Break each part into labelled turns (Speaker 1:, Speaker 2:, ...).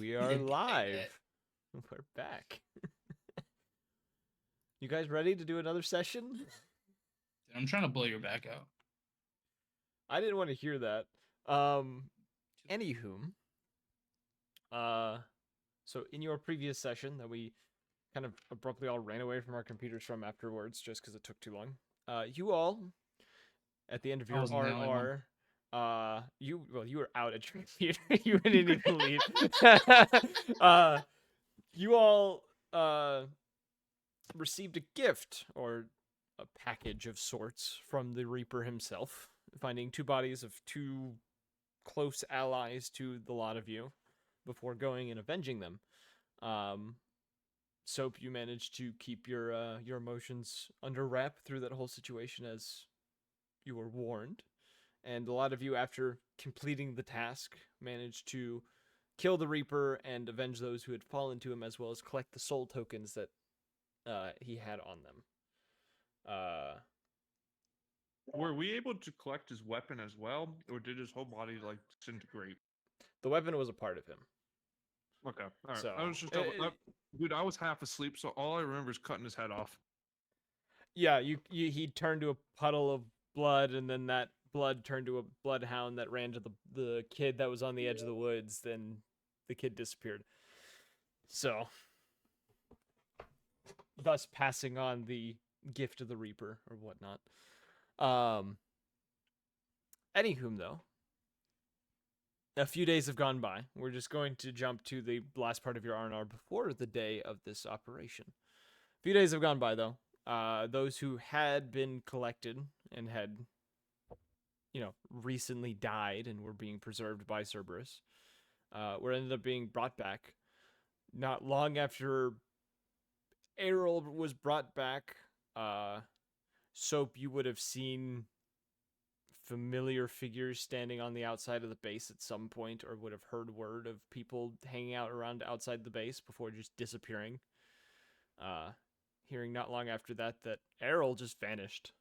Speaker 1: We are live. We're back. You guys ready to do another session?
Speaker 2: I'm trying to blow your back out.
Speaker 1: I didn't want to hear that. Anywho, so in your previous session that we kind of abruptly all ran away from our computers from afterwards just because it took too long, you all, at the end of your R&R, you were out at computer. You didn't even leave. You all received a gift or a package of sorts from the Reaper himself, finding two bodies of two close allies to the lot of you before going and avenging them. Soap, you managed to keep your emotions under wrap through that whole situation as you were warned. And a lot of you, after completing the task, managed to kill the Reaper and avenge those who had fallen to him, as well as collect the soul tokens that he had on them.
Speaker 3: Were we able to collect his weapon as well, or did his whole body like disintegrate?
Speaker 1: The weapon was a part of him.
Speaker 3: Okay, all right.
Speaker 1: So,
Speaker 3: I was just, dude, I was half asleep, so all I remember is cutting his head off.
Speaker 1: Yeah, he turned to a puddle of blood, and then that blood turned to a bloodhound that ran to the kid that was on the edge of the woods. Then the kid disappeared. So, thus passing on the gift of the Reaper or whatnot. Anywhom, though, a few days have gone by. We're just going to jump to the last part of your R&R before the day of this operation. A few days have gone by, though. Those who had been collected and had, recently died and were being preserved by Cerberus, were ended up being brought back. Not long after Errol was brought back, Soap, you would have seen familiar figures standing on the outside of the base at some point, or would have heard word of people hanging out around outside the base before just disappearing. Hearing not long after that Errol just vanished,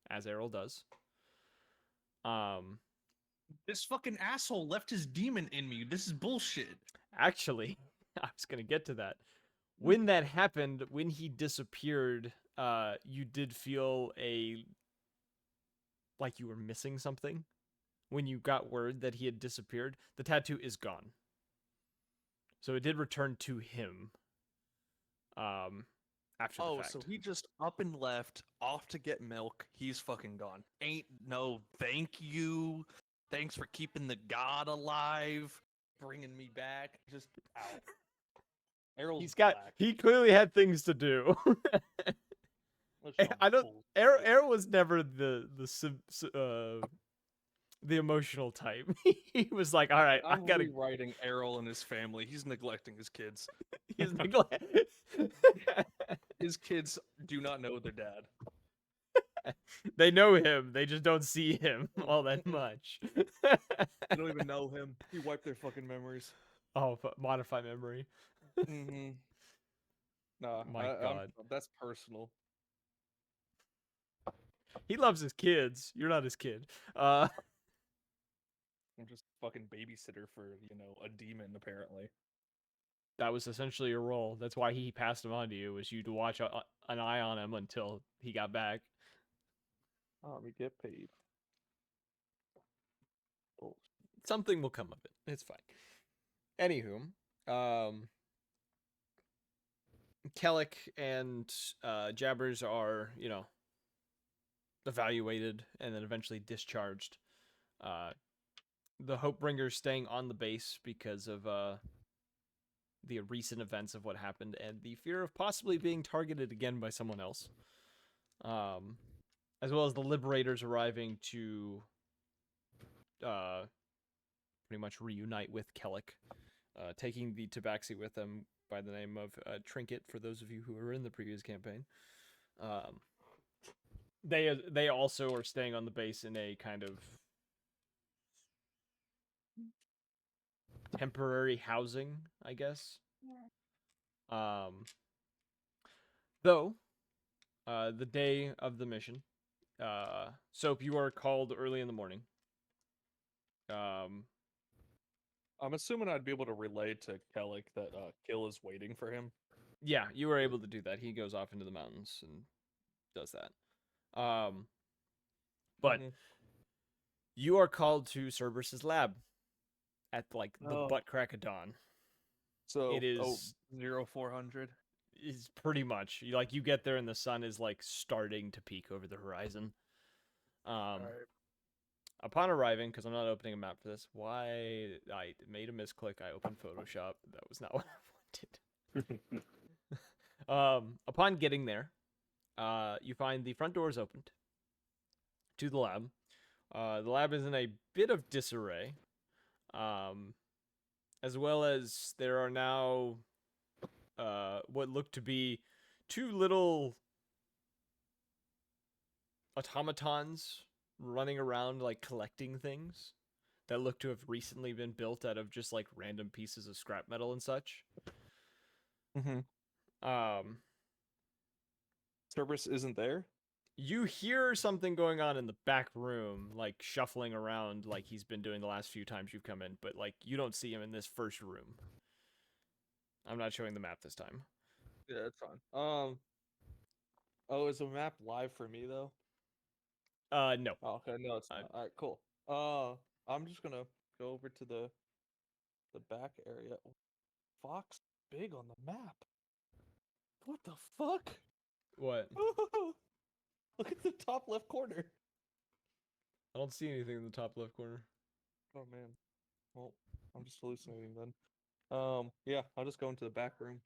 Speaker 1: as Errol does.
Speaker 4: This fucking asshole left his demon in me. This is bullshit.
Speaker 1: Actually, I was gonna get to that. When that happened, when he disappeared, you did feel like you were missing something. When you got word that he had disappeared, the tattoo is gone. So it did return to him. After the fact.
Speaker 4: So he just up and left, off to get milk. He's fucking gone. Ain't no thank you. Thanks for keeping the god alive, bringing me back. Just out. Errol's
Speaker 1: He clearly had things to do. Errol was never the emotional type. He was like, all right,
Speaker 4: I'm rewriting Errol and his family. He's neglecting his kids. His kids do not know their dad.
Speaker 1: They know him. They just don't see him all that much.
Speaker 4: They don't even know him. He wiped their fucking memories.
Speaker 1: Oh, modify memory.
Speaker 4: Mm-hmm. Nah,
Speaker 1: my God.
Speaker 4: That's personal.
Speaker 1: He loves his kids. You're not his kid.
Speaker 4: I'm just fucking babysitter for, a demon, apparently.
Speaker 1: That was essentially your role. That's why he passed him on to you, was you to watch an eye on him until he got back.
Speaker 4: We get paid.
Speaker 1: Oh. Something will come of it. It's fine. Anywho, Kellic and Jabbers are, evaluated and then eventually discharged. The Hopebringers staying on the base because of the recent events of what happened and the fear of possibly being targeted again by someone else. As well as the Liberators arriving to pretty much reunite with Kellic, taking the Tabaxi with them by the name of Trinket, for those of you who were in the previous campaign. They also are staying on the base in a kind of temporary housing, I guess. Though, the day of the mission, Soap, you are called early in the morning.
Speaker 4: I'm assuming I'd be able to relay to Kellic that Kill is waiting for him.
Speaker 1: Yeah, you were able to do that. He goes off into the mountains and does that. But
Speaker 4: Mhm.
Speaker 1: you are called to Cerberus's lab at like the
Speaker 4: Oh.
Speaker 1: butt crack of dawn.
Speaker 4: So
Speaker 1: It is
Speaker 4: 0400.
Speaker 1: is pretty much you get there and the sun is like starting to peak over the horizon.
Speaker 4: Alright.
Speaker 1: Upon arriving, because I'm not opening a map for this, why I made a misclick. I opened Photoshop. That was not what I wanted. Upon getting there, you find the front door is opened to the lab. The lab is in a bit of disarray, as well as there are now what look to be two little automatons running around like collecting things that look to have recently been built out of just like random pieces of scrap metal and such. Um,
Speaker 4: Cerberus isn't there?
Speaker 1: you hear something going on in the back room, like shuffling around like he's been doing the last few times you've come in, but like you don't see him in this first room. I'm not showing the map this time.
Speaker 4: Yeah, that's fine. Oh, is the map live for me though?
Speaker 1: No.
Speaker 4: Oh, okay, no, it's not. Alright, cool. I'm just gonna go over to the back area. Fox big on the map. What the fuck?
Speaker 1: What?
Speaker 4: Look at the top left corner.
Speaker 1: I don't see anything in the top left corner.
Speaker 4: Oh man. Well, I'm just hallucinating then. Yeah, I'll just go into the back room.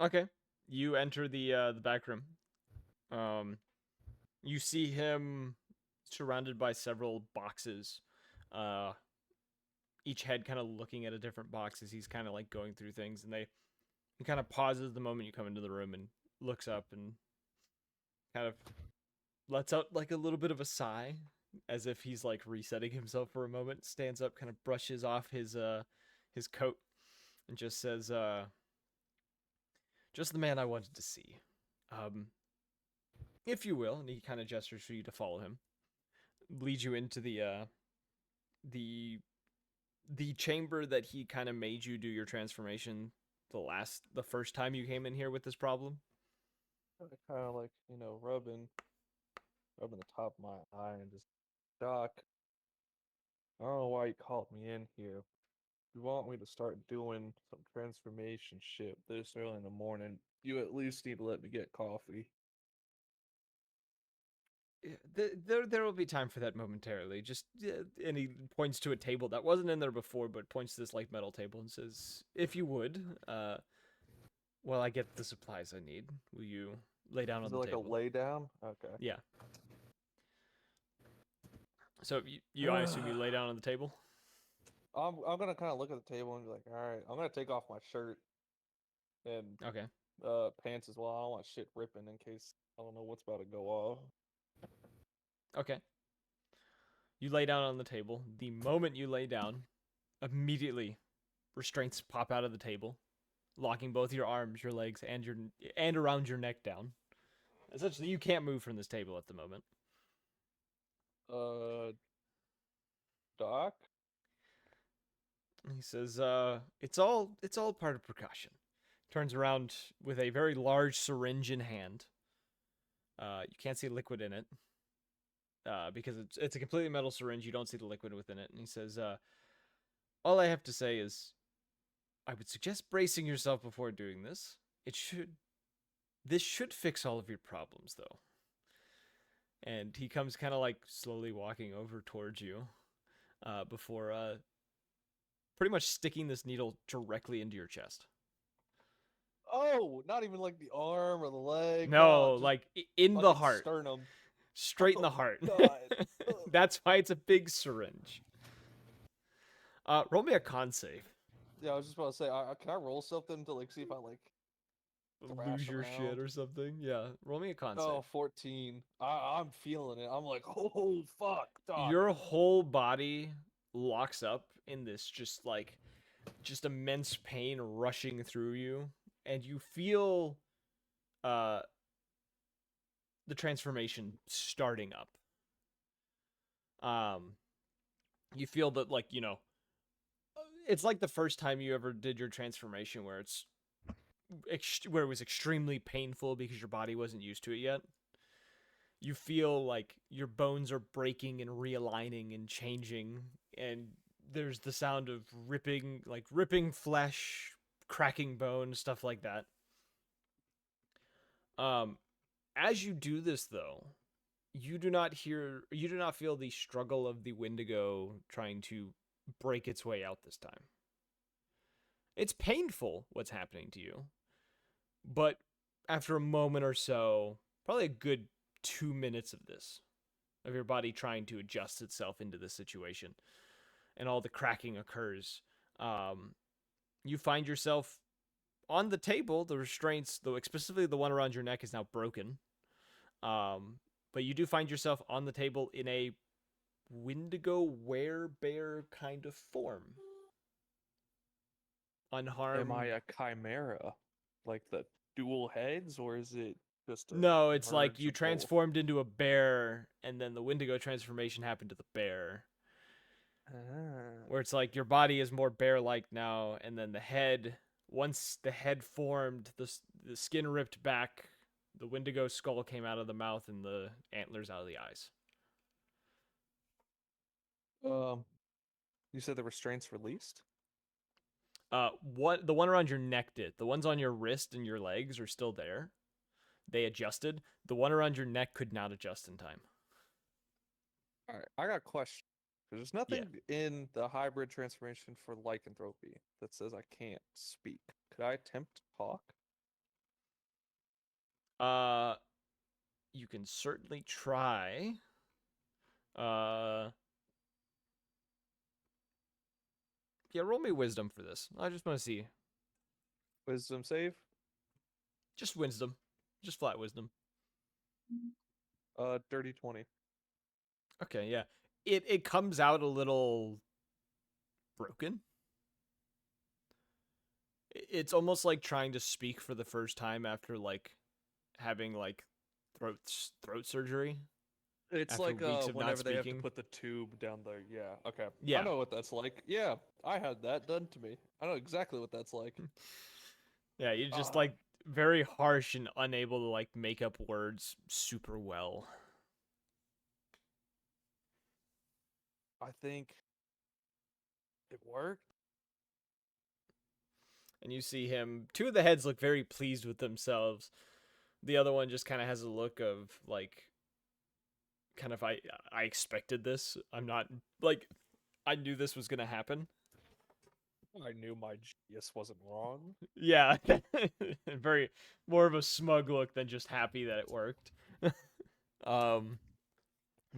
Speaker 1: Okay. You enter the back room. You see him surrounded by several boxes. Each head kind of looking at a different box as he's kind of like going through things, and he kind of pauses the moment you come into the room and looks up and kind of lets out like a little bit of a sigh as if he's like resetting himself for a moment, stands up, kind of brushes off his coat and just says just the man I wanted to see. If you will, and he kind of gestures for you to follow him. Leads you into the chamber that he kind of made you do your transformation the first time you came in here with this problem.
Speaker 4: Kind of like, rubbing the top of my eye and just, Doc, I don't know why you called me in here. You want me to start doing some transformation shit this early in the morning, you at least need to let me get coffee.
Speaker 1: There will be time for that momentarily. Just and he points to a table that wasn't in there before, but points to this like metal table and says, "If you would, while I get the supplies I need, will you lay down on
Speaker 4: Is
Speaker 1: the
Speaker 4: it like
Speaker 1: table?"
Speaker 4: a lay down? Okay.
Speaker 1: Yeah. So I assume you lay down on the table.
Speaker 4: I'm gonna kind of look at the table and be like, all right, I'm gonna take off my shirt and
Speaker 1: Okay.
Speaker 4: pants as well. I don't want shit ripping in case I don't know what's about to go off.
Speaker 1: Okay. You lay down on the table. The moment you lay down, immediately restraints pop out of the table, locking both your arms, your legs, and around your neck down. Essentially, you can't move from this table at the moment.
Speaker 4: Doc?
Speaker 1: He says, it's all part of precaution." Turns around with a very large syringe in hand. You can't see liquid in it. Because it's a completely metal syringe, you don't see the liquid within it. And he says, all I have to say is, I would suggest bracing yourself before doing this. This should fix all of your problems, though. And he comes kind of like slowly walking over towards you, before pretty much sticking this needle directly into your chest.
Speaker 4: Oh, not even like the arm or the leg.
Speaker 1: No,
Speaker 4: just
Speaker 1: like in the
Speaker 4: fucking
Speaker 1: heart.
Speaker 4: sternum.
Speaker 1: Straight in the
Speaker 4: Oh,
Speaker 1: heart.
Speaker 4: God. Ugh.
Speaker 1: That's why it's a big syringe. Roll me a con save.
Speaker 4: Yeah, I was just about to say, can I roll something to like see if I like thrash
Speaker 1: Lose your shit
Speaker 4: around?
Speaker 1: or something. Yeah, roll me a con
Speaker 4: Oh,
Speaker 1: save.
Speaker 4: 14. I'm feeling it. I'm like, oh fuck, Doc.
Speaker 1: Your whole body locks up in this just immense pain rushing through you, and you feel uh the transformation starting up. You feel that, like, it's like the first time you ever did your transformation, where where it was extremely painful because your body wasn't used to it yet. You feel like your bones are breaking and realigning and changing, and there's the sound of ripping flesh, cracking bone, stuff like that. As you do this though, you do not feel the struggle of the Wendigo trying to break its way out this time. It's painful what's happening to you, but after a moment or so, probably a good 2 minutes of this, of your body trying to adjust itself into this situation, and all the cracking occurs, you find yourself on the table. The restraints, though specifically the one around your neck, is now broken. But you do find yourself on the table in a Wendigo werebear kind of form. Unharmed.
Speaker 4: Am I a chimera? Like the dual heads, or is it just a
Speaker 1: No, it's like
Speaker 4: merge
Speaker 1: you
Speaker 4: of both?
Speaker 1: transformed into a bear, and then the Wendigo transformation happened to the bear.
Speaker 4: Ah.
Speaker 1: Where it's like your body is more bear-like now, and then the head, once the head formed, the skin ripped back, the Wendigo skull came out of the mouth, and the antlers out of the eyes.
Speaker 4: You said the restraints released?
Speaker 1: What the one around your neck did. The ones on your wrist and your legs are still there. They adjusted. The one around your neck could not adjust in time.
Speaker 4: All right, I got a question. There's nothing in the hybrid transformation for lycanthropy that says I can't speak. Could I attempt to talk?
Speaker 1: You can certainly try. Yeah, roll me wisdom for this. I just want to see.
Speaker 4: Wisdom save?
Speaker 1: Just wisdom. Just flat wisdom.
Speaker 4: Dirty 20.
Speaker 1: Okay, yeah. It comes out a little broken. It's almost like trying to speak for the first time after like having like throat surgery.
Speaker 4: It's
Speaker 1: After
Speaker 4: like
Speaker 1: weeks of not
Speaker 4: whenever they have to
Speaker 1: speaking.
Speaker 4: put the tube down there. Yeah, okay.
Speaker 1: Yeah.
Speaker 4: I know what that's like. Yeah, I had that done to me. I know exactly what that's like.
Speaker 1: Yeah, you're just like very harsh and unable to like make up words super well.
Speaker 4: I think it worked.
Speaker 1: And you see him, two of the heads look very pleased with themselves. The other one just kind of has a look of like kind of I expected this. I'm not like I knew this was going to happen.
Speaker 4: I knew my genius wasn't wrong.
Speaker 1: Yeah. Very more of a smug look than just happy that it worked.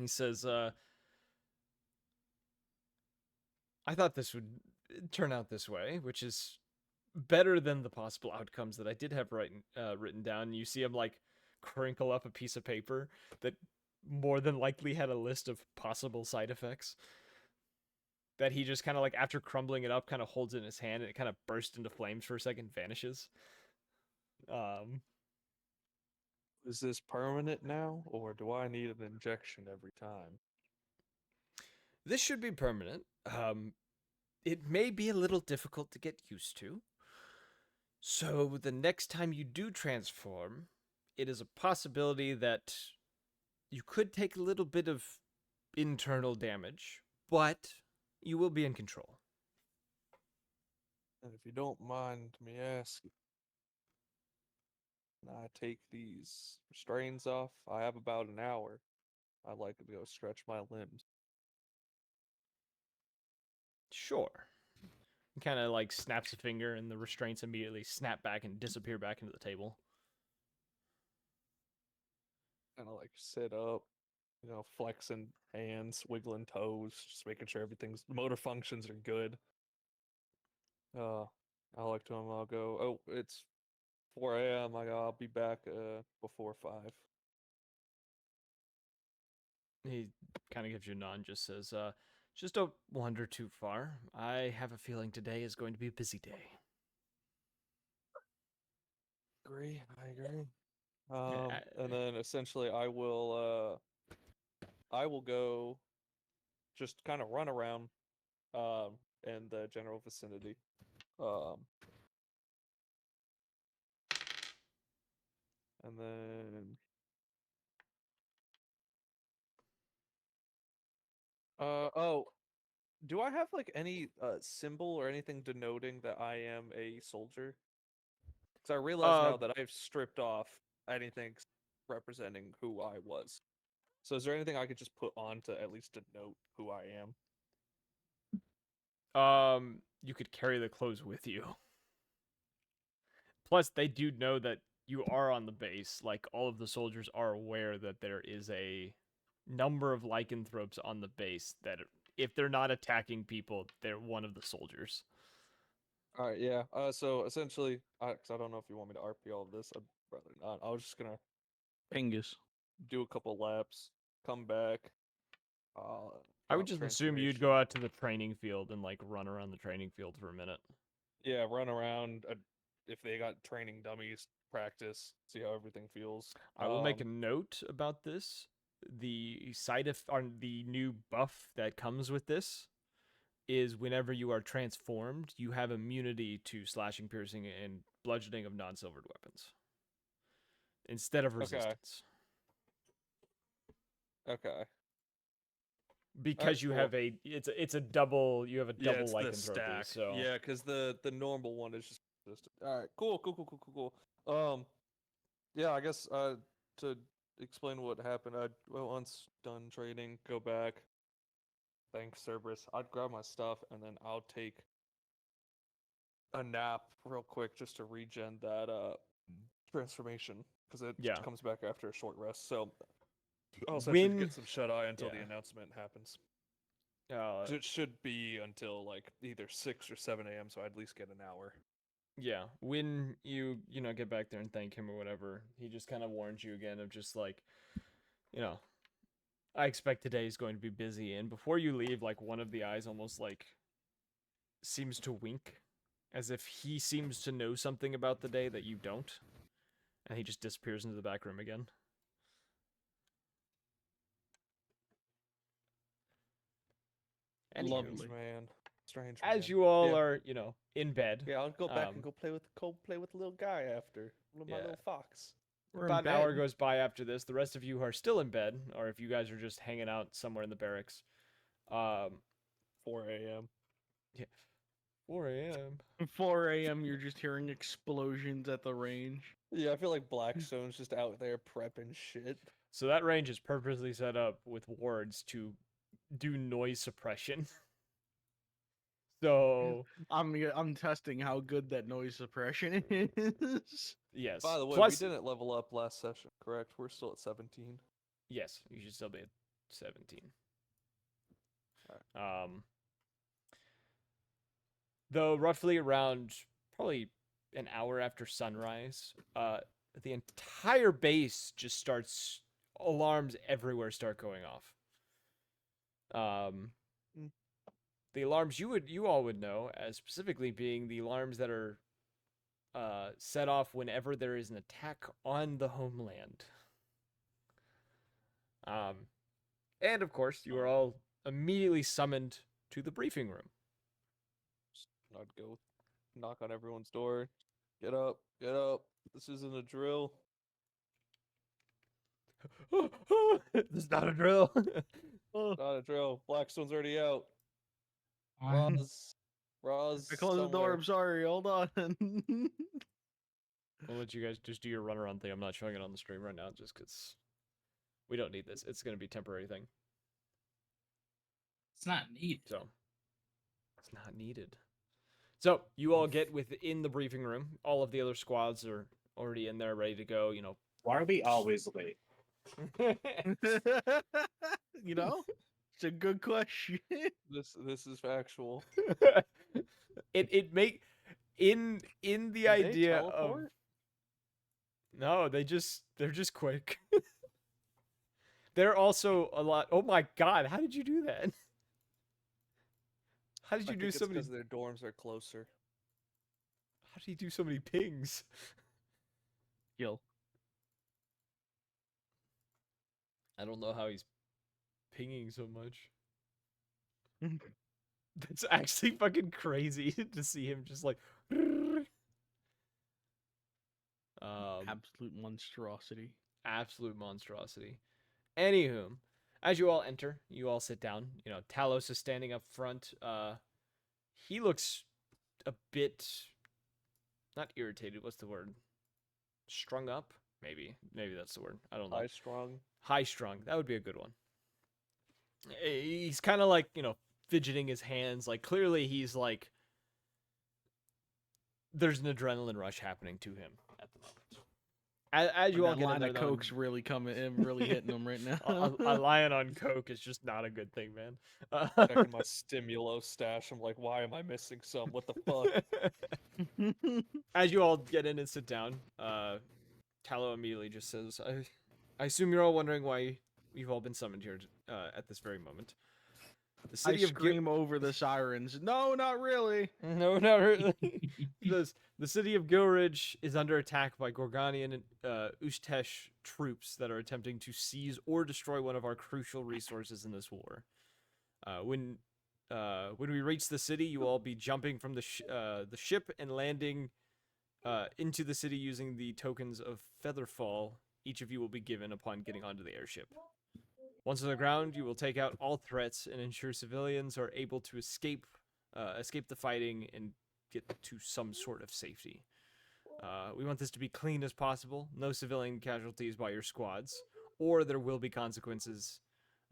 Speaker 1: He says I thought this would turn out this way, which is better than the possible outcomes that I did have written down. You see him like crinkle up a piece of paper that more than likely had a list of possible side effects that he just kind of like, after crumbling it up, kind of holds it in his hand, and it kind of bursts into flames for a second, vanishes.
Speaker 4: Is this permanent now, or do I need an injection every time?
Speaker 1: This should be permanent. It may be a little difficult to get used to. So the next time you do transform, it is a possibility that you could take a little bit of internal damage, but you will be in control.
Speaker 4: And if you don't mind me asking, can I take these restraints off? I have about an hour. I'd like to go stretch my limbs.
Speaker 1: Sure. He kind of like snaps a finger, and the restraints immediately snap back and disappear back into the table.
Speaker 4: Kind of like sit up, flexing hands, wiggling toes, just making sure everything's motor functions are good. I'll look to him. I'll go. Oh, it's 4 a.m. I'll be back before 5.
Speaker 1: He kind of gives you a nod and just says, just don't wander too far. I have a feeling today is going to be a busy day.
Speaker 4: I agree. And then essentially I will go just kind of run around
Speaker 5: and the general vicinity. And then oh, do I have like any symbol or anything denoting that I am a soldier? Because I realize now that I've stripped off anything representing who I was. So is there anything I could just put on to at least denote who I am?
Speaker 1: You could carry the clothes with you. Plus, they do know that you are on the base. Like, all of the soldiers are aware that there is a number of lycanthropes on the base that, if they're not attacking people, they're one of the soldiers.
Speaker 5: All right, yeah. So essentially, because I don't know if you want me to RP all of this, I'd rather not. I was just gonna
Speaker 2: Pingus.
Speaker 5: do a couple laps, come back.
Speaker 1: I would
Speaker 5: drop
Speaker 1: just assume you'd go
Speaker 5: transformation.
Speaker 1: out to the training field and, like, run around the training field for a minute.
Speaker 5: Yeah, run around. If they got training dummies, practice, see how everything feels.
Speaker 1: I will make a note about this. The the new buff that comes with this is whenever you are transformed, you have immunity to slashing, piercing, and bludgeoning of non-silvered weapons instead of resistance.
Speaker 5: Okay.
Speaker 1: Because you
Speaker 5: cool.
Speaker 1: have it's a double, you have a
Speaker 5: Yeah,
Speaker 1: double
Speaker 5: it's the
Speaker 1: lycanthropy.
Speaker 5: stack.
Speaker 1: So
Speaker 5: Yeah, because the normal one is just resistant. All right, cool. Yeah, I guess to explain what happened, once done training, go back. Thanks, Cerberus. I'd grab my stuff and then I'll take a nap real quick just to regen that transformation because it
Speaker 1: Yeah.
Speaker 5: comes back after a short rest. So I'll essentially
Speaker 1: When-
Speaker 5: get some shut eye until the
Speaker 1: yeah.
Speaker 5: announcement happens. 'Cause it should be until like either 6 or 7 a.m. So I'd at least get an hour.
Speaker 1: yeah, when you get back there and thank him or whatever, he just kind of warns you again of just like, I expect today is going to be busy. And before you leave, like, one of the eyes almost like seems to wink, as if he seems to know something about the day that you don't, and he just disappears into the back room again. Anywho,
Speaker 2: Lovely.
Speaker 5: Man, strange.
Speaker 1: as
Speaker 5: man.
Speaker 1: you all
Speaker 5: Yeah.
Speaker 1: are, in bed.
Speaker 5: Yeah, I'll go back
Speaker 1: um,
Speaker 5: and go play with the little guy after my
Speaker 1: Yeah.
Speaker 5: little fox.
Speaker 2: We're
Speaker 1: About
Speaker 2: in
Speaker 1: an hour
Speaker 2: bed.
Speaker 1: goes by after this. The rest of you are still in bed, or if you guys are just hanging out somewhere in the barracks.
Speaker 5: 4 a.m.
Speaker 1: 4 a.m.
Speaker 2: 4 a.m. You're just hearing explosions at the range.
Speaker 5: Yeah, I feel like Blackstone's just out there prepping shit.
Speaker 1: So that range is purposely set up with wards to do noise suppression. So
Speaker 2: I'm testing how good that noise suppression is.
Speaker 1: yes.
Speaker 5: By the way,
Speaker 1: Plus,
Speaker 5: we didn't level up last session, correct? We're still at 17.
Speaker 1: yes, you should still be at 17. Though roughly around probably an hour after sunrise, the entire base just starts, alarms everywhere start going off. The alarms you all would know as specifically being the alarms that are set off whenever there is an attack on the homeland. And of course, you are all immediately summoned to the briefing room.
Speaker 5: I'd go knock on everyone's door. Get up, get up. This isn't a drill.
Speaker 1: This is not a drill.
Speaker 5: Not a drill. Blackstone's already out.
Speaker 2: I
Speaker 5: Roz,
Speaker 2: closed the door.
Speaker 5: somewhere.
Speaker 2: I'm sorry. Hold on.
Speaker 1: I'll let you guys just do your run around thing. I'm not showing it on the stream right now just because we don't need this. It's going to be a temporary thing.
Speaker 6: It's not neat.
Speaker 1: So it's not needed. So you all get within the briefing room. All of the other squads are already in there, ready to go.
Speaker 6: Why are we always late?
Speaker 2: You know, it's a good question.
Speaker 5: This is factual.
Speaker 1: it make in the
Speaker 5: Did they
Speaker 1: idea of
Speaker 5: teleport?
Speaker 1: no, they're just quick. They're also a lot. Oh my god, how did you do that? How did
Speaker 5: I
Speaker 1: you
Speaker 5: think
Speaker 1: do
Speaker 5: it's
Speaker 1: so many?
Speaker 5: because their dorms are closer.
Speaker 1: How did you do so many pings?
Speaker 2: Kill.
Speaker 1: I don't know how he's pinging so much. That's actually fucking crazy to see him just like.
Speaker 2: Absolute monstrosity.
Speaker 1: Absolute monstrosity. Anywho, as you all enter, you all sit down. You know, Talos is standing up front. He looks a bit not irritated. What's the word? Strung up? Maybe that's the word. I don't know.
Speaker 5: High strung.
Speaker 1: High strung. That would be a good one. He's kind of like, fidgeting his hands. Like, clearly he's like, there's an adrenaline rush happening to him at the moment. As you all
Speaker 2: That
Speaker 1: get in
Speaker 2: line
Speaker 1: there,
Speaker 2: of
Speaker 1: though,
Speaker 2: coke's really really hitting him right now.
Speaker 1: a lion on coke is just not a good thing, man.
Speaker 5: Checking my stimulo stash. I'm like, why am I missing some? What the fuck?
Speaker 1: As you all get in and sit down, Tallow immediately just says, I assume you're all wondering why you've all been summoned here at this very moment. The
Speaker 2: I
Speaker 1: city of
Speaker 2: scream over the sirens. No, not really.
Speaker 1: No, not really. The city of Gilridge is under attack by Gorganian and Ustesh troops that are attempting to seize or destroy one of our crucial resources in this war. When we reach the city, you will all be jumping from the ship and landing into the city using the tokens of Featherfall. Each of you will be given upon getting onto the airship. Once on the ground, you will take out all threats and ensure civilians are able to escape the fighting and get to some sort of safety. We want this to be clean as possible. No civilian casualties by your squads, or there will be consequences.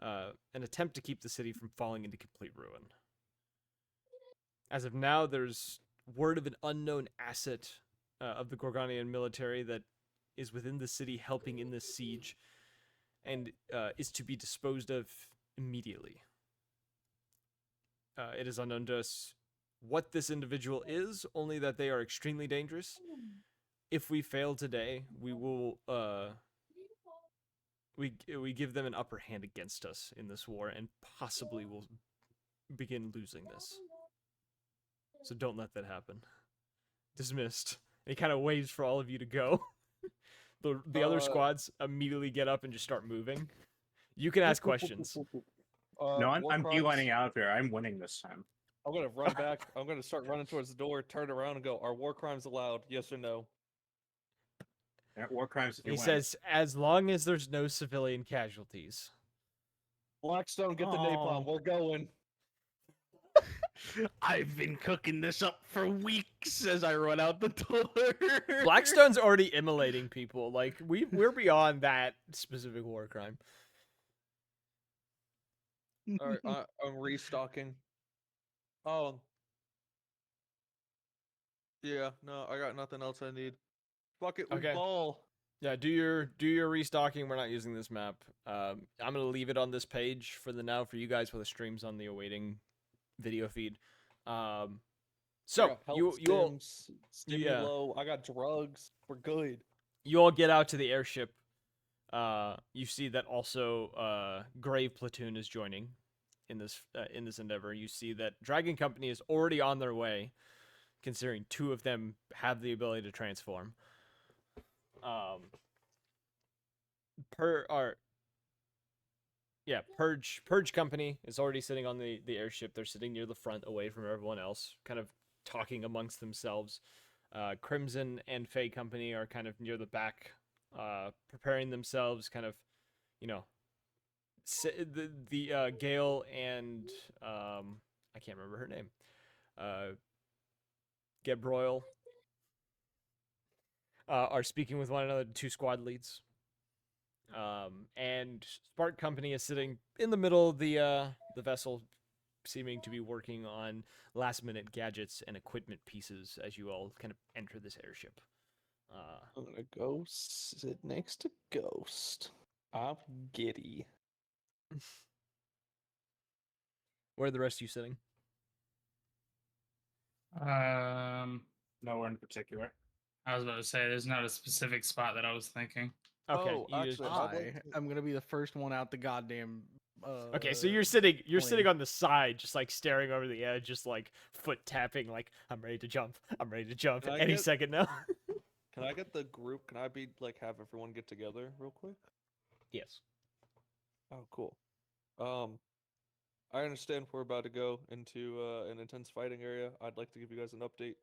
Speaker 1: An attempt to keep the city from falling into complete ruin. As of now, there's word of an unknown asset of the Gorganian military that is within the city helping in this siege, and is to be disposed of immediately. It is unknown to us what this individual is, only that they are extremely dangerous. If we fail today, we will we give them an upper hand against us in this war, and possibly will begin losing this. So don't let that happen. Dismissed. And he kind of waves for all of you to go. The other squads immediately get up and just start moving. You can ask questions.
Speaker 6: No, I'm
Speaker 5: war
Speaker 6: beelining
Speaker 5: crimes.
Speaker 6: out of here. I'm winning this time.
Speaker 5: I'm gonna run back. I'm gonna start running towards the door, turn around, and go, are war crimes allowed? Yes or no?
Speaker 6: Yeah, war crimes if you
Speaker 1: He
Speaker 6: win.
Speaker 1: says, as long as there's no civilian casualties.
Speaker 5: Blackstone, get the napalm.
Speaker 2: Oh.
Speaker 5: We're going.
Speaker 2: I've been cooking this up for weeks as I run out the door.
Speaker 1: Blackstone's already immolating people. Like, we're beyond that specific war crime.
Speaker 5: All right, I'm restocking. Oh. Yeah, no, I got nothing else I need. Fuck it, we
Speaker 1: Okay.
Speaker 5: ball.
Speaker 1: Yeah, do your restocking. We're not using this map. I'm gonna leave it on this page for the now for you guys while the stream's on the awaiting video feed.
Speaker 5: I
Speaker 1: So
Speaker 5: got health
Speaker 1: you all
Speaker 5: stims, stimulo. I got drugs. We're good.
Speaker 1: you all get out to the airship. You see that also Grave Platoon is joining in this endeavor. You see that Dragon Company is already on their way, considering 2 of them have the ability to transform. Purge Company is already sitting on the airship. They're sitting near the front, away from everyone else, kind of talking amongst themselves. Crimson and Fey Company are kind of near the back, preparing themselves, kind of, the Gale and I can't remember her name. Gebroil are speaking with one another, 2 squad leads. And Spark Company is sitting in the middle of the vessel, seeming to be working on last-minute gadgets and equipment pieces as you all kind of enter this airship.
Speaker 5: I'm gonna go sit next to Ghost. I'm giddy.
Speaker 1: Where are the rest of you sitting?
Speaker 6: Nowhere in particular.
Speaker 7: I was about to say, there's not a specific spot that I was thinking.
Speaker 1: Okay,
Speaker 5: Oh,
Speaker 1: you just-
Speaker 5: actually,
Speaker 2: I'm gonna be the first one out the goddamn.
Speaker 1: okay, so you're sitting
Speaker 2: plane.
Speaker 1: on the side, just like staring over the edge, just like foot tapping, like I'm ready to jump. I'm ready to jump
Speaker 5: Can I
Speaker 1: any
Speaker 5: get-
Speaker 1: second now.
Speaker 5: Can I get the group? Can I be like have everyone get together real quick?
Speaker 1: Yes.
Speaker 5: Oh, cool. I understand we're about to go into an intense fighting area. I'd like to give you guys an update.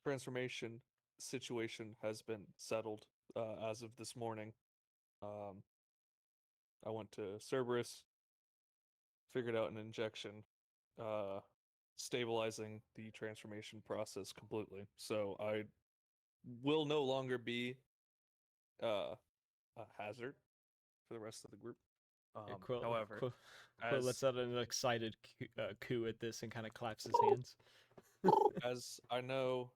Speaker 5: Transformation situation has been settled as of this morning. Um, I went to Cerberus, figured out an injection, uh, stabilizing the transformation process completely. So I will no longer be a hazard for the rest of the group.
Speaker 1: Yeah,
Speaker 5: However,
Speaker 1: Quill lets
Speaker 5: as
Speaker 1: out an excited coo at this and kind of claps his hands.
Speaker 5: as I know,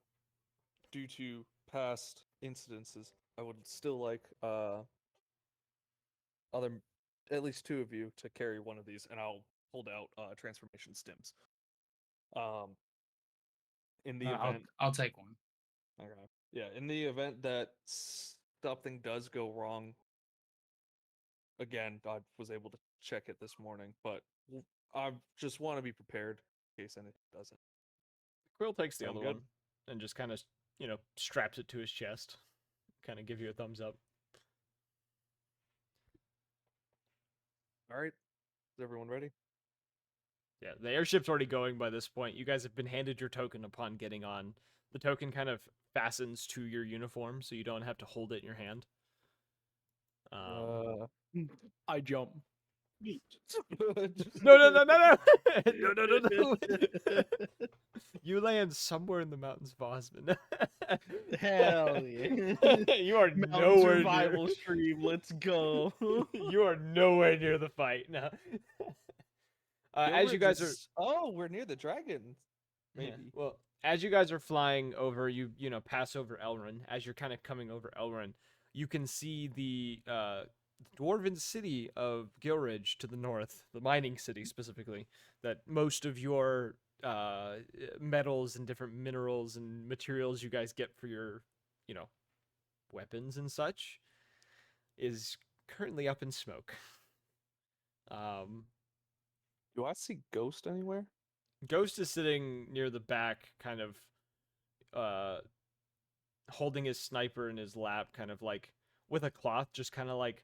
Speaker 5: due to past incidences, I would still like other at least two of you to carry one of these, and I'll hold out transformation stims. In the event,
Speaker 7: I'll take one.
Speaker 5: okay, yeah, in the event that something does go wrong, again, I was able to check it this morning, but I just want to be prepared in case anything doesn't.
Speaker 1: Quill takes the
Speaker 5: Sound
Speaker 1: other
Speaker 5: good?
Speaker 1: one and just kind of, straps it to his chest. Kind of give you a thumbs up.
Speaker 5: All right, is everyone ready?
Speaker 1: Yeah, the airship's already going by this point. You guys have been handed your token upon getting on. The token kind of fastens to your uniform, so you don't have to hold it in your hand.
Speaker 2: I jump.
Speaker 1: No, no, no, no, no! No, no, no, no! You land somewhere in the mountains of Osmond.
Speaker 2: Hell yeah.
Speaker 1: You are
Speaker 2: Mountain
Speaker 1: nowhere
Speaker 2: survival
Speaker 1: near.
Speaker 2: stream, let's go.
Speaker 1: You are nowhere near the fight now. As you guys are,
Speaker 5: Oh, we're near the dragon.
Speaker 1: yeah,
Speaker 5: Maybe.
Speaker 1: well, as you guys are flying over, you pass over Elrond. As you're kind of coming over Elrond, you can see the dwarven city of Gilridge to the north, the mining city specifically, that most of your metals and different minerals and materials you guys get for your, weapons and such, is currently up in smoke.
Speaker 5: Do I see Ghost anywhere?
Speaker 1: Ghost is sitting near the back, kind of holding his sniper in his lap, kind of like with a cloth, just kind of like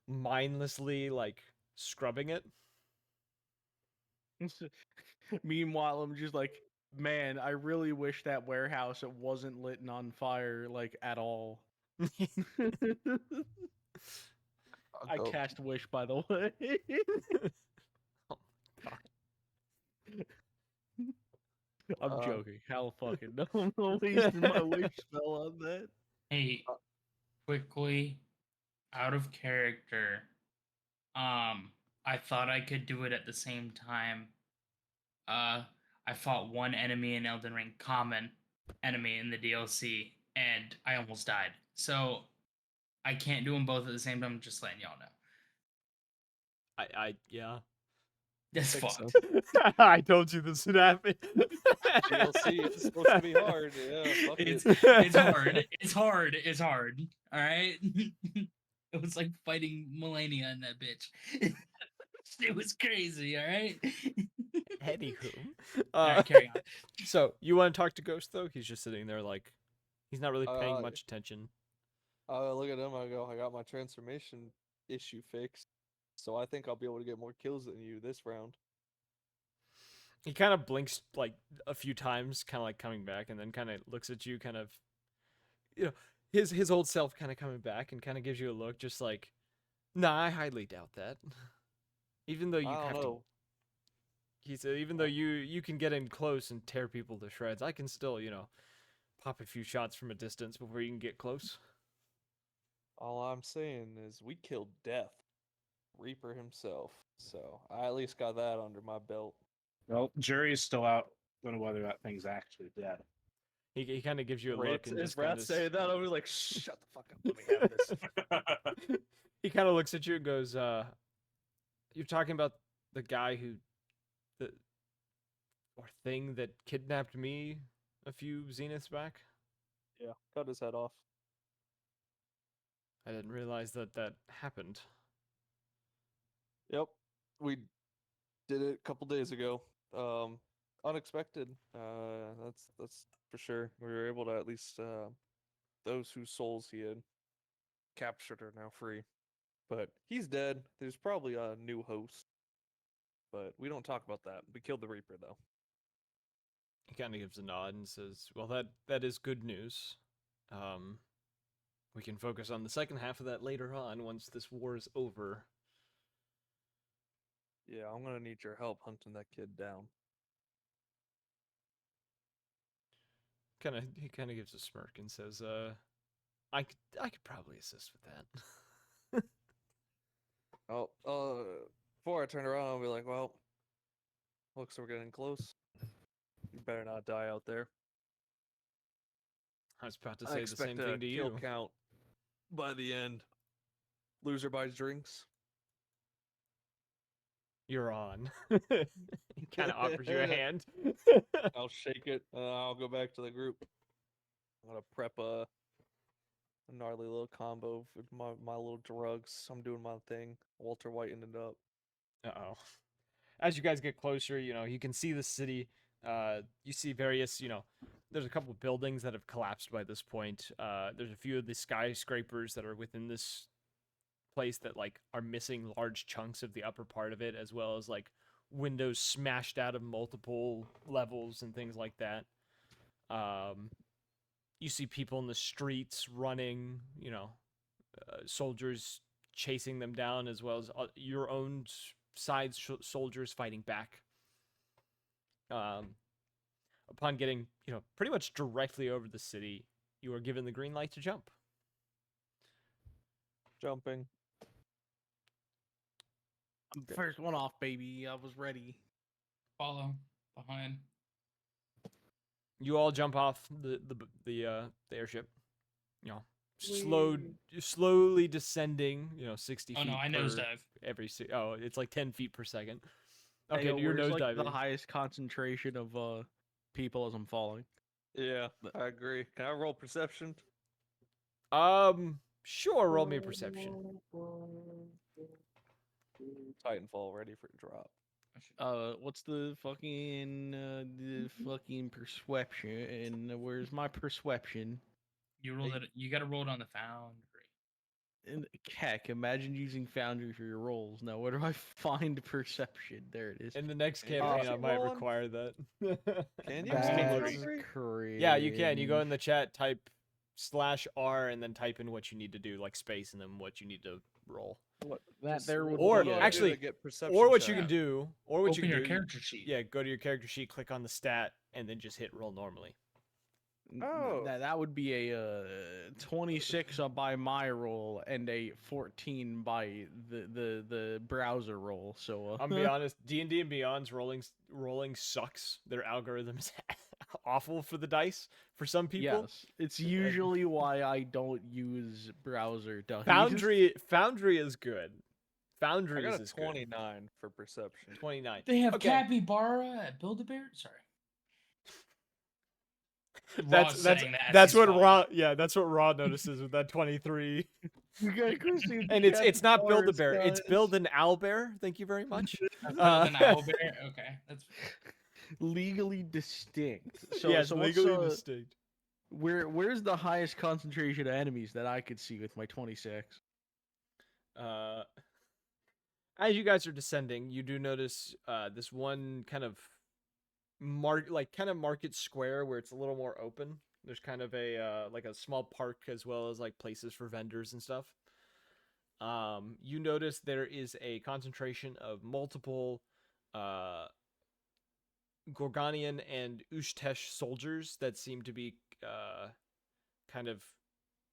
Speaker 1: mindlessly like scrubbing it.
Speaker 2: Meanwhile, I'm just like, man, I really wish that warehouse it wasn't lit on fire like at all. I
Speaker 5: go.
Speaker 2: cast wish, by the way. I'm joking. Hell fucking no. I'm not wasting my wish spell on that.
Speaker 7: Hey, quickly, out of character. I thought I could do it at the same time. I fought one enemy in Elden Ring, common enemy in the DLC, and I almost died. So I can't do them both at the same time. I'm just letting y'all know.
Speaker 1: Yeah.
Speaker 7: That's
Speaker 5: Think
Speaker 7: fucked.
Speaker 5: so.
Speaker 1: I told you this would happen.
Speaker 5: DLC is supposed to be hard. Yeah, fuck
Speaker 7: It's
Speaker 5: it.
Speaker 7: it's hard. It's hard. It's hard. All right. It was like fighting Melania in that bitch. It was crazy. All right.
Speaker 1: Anywho,
Speaker 7: All right, carry on.
Speaker 1: so you want to talk to Ghost though? He's just sitting there like he's not really paying
Speaker 5: Uh,
Speaker 1: much attention.
Speaker 5: I look at him. I go, I got my transformation issue fixed, so I think I'll be able to get more kills than you this round.
Speaker 1: He kind of blinks like a few times, kind of like coming back, and then kind of looks at you, kind of, his old self kind of coming back, and kind of gives you a look, just like, nah, I highly doubt that. Even though you
Speaker 5: I don't
Speaker 1: have to,
Speaker 5: know.
Speaker 1: he said, even though you can get in close and tear people to shreds, I can still, pop a few shots from a distance before you can get close.
Speaker 5: All I'm saying is we killed Death, Reaper himself. So I at least got that under my belt.
Speaker 6: Well, jury's still out on whether that thing's actually dead.
Speaker 1: He kind of gives you a look and
Speaker 5: His
Speaker 1: just kind
Speaker 5: breath
Speaker 1: of
Speaker 5: say that. I'll be like, shut the fuck up. Let me have this.
Speaker 1: he kind of looks at you and goes, you're talking about the guy or thing that kidnapped me a few zeniths back?
Speaker 5: Yeah, cut his head off.
Speaker 1: I didn't realize that happened.
Speaker 5: Yep, we did it a couple days ago. Unexpected. That's for sure. We were able to at least those whose souls he had captured are now free. but he's dead. There's probably a new host, but we don't talk about that. We killed the Reaper though.
Speaker 1: He kind of gives a nod and says, "Well, that is good news. We can focus on the second half of that later on once this war is over."
Speaker 5: Yeah, I'm gonna need your help hunting that kid down.
Speaker 1: He kind of gives a smirk and says, I could probably assist with that."
Speaker 5: Oh, before I turn around, I'll be like, well, looks we're getting close. You better not die out there.
Speaker 1: I was about to
Speaker 5: I
Speaker 1: say the
Speaker 5: expect
Speaker 1: same
Speaker 5: a
Speaker 1: thing to
Speaker 5: kill
Speaker 1: you.
Speaker 5: count by the end. Loser buys drinks.
Speaker 1: You're on. He kind of offers you a hand.
Speaker 5: I'll shake it. I'll go back to the group. I'm gonna prep a gnarly little combo with my little drugs. I'm doing my thing. Walter Whiting it up.
Speaker 1: Uh-oh. As you guys get closer, you can see the city. You see various, there's a couple of buildings that have collapsed by this point. There's a few of the skyscrapers that are within this place that are missing large chunks of the upper part of it, as well as windows smashed out of multiple levels and things like that. You see people in the streets running, soldiers chasing them down, as well as your own side soldiers fighting back. Upon getting, pretty much directly over the city, you are given the green light to jump.
Speaker 5: Jumping.
Speaker 2: First one off, baby. I was ready.
Speaker 7: Follow behind.
Speaker 1: You all jump off the airship. Slowly descending. 60
Speaker 7: Oh
Speaker 1: feet.
Speaker 7: no, I
Speaker 1: per
Speaker 7: nosedive.
Speaker 1: It's like 10 feet per second.
Speaker 2: Hey,
Speaker 1: Okay,
Speaker 2: yo,
Speaker 1: you're
Speaker 2: where's,
Speaker 1: nosediving.
Speaker 2: the highest concentration of people as I'm falling?
Speaker 5: Yeah, I agree. Can I roll perception?
Speaker 1: Sure. Roll me a perception.
Speaker 5: Titanfall ready for drop.
Speaker 2: What's the fucking perception? And where's my perception?
Speaker 7: You rolled it. You got to roll it on the foundry.
Speaker 2: And heck, imagine using Foundry for your rolls. Now, where do I find perception? There it is.
Speaker 1: In the next
Speaker 5: Can you
Speaker 1: campaign, I
Speaker 5: actually
Speaker 1: might
Speaker 5: roll on-
Speaker 1: require that.
Speaker 5: Can you?
Speaker 2: That's
Speaker 5: Foundry?
Speaker 2: crazy.
Speaker 1: Yeah, you can. You go in the chat, type /R, and then type in what you need to do, like space, and then what you need to roll.
Speaker 5: What?
Speaker 2: That
Speaker 5: just
Speaker 2: there would
Speaker 1: Or
Speaker 5: what do I do
Speaker 1: actually-
Speaker 5: to get perception
Speaker 1: Or what
Speaker 5: check?
Speaker 1: you can
Speaker 7: check.
Speaker 1: do, or what
Speaker 7: Open
Speaker 1: you
Speaker 7: your
Speaker 1: can do.
Speaker 7: character sheet.
Speaker 1: Yeah, go to your character sheet, click on the stat, and then just hit roll normally.
Speaker 5: Oh.
Speaker 2: That would be a 26 by my roll and a 14 by the browser roll. So
Speaker 1: I'm gonna be honest, D&D and Beyond's rolling sucks. Their algorithm is awful for the dice for some people.
Speaker 2: yes, it's usually why I don't use browser dice.
Speaker 1: Foundry is good.
Speaker 5: I
Speaker 1: Foundry
Speaker 5: got a
Speaker 1: is good.
Speaker 5: 29 for perception.
Speaker 1: 29.
Speaker 7: They have
Speaker 1: Okay.
Speaker 7: capybara at Build-A-Bear. Sorry.
Speaker 1: That's what Raw notices with that 23.
Speaker 2: You gotta go see the
Speaker 1: And it's not
Speaker 2: chat
Speaker 1: Build a
Speaker 2: bars,
Speaker 1: Bear, it's
Speaker 2: guys.
Speaker 1: Build an Owlbear. Thank you very much.
Speaker 7: Build an owlbear. Okay, that's
Speaker 2: legally distinct. So
Speaker 1: yes,
Speaker 2: so
Speaker 1: legally
Speaker 2: what's,
Speaker 1: distinct.
Speaker 2: where's the highest concentration of enemies that I could see with my 26?
Speaker 1: As you guys are descending, you do notice this one kind of market square where it's a little more open. There's kind of a like a small park, as well as places for vendors and stuff. You notice there is a concentration of multiple Gorgonian and Ushtesh soldiers that seem to be kind of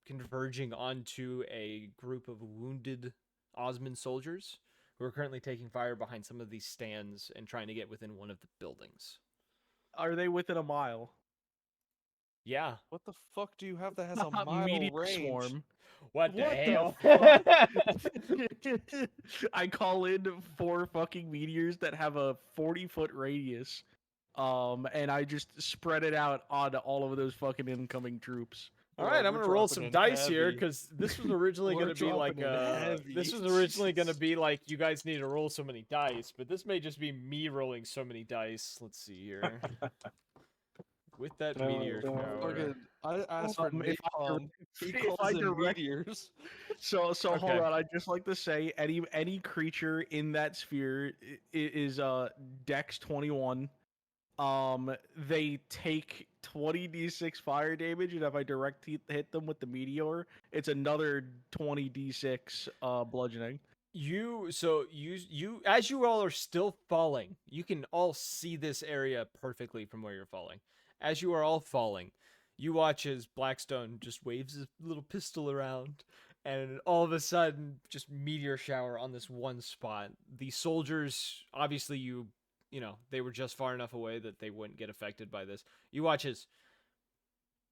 Speaker 1: converging onto a group of wounded Osman soldiers who are currently taking fire behind some of these stands and trying to get within one of the buildings.
Speaker 2: Are they within a mile?
Speaker 1: Yeah.
Speaker 5: What the fuck do you have that has a mile
Speaker 2: Meteor
Speaker 5: range?
Speaker 2: swarm.
Speaker 1: What the
Speaker 2: What the
Speaker 1: hell?
Speaker 2: I call in 4 fucking meteors that have a 40-foot radius. And I just spread it out onto all of those fucking incoming troops.
Speaker 1: All right, I'm
Speaker 5: we're
Speaker 1: gonna roll
Speaker 5: dropping
Speaker 1: some
Speaker 5: in
Speaker 1: dice here
Speaker 5: heavy.
Speaker 1: because this was originally
Speaker 5: We're
Speaker 1: gonna be like
Speaker 5: dropping in heavy.
Speaker 1: this was originally gonna be like you guys need to roll so many dice, but this may just be me rolling so many dice. Let's see here. With that meteor
Speaker 6: no.
Speaker 1: power.
Speaker 5: Fucking- I asked for
Speaker 2: if I
Speaker 5: napalm. He
Speaker 2: if
Speaker 5: calls
Speaker 2: I
Speaker 5: in
Speaker 2: direct-
Speaker 5: meteors.
Speaker 2: So hold
Speaker 1: Okay.
Speaker 2: on. I'd just like to say any creature in that sphere is Dex 21. They take 20d6 fire damage, and if I direct hit them with the meteor, it's another 20d6 bludgeoning.
Speaker 1: You as you all are still falling, you can all see this area perfectly from where you're falling. As you are all falling, you watch as Blackstone just waves his little pistol around, and all of a sudden, just meteor shower on this one spot. The soldiers, obviously, you know, they were just far enough away that they wouldn't get affected by this. You watch as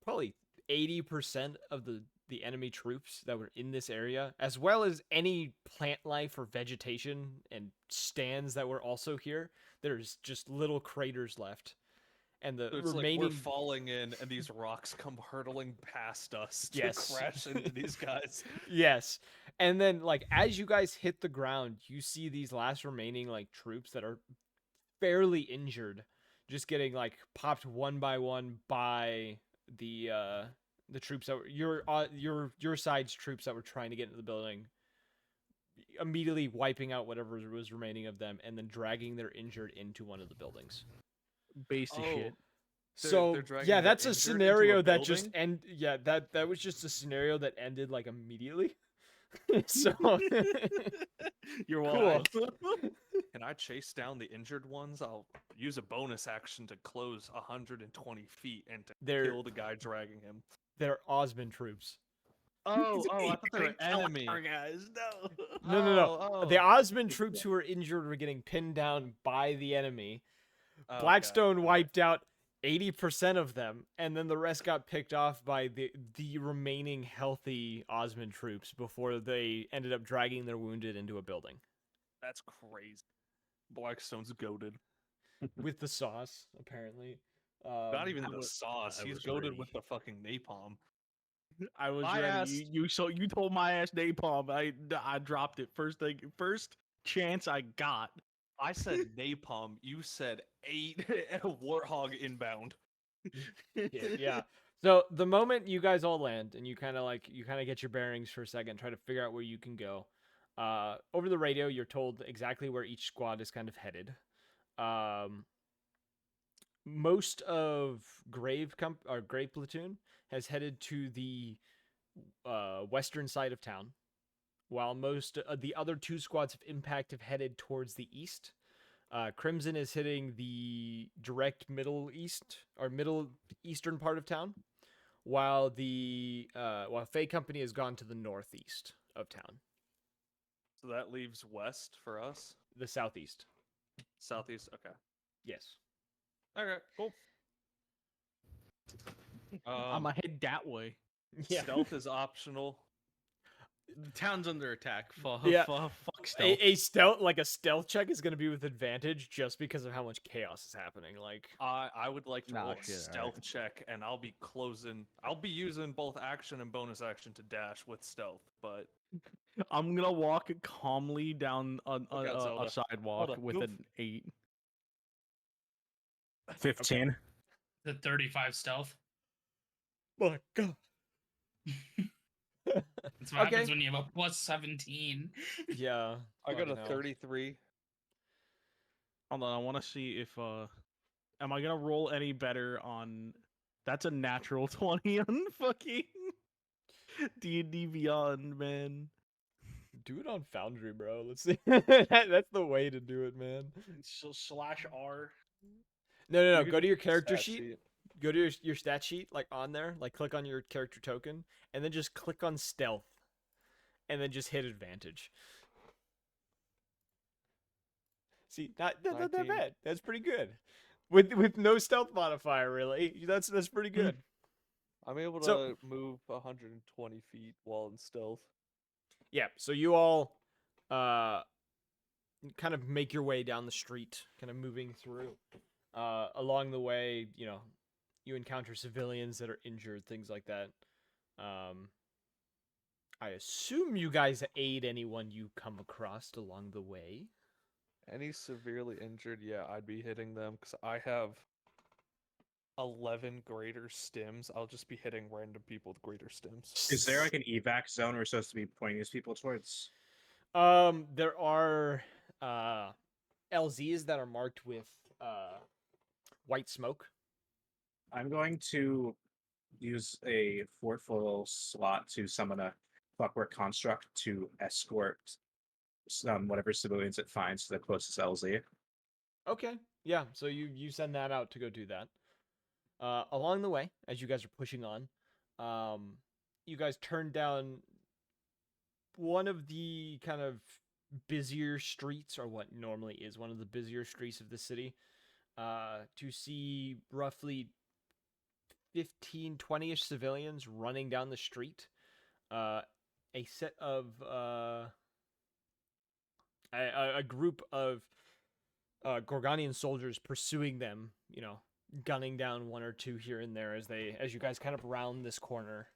Speaker 1: probably 80% of the enemy troops that were in this area, as well as any plant life or vegetation and stands that were also here, there's just little craters left. And the
Speaker 4: So it's
Speaker 1: remaining
Speaker 4: like we're falling in, and these rocks come hurtling past us to
Speaker 1: Yes.
Speaker 4: crash into these guys.
Speaker 1: Yes. And then like as you guys hit the ground, you see these last remaining like troops that are fairly injured just getting like popped one by one by the troops that were your side's troops that were trying to get into the building, immediately wiping out whatever was remaining of them and then dragging their injured into one of the buildings.
Speaker 2: Base to shit.
Speaker 1: So
Speaker 4: they're dragging
Speaker 1: yeah,
Speaker 4: their
Speaker 1: that's a
Speaker 4: injured into a
Speaker 1: scenario that just
Speaker 4: building?
Speaker 1: that was just a scenario that ended like immediately. So
Speaker 2: You're
Speaker 1: Cool.
Speaker 2: welcome.
Speaker 4: Can I chase down the injured ones? I'll use a bonus action to close 120 feet and to
Speaker 1: They're
Speaker 4: kill the guy dragging him.
Speaker 1: they're Osmond troops.
Speaker 4: Oh, I thought they were enemy.
Speaker 2: Our guys, no.
Speaker 1: No. The
Speaker 4: Oh.
Speaker 1: Osmond troops who were injured were getting pinned down by the enemy.
Speaker 4: Oh, okay,
Speaker 1: Blackstone
Speaker 4: okay.
Speaker 1: wiped out 80% of them, and then the rest got picked off by the remaining healthy Osmond troops before they ended up dragging their wounded into a building
Speaker 4: That's crazy. Blackstone's goaded.
Speaker 1: with the sauce, apparently.
Speaker 4: Not even
Speaker 2: I
Speaker 4: the
Speaker 2: was-
Speaker 4: sauce.
Speaker 2: I
Speaker 4: He's
Speaker 2: was
Speaker 4: goaded
Speaker 2: ready.
Speaker 4: with the fucking napalm.
Speaker 2: I was
Speaker 4: I
Speaker 2: ready.
Speaker 4: asked-
Speaker 2: You told my ass napalm. I dropped it first chance I got.
Speaker 4: I said napalm. You said 8 warthog inbound.
Speaker 1: Yeah. So the moment you guys all land and you kind of get your bearings for a second, try to figure out where you can go. Over the radio, you're told exactly where each squad is kind of headed. Most of Grave Platoon has headed to the western side of town, while most of the other two squads of Impact have headed towards the east. Crimson is hitting the direct middle eastern part of town, while Fey Company has gone to the northeast of town,
Speaker 4: So that leaves west for us.
Speaker 1: the southeast.
Speaker 4: Southeast. Okay.
Speaker 1: Yes.
Speaker 4: Okay. Cool.
Speaker 2: I'm gonna head that way.
Speaker 1: Yeah.
Speaker 4: Stealth is optional.
Speaker 2: The town's under attack. Fuck stealth.
Speaker 1: A stealth check is going to be with advantage just because of how much chaos is happening. Like,
Speaker 4: I would like to
Speaker 2: Nah,
Speaker 4: roll a
Speaker 2: shit,
Speaker 4: stealth check, and I'll be using both action and bonus action to dash with stealth. But
Speaker 2: I'm gonna walk calmly down
Speaker 4: out
Speaker 2: a
Speaker 4: Zelda.
Speaker 2: sidewalk
Speaker 4: Hold on.
Speaker 2: with
Speaker 4: Move.
Speaker 2: an 8.
Speaker 6: 15.
Speaker 7: The 35 stealth.
Speaker 1: my God.
Speaker 7: That's what
Speaker 1: Okay.
Speaker 7: happens when you have a plus 17.
Speaker 1: Yeah.
Speaker 4: I got a
Speaker 1: fucking hell.
Speaker 4: 33.
Speaker 2: Hold on, I want to see if am I gonna roll any better on? That's a natural 20 on fucking D&D Beyond, man.
Speaker 1: Do it on Foundry, bro. Let's see. That's the way to do it, man.
Speaker 2: So /R.
Speaker 1: No.
Speaker 4: You could
Speaker 1: Go to your
Speaker 4: do
Speaker 1: character
Speaker 4: stat
Speaker 1: sheet. Go to your stat sheet, like on there. Like click on your character token, and then just click on stealth, and then just hit advantage. See, not that
Speaker 4: 19.
Speaker 1: bad. That's pretty good. With no stealth modifier, really. That's pretty good.
Speaker 4: I'm able to
Speaker 1: So-
Speaker 4: move 120 feet while in stealth.
Speaker 1: Yeah. So you all, kind of make your way down the street, kind of moving through. Along the way, you know, you encounter civilians that are injured, things like that. I assume you guys aid anyone you come across along the way.
Speaker 4: Any severely injured, yeah, I'd be hitting them because I have
Speaker 5: 11 greater stims, I'll just be hitting random people with greater stims.
Speaker 6: Is there like an evac zone we're supposed to be pointing these people towards?
Speaker 1: There are LZs that are marked with white smoke.
Speaker 6: I'm going to use a fourth-level slot to summon a clockwork construct to escort whatever civilians it finds to the closest LZ.
Speaker 1: Okay. Yeah, so you send that out to go do that. Along the way, as you guys are pushing on, you guys turn down one of the kind of busier streets, or what normally is one of the busier streets of the city, to see roughly 15, 20-ish civilians running down the street. A set of a group of Gorgonian soldiers pursuing them, gunning down one or two here and there as you guys kind of round this corner.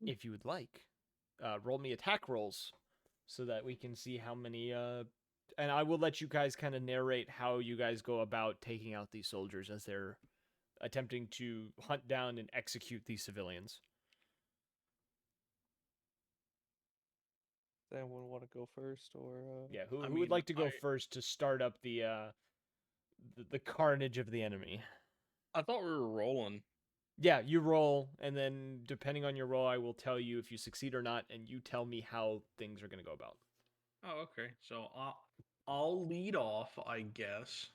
Speaker 1: If you would like, roll me attack rolls so that we can see how many. And I will let you guys kind of narrate how you guys go about taking out these soldiers as they're attempting to hunt down and execute these civilians.
Speaker 5: Does anyone want to go first, or
Speaker 1: Yeah, who
Speaker 2: I
Speaker 1: would
Speaker 2: mean,
Speaker 1: like to go first to start up the carnage of the enemy?
Speaker 2: I thought we were rolling.
Speaker 1: Yeah, you roll, and then depending on your roll, I will tell you if you succeed or not, and you tell me how things are going to go about.
Speaker 2: Oh, okay. So I'll lead off, I guess.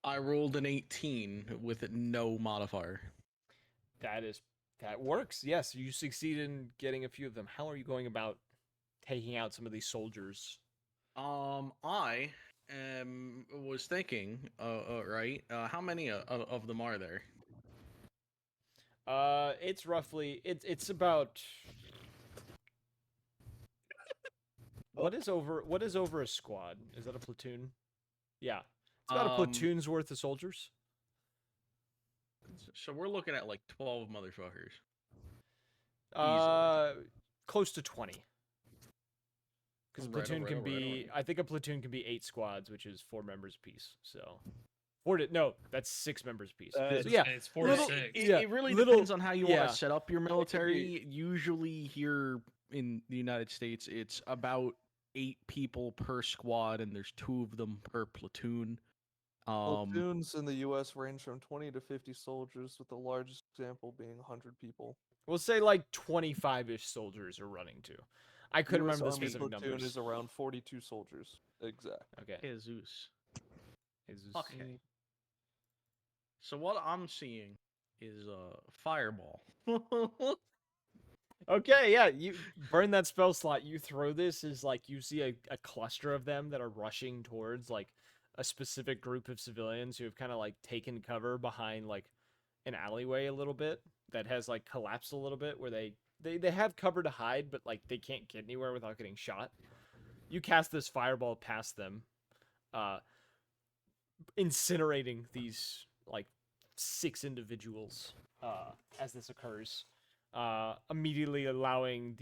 Speaker 2: I rolled an 18 with no modifier.
Speaker 1: That works. Yes, you succeed in getting a few of them. How are you going about taking out some of these soldiers?
Speaker 2: I was thinking, right? How many of them are there?
Speaker 1: It's roughly it's about what is over a squad? Is that a platoon? Yeah. It's about a platoon's worth of soldiers.
Speaker 2: So we're looking at like 12 motherfuckers.
Speaker 1: Close to 20. Because a
Speaker 2: Right
Speaker 1: platoon
Speaker 2: over,
Speaker 1: can
Speaker 2: right
Speaker 1: be,
Speaker 2: over.
Speaker 1: I think a platoon can be 8 squads, which is 4 members apiece. So, that's 6 members apiece. So yeah,
Speaker 7: It's 4 to
Speaker 1: little-
Speaker 7: 6.
Speaker 2: It really
Speaker 1: little-
Speaker 2: depends on how you
Speaker 1: yeah.
Speaker 2: want to set up your military. Usually here in the United States, it's about 8 people per squad, and there's 2 of them per platoon.
Speaker 5: platoons in the U.S. range from 20 to 50 soldiers, with the largest example being 100 people.
Speaker 1: We'll say like 25-ish soldiers are running too. I couldn't
Speaker 5: US
Speaker 1: remember the
Speaker 5: Army
Speaker 1: specific
Speaker 5: platoon
Speaker 1: numbers.
Speaker 5: is around 42 soldiers. Exact.
Speaker 1: Okay.
Speaker 2: Jesus.
Speaker 1: Jesus.
Speaker 2: Okay. So what I'm seeing is fireball.
Speaker 1: Okay, yeah, you burn that spell slot. You throw this is like you see a cluster of them that are rushing towards like a specific group of civilians who have kind of like taken cover behind like an alleyway a little bit that has like collapsed a little bit where they have cover to hide, but like they can't get anywhere without getting shot. You cast this fireball past them, incinerating these like 6 individuals as this occurs, immediately allowing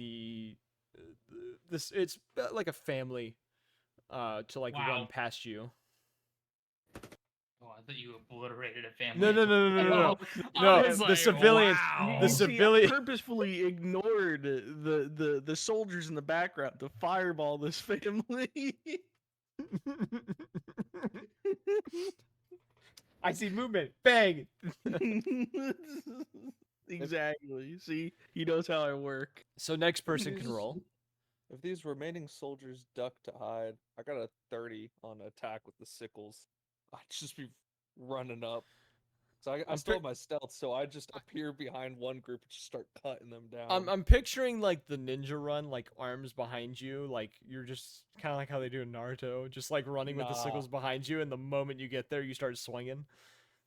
Speaker 1: it's like a family to like run
Speaker 7: Wow.
Speaker 1: past you.
Speaker 7: Oh, I thought you obliterated a family.
Speaker 1: No.
Speaker 7: I
Speaker 1: No,
Speaker 7: was
Speaker 1: the
Speaker 7: like,
Speaker 1: civilians-
Speaker 7: wow.
Speaker 1: the
Speaker 2: You see, I
Speaker 1: civilian-
Speaker 2: purposefully ignored the soldiers in the background to fireball this family.
Speaker 1: I see movement. Bang.
Speaker 2: Exactly. See, he knows how I work.
Speaker 1: So next person can roll.
Speaker 5: If these remaining soldiers duck to hide, I got a 30 on attack with the sickles. I'd just be running up. So I
Speaker 1: I'm
Speaker 5: still
Speaker 1: pic-
Speaker 5: have my stealth, so I just appear behind one group and just start cutting them down.
Speaker 1: I'm picturing like the ninja run, like arms behind you, like you're just kind of like how they do in Naruto, just like running with the
Speaker 5: Nah.
Speaker 1: sickles behind you, and the moment you get there, you start swinging.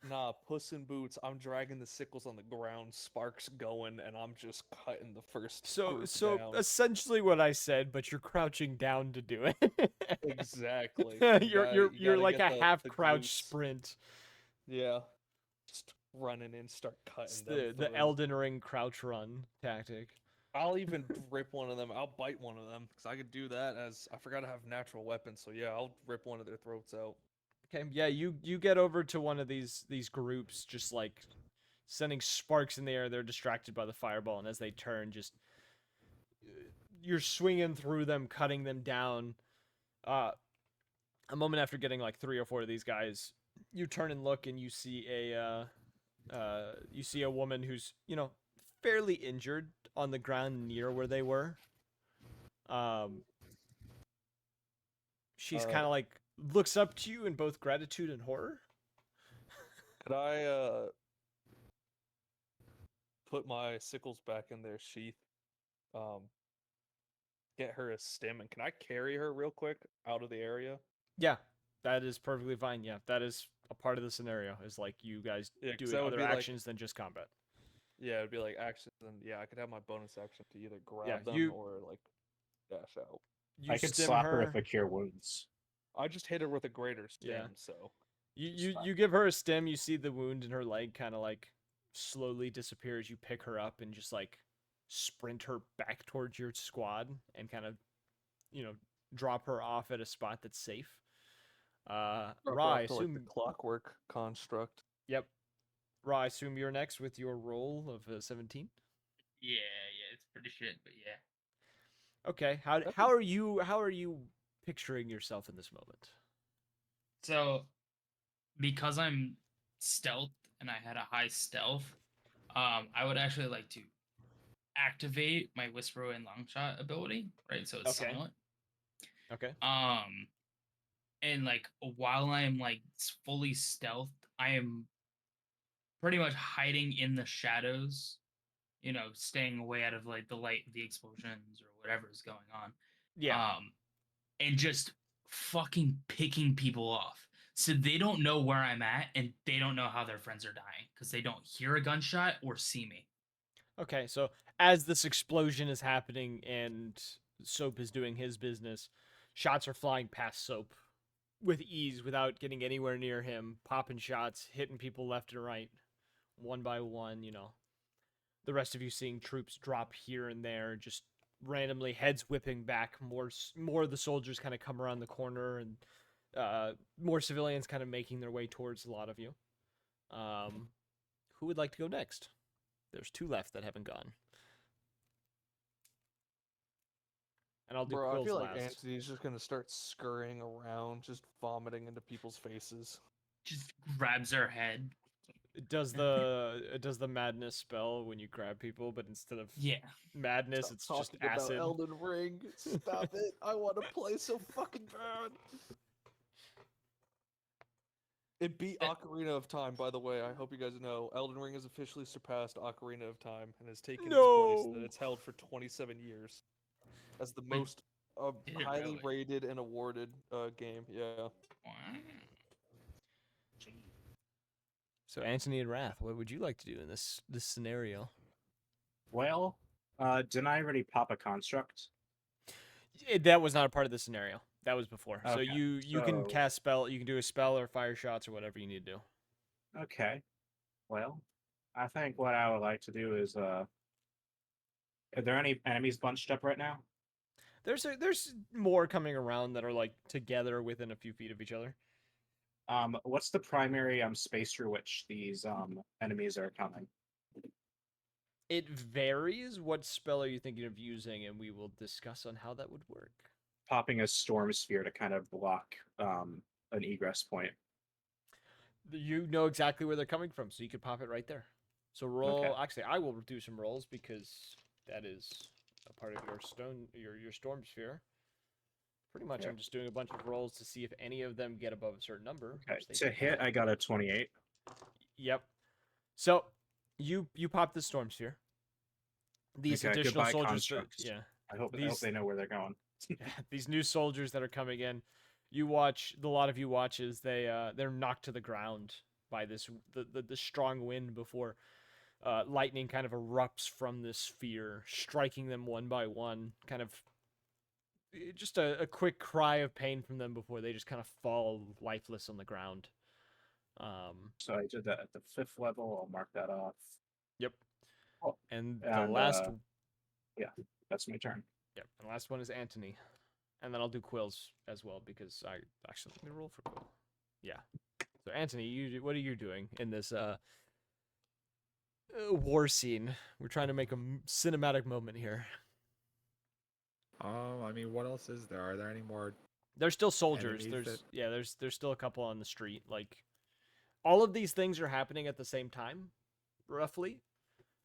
Speaker 5: Nah, Puss in Boots, I'm dragging the sickles on the ground, sparks going, and I'm just cutting the first
Speaker 1: So
Speaker 5: group down.
Speaker 1: essentially what I said, but you're crouching down to do it.
Speaker 5: Exactly.
Speaker 1: You're
Speaker 5: gotta
Speaker 1: like
Speaker 5: get
Speaker 1: a
Speaker 5: the
Speaker 1: half crouch
Speaker 5: glutes.
Speaker 1: sprint.
Speaker 5: Yeah. Just running in, start cutting
Speaker 1: It's
Speaker 5: them
Speaker 1: the
Speaker 5: through.
Speaker 1: Elden Ring crouch run tactic.
Speaker 5: I'll even rip one of them. I'll bite one of them because I could do that. As I forgot to have natural weapons, so yeah, I'll rip one of their throats out.
Speaker 1: Okay, yeah, you get over to one of these groups, just like sending sparks in the air. They're distracted by the fireball, and as they turn, just you're swinging through them, cutting them down. Uh, a moment after getting like 3 or 4 of these guys, you turn and look, and you see a woman who's fairly injured on the ground near where they were. She's kind
Speaker 5: Uh,
Speaker 1: of like looks up to you in both gratitude and horror.
Speaker 5: Could I put my sickles back in their sheath? Um, get her a stem, and can I carry her real quick out of the area?
Speaker 1: Yeah, that is perfectly fine. Yeah, that is a part of the scenario. Is like you guys
Speaker 5: Yeah, 'cause
Speaker 1: doing
Speaker 5: that would
Speaker 1: other
Speaker 5: be like
Speaker 1: actions than just combat.
Speaker 5: yeah, it'd be like action. And yeah, I could have my bonus action to either grab them
Speaker 1: you-
Speaker 5: or like dash out.
Speaker 1: You
Speaker 6: I could
Speaker 1: stim
Speaker 6: slap her
Speaker 1: her.
Speaker 6: if I cure wounds.
Speaker 5: I just hit her with a greater stem,
Speaker 1: Yeah.
Speaker 5: so
Speaker 1: You give her a stem. You see the wound in her leg kind of like slowly disappear as you pick her up and just like sprint her back towards your squad and kind of drop her off at a spot that's safe.
Speaker 5: drop her
Speaker 1: Ra, I
Speaker 5: off to like the
Speaker 1: assume.
Speaker 5: clockwork construct.
Speaker 1: Yep. Ra, I assume you're next with your roll of 17.
Speaker 7: Yeah, it's pretty shit, but yeah.
Speaker 1: Okay. How are you picturing yourself in this moment?
Speaker 7: So, because I'm stealth and I had a high stealth, I would actually like to activate my Whisper and Longshot ability, right? So it's
Speaker 1: Okay.
Speaker 7: silent.
Speaker 1: Okay.
Speaker 7: And like while I'm like fully stealthed, I am pretty much hiding in the shadows, staying away out of like the light, the explosions or whatever's going on.
Speaker 1: Yeah.
Speaker 7: And just fucking picking people off. So they don't know where I'm at and they don't know how their friends are dying because they don't hear a gunshot or see me.
Speaker 1: Okay, so as this explosion is happening and Soap is doing his business, shots are flying past Soap with ease without getting anywhere near him, popping shots, hitting people left and right, one by one, The rest of you seeing troops drop here and there, just randomly heads whipping back, more of the soldiers kind of come around the corner and more civilians kind of making their way towards a lot of you. Who would like to go next? There's 2 left that haven't gone. And I'll do
Speaker 5: Bro, I
Speaker 1: Quill's
Speaker 5: feel like
Speaker 1: last.
Speaker 5: Anthony's just gonna start scurrying around, just vomiting into people's faces.
Speaker 7: Just grabs her head.
Speaker 1: Does the madness spell when you grab people, but instead of
Speaker 7: Yeah.
Speaker 1: madness,
Speaker 5: Stop
Speaker 1: it's just
Speaker 5: talking about
Speaker 1: acid.
Speaker 5: Elden Ring. Stop it! I want to play so fucking bad. It beat Ocarina of Time, by the way. I hope you guys know. Elden Ring has officially surpassed Ocarina of Time and has taken its place that
Speaker 1: No!
Speaker 5: it's held for 27 years as the
Speaker 7: Wait,
Speaker 5: most
Speaker 7: did it
Speaker 5: highly
Speaker 7: really?
Speaker 5: rated and awarded game. Yeah.
Speaker 7: Wow.
Speaker 1: So Anthony and Wrath, what would you like to do in this scenario?
Speaker 6: Well, didn't I already pop a construct?
Speaker 1: That was not a part of the scenario. That was before. So
Speaker 6: Okay,
Speaker 1: you can
Speaker 6: so-
Speaker 1: cast spell. You can do a spell or fire shots or whatever you need to do.
Speaker 6: Okay. Well, I think what I would like to do is are there any enemies bunched up right now?
Speaker 1: There's more coming around that are like together within a few feet of each other.
Speaker 6: What's the primary space through which these enemies are coming?
Speaker 1: It varies. What spell are you thinking of using, and we will discuss on how that would work.
Speaker 6: Popping a storm sphere to kind of block an egress point.
Speaker 1: You know exactly where they're coming from, so you could pop it right there. So roll.
Speaker 6: Okay.
Speaker 1: Actually, I will do some rolls because that is a part of your storm sphere. Pretty much,
Speaker 6: Yeah.
Speaker 1: I'm just doing a bunch of rolls to see if any of them get above a certain number.
Speaker 6: Okay.
Speaker 1: which they
Speaker 6: To
Speaker 1: do
Speaker 6: hit,
Speaker 1: not.
Speaker 6: I got a 28.
Speaker 1: Yep. So you pop the storm sphere. These
Speaker 6: Okay,
Speaker 1: additional
Speaker 6: goodbye
Speaker 1: soldiers.
Speaker 6: constructs.
Speaker 1: Yeah.
Speaker 6: I hope
Speaker 1: These-
Speaker 6: they know where they're going.
Speaker 1: These new soldiers that are coming in, you watch. A lot of you watch as they're knocked to the ground by the strong wind before lightning kind of erupts from this sphere, striking them one by one. Kind of just a quick cry of pain from them before they just kind of fall lifeless on the ground.
Speaker 6: So I did that at the 5th level. I'll mark that off.
Speaker 1: Yep.
Speaker 6: Oh,
Speaker 1: And the
Speaker 6: and,
Speaker 1: last
Speaker 6: That's my turn.
Speaker 1: Yep. And the last one is Anthony. And then I'll do Quills as well because I actually let me roll for Quill. Yeah. So Anthony, what are you doing in this war scene? We're trying to make a cinematic moment here.
Speaker 8: I mean, what else is there? Are there any more?
Speaker 1: There's still soldiers.
Speaker 8: Enemies
Speaker 1: There's still a couple on the street. Like all of these things are happening at the same time, roughly.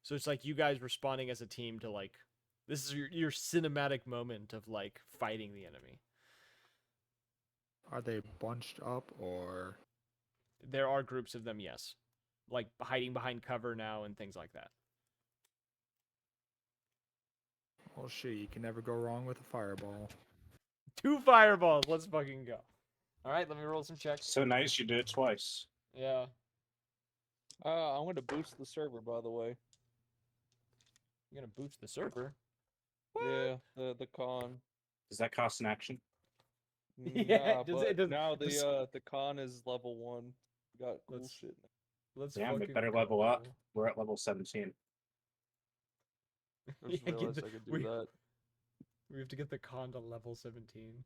Speaker 1: So it's like you guys responding as a team to like this is your cinematic moment of like fighting the enemy.
Speaker 8: Are they bunched up or?
Speaker 1: There are groups of them, yes. Like hiding behind cover now and things like that.
Speaker 8: Oh shit! You can never go wrong with a fireball.
Speaker 1: 2 fireballs. Let's fucking go. All right, let me roll some checks.
Speaker 6: So nice, you did it twice.
Speaker 1: Yeah.
Speaker 5: I'm going to boost the server, by the way.
Speaker 1: You're gonna boost the server.
Speaker 5: Yeah, the con.
Speaker 6: Does that cost an action?
Speaker 1: Yeah, it
Speaker 5: but
Speaker 1: does-
Speaker 5: now
Speaker 1: this-
Speaker 5: the con is level 1. Got cool
Speaker 1: Let's-
Speaker 5: shit.
Speaker 1: Let's
Speaker 6: Damn, we
Speaker 1: fucking
Speaker 6: better
Speaker 1: go.
Speaker 6: level up. We're at level 17.
Speaker 5: I
Speaker 1: Yeah,
Speaker 5: just
Speaker 1: get
Speaker 5: realized
Speaker 1: the-
Speaker 5: I could do
Speaker 1: we-
Speaker 5: that.
Speaker 1: We have to get the con to level 17.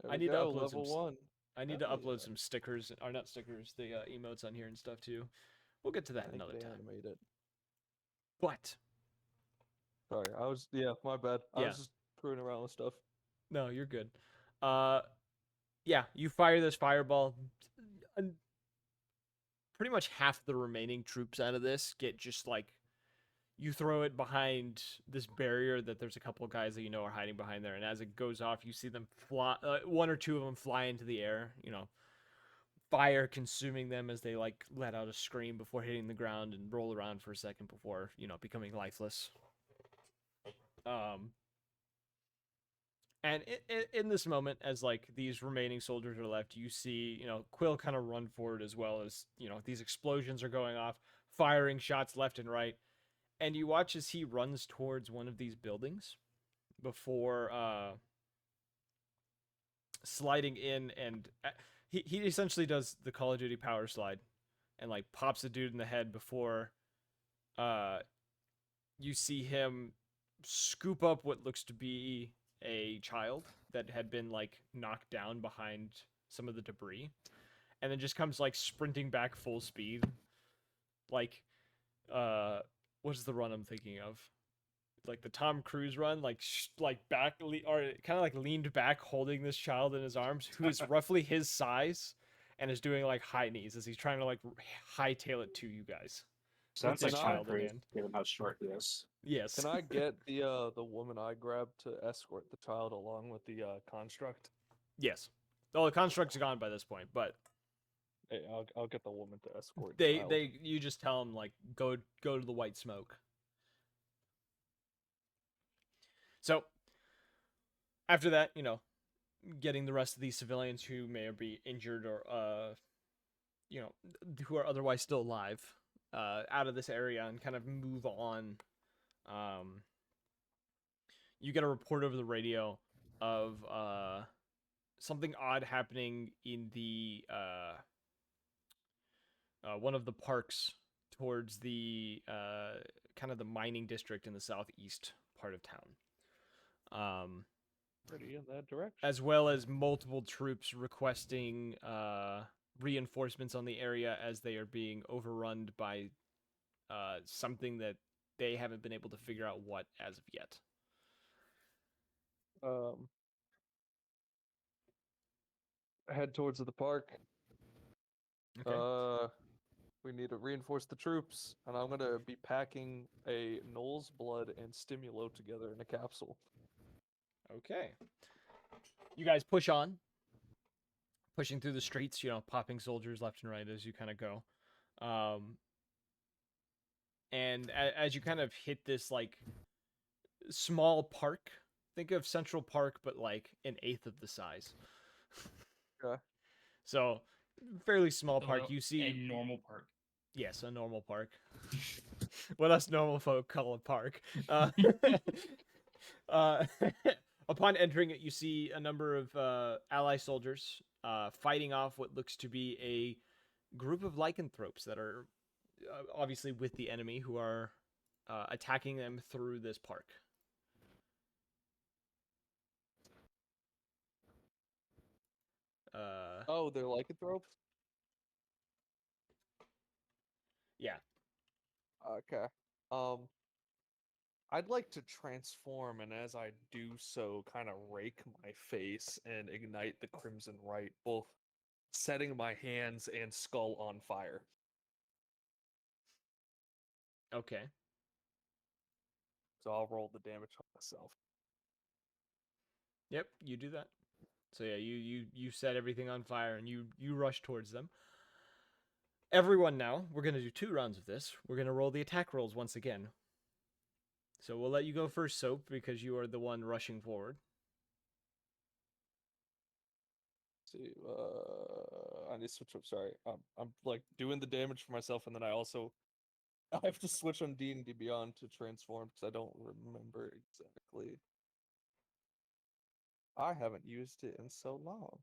Speaker 5: There
Speaker 1: I
Speaker 5: we
Speaker 1: need to
Speaker 5: go,
Speaker 1: upload some
Speaker 5: level
Speaker 1: s-
Speaker 5: 1.
Speaker 1: I need to
Speaker 5: Hell
Speaker 1: upload
Speaker 5: yeah.
Speaker 1: some stickers, or not stickers, the emotes on here and stuff too. We'll get to that
Speaker 5: I think
Speaker 1: another
Speaker 5: they
Speaker 1: time.
Speaker 5: animate it.
Speaker 1: But
Speaker 5: Sorry, my bad. I
Speaker 1: Yeah.
Speaker 5: was just screwing around with stuff.
Speaker 1: no, you're good. Yeah, you fire this fireball. And pretty much half the remaining troops out of this get just like you throw it behind this barrier that there's a couple of guys that you know are hiding behind there, and as it goes off, you see them fly. 1 or 2 of them fly into the air. You know, fire consuming them as they like let out a scream before hitting the ground and roll around for a second before becoming lifeless. And in this moment, as like these remaining soldiers are left, you see Quill kind of run forward as well as these explosions are going off, firing shots left and right. And you watch as he runs towards one of these buildings before sliding in, and he essentially does the Call of Duty power slide and like pops a dude in the head before you see him scoop up what looks to be a child that had been like knocked down behind some of the debris, and then just comes like sprinting back full speed, like what is the run I'm thinking of? Like the Tom Cruise run, like back or kind of like leaned back, holding this child in his arms, who is roughly his size, and is doing like high knees as he's trying to like hightail it to you guys.
Speaker 6: Sounds
Speaker 1: With
Speaker 6: like
Speaker 1: the
Speaker 6: Tom
Speaker 1: child in
Speaker 6: Cruise,
Speaker 1: hand.
Speaker 6: given how short he is.
Speaker 1: Yes.
Speaker 5: Can I get the woman I grabbed to escort the child along with the construct?
Speaker 1: Yes. Oh, the construct's gone by this point, but
Speaker 5: Hey, I'll get the woman to escort. the child.
Speaker 1: you just tell them like go to the white smoke. So after that, getting the rest of these civilians who may be injured or who are otherwise still alive out of this area and kind of move on. You get a report over the radio of something odd happening in the one of the parks towards the kind of the mining district in the southeast part of town.
Speaker 5: Pretty in that direction.
Speaker 1: As well as multiple troops requesting reinforcements on the area as they are being overrun by something that they haven't been able to figure out what as of yet.
Speaker 5: Head towards the park.
Speaker 1: Okay.
Speaker 5: We need to reinforce the troops, and I'm gonna be packing a Knoll's blood and Stimulo together in a capsule.
Speaker 1: Okay. You guys push on, pushing through the streets, popping soldiers left and right as you kind of go. And as you kind of hit this like small park, think of Central Park, but like an eighth of the size.
Speaker 5: Okay.
Speaker 1: So fairly small park.
Speaker 7: So,
Speaker 1: You see
Speaker 7: a normal park.
Speaker 1: Yes, a normal park. What us normal folk call a park. Upon entering it, you see a number of ally soldiers fighting off what looks to be a group of lycanthropes that are obviously with the enemy, who are attacking them through this park.
Speaker 5: Oh, they're lycanthropes?
Speaker 1: Yeah.
Speaker 5: Okay. I'd like to transform, and as I do so, kind of rake my face and ignite the Crimson Rite, both setting my hands and skull on fire.
Speaker 1: Okay.
Speaker 5: So I'll roll the damage on myself.
Speaker 1: Yep, you do that. So yeah, you set everything on fire and you rush towards them. Everyone now, we're going to do 2 rounds of this. We're going to roll the attack rolls once again. So we'll let you go first, Soap, because you are the one rushing forward.
Speaker 5: See, I need to switch up. Sorry, I'm like doing the damage for myself, and then I have to switch on D&D Beyond to transform because I don't remember exactly. I haven't used it in so long.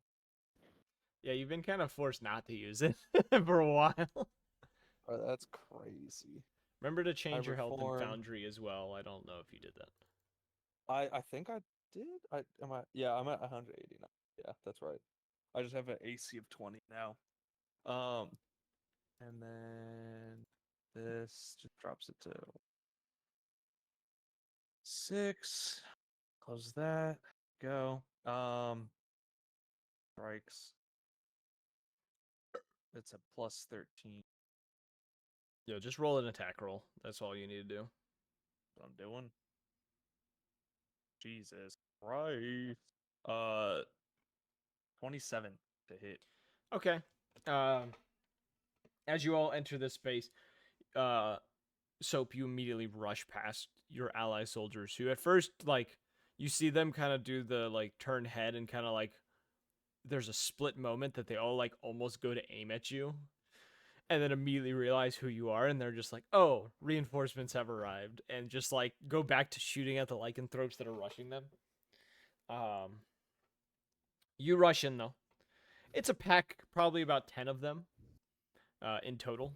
Speaker 1: Yeah, you've been kind of forced not to use it for a while.
Speaker 5: Oh, that's crazy.
Speaker 1: Remember to change your health in
Speaker 5: reform.
Speaker 1: Foundry as well. I don't know if you did that.
Speaker 5: I think I did. I'm at 180 now. Yeah, that's right. I just have an AC of 20 now. And then this just drops it to 6. Close that. Go. Strikes. It's a plus 13.
Speaker 1: Yo, just roll an attack roll. That's all you need to do.
Speaker 5: What I'm doing. Jesus Christ. 27 to hit.
Speaker 1: Okay. As you all enter this space, Soap, you immediately rush past your ally soldiers who at first, like, you see them kind of do the, like, turn head and kind of, like, there's a split moment that they all, like, almost go to aim at you and then immediately realize who you are and they're just like, oh, reinforcements have arrived, and just, like, go back to shooting at the lycanthropes that are rushing them. You rush in, though. It's a pack, probably about 10 of them in total.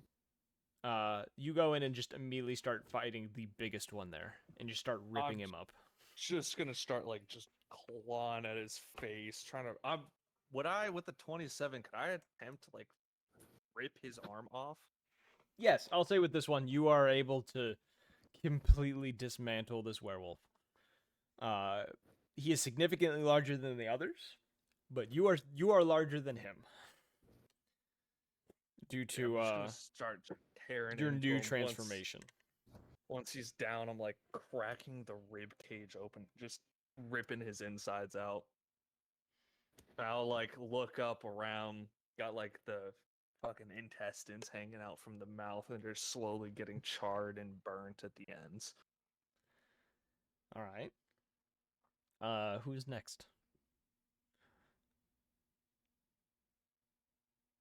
Speaker 1: You go in and just immediately start fighting the biggest one there, and you start ripping him up.
Speaker 5: Just gonna start like just clawing at his face, trying to. With the 27? Could I attempt to like rip his arm off?
Speaker 1: Yes, I'll say with this one, you are able to completely dismantle this werewolf. He is significantly larger than the others, but you are larger than him due to
Speaker 5: I'm just gonna start tearing
Speaker 1: your
Speaker 5: into
Speaker 1: new
Speaker 5: him.
Speaker 1: transformation.
Speaker 5: Once he's down, I'm like cracking the rib cage open, just ripping his insides out. I'll like look up around, got like the fucking intestines hanging out from the mouth, and they're slowly getting charred and burnt at the ends.
Speaker 1: All right. Who's next?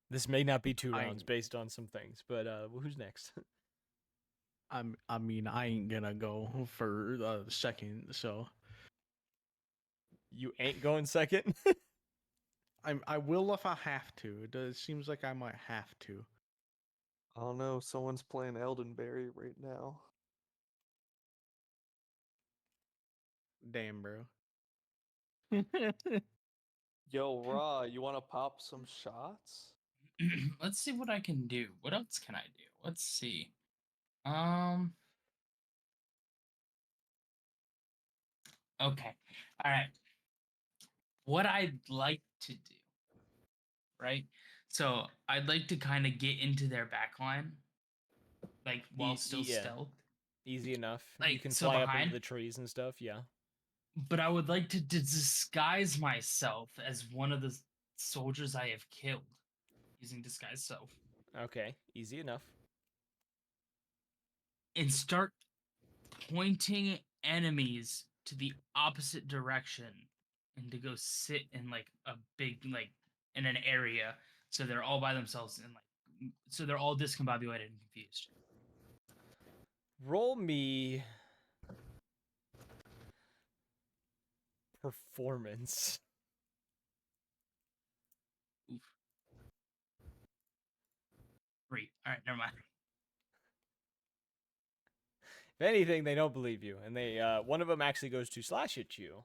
Speaker 1: This may not be 2 rounds based on some things, but who's next?
Speaker 2: I mean, I ain't gonna go for the second, so
Speaker 1: You ain't going second?
Speaker 2: I will if I have to. It seems like I might have to.
Speaker 5: I don't know. Someone's playing Eldenberry right now.
Speaker 2: Damn, bro.
Speaker 5: Yo, Ra, you want to pop some shots?
Speaker 7: Let's see what I can do. What else can I do? Let's see. Okay. All right. What I'd like to do, right? So I'd like to kind of get into their backline, like while still
Speaker 1: yeah.
Speaker 7: stealth.
Speaker 1: Easy enough. You
Speaker 7: Like,
Speaker 1: can
Speaker 7: so
Speaker 1: fly up into
Speaker 7: behind?
Speaker 1: the trees and stuff, yeah.
Speaker 7: But I would like to disguise myself as one of the soldiers I have killed using disguise self
Speaker 1: Okay, easy enough.
Speaker 7: and start pointing enemies to the opposite direction and to go sit in like a big like in an area so they're all by themselves and like so they're all discombobulated and confused.
Speaker 1: Roll me performance.
Speaker 7: Oof. 3. All right, never mind.
Speaker 1: If anything, they don't believe you, and they one of them actually goes to slash at you.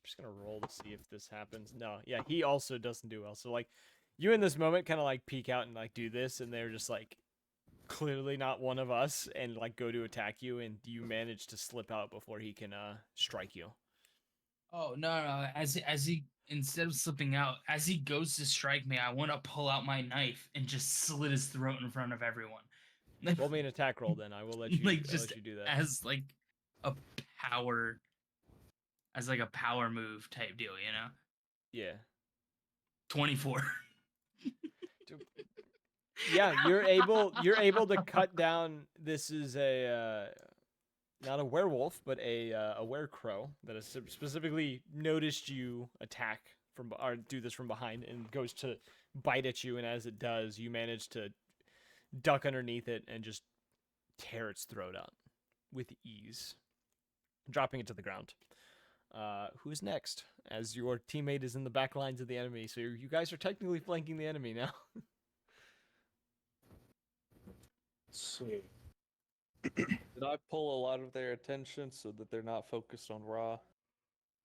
Speaker 1: For just gonna roll to see if this happens. No, yeah, he also doesn't do well. So like, you in this moment kind of like peek out and like do this, and they're just like clearly not one of us, and like go to attack you, and you manage to slip out before he can strike you.
Speaker 7: Oh no! As he instead of slipping out, as he goes to strike me, I want to pull out my knife and just slit his throat in front of everyone.
Speaker 1: Roll me an attack roll, then I will let you.
Speaker 7: Like
Speaker 1: I'll
Speaker 7: just
Speaker 1: let you do that.
Speaker 7: as like a power, as like a power move type deal, you know.
Speaker 1: Yeah.
Speaker 7: 24.
Speaker 1: Yeah, you're able to cut down. This is a not a werewolf, but a werecrow that has specifically noticed you attack from or do this from behind and goes to bite at you, and as it does, you manage to duck underneath it and just tear its throat out with ease, dropping it to the ground. Who's next? As your teammate is in the back lines of the enemy, so you guys are technically flanking the enemy now.
Speaker 6: Let's see.
Speaker 5: Did I pull a lot of their attention so that they're not focused on Ra?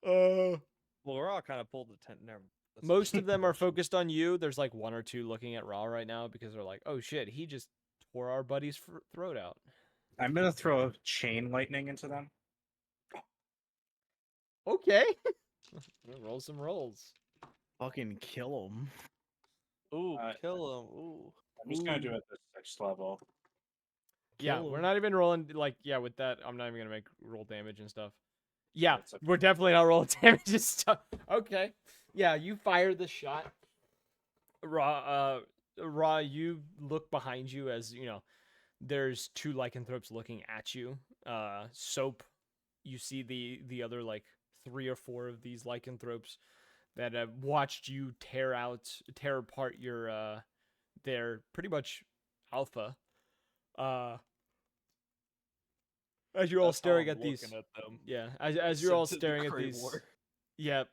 Speaker 5: Well, Ra kind of pulled the tent. Never.
Speaker 1: Most of them are focused on you. There's like one or two looking at Raw right now because they're like, "Oh shit, he just tore our buddy's throat out."
Speaker 6: I'm gonna throw chain lightning into them.
Speaker 1: Okay. Roll some rolls.
Speaker 2: Fucking kill him.
Speaker 5: Ooh,
Speaker 6: Uh,
Speaker 5: kill him. Ooh.
Speaker 6: I'm just gonna do it at the 6th level.
Speaker 1: Yeah,
Speaker 5: Kill
Speaker 1: we're
Speaker 5: 'em.
Speaker 1: not even rolling like with that. I'm not even gonna make roll damage and stuff. Yeah,
Speaker 6: That's okay.
Speaker 1: we're definitely not rolling damage and stuff. Okay. Yeah, you fire the shot. Raw, you look behind you as there's two lycanthropes looking at you. Soap, you see the other like 3 or 4 of these lycanthropes that have watched you tear apart your their pretty much alpha. As you're all
Speaker 5: That's how
Speaker 1: staring
Speaker 5: I'm
Speaker 1: at these,
Speaker 5: looking at them.
Speaker 1: yeah, as you're all staring at these, yeah.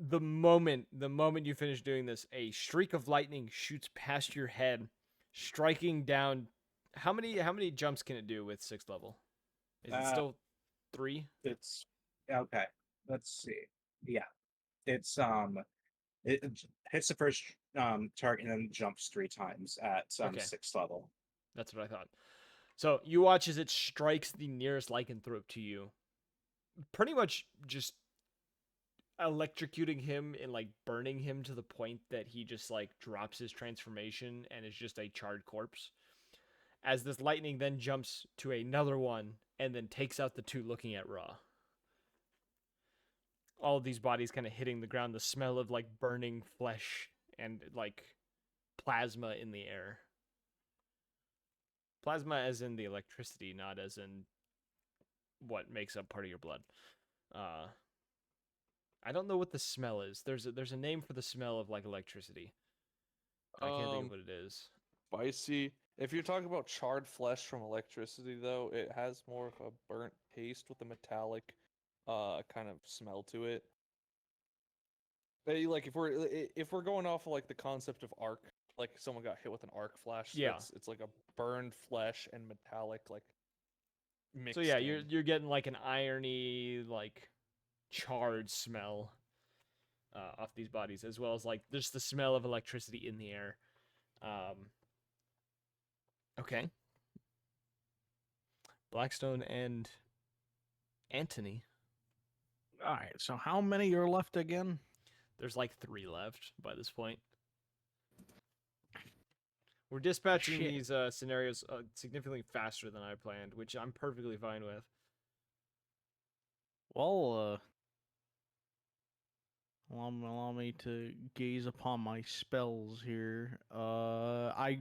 Speaker 1: The moment you finish doing this, a streak of lightning shoots past your head, striking down. How many jumps can it do with 6th level? Is it still 3?
Speaker 6: It's okay. Let's see. Yeah, it's it hits the first target and then jumps 3 times at
Speaker 1: Okay.
Speaker 6: 6th level.
Speaker 1: That's what I thought. So you watch as it strikes the nearest lycanthrope to you, pretty much just electrocuting him and like burning him to the point that he just like drops his transformation and is just a charred corpse. As this lightning then jumps to another one and then takes out the 2 looking at Ra. All of these bodies kind of hitting the ground, the smell of like burning flesh and like plasma in the air. Plasma as in the electricity, not as in what makes up part of your blood. I don't know what the smell is. There's a name for the smell of like electricity. I can't think of what it is.
Speaker 5: Spicy. If you're talking about charred flesh from electricity, though, it has more of a burnt taste with a metallic, kind of smell to it. Like if we're going off of like the concept of arc, like someone got hit with an arc flash,
Speaker 1: Yeah.
Speaker 5: it's like a burned flesh and metallic like mixed.
Speaker 1: So yeah,
Speaker 5: in.
Speaker 1: you're getting like an irony, like charred smell off these bodies, as well as like there's the smell of electricity in the air. Okay. Blackstone and Anthony.
Speaker 2: All right. So how many are left again?
Speaker 1: There's like 3 left by this point. We're dispatching
Speaker 2: Shit.
Speaker 1: these scenarios significantly faster than I planned, which I'm perfectly fine with.
Speaker 2: Well, allow me to gaze upon my spells here. I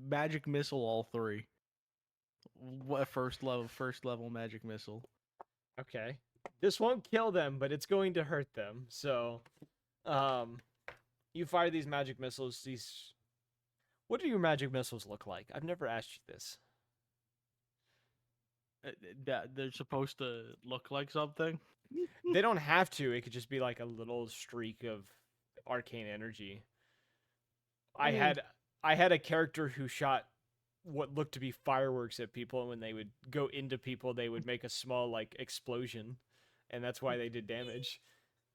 Speaker 2: magic missile all 3. What first level magic missile.
Speaker 1: Okay. This won't kill them, but it's going to hurt them. So, you fire these magic missiles. What do your magic missiles look like? I've never asked you this.
Speaker 2: They're supposed to look like something.
Speaker 1: They don't have to. It could just be like a little streak of arcane energy. I had a character who shot what looked to be fireworks at people, and when they would go into people, they would make a small like explosion, and that's why they did damage.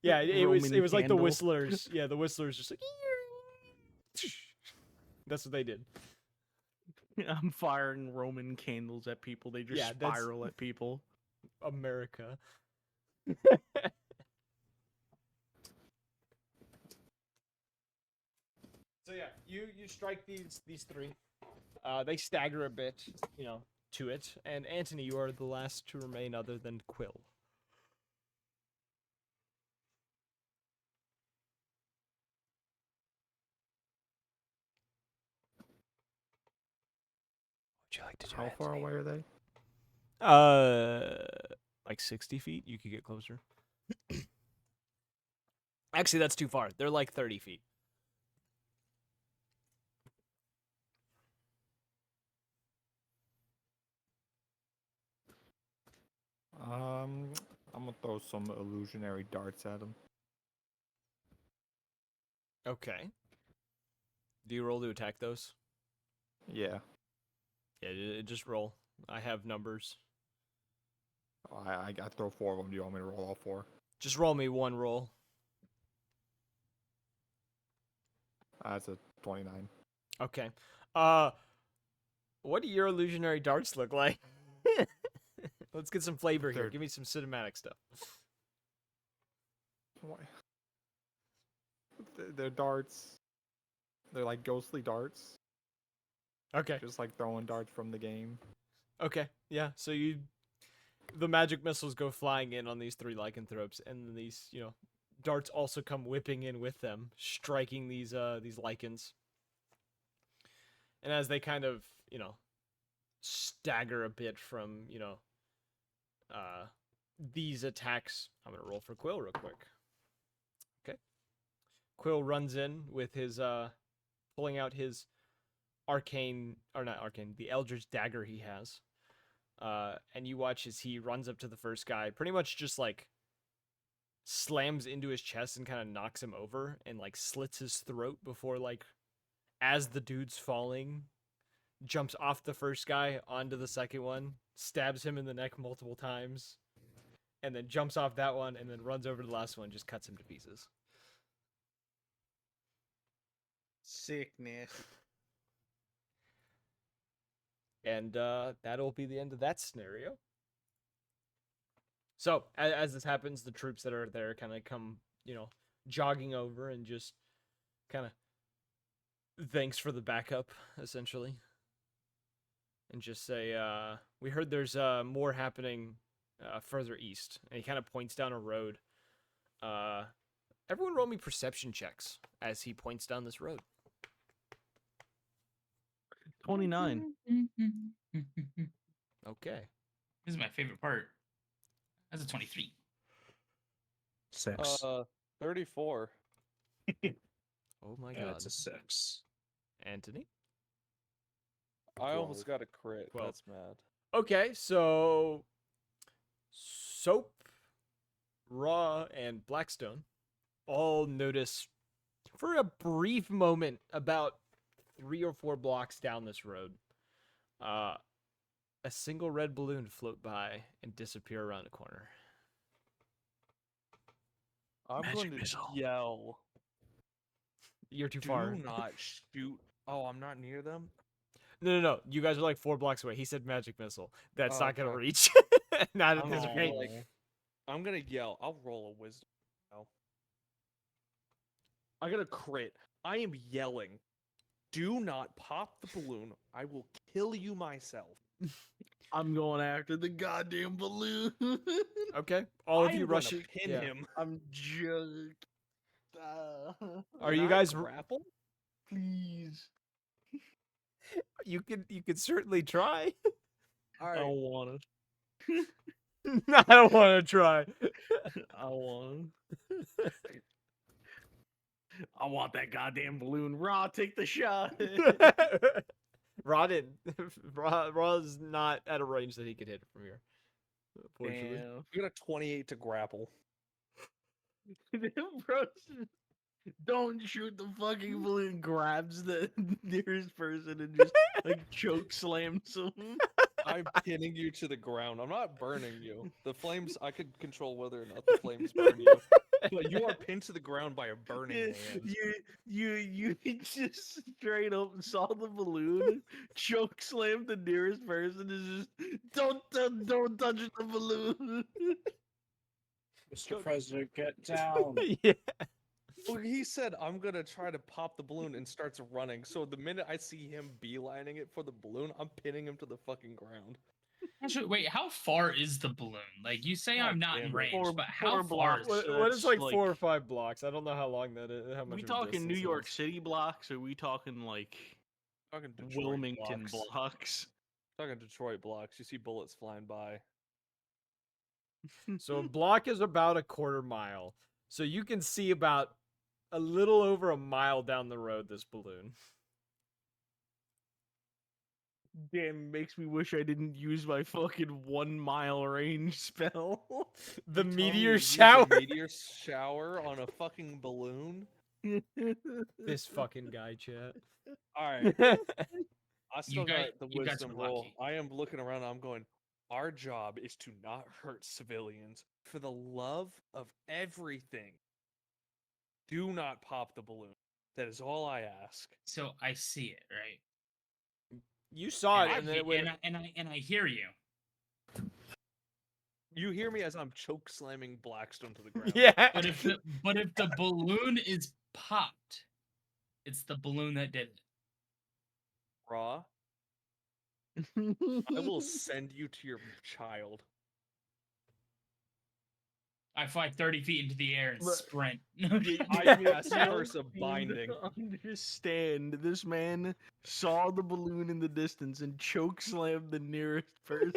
Speaker 1: Yeah, it was
Speaker 2: Roman
Speaker 1: like the
Speaker 2: candle.
Speaker 1: whistlers. Yeah, the whistlers just like that's what they did.
Speaker 2: I'm firing Roman candles at people. They just
Speaker 1: Yeah, that's-
Speaker 2: spiral at people.
Speaker 1: America. So yeah, you strike these three. They stagger a bit, to it. And Anthony, you are the last to remain other than Quill. Would you like to do
Speaker 8: How far away are they?
Speaker 1: Like 60 feet. You could get closer. Actually, that's too far. They're like 30 feet.
Speaker 8: I'm gonna throw some illusionary darts at them.
Speaker 1: Okay. Do you roll to attack those?
Speaker 8: Yeah.
Speaker 1: Yeah, just roll. I have numbers.
Speaker 8: I throw 4 of them. Do you want me to roll all 4?
Speaker 1: Just roll me one roll.
Speaker 8: That's a 29.
Speaker 1: Okay. What do your illusionary darts look like? Let's get some flavor here.
Speaker 8: They're-
Speaker 1: Give me some cinematic stuff.
Speaker 8: What? They're darts. They're like ghostly darts.
Speaker 1: Okay.
Speaker 8: Just like throwing darts from the game.
Speaker 1: Okay. Yeah. So the magic missiles go flying in on these 3 lycanthropes, and then these, darts also come whipping in with them, striking these lycans. And as they kind of, stagger a bit from, these attacks, I'm gonna roll for Quill real quick. Okay. Quill runs in with his pulling out his the Eldritch dagger he has. And you watch as he runs up to the first guy, pretty much just like slams into his chest and kind of knocks him over and like slits his throat before, like, as the dude's falling, jumps off the first guy onto the second one, stabs him in the neck multiple times, and then jumps off that one and then runs over to the last one, just cuts him to pieces.
Speaker 2: Sickness.
Speaker 1: And that'll be the end of that scenario. So, as this happens, the troops that are there kind of come, jogging over and just kind of thanks for the backup, essentially. And just say, we heard there's more happening further east. And he kind of points down a road. Everyone roll me perception checks as he points down this road.
Speaker 2: 29.
Speaker 1: Okay.
Speaker 7: This is my favorite part. That's a 23.
Speaker 6: 6.
Speaker 5: 34.
Speaker 1: Oh my
Speaker 6: Yeah,
Speaker 1: god.
Speaker 6: it's a 6.
Speaker 1: Anthony?
Speaker 5: I almost got a crit.
Speaker 1: 12.
Speaker 5: That's mad.
Speaker 1: Okay, so Soap, Raw, and Blackstone all notice for a brief moment about 3 or 4 blocks down this road, a single red balloon float by and disappear around a corner.
Speaker 5: I'm
Speaker 2: Magic
Speaker 5: going to
Speaker 2: missile.
Speaker 5: yell.
Speaker 1: You're too
Speaker 5: Do
Speaker 1: far.
Speaker 5: not shoot. Oh, I'm not near them.
Speaker 1: No. You guys are like 4 blocks away. He said magic missile. That's
Speaker 5: Oh,
Speaker 1: not gonna
Speaker 5: fuck.
Speaker 1: reach. Not at
Speaker 5: I'm
Speaker 1: this
Speaker 5: gonna
Speaker 1: rate.
Speaker 5: be like, I'm gonna yell. I'll roll a wisdom. now. I got a crit. I am yelling. Do not pop the balloon. I will kill you myself.
Speaker 2: I'm going after the goddamn balloon.
Speaker 1: Okay, all of
Speaker 5: I
Speaker 1: you
Speaker 5: am
Speaker 1: rush
Speaker 5: gonna
Speaker 1: it.
Speaker 5: pin
Speaker 1: Yeah.
Speaker 5: him.
Speaker 2: I'm just.
Speaker 1: Are
Speaker 5: Can
Speaker 1: you
Speaker 5: I
Speaker 1: guys?
Speaker 5: grapple?
Speaker 2: Please.
Speaker 1: You could certainly try.
Speaker 5: All
Speaker 2: I
Speaker 5: right.
Speaker 2: don't want
Speaker 1: I don't want to try.
Speaker 2: to. I want. I want that goddamn balloon. Raw, take the shot.
Speaker 1: Raw didn't. Raw's not at a range that he could hit from here. Unfortunately.
Speaker 2: Damn.
Speaker 5: You got a 28 to grapple.
Speaker 2: Bro, don't shoot the fucking balloon. Grabs the nearest person and just like choke slams him.
Speaker 5: I'm pinning you to the ground. I'm not burning you. The flames, I could control whether or not the flames burn you. But you are pinned to the ground by a burning hand.
Speaker 2: You just straight up saw the balloon, choke slammed the nearest person, is just don't touch the balloon.
Speaker 6: Mr. President, get down.
Speaker 1: Yeah.
Speaker 5: Well, he said, I'm gonna try to pop the balloon and starts running. So the minute I see him beelining it for the balloon, I'm pinning him to the fucking ground.
Speaker 7: Actually, wait, how far is the balloon? Like, you say
Speaker 5: God
Speaker 7: I'm not in
Speaker 5: damn it.
Speaker 7: range, but how
Speaker 2: Four
Speaker 7: far
Speaker 2: blocks.
Speaker 7: is
Speaker 1: What,
Speaker 7: it?
Speaker 1: what is
Speaker 2: That's
Speaker 1: like 4 or 5 blocks? I don't know how long that is. How much
Speaker 2: We
Speaker 1: of a
Speaker 2: talking New
Speaker 1: distance it
Speaker 2: York
Speaker 1: is.
Speaker 2: City blocks, or we talking like
Speaker 5: Talking Detroit
Speaker 2: Wilmington
Speaker 5: blocks.
Speaker 2: blocks?
Speaker 5: Talking Detroit blocks. You see bullets flying by.
Speaker 1: So a block is about a quarter mile. So you can see about a little over a mile down the road this balloon.
Speaker 2: Damn, makes me wish I didn't use my fucking 1 mile range spell.
Speaker 1: The
Speaker 5: You tell me
Speaker 1: meteor
Speaker 5: to use a
Speaker 1: shower.
Speaker 5: meteor shower on a fucking balloon?
Speaker 1: This fucking guy, chat.
Speaker 5: Alright. I still
Speaker 7: guys-
Speaker 5: got the
Speaker 7: you guys
Speaker 5: wisdom
Speaker 7: were
Speaker 5: roll.
Speaker 7: lucky.
Speaker 5: I am looking around. I'm going, our job is to not hurt civilians. For the love of everything, do not pop the balloon. That is all I ask.
Speaker 7: So I see it, right?
Speaker 1: You saw it,
Speaker 7: I
Speaker 1: and then
Speaker 7: he-
Speaker 1: it went.
Speaker 7: and I hear you.
Speaker 5: You hear me as I'm choke slamming Blackstone to the ground.
Speaker 1: Yeah.
Speaker 7: But if the balloon is popped, it's the balloon that did it.
Speaker 5: Raw, I will send you to your child.
Speaker 7: I fly 30 feet into the air and
Speaker 2: But-
Speaker 7: sprint.
Speaker 5: I cast
Speaker 2: You
Speaker 5: Curse of
Speaker 2: seem to
Speaker 5: Binding.
Speaker 2: Understand, this man saw the balloon in the distance and choke slammed the nearest person.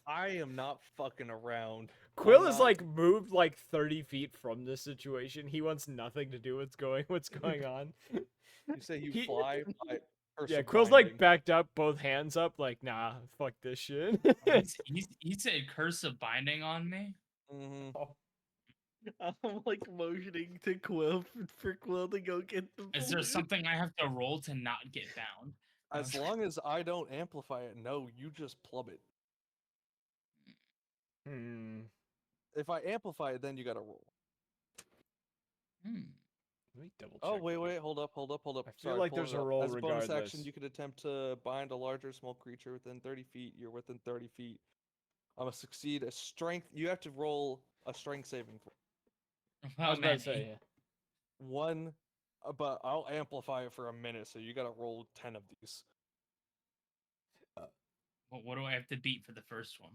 Speaker 5: I am not fucking around.
Speaker 1: Quill
Speaker 5: I'm
Speaker 1: is
Speaker 5: not-
Speaker 1: like moved like 30 feet from this situation. He wants nothing to do with what's going on.
Speaker 5: You say you
Speaker 1: He-
Speaker 5: fly by Curse
Speaker 1: Yeah,
Speaker 5: of
Speaker 1: Quill's
Speaker 5: Binding.
Speaker 1: like backed up, both hands up, like, nah, fuck this shit.
Speaker 7: He said curse of binding on me.
Speaker 5: Mhm.
Speaker 2: I'm like motioning to Quill for Quill to go get the balloon.
Speaker 7: Is there something I have to roll to not get bound?
Speaker 5: As long as I don't amplify it, no, you just plummet.
Speaker 1: Hmm.
Speaker 5: If I amplify it, then you gotta roll.
Speaker 7: Hmm.
Speaker 1: Let me double check.
Speaker 5: Oh, wait, hold up.
Speaker 1: I feel like
Speaker 5: pulling
Speaker 1: there's
Speaker 5: it
Speaker 1: a
Speaker 5: up.
Speaker 1: roll
Speaker 5: As a bonus action,
Speaker 1: regardless.
Speaker 5: you could attempt to bind a large or small creature within 30 feet. You're within 30 feet. I'm gonna succeed a strength. You have to roll a strength saving throw.
Speaker 1: I
Speaker 7: How
Speaker 1: was about
Speaker 7: many?
Speaker 1: to say, yeah.
Speaker 5: One, but I'll amplify it for a minute, so you gotta roll 10 of these.
Speaker 7: What do I have to beat for the first one?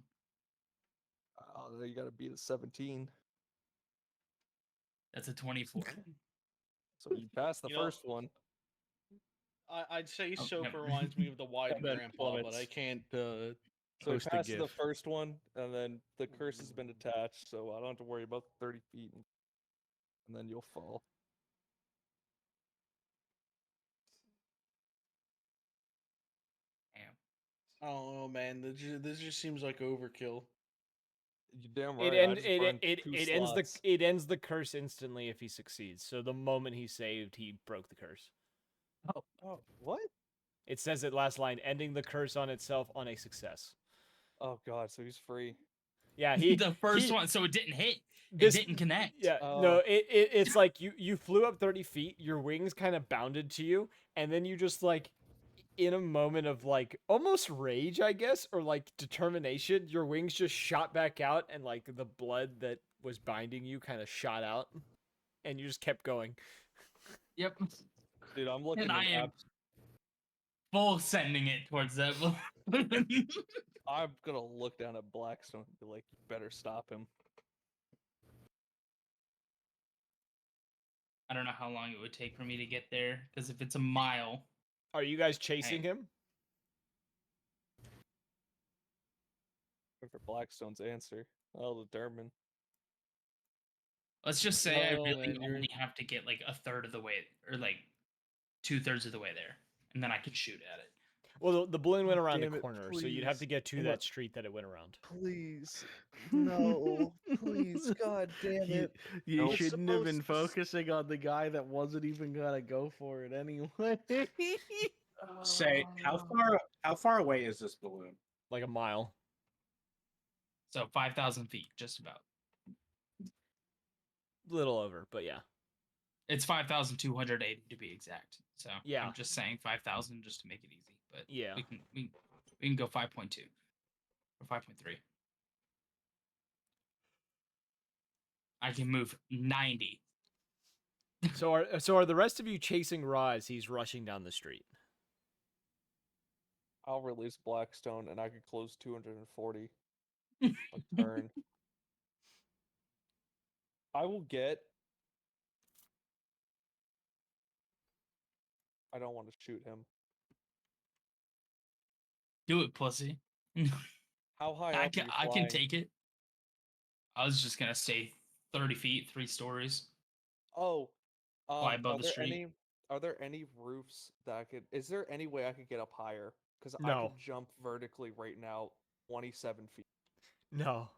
Speaker 5: You gotta beat a 17.
Speaker 7: That's a 24.
Speaker 5: So you pass the
Speaker 2: You know-
Speaker 5: first one.
Speaker 2: I'd say
Speaker 7: Oh,
Speaker 2: soap
Speaker 7: never-
Speaker 2: reminds me of the wide
Speaker 5: And then
Speaker 2: grandpa, but I
Speaker 5: plummets.
Speaker 2: can't
Speaker 5: So you
Speaker 2: post a
Speaker 5: pass the
Speaker 2: gif.
Speaker 5: first one, and then the curse has been attached, so I don't have to worry about the 30 feet, and then you'll fall.
Speaker 7: Damn.
Speaker 2: I don't know, man. This just seems like overkill.
Speaker 5: You damn
Speaker 1: It
Speaker 5: right. I
Speaker 1: end,
Speaker 5: just
Speaker 1: it,
Speaker 5: burned
Speaker 1: it,
Speaker 5: two
Speaker 1: it ends
Speaker 5: slots.
Speaker 1: it ends the curse instantly if he succeeds. So the moment he saved, he broke the curse.
Speaker 5: Oh, what?
Speaker 1: It says it last line, ending the curse on itself on a success.
Speaker 5: Oh god, so he's free.
Speaker 1: Yeah, he
Speaker 7: The first
Speaker 1: he-
Speaker 7: one, so it didn't hit.
Speaker 1: this-
Speaker 7: It didn't connect.
Speaker 1: Yeah,
Speaker 5: Oh.
Speaker 1: no, it's like you flew up 30 feet, your wings kind of bounded to you, and then you just like, in a moment of like almost rage, I guess, or like determination, your wings just shot back out, and like the blood that was binding you kind of shot out, and you just kept going.
Speaker 7: Yep.
Speaker 5: Dude, I'm looking
Speaker 7: And
Speaker 5: at
Speaker 7: I am full sending it towards that balloon.
Speaker 5: I'm gonna look down at Blackstone and be like, you better stop him.
Speaker 7: I don't know how long it would take for me to get there, because if it's a mile,
Speaker 1: Are you guys chasing
Speaker 7: Hey.
Speaker 1: him?
Speaker 5: Wait for Blackstone's answer. I'll determine.
Speaker 7: let's just say I
Speaker 2: Oh,
Speaker 7: really
Speaker 2: man, you're-
Speaker 7: only have to get like a third of the way, or like 2/3 of the way there, and then I can shoot at it.
Speaker 1: Well, the balloon went around
Speaker 5: Damn
Speaker 1: the
Speaker 5: it,
Speaker 1: corner, so you'd have to
Speaker 5: please.
Speaker 1: get to
Speaker 5: Come
Speaker 1: that
Speaker 5: on.
Speaker 1: street that it went around.
Speaker 5: Please. No. Please. God damn
Speaker 2: You,
Speaker 5: it.
Speaker 2: you
Speaker 5: Nope.
Speaker 2: shouldn't have been
Speaker 5: Supposed to s-
Speaker 2: focusing on the guy that wasn't even gonna go for it anyway.
Speaker 6: Say how far away is this balloon?
Speaker 1: Like a mile.
Speaker 7: So 5,000 feet, just about.
Speaker 1: Little over, but yeah.
Speaker 7: It's 5,280 to be exact. So
Speaker 1: Yeah.
Speaker 7: I'm just saying 5,000 just to make it easy. But
Speaker 1: Yeah.
Speaker 7: we can go 5.2 or 5.3. I can move 90.
Speaker 1: So are the rest of you chasing Ra as he's rushing down the street?
Speaker 5: I'll release Blackstone and I could close 240 a turn. I will get. I don't want to shoot him.
Speaker 7: Do it, pussy.
Speaker 5: How high up are you
Speaker 7: I can
Speaker 5: flying?
Speaker 7: take it. I was just gonna stay 30 feet, 3 stories.
Speaker 5: Oh,
Speaker 7: Fly above the street.
Speaker 5: Are there any roofs that I could? Is there any way I could get up higher? Because I
Speaker 1: No.
Speaker 5: could jump vertically right now, 27 feet.
Speaker 1: No.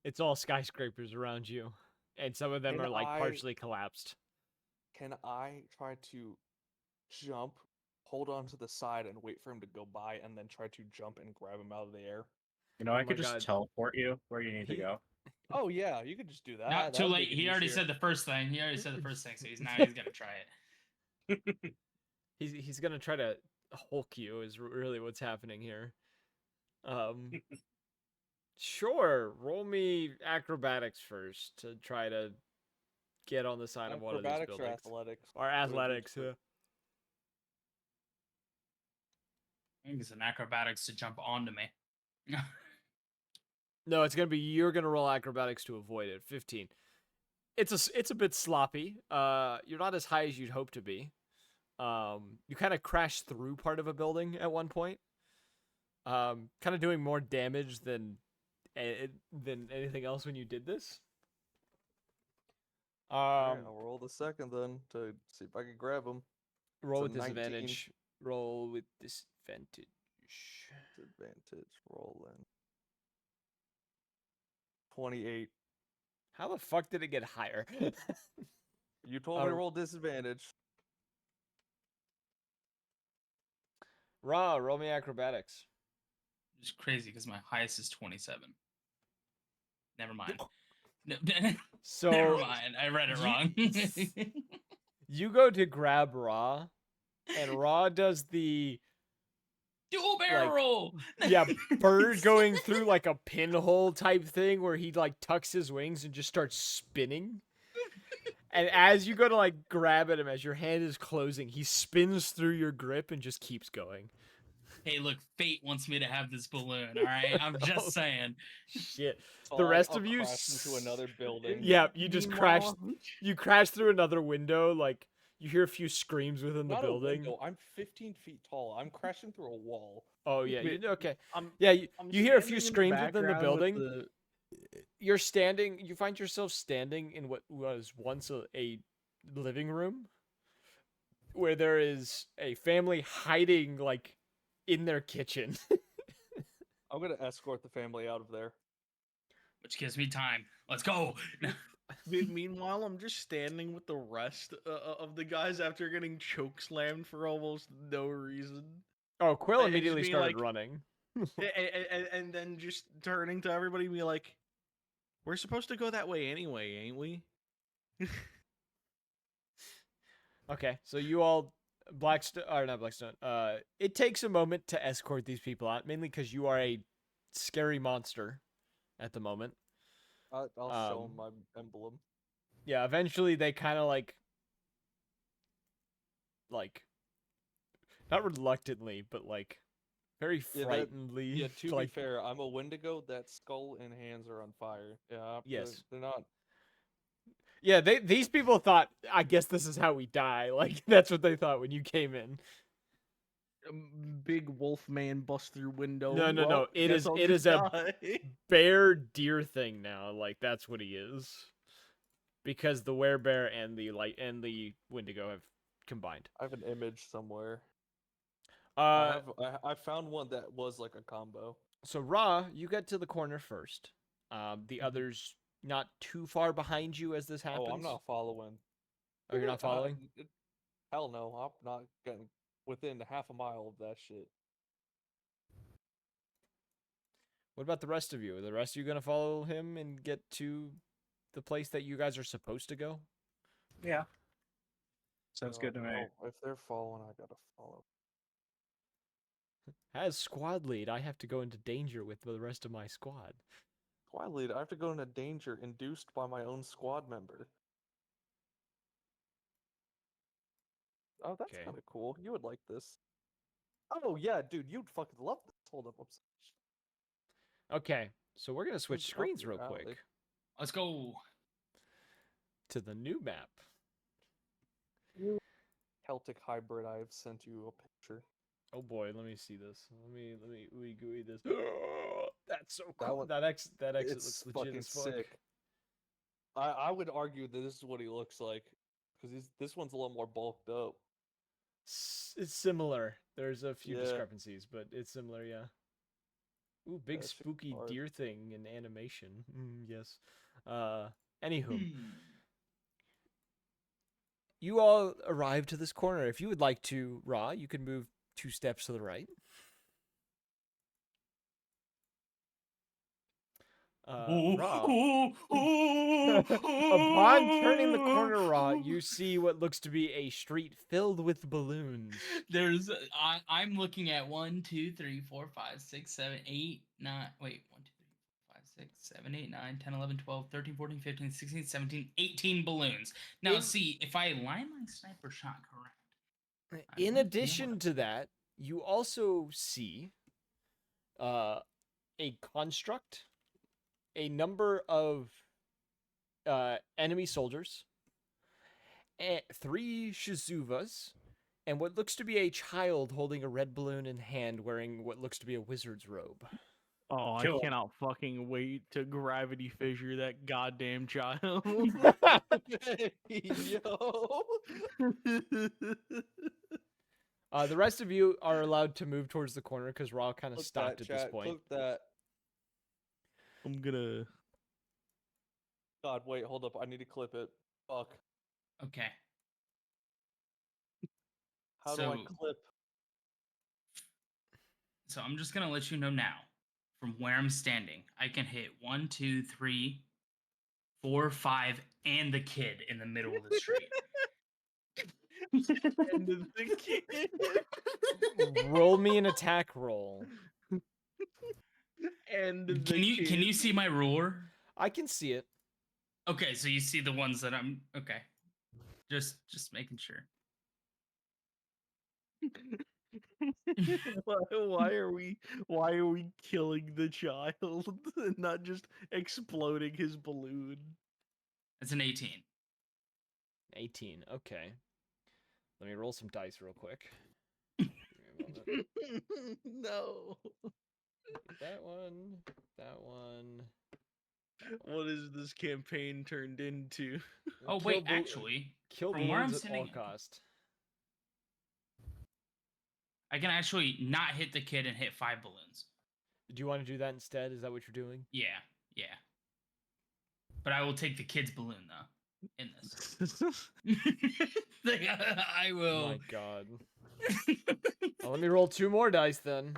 Speaker 1: It's all skyscrapers around you. And some of them
Speaker 5: Can
Speaker 1: are like
Speaker 5: I-
Speaker 1: partially collapsed.
Speaker 5: Can I try to jump, hold on to the side, and wait for him to go by, and then try to jump and grab him out of the air?
Speaker 6: You know,
Speaker 1: Oh
Speaker 6: I
Speaker 1: my
Speaker 6: could just
Speaker 1: God.
Speaker 6: teleport you where you need to
Speaker 1: He-
Speaker 6: go.
Speaker 5: Oh yeah, you could just do that.
Speaker 7: Not
Speaker 5: That
Speaker 7: too
Speaker 5: would
Speaker 7: late.
Speaker 5: make it
Speaker 7: He already
Speaker 5: easier.
Speaker 7: said the first thing. He already said the first thing, so he's gonna try it.
Speaker 1: He's gonna try to Hulk you is really what's happening here. Sure. Roll me acrobatics first to try to get on the side of one of these
Speaker 5: Acrobatics or
Speaker 1: buildings.
Speaker 5: athletics?
Speaker 1: Or athletics, yeah.
Speaker 7: I think it's an acrobatics to jump onto me.
Speaker 1: No, it's gonna be you're gonna roll acrobatics to avoid it. 15. It's a bit sloppy. You're not as high as you'd hope to be. You kind of crash through part of a building at one point. Kind of doing more damage than anything else when you did this.
Speaker 5: Alright, I'll roll the second then to see if I can grab him.
Speaker 1: Roll
Speaker 5: It's
Speaker 1: with
Speaker 5: a 19.
Speaker 1: disadvantage. Roll with disadvantage.
Speaker 5: Disadvantage roll in. 28.
Speaker 1: How the fuck did it get higher?
Speaker 5: You told me to
Speaker 1: Oh.
Speaker 5: roll disadvantage.
Speaker 1: Raw, roll me acrobatics.
Speaker 7: It's crazy because my highest is 27. Never mind. No,
Speaker 1: So
Speaker 7: never mind. I read it wrong.
Speaker 1: you go to grab Raw, and Raw does the
Speaker 7: Dual barrel.
Speaker 1: yeah, bird going through like a pinhole type thing where he like tucks his wings and just starts spinning. And as you go to like grab at him, as your hand is closing, he spins through your grip and just keeps going.
Speaker 7: Hey, look, fate wants me to have this balloon. All right, I'm
Speaker 1: Oh,
Speaker 7: just saying.
Speaker 1: Shit.
Speaker 5: So
Speaker 1: The rest
Speaker 5: I'll
Speaker 1: of you
Speaker 5: crash into another building.
Speaker 1: Yeah, you just crash.
Speaker 2: Meanwhile-
Speaker 1: You crash through another window. Like you hear a few screams within the
Speaker 5: Not
Speaker 1: building.
Speaker 5: a window. I'm 15 feet tall. I'm crashing through a wall.
Speaker 1: Oh yeah,
Speaker 2: Wait,
Speaker 1: okay.
Speaker 2: I'm-
Speaker 1: Yeah, you
Speaker 2: I'm
Speaker 1: hear a few
Speaker 2: standing in
Speaker 1: screams within the
Speaker 2: background with
Speaker 1: building.
Speaker 2: the-
Speaker 1: You're standing. You find yourself standing in what was once a living room, where there is a family hiding like in their kitchen.
Speaker 5: I'm gonna escort the family out of there.
Speaker 7: Which gives me time. Let's go.
Speaker 2: Meanwhile, I'm just standing with the rest of the guys after getting choke slammed for almost no reason.
Speaker 1: Oh, Quill
Speaker 2: I just
Speaker 1: immediately
Speaker 2: mean,
Speaker 1: started
Speaker 2: like-
Speaker 1: running.
Speaker 2: And then just turning to everybody and be like, we're supposed to go that way anyway, ain't we?
Speaker 1: Okay, so you all Blackstone or not Blackstone. It takes a moment to escort these people out, mainly because you are a scary monster at the moment.
Speaker 5: I'll show
Speaker 1: Um,
Speaker 5: them my emblem.
Speaker 1: Yeah, eventually they kind of like not reluctantly, but like very
Speaker 5: Yeah, that-
Speaker 1: frightenedly.
Speaker 5: Yeah, to be
Speaker 1: like,
Speaker 5: fair, I'm a Wendigo. That skull and hands are on fire. Yeah,
Speaker 1: Yes.
Speaker 5: they're not.
Speaker 1: yeah, these people thought, I guess this is how we die. Like that's what they thought when you came in.
Speaker 2: Big wolf man bust through window.
Speaker 1: No, no, no,
Speaker 2: Well,
Speaker 1: it
Speaker 2: guess
Speaker 1: is-
Speaker 2: I'll
Speaker 1: it
Speaker 2: just
Speaker 1: is a-
Speaker 2: die.
Speaker 1: Bear deer thing now. Like that's what he is. Because the werebear and the Wendigo have combined.
Speaker 5: I have an image somewhere.
Speaker 1: Uh,
Speaker 5: I found one that was like a combo.
Speaker 1: so Ra, you get to the corner first. The
Speaker 5: Mhm.
Speaker 1: others not too far behind you as this happens.
Speaker 5: Oh, I'm not following.
Speaker 1: Oh, you're not following?
Speaker 5: Hell no, I'm not getting within half a mile of that shit.
Speaker 1: What about the rest of you? Are the rest of you gonna follow him and get to the place that you guys are supposed to go?
Speaker 6: Yeah. Sounds good to me.
Speaker 5: Oh, if they're following, I gotta follow.
Speaker 1: As squad lead, I have to go into danger with the rest of my squad.
Speaker 5: Squad lead, I have to go into danger induced by my own squad member. Oh, that's
Speaker 1: Okay.
Speaker 5: kind of cool. You would like this. Oh yeah, dude, you'd fucking love this. Hold up,
Speaker 1: Okay, so we're gonna switch
Speaker 5: It's up
Speaker 1: screens
Speaker 5: your
Speaker 1: real
Speaker 5: alley.
Speaker 1: quick
Speaker 7: Let's go.
Speaker 1: to the new map.
Speaker 5: Celtic hybrid. I have sent you a picture.
Speaker 1: Oh boy, let me see this. Let me gooey this. That's so
Speaker 5: That
Speaker 1: cool.
Speaker 5: one-
Speaker 1: That exit
Speaker 5: It's
Speaker 1: looks legit
Speaker 5: fucking
Speaker 1: as fuck.
Speaker 5: sick. I would argue that this is what he looks like, because this one's a little more bulked up.
Speaker 1: It's similar. There's a few
Speaker 5: Yeah.
Speaker 1: discrepancies, but it's similar, yeah. Ooh, big
Speaker 5: That shit
Speaker 1: spooky
Speaker 5: hard.
Speaker 1: deer thing in animation. Yes. Anywho, you all arrived to this corner. If you would like to, Ra, you can move 2 steps to the right. Ra. Upon turning the corner, Ra, you see what looks to be a street filled with balloons.
Speaker 7: There's I'm looking at 1, 2, 3, 4, 5, 6, 7, 8, 9. Wait, 1, 2, 3, 4, 5, 6, 7, 8, 9, 10, 11, 12, 13, 14, 15, 16, 17, 18 balloons. Now,
Speaker 1: In-
Speaker 7: see, if I line my sniper shot correct. I
Speaker 1: In
Speaker 7: might be
Speaker 1: addition
Speaker 7: able
Speaker 1: to that, you also see a construct, a number of enemy soldiers, 3 Shizuvas, and what looks to be a child holding a red balloon in hand wearing what looks to be a wizard's robe.
Speaker 2: Oh, I
Speaker 6: Cool.
Speaker 2: cannot fucking wait to gravity fissure that goddamn child.
Speaker 5: Yo.
Speaker 1: The rest of you are allowed to move towards the corner because Ra kind of
Speaker 5: Clip
Speaker 1: stopped
Speaker 5: that,
Speaker 1: at this
Speaker 5: chat.
Speaker 1: point.
Speaker 5: Clip that.
Speaker 2: I'm gonna.
Speaker 5: God, wait, hold up. I need to clip it. Fuck.
Speaker 7: Okay.
Speaker 5: How do I
Speaker 7: So-
Speaker 5: clip?
Speaker 7: So I'm just gonna let you know now, from where I'm standing, I can hit 1, 2, 3, 4, 5, and the kid in the middle of the street.
Speaker 2: End of the kid.
Speaker 1: Roll me an attack roll.
Speaker 2: And the
Speaker 7: Can you see my ruler?
Speaker 1: I can see it.
Speaker 7: Okay, so you see the ones that I'm okay. Just making sure.
Speaker 2: why are we killing the child and not just exploding his balloon?
Speaker 7: It's an 18.
Speaker 1: 18. Okay. Let me roll some dice real quick. Give me a moment.
Speaker 2: No.
Speaker 1: That one. That one.
Speaker 2: What is this campaign turned into?
Speaker 7: Oh
Speaker 1: Kill
Speaker 7: wait,
Speaker 1: bal-
Speaker 7: actually,
Speaker 1: kill
Speaker 7: from where I'm
Speaker 1: balloons at all
Speaker 7: sitting-
Speaker 1: cost.
Speaker 7: I can actually not hit the kid and hit 5 balloons.
Speaker 1: Do you want to do that instead? Is that what you're doing?
Speaker 7: Yeah. But I will take the kid's balloon though in this. I
Speaker 1: Oh
Speaker 7: will.
Speaker 1: my god. Well, let me roll 2 more dice then.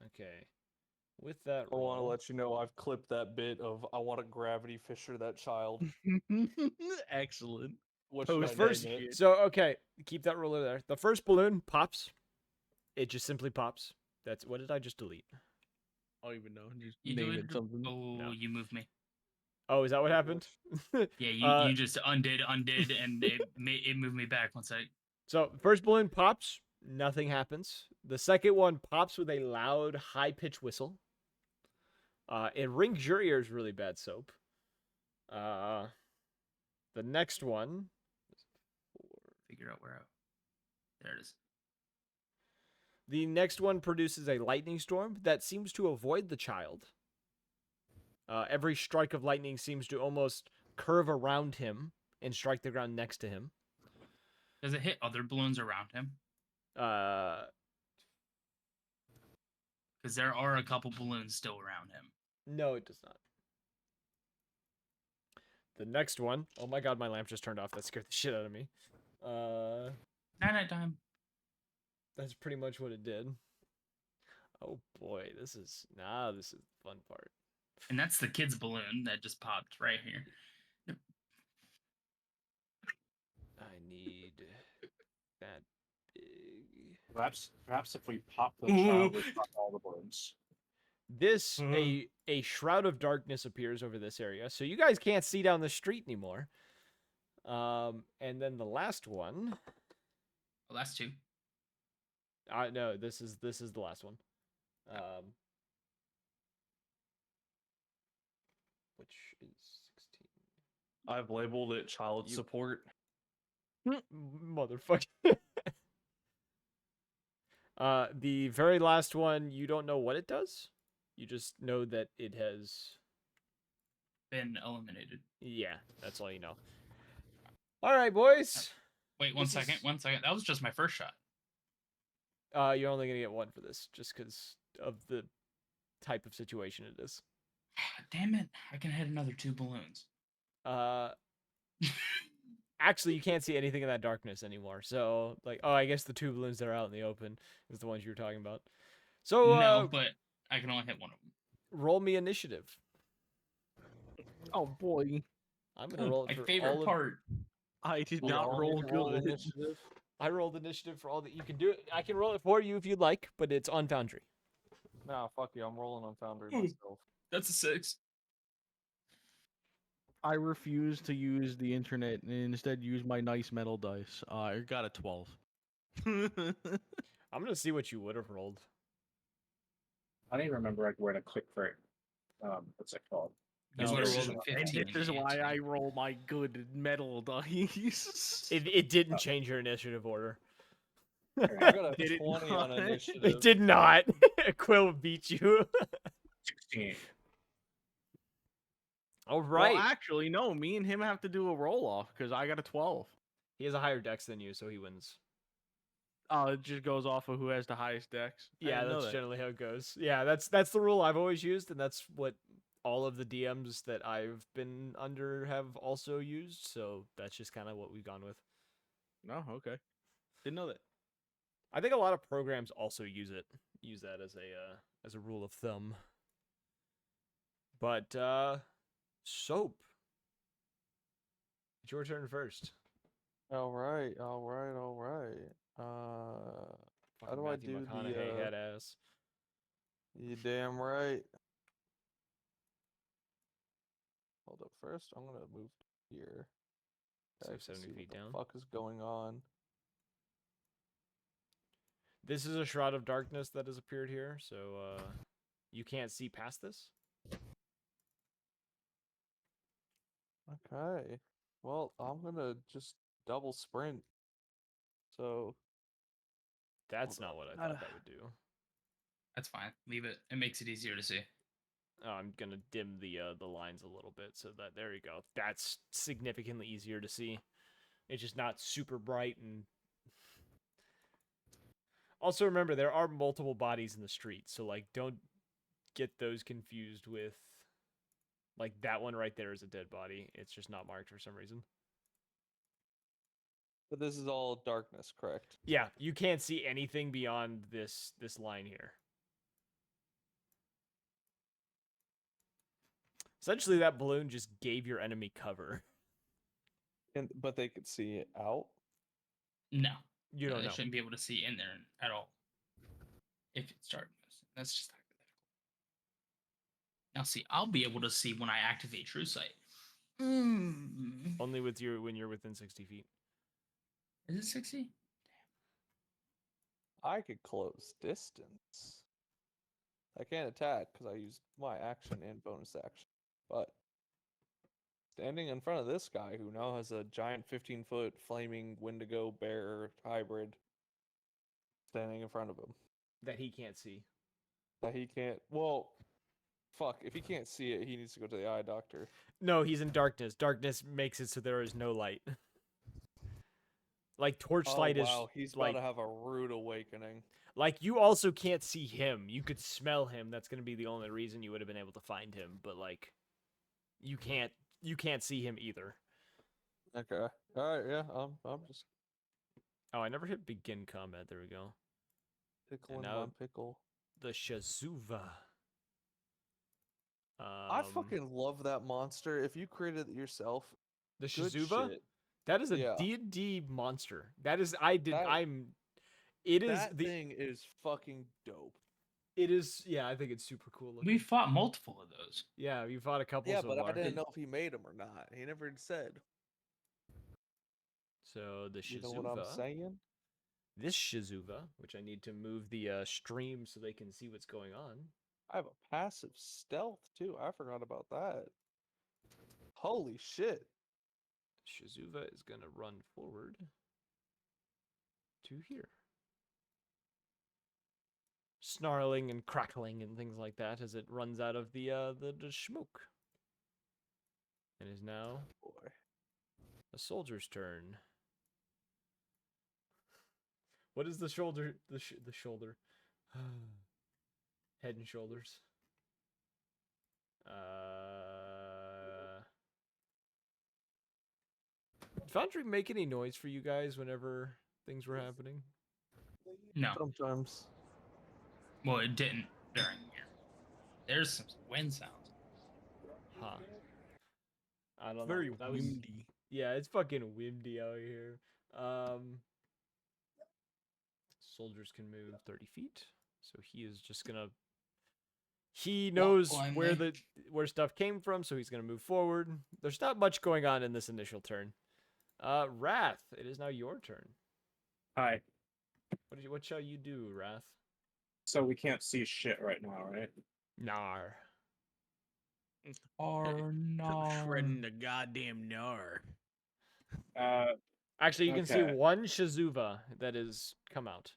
Speaker 1: Okay. With that
Speaker 5: I want to
Speaker 1: roll,
Speaker 5: let you know I've clipped that bit of I want to gravity fisher that child.
Speaker 2: Excellent.
Speaker 5: What
Speaker 2: Post
Speaker 5: should I
Speaker 1: first-
Speaker 5: name it?
Speaker 1: So, okay, keep that ruler there. The first balloon pops. It just simply pops. That's what did I just delete?
Speaker 2: I don't even know. Just
Speaker 7: You
Speaker 2: name
Speaker 7: deleted
Speaker 2: it something.
Speaker 7: Oh,
Speaker 1: No.
Speaker 7: you moved me.
Speaker 1: Oh, is that what happened?
Speaker 7: Yeah, you just undid, and it moved me back once I.
Speaker 1: So, first balloon pops, nothing happens. The second one pops with a loud, high-pitched whistle. It rings your ears really bad, Soap. The next one.
Speaker 7: Figure out where I. There it is.
Speaker 1: The next one produces a lightning storm that seems to avoid the child. Every strike of lightning seems to almost curve around him and strike the ground next to him.
Speaker 7: Does it hit other balloons around him? Because there are a couple balloons still around him.
Speaker 1: No, it does not. The next one. Oh my god, my lamp just turned off. That scared the shit out of me.
Speaker 7: Night time.
Speaker 1: That's pretty much what it did. Oh boy, this is the fun part.
Speaker 7: And that's the kid's balloon that just popped right here.
Speaker 1: I need that big.
Speaker 6: Perhaps if we pop the
Speaker 7: Ooh.
Speaker 6: child, we pop all the balloons.
Speaker 1: This a shroud of darkness appears over this area, so you guys can't see down the street anymore. And then the last one.
Speaker 7: The last two.
Speaker 1: No, this is the last one. Which is 16.
Speaker 5: I've labeled it child support.
Speaker 1: Motherfucker. The very last one, you don't know what it does. You just know that it has
Speaker 7: Been eliminated.
Speaker 1: Yeah, that's all you know. All right, boys.
Speaker 7: Wait, one
Speaker 1: This
Speaker 7: second.
Speaker 1: is-
Speaker 7: One second. That was just my first shot.
Speaker 1: You're only gonna get one for this, just because of the type of situation it is.
Speaker 7: Damn it. I can hit another 2 balloons.
Speaker 1: Actually, you can't see anything in that darkness anymore. So, like, oh, I guess the 2 balloons that are out in the open is the ones you were talking about. So,
Speaker 7: No, but I can only hit one of them.
Speaker 1: roll me initiative.
Speaker 2: Oh boy,
Speaker 1: I'm gonna roll it
Speaker 7: My
Speaker 1: for
Speaker 7: favorite
Speaker 1: all of-
Speaker 7: part.
Speaker 2: I did
Speaker 5: We
Speaker 2: not
Speaker 5: all
Speaker 2: roll
Speaker 5: need to roll
Speaker 2: good.
Speaker 5: initiative.
Speaker 1: I rolled initiative for all that you can do it. I can roll it for you if you'd like, but it's on Foundry.
Speaker 5: Nah, fuck you. I'm rolling on Foundry
Speaker 7: Ooh.
Speaker 5: myself.
Speaker 7: That's a 6.
Speaker 2: I refuse to use the internet and instead use my nice metal dice. I got a 12.
Speaker 1: I'm gonna see what you would have rolled.
Speaker 6: I don't even remember like where to click for it. What's it called?
Speaker 7: You
Speaker 2: No,
Speaker 7: would have
Speaker 6: this
Speaker 7: rolled
Speaker 6: is-
Speaker 7: a 15.
Speaker 2: And this is why I roll my good metal dice.
Speaker 1: It didn't change your initiative order.
Speaker 5: I got
Speaker 2: Did
Speaker 5: a
Speaker 2: it
Speaker 5: 20 on
Speaker 2: not?
Speaker 5: initiative.
Speaker 1: It did not. Quill beat you.
Speaker 6: 16.
Speaker 1: All right.
Speaker 2: Well, actually, no. Me and him have to do a roll off because I got a 12.
Speaker 1: He has a higher dex than you, so he wins.
Speaker 2: Oh, it just goes off of who has the highest dex. I
Speaker 1: Yeah,
Speaker 2: didn't know
Speaker 1: that's
Speaker 2: that.
Speaker 1: generally how it goes. Yeah, that's the rule I've always used, and that's what all of the DMs that I've been under have also used. So that's just kind of what we've gone with.
Speaker 2: No, okay. Didn't know that.
Speaker 1: I think a lot of programs also use that as a rule of thumb. But Soap, it's your turn first.
Speaker 5: All right. How
Speaker 1: Fucking
Speaker 5: do I
Speaker 1: Matthew
Speaker 5: do
Speaker 1: McConaughey
Speaker 5: the?
Speaker 1: head ass.
Speaker 5: You damn right. Hold up. First, I'm gonna move here.
Speaker 1: So
Speaker 5: Okay, to
Speaker 1: 70
Speaker 5: see
Speaker 1: feet
Speaker 5: what
Speaker 1: down.
Speaker 5: the fuck is going on?
Speaker 1: This is a shroud of darkness that has appeared here, so you can't see past this.
Speaker 5: Okay. Well, I'm gonna just double sprint. So
Speaker 1: That's
Speaker 5: Hold
Speaker 1: not
Speaker 5: up.
Speaker 1: what I thought that would do.
Speaker 7: That's fine. Leave it. It makes it easier to see.
Speaker 1: I'm gonna dim the lines a little bit so that there you go. That's significantly easier to see. It's just not super bright and. Also remember there are multiple bodies in the street, so like don't get those confused with like that one right there is a dead body. It's just not marked for some reason.
Speaker 5: but this is all darkness, correct?
Speaker 1: Yeah, you can't see anything beyond this line here. Essentially, that balloon just gave your enemy cover.
Speaker 5: But they could see it out.
Speaker 7: No.
Speaker 1: You don't
Speaker 7: They
Speaker 1: know.
Speaker 7: shouldn't be able to see in there at all. If it's darkness. That's just hypothetical. Now see, I'll be able to see when I activate True Sight.
Speaker 1: Only with when you're within 60 feet.
Speaker 7: Is it 60?
Speaker 5: I could close distance. I can't attack because I used my action and bonus action. But standing in front of this guy who now has a giant 15-foot flaming Wendigo bear hybrid standing in front of him.
Speaker 1: That he can't see.
Speaker 5: That he can't. Well, fuck. If he can't see it, he needs to go to the eye doctor.
Speaker 1: No, he's in darkness. Darkness makes it so there is no light. Like torchlight
Speaker 5: Oh, wow. He's
Speaker 1: is like
Speaker 5: about to have a rude awakening.
Speaker 1: like you also can't see him. You could smell him. That's going to be the only reason you would have been able to find him, but like you can't see him either.
Speaker 5: Okay. All right. Yeah. I'm just
Speaker 1: Oh, I never hit begin combat. There we go.
Speaker 5: Pickle
Speaker 1: And
Speaker 5: and
Speaker 1: now-
Speaker 5: one pickle.
Speaker 1: The Shazuva.
Speaker 5: I fucking love that monster. If you created it yourself,
Speaker 1: the
Speaker 5: good
Speaker 1: Shazuva.
Speaker 5: shit.
Speaker 1: That is a
Speaker 5: Yeah.
Speaker 1: D&D monster. That is It is
Speaker 5: That thing is fucking dope.
Speaker 1: It is. Yeah, I think it's super cool looking.
Speaker 7: We fought multiple of those.
Speaker 1: Yeah, you fought a couple
Speaker 5: Yeah,
Speaker 1: so
Speaker 5: but
Speaker 1: far.
Speaker 5: I didn't know if he made them or not. He never said.
Speaker 1: So the
Speaker 5: You know what I'm
Speaker 1: Shazuva.
Speaker 5: saying?
Speaker 1: This Shazuva, which I need to move the stream so they can see what's going on.
Speaker 5: I have a passive stealth too. I forgot about that. Holy shit.
Speaker 1: Shazuva is going to run forward to here. Snarling and crackling and things like that as it runs out of the smoke. And is now
Speaker 5: Boy.
Speaker 1: a soldier's turn. What is the shoulder? The shoulder. Head and shoulders. Did Foundry make any noise for you guys whenever things were happening?
Speaker 7: No.
Speaker 5: Sometimes.
Speaker 7: Well, it didn't during here. There's some wind sounds.
Speaker 1: Huh. I don't
Speaker 2: Very
Speaker 1: know. That was,
Speaker 2: windy.
Speaker 1: yeah, it's fucking windy out here. Soldiers can move 30 feet. So he is just gonna. He knows where
Speaker 7: blindly.
Speaker 1: where stuff came from, so he's gonna move forward. There's not much going on in this initial turn. Wrath, it is now your turn.
Speaker 6: Hi.
Speaker 1: What shall you do, Wrath?
Speaker 6: So we can't see shit right now, right?
Speaker 1: Nar.
Speaker 7: Or no.
Speaker 2: Shredding the goddamn gnar.
Speaker 1: Actually, you can see
Speaker 6: Okay.
Speaker 1: one Shazuva that is come out.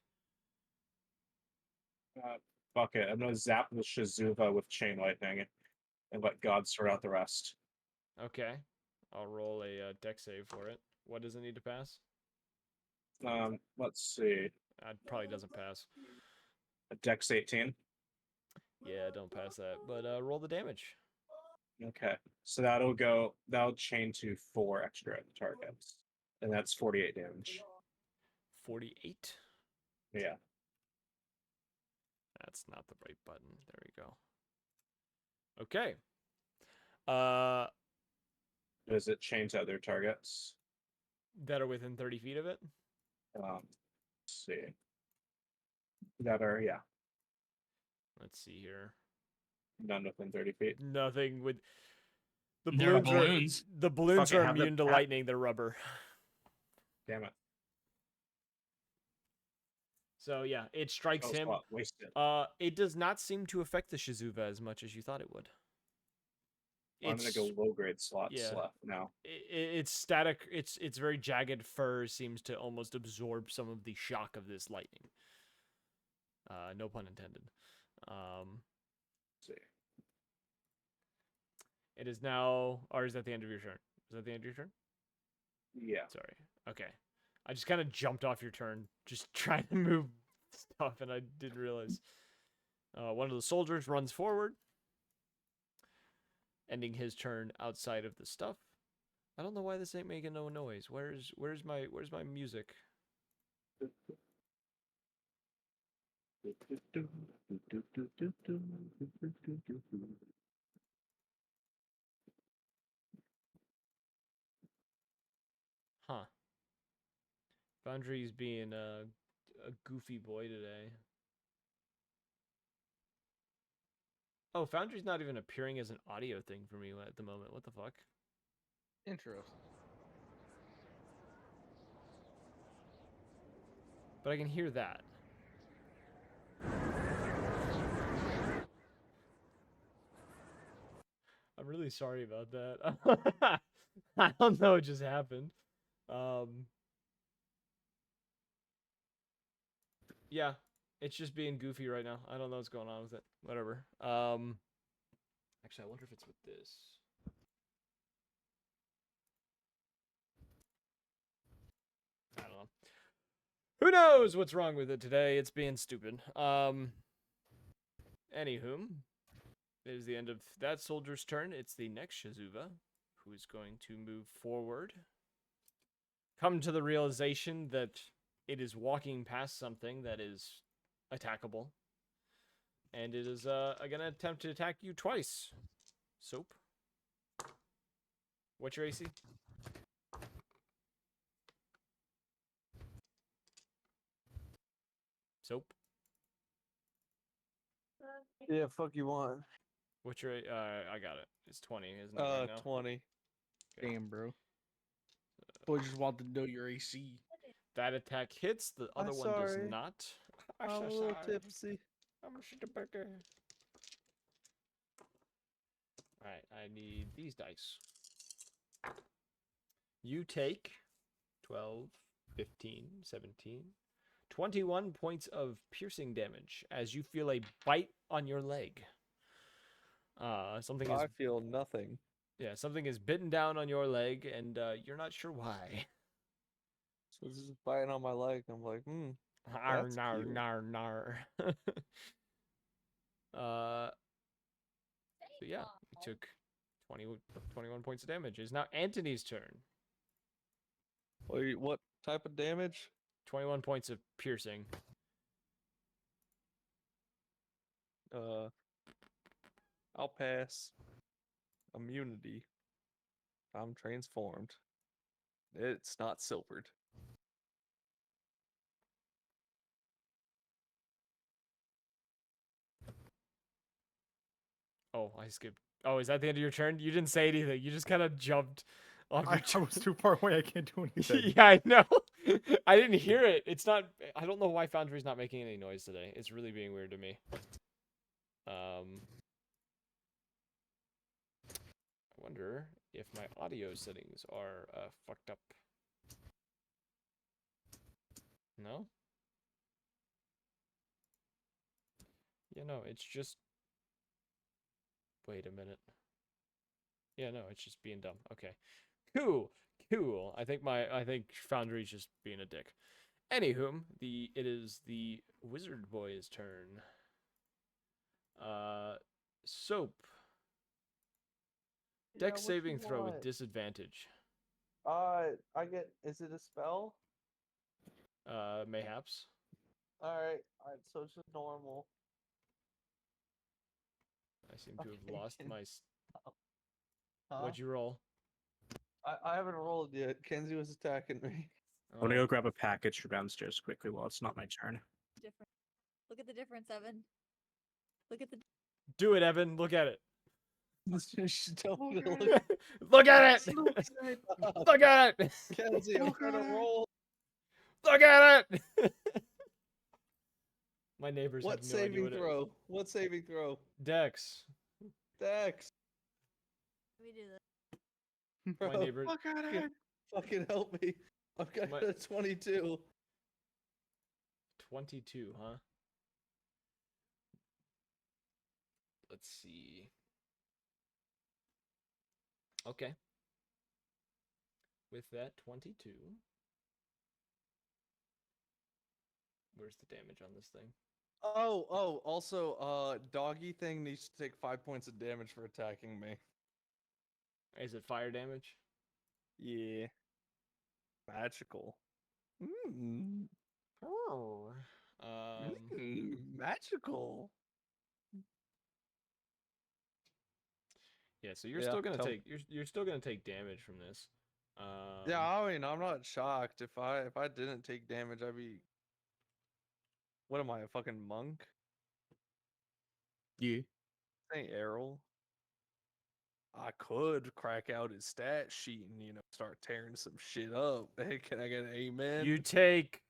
Speaker 6: Fuck it. I'm gonna zap the Shazuva with chain lightning and let God sort out the rest.
Speaker 1: Okay. I'll roll a deck save for it. What does it need to pass?
Speaker 6: Let's see.
Speaker 1: It probably doesn't pass.
Speaker 6: A Dex 18.
Speaker 1: Yeah, don't pass that. But roll the damage.
Speaker 6: Okay. So that'll chain to 4 extra targets. And that's 48 damage.
Speaker 1: 48.
Speaker 6: Yeah.
Speaker 1: That's not the right button. There we go. Okay.
Speaker 6: Does it chain to other targets?
Speaker 1: That are within 30 feet of it.
Speaker 6: Let's see. That are, yeah,
Speaker 1: Let's see here.
Speaker 6: none within 30 feet.
Speaker 1: Nothing with the
Speaker 7: There are
Speaker 1: balloons.
Speaker 7: balloons.
Speaker 1: The balloons
Speaker 6: Fuck it,
Speaker 1: are
Speaker 6: have the-
Speaker 1: immune to
Speaker 6: have-
Speaker 1: lightning. They're rubber.
Speaker 6: Damn it.
Speaker 1: So yeah, it strikes
Speaker 6: Oh,
Speaker 1: him.
Speaker 6: spot wasted.
Speaker 1: It does not seem to affect the Shazuva as much as you thought it would.
Speaker 6: I'm gonna go low grade slots
Speaker 1: yeah.
Speaker 6: left now.
Speaker 1: It's static. It's very jagged fur seems to almost absorb some of the shock of this lightning. No pun intended.
Speaker 6: Let's see.
Speaker 1: It is now, or is that the end of your turn? Is that the end of your turn?
Speaker 6: Yeah.
Speaker 1: Sorry. Okay. I just kind of jumped off your turn, just trying to move stuff, and I didn't realize. One of the soldiers runs forward, ending his turn outside of the stuff. I don't know why this ain't making no noise. Where's my music? Huh. Foundry's being a goofy boy today. Oh, Foundry's not even appearing as an audio thing for me at the moment. What the fuck?
Speaker 5: Interesting.
Speaker 1: But I can hear that. I'm really sorry about that. I don't know what just happened. Yeah, it's just being goofy right now. I don't know what's going on with it. Whatever. Actually, I wonder if it's with this. I don't know. Who knows what's wrong with it today? It's being stupid. Anywho, it is the end of that soldier's turn. It's the next Shazuva, who's going to move forward. Come to the realization that it is walking past something that is attackable. And it is gonna attempt to attack you twice. Soap. What's your AC? Soap.
Speaker 5: Yeah, fuck you want.
Speaker 1: What's your I got it. It's 20, isn't it right now?
Speaker 5: 20.
Speaker 1: Okay.
Speaker 2: Damn, bro. Boy, just wanted to know your AC.
Speaker 1: That attack hits, the
Speaker 5: I'm
Speaker 1: other one does
Speaker 5: sorry.
Speaker 1: not.
Speaker 5: I'm a little tipsy.
Speaker 1: I'm a shitterburger. Alright, I need these dice. You take 12, 15, 17, 21 points of piercing damage as you feel a bite on your leg. Something is
Speaker 5: I feel nothing.
Speaker 1: yeah, something is bitten down on your leg, and you're not sure why.
Speaker 5: So this is biting on my leg. I'm like,
Speaker 1: Nar,
Speaker 5: That's
Speaker 1: nar,
Speaker 5: cute.
Speaker 1: nar, nar. So yeah, you took 21 points of damage. It's now Anthony's turn.
Speaker 5: wait, what type of damage?
Speaker 1: 21 points of piercing.
Speaker 5: I'll pass. Immunity. I'm transformed. It's not silvered.
Speaker 1: Oh, I skipped. Oh, is that the end of your turn? You didn't say anything. You just kind of jumped off your
Speaker 8: I
Speaker 1: turn.
Speaker 8: was too far away. I can't do anything.
Speaker 1: Yeah, I know. I didn't hear it. It's not. I don't know why Foundry's not making any noise today. It's really being weird to me. I wonder if my audio settings are fucked up. No? Yeah, no, it's just... Wait a minute. Yeah, no, it's just being dumb. Okay. Cool. Cool. I think Foundry's just being a dick. Anywho, it is the Wizard Boy's turn. Soap. Dex saving throw with disadvantage.
Speaker 5: I get. Is it a spell?
Speaker 1: Mayhaps.
Speaker 5: Alright, so it's just normal.
Speaker 1: I seem to have
Speaker 5: Okay,
Speaker 1: lost my...
Speaker 5: Huh?
Speaker 1: What'd you roll?
Speaker 5: I haven't rolled yet. Kenzie was attacking me.
Speaker 6: I'm gonna go grab a package from downstairs quickly while it's not my turn.
Speaker 9: Different. Look at the difference, Evan. Look at the.
Speaker 1: Do it, Evan. Look at it.
Speaker 5: She told me to
Speaker 9: Okay.
Speaker 1: Look at it!
Speaker 5: look.
Speaker 1: Look at it!
Speaker 5: Kenzie, I'm trying to roll.
Speaker 1: Look at it! My neighbors
Speaker 5: What
Speaker 1: have no idea
Speaker 5: saving
Speaker 1: what it is.
Speaker 5: throw? What saving throw?
Speaker 1: Dex.
Speaker 5: Dex.
Speaker 9: Let me do this.
Speaker 1: My
Speaker 5: Bro,
Speaker 1: neighbor...
Speaker 5: fucking help me. I've got
Speaker 1: My-
Speaker 5: a 22.
Speaker 1: 22, huh? Let's see. Okay. With that 22. Where's the damage on this thing?
Speaker 5: Oh, also, doggy thing needs to take 5 points of damage for attacking me.
Speaker 1: Is it fire damage?
Speaker 5: Yeah. Magical. Mmm.
Speaker 1: Oh.
Speaker 5: Magical.
Speaker 1: Yeah, so you're
Speaker 5: Yeah,
Speaker 1: still gonna
Speaker 5: tell-
Speaker 1: take you're still gonna take damage from this.
Speaker 5: Yeah, I mean, I'm not shocked. If I didn't take damage, I'd be. What am I, a fucking monk?
Speaker 2: Yeah.
Speaker 5: Ain't Errol. I could crack out his stat sheet and start tearing some shit up. Hey, can I get an amen?
Speaker 1: You take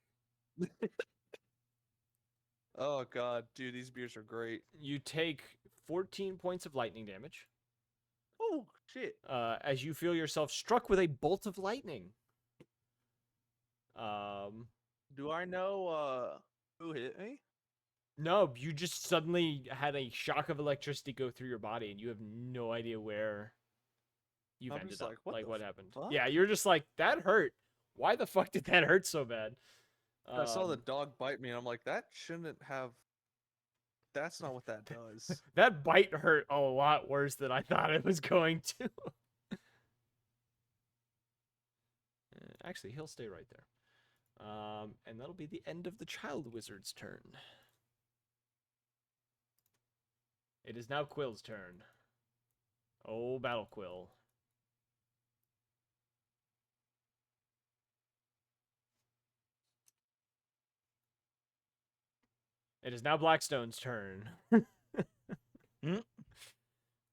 Speaker 5: Oh god, dude, these beers are great.
Speaker 1: 14 points of lightning damage.
Speaker 5: Oh shit.
Speaker 1: As you feel yourself struck with a bolt of lightning.
Speaker 5: Do I know who hit me?
Speaker 1: No, you just suddenly had a shock of electricity go through your body, and you have no idea where you've
Speaker 5: I'm
Speaker 1: ended
Speaker 5: just
Speaker 1: up.
Speaker 5: like, what
Speaker 1: Like,
Speaker 5: the
Speaker 1: what happened?
Speaker 5: fuck?
Speaker 1: Yeah, you're just like, that hurt. Why the fuck did that hurt so bad?
Speaker 5: I saw the dog bite me, and I'm like, that shouldn't have. That's not what that does.
Speaker 1: That bite hurt a lot worse than I thought it was going to. Actually, he'll stay right there. And that'll be the end of the child wizard's turn. It is now Quill's turn. Oh, Battle Quill. It is now Blackstone's turn.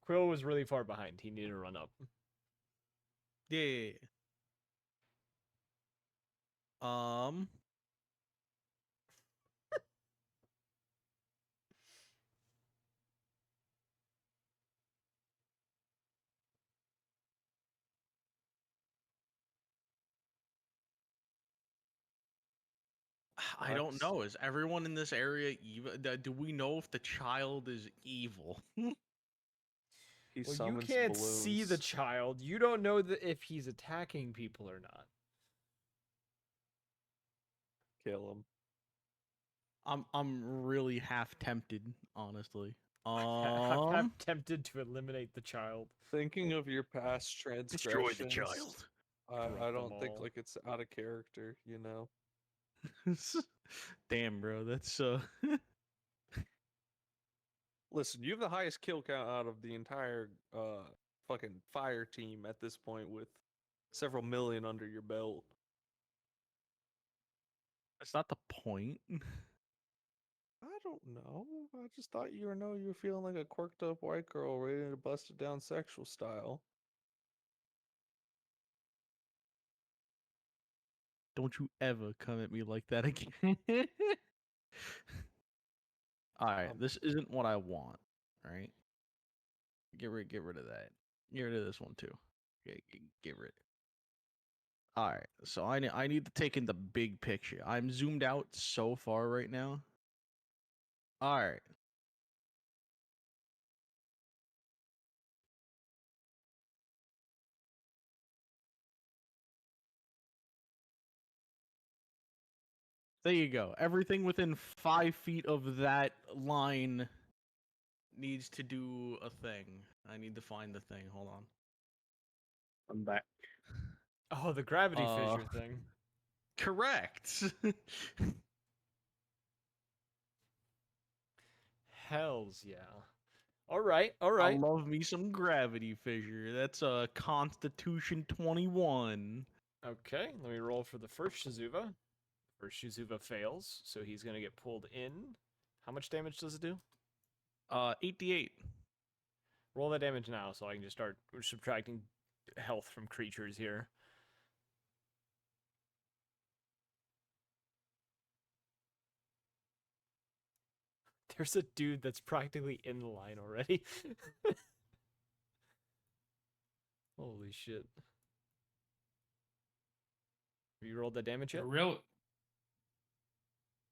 Speaker 1: Quill was really far behind. He needed to run up.
Speaker 2: Yeah. I don't know. Is everyone in this area evil? Do we know if the child is evil?
Speaker 5: He
Speaker 1: Well, you
Speaker 5: summons
Speaker 1: can't see the
Speaker 5: balloons.
Speaker 1: child. You don't know if he's attacking people or not.
Speaker 5: Kill him.
Speaker 2: I'm really half tempted, honestly.
Speaker 1: I'm tempted to eliminate the child.
Speaker 5: Thinking of your past
Speaker 2: Destroy
Speaker 5: transgressions,
Speaker 2: the child.
Speaker 5: I
Speaker 1: Drop them
Speaker 5: don't think
Speaker 1: all.
Speaker 5: like it's out of character, you know.
Speaker 2: Damn, bro, that's
Speaker 5: Listen, you have the highest kill count out of the entire fucking fire team at this point with several million under your belt.
Speaker 2: that's not the point.
Speaker 5: I don't know. I just thought you were feeling like a quirked up white girl ready to bust it down sexual style.
Speaker 2: Don't you ever come at me like that again. All right, this isn't what I want. All right, get rid of that. Get rid of this one too. Get rid. All right, so I need to take in the big picture. I'm zoomed out so far right now. All right. There you go. Everything within 5 feet of that line needs to do a thing. I need to find the thing. Hold on.
Speaker 6: I'm back.
Speaker 1: Oh, the gravity fissure thing.
Speaker 2: Correct.
Speaker 1: Hells yeah. All right.
Speaker 2: I love me some gravity fissure. That's a Constitution 21.
Speaker 1: Okay, let me roll for the first Shizuva. First Shizuva fails, so he's gonna get pulled in. How much damage does it do?
Speaker 2: 88.
Speaker 1: Roll that damage now, so I can just start subtracting health from creatures here. There's a dude that's practically in the line already. Holy shit. Have you rolled that damage yet?
Speaker 7: Real.
Speaker 1: I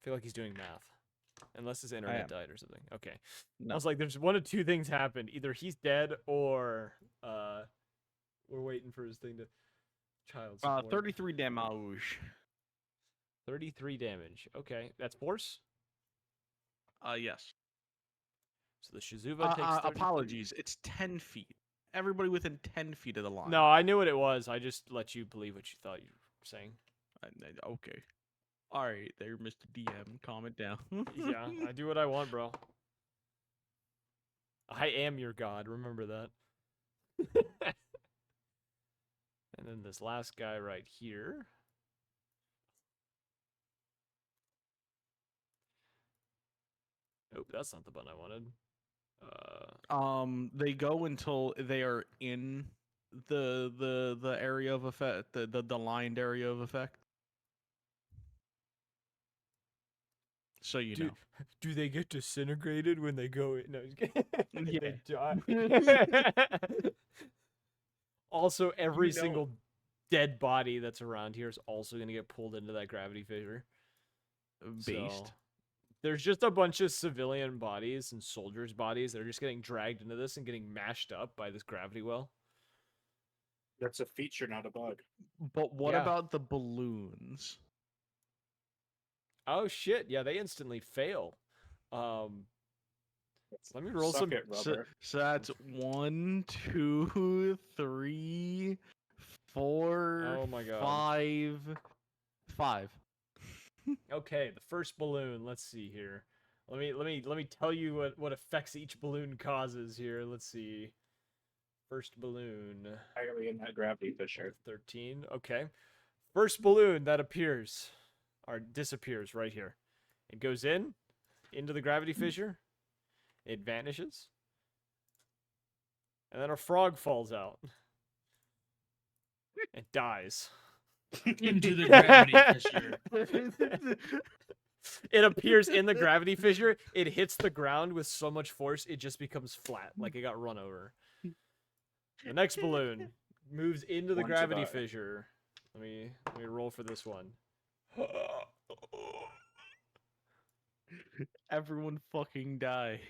Speaker 1: feel like he's doing math. Unless his internet died or something. Okay.
Speaker 2: No.
Speaker 1: I was like, there's one of two things happened. Either he's dead or we're waiting for his thing to child support.
Speaker 2: 33 damage.
Speaker 1: 33 damage. Okay. That's force?
Speaker 2: Yes.
Speaker 1: So the Shizuva takes 33.
Speaker 2: Apologies. It's 10 feet. Everybody within 10 feet of the line.
Speaker 1: No, I knew what it was. I just let you believe what you thought you were saying.
Speaker 2: Okay. All right, there, Mr. DM. Calm it down.
Speaker 1: Yeah, I do what I want, bro. I am your god. Remember that. And then this last guy right here. Nope, that's not the button I wanted.
Speaker 2: They go until they are in the area of effect, the lined area of effect. So you know.
Speaker 1: Do they get disintegrated when they go in? No, just kidding.
Speaker 2: Yeah.
Speaker 1: They die. Also, every
Speaker 2: You know-
Speaker 1: single dead body that's around here is also going to get pulled into that gravity fissure.
Speaker 2: Based.
Speaker 1: So, there's just a bunch of civilian bodies and soldiers' bodies that are just getting dragged into this and getting mashed up by this gravity well.
Speaker 6: That's a feature, not a bug.
Speaker 2: But what
Speaker 1: Yeah.
Speaker 2: about the balloons?
Speaker 1: Oh shit! Yeah, they instantly fail. Let me roll
Speaker 6: Suck
Speaker 1: some.
Speaker 6: it, rubber.
Speaker 2: So that's 1, 2, 3, 4,
Speaker 1: Oh my God.
Speaker 2: 5.
Speaker 1: Okay, the first balloon. Let's see here. Let me tell you what effects each balloon causes here. Let's see. First balloon.
Speaker 6: I gotta be in that gravity fissure.
Speaker 1: 13. Okay. First balloon that appears or disappears right here. It goes into the gravity fissure. It vanishes. And then a frog falls out. It dies.
Speaker 7: Into the gravity fissure.
Speaker 1: It appears in the gravity fissure. It hits the ground with so much force, it just becomes flat, like it got run over. The next balloon moves into the
Speaker 6: One to
Speaker 1: gravity
Speaker 6: die.
Speaker 1: fissure. Let me roll for this one.
Speaker 2: Everyone fucking die.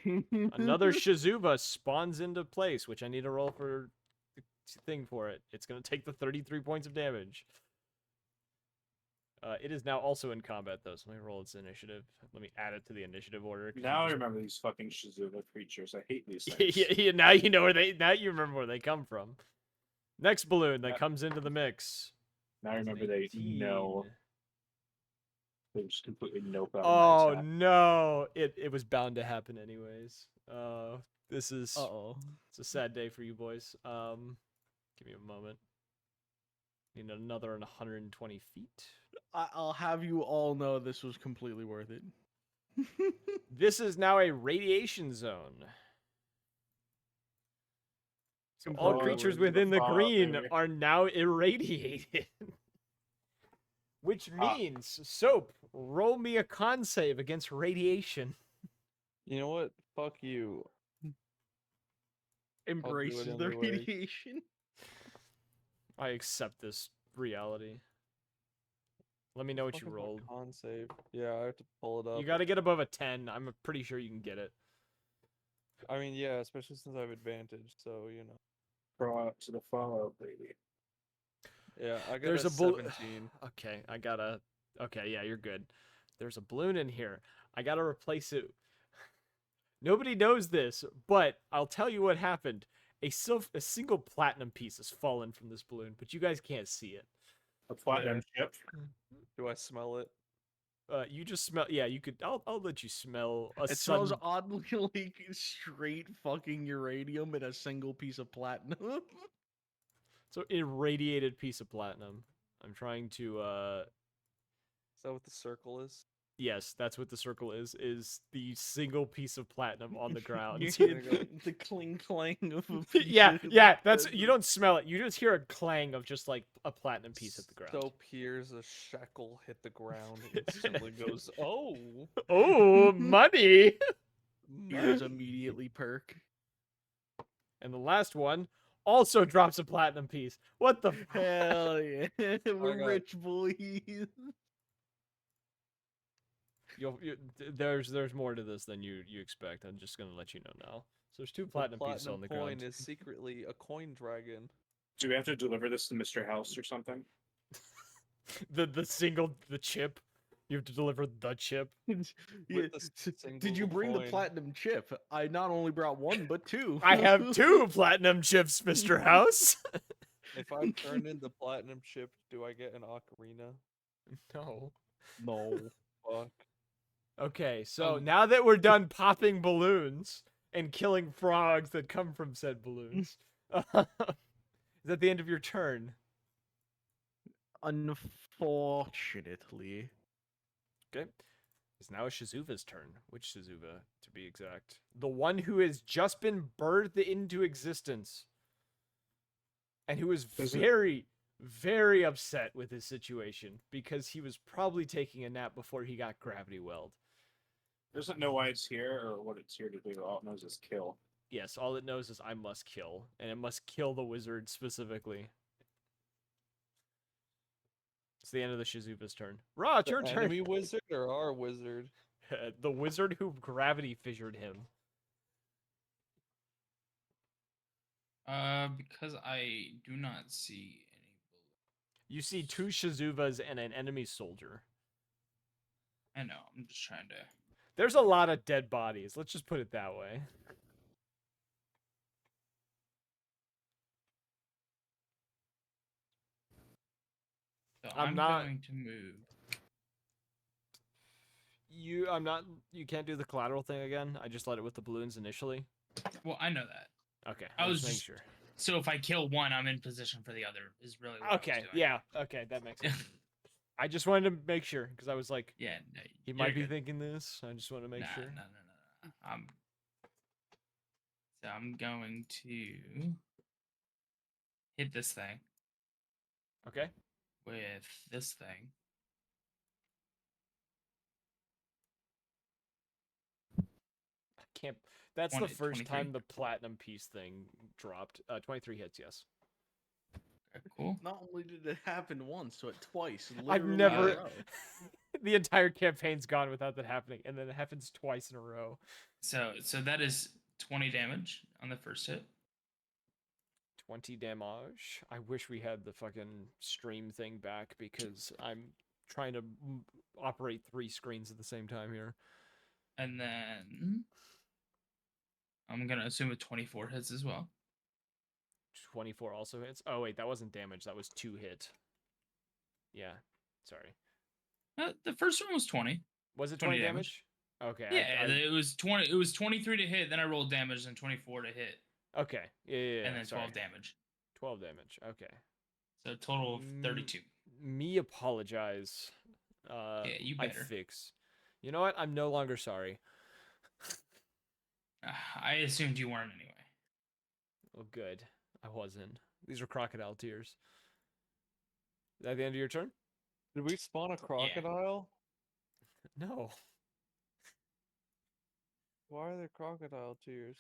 Speaker 1: Another Shizuba spawns into place, which I need to roll for the thing for it. It's gonna take the 33 points of damage. It is now also in combat though, so let me roll its initiative. Let me add it to the initiative order. 'cause
Speaker 6: Now I
Speaker 1: you
Speaker 6: remember these fucking Shizuba creatures. I hate these
Speaker 1: just-
Speaker 6: things.
Speaker 1: yeah, now you know where they. Now you remember where they come from. Next balloon that
Speaker 6: Yeah.
Speaker 1: comes into the mix.
Speaker 6: Now I remember they know.
Speaker 1: 18.
Speaker 6: They just completely nope out
Speaker 1: Oh
Speaker 6: my attack.
Speaker 1: no! It was bound to happen anyways. This is
Speaker 2: Uh-oh.
Speaker 1: it's a sad day for you boys. Give me a moment. Need another 120 feet.
Speaker 2: I'll have you all know this was completely worth it.
Speaker 1: This is now a radiation zone. So all
Speaker 6: Completely
Speaker 1: creatures
Speaker 6: worth it.
Speaker 1: within the
Speaker 6: Fallout,
Speaker 1: green
Speaker 6: baby.
Speaker 1: are now irradiated. Which
Speaker 6: Ah.
Speaker 1: means, Soap, roll me a con save against radiation.
Speaker 5: You know what? Fuck you.
Speaker 2: Embraces the
Speaker 5: anyway.
Speaker 2: radiation.
Speaker 1: I accept this reality. Let me know what you
Speaker 5: Fucking
Speaker 1: rolled.
Speaker 5: Con save. Yeah, I have to pull it up.
Speaker 1: You got to get above a 10. I'm pretty sure you can get it.
Speaker 5: I mean, yeah, especially since I have advantage, so you know.
Speaker 6: Throw out to the Fallout, baby.
Speaker 5: Yeah, I got
Speaker 1: There's
Speaker 5: a
Speaker 1: a bull.
Speaker 5: 17.
Speaker 1: Okay, I gotta. Okay, yeah, you're good. There's a balloon in here. I gotta replace it. Nobody knows this, but I'll tell you what happened. A single platinum piece has fallen from this balloon, but you guys can't see it.
Speaker 6: A platinum chip.
Speaker 5: Do I smell it?
Speaker 1: You just smell. Yeah, you could. I'll let you smell a
Speaker 2: It
Speaker 1: sun.
Speaker 2: smells oddly like straight fucking uranium in a single piece of platinum.
Speaker 1: So irradiated piece of platinum. I'm trying to.
Speaker 5: Is that what the circle is?
Speaker 1: Yes, that's what the circle is. Is the single piece of platinum on the ground.
Speaker 2: You
Speaker 5: There
Speaker 2: hear
Speaker 5: you go.
Speaker 2: the cling clang of a piece
Speaker 1: Yeah,
Speaker 2: of-
Speaker 1: yeah. That's you don't smell it. You just hear a clang of just like a platinum piece at the ground.
Speaker 5: Soap hears a shekel hit the ground and instantly goes, "Oh,
Speaker 1: Oh, money!
Speaker 2: Ears immediately perk.
Speaker 1: And the last one also drops a platinum piece. What the?
Speaker 2: Hell yeah, we're
Speaker 5: got-
Speaker 2: rich boys.
Speaker 1: There's more to this than you expect. I'm just gonna let you know now. So there's two
Speaker 5: the
Speaker 1: platinum pieces on the
Speaker 5: coin
Speaker 1: ground.
Speaker 5: is secretly a coin dragon."
Speaker 6: Do we have to deliver this to Mr. House or something?
Speaker 1: The chip. You have to deliver the chip.
Speaker 2: Yeah,
Speaker 5: With the
Speaker 2: Did you
Speaker 5: single
Speaker 2: bring the
Speaker 5: coin.
Speaker 2: platinum chip? I not only brought one, but two.
Speaker 1: I have 2 platinum chips, Mr. House.
Speaker 5: If I turn in the platinum chip, do I get an ocarina?
Speaker 1: No.
Speaker 2: No.
Speaker 5: Fuck.
Speaker 1: Okay, so now that we're done popping balloons and killing frogs that come from said balloons, is that the end of your turn?
Speaker 2: Unfortunately.
Speaker 1: Okay. It's now Shizuva's turn. Which Shizuva, to be exact? The one who has just been birthed into existence. And who is
Speaker 6: Is it-
Speaker 1: very, very upset with his situation because he was probably taking a nap before he got gravity welled.
Speaker 6: Doesn't know why it's here or what it's here to do. All it knows is kill.
Speaker 1: Yes, all it knows is I must kill, and it must kill the wizard specifically. It's the end of the Shizuva's turn. Ra, it's
Speaker 5: The
Speaker 1: your turn.
Speaker 5: enemy wizard or our wizard?
Speaker 1: The wizard who gravity fissured him.
Speaker 7: Because I do not see any bullets.
Speaker 1: You see 2 Shizuvas and an enemy soldier.
Speaker 7: I know. I'm just trying to.
Speaker 1: There's a lot of dead bodies. Let's just put it that way.
Speaker 7: So
Speaker 1: I'm
Speaker 7: I'm
Speaker 1: not-
Speaker 7: going to move
Speaker 1: I'm not. You can't do the collateral thing again. I just let it with the balloons initially.
Speaker 7: Well, I know that.
Speaker 1: Okay.
Speaker 7: I was
Speaker 1: just making
Speaker 7: just-
Speaker 1: sure.
Speaker 7: So if I kill one, I'm in position for the other. Is really what I was
Speaker 1: Okay.
Speaker 7: doing.
Speaker 1: Yeah. Okay. That makes sense. I just wanted to make sure because I was like,
Speaker 7: Yeah. No,
Speaker 1: he
Speaker 7: you're
Speaker 1: might be
Speaker 7: good.
Speaker 1: thinking this. I just want to make
Speaker 7: Nah,
Speaker 1: sure.
Speaker 7: No. So I'm going to hit this thing
Speaker 1: Okay.
Speaker 7: with this thing.
Speaker 1: I can't. That's the
Speaker 7: 20
Speaker 1: first
Speaker 7: 23?
Speaker 1: time the platinum piece thing dropped. 23 hits. Yes.
Speaker 7: Okay, cool.
Speaker 2: Not only did it happen once, but twice.
Speaker 1: I've
Speaker 2: literally in a
Speaker 1: never.
Speaker 2: row.
Speaker 1: The entire campaign's gone without that happening, and then it happens twice in a row.
Speaker 7: So that is 20 damage on the first hit.
Speaker 1: 20 damage. I wish we had the fucking stream thing back because I'm trying to operate 3 screens at the same time here.
Speaker 7: And then I'm going to assume a 24 hits as well.
Speaker 1: 24 also hits. Oh wait, that wasn't damage. That was 2 hit. Yeah, sorry.
Speaker 7: The first one was 20.
Speaker 1: Was it
Speaker 7: 20
Speaker 1: 20 damage? Okay.
Speaker 7: Yeah, it was 20. It was 23 to hit. Then I rolled damage, and 24 to hit,
Speaker 1: Okay. Yeah.
Speaker 7: and then
Speaker 1: sorry.
Speaker 7: 12 damage.
Speaker 1: 12 damage. Okay.
Speaker 7: So a total of 32.
Speaker 1: Me apologize.
Speaker 7: Yeah, you
Speaker 1: I
Speaker 7: better.
Speaker 1: fix. You know what? I'm no longer sorry.
Speaker 7: I assumed you weren't anyway.
Speaker 1: Well, good. I wasn't. These are crocodile tears. Is that the end of your turn?
Speaker 5: Did we spawn a crocodile?
Speaker 1: No.
Speaker 5: Why are there crocodile tears?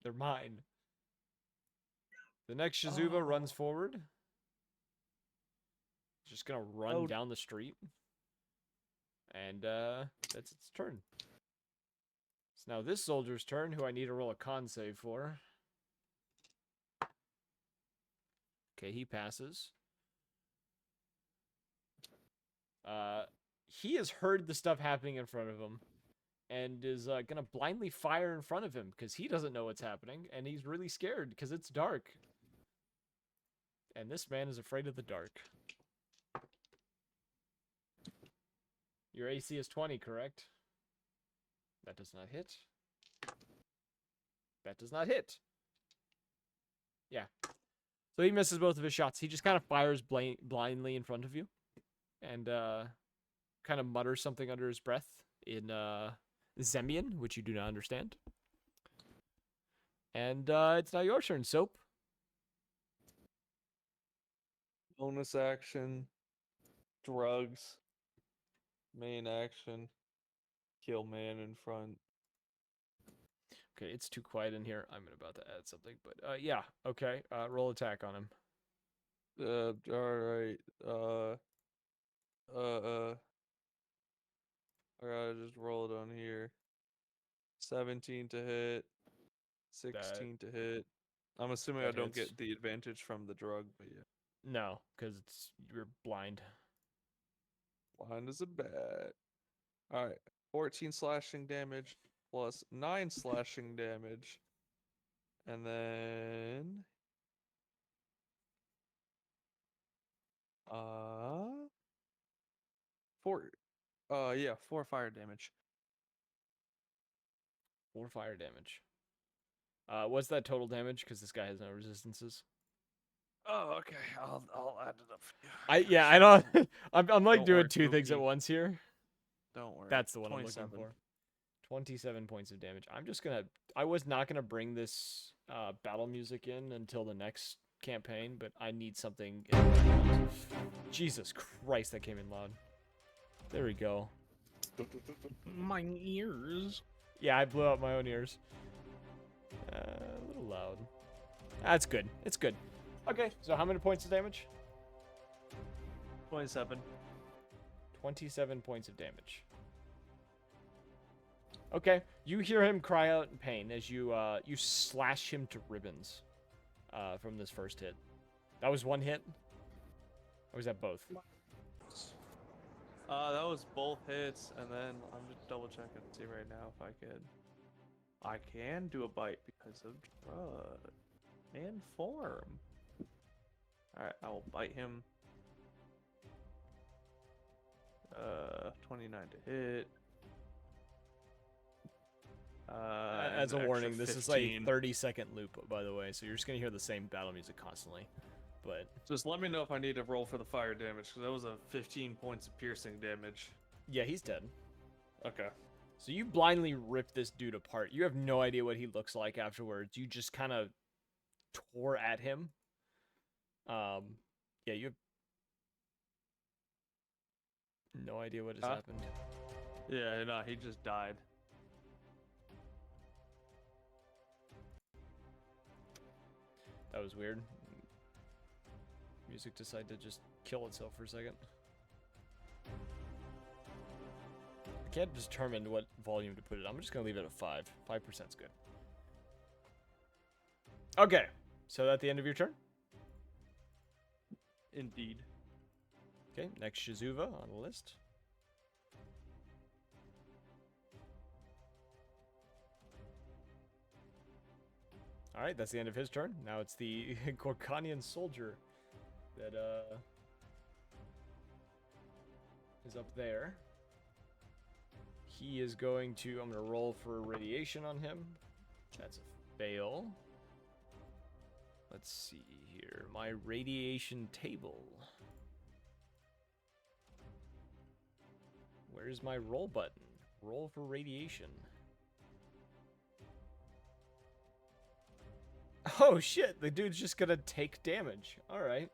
Speaker 1: They're mine. The next Shizuba runs forward. Just gonna run down the street. And that's its turn. It's now this soldier's turn, who I need to roll a con save for. Okay, he passes. He has heard the stuff happening in front of him and is gonna blindly fire in front of him because he doesn't know what's happening and he's really scared because it's dark. And this man is afraid of the dark. Your AC is 20, correct? That does not hit. That does not hit. Yeah. So he misses both of his shots. He just kind of fires blindly in front of you. And kind of mutters something under his breath in Zemian, which you do not understand. And it's now your turn, Soap.
Speaker 5: Bonus action. Drugs. Main action. Kill man in front.
Speaker 1: Okay, it's too quiet in here. I'm about to add something, but yeah, okay. Roll attack on him.
Speaker 5: Alright. I gotta just roll it on here. 17 to hit. 16 to hit. I'm assuming I
Speaker 1: that
Speaker 5: don't
Speaker 1: hits.
Speaker 5: get the advantage from the drug, but yeah.
Speaker 1: No, because you're blind.
Speaker 5: Blind as a bat. Alright. 14 slashing damage plus 9 slashing damage. And then 4 fire damage.
Speaker 1: 4 fire damage. What's that total damage? Because this guy has no resistances.
Speaker 5: Oh, okay. I'll add it up for you.
Speaker 1: I know. I'm like
Speaker 5: Don't
Speaker 1: doing
Speaker 5: worry,
Speaker 1: 2 things at
Speaker 5: Pookie.
Speaker 1: once here.
Speaker 5: Don't worry.
Speaker 1: That's the one
Speaker 5: 27.
Speaker 1: I'm looking for. 27 points of damage. I was not gonna bring this battle music in until the next campaign, but I need something. Jesus Christ, that came in loud. There we go.
Speaker 2: My ears.
Speaker 1: Yeah, I blew out my own ears. A little loud. That's good. It's good. Okay, so how many points of damage?
Speaker 5: 27.
Speaker 1: 27 points of damage. Okay, you hear him cry out in pain as you slash him to ribbons from this first hit. That was 1 hit? Or was that both?
Speaker 5: That was both hits, and then I'm just double checking to see right now if I could. I can do a bite because of drug and form. Alright, I will bite him. 29 to hit.
Speaker 1: As a
Speaker 5: an
Speaker 1: warning,
Speaker 5: extra
Speaker 1: this is a
Speaker 5: 15.
Speaker 1: 30-second loop, by the way, so you're just gonna hear the same battle music constantly. But
Speaker 5: Just let me know if I need to roll for the fire damage, because that was a 15 points of piercing damage.
Speaker 1: yeah, he's dead.
Speaker 5: Okay.
Speaker 1: So you blindly rip this dude apart. You have no idea what he looks like afterwards. You just kind of tore at him. Yeah, you have no idea what has happened.
Speaker 5: Yeah, no, he just died.
Speaker 1: That was weird. Music decided to just kill itself for a second. I can't determine what volume to put it. I'm just gonna leave it at 5. 5%'s good. Okay, so at the end of your turn.
Speaker 5: Indeed.
Speaker 1: Okay, next Shizuva on the list. All right, that's the end of his turn. Now it's the Gorkanian soldier that is up there. He is going to, I'm going to roll for radiation on him. That's a fail. Let's see here. My radiation table. Where's my roll button? Roll for radiation. Oh shit, the dude's just gonna take damage. Alright.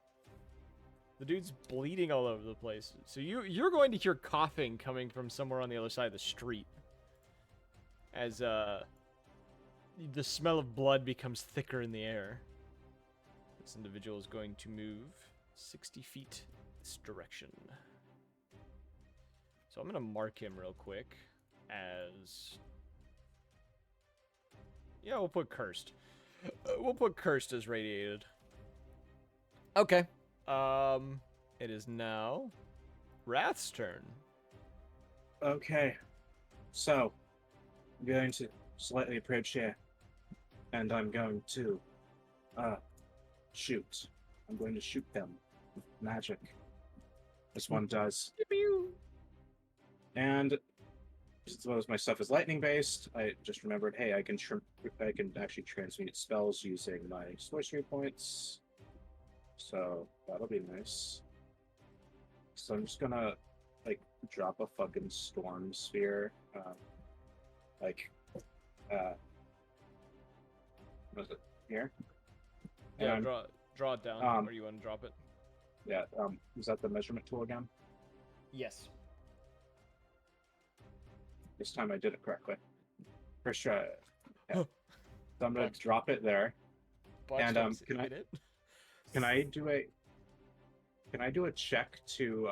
Speaker 1: The dude's bleeding all over the place. So you're going to hear coughing coming from somewhere on the other side of the street. As the smell of blood becomes thicker in the air. This individual is going to move 60 feet this direction. So I'm going to mark him real quick as... Yeah, we'll put cursed. We'll put cursed as radiated. Okay. It is now Wrath's turn.
Speaker 6: Okay. So, I'm going to slightly approach here. And I'm going to, shoot. I'm going to shoot them with magic. This one does. And as well as my stuff is lightning based, I just remembered, hey, I can actually transmute spells using my sorcery points. So that'll be nice. So I'm just gonna like drop a fucking storm sphere, what is it here?
Speaker 1: Yeah,
Speaker 6: And
Speaker 1: draw it down. Where do you want to drop it?
Speaker 6: yeah, is that the measurement tool again?
Speaker 1: Yes.
Speaker 6: This time I did it correctly. First try. Yeah. So I'm gonna drop it there. And can I do a check to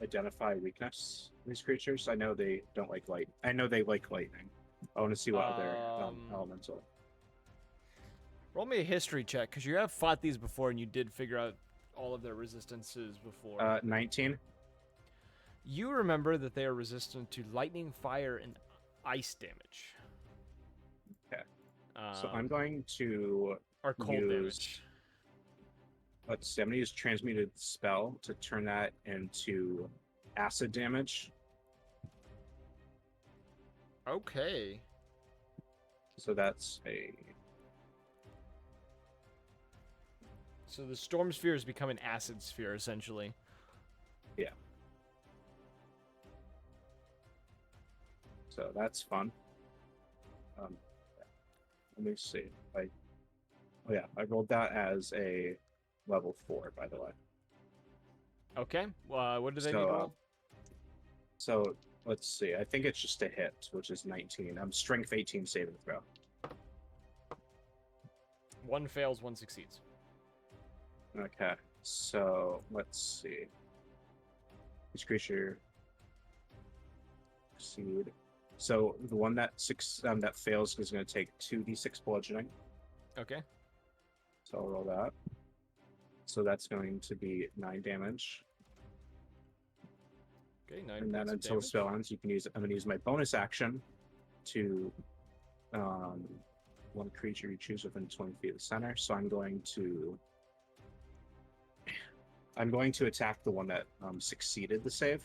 Speaker 6: identify weakness in these creatures? I know they don't like light. I know they like lightning. I want to see what other elements are.
Speaker 1: Roll me a history check, because you have fought these before and you did figure out all of their resistances before.
Speaker 6: 19.
Speaker 1: You remember that they are resistant to lightning, fire, and ice damage.
Speaker 6: Okay. So I'm going to
Speaker 1: or cold damage.
Speaker 6: Let's see, I'm going to use Transmuted Spell to turn that into acid damage.
Speaker 1: Okay.
Speaker 6: So that's a...
Speaker 1: So the Storm Sphere has become an acid sphere, essentially.
Speaker 6: Yeah. So that's fun. Let me see. Oh yeah, I rolled that as a level 4, by the way.
Speaker 1: Okay. What do they need to roll?
Speaker 6: So let's see. I think it's just a hit, which is 19. Strength 18 saving throw.
Speaker 1: 1 fails, 1 succeeds.
Speaker 6: Okay. So let's see. Each creature succeed. So the one that that fails is going to take 2d6 bludgeoning.
Speaker 1: Okay.
Speaker 6: So I'll roll that. So that's going to be 9 damage.
Speaker 1: Okay, 9
Speaker 6: and then until the spell ends, you can use. I'm going to use my bonus action to one creature you choose within 20 feet of the center. So I'm going to attack the one that succeeded the save.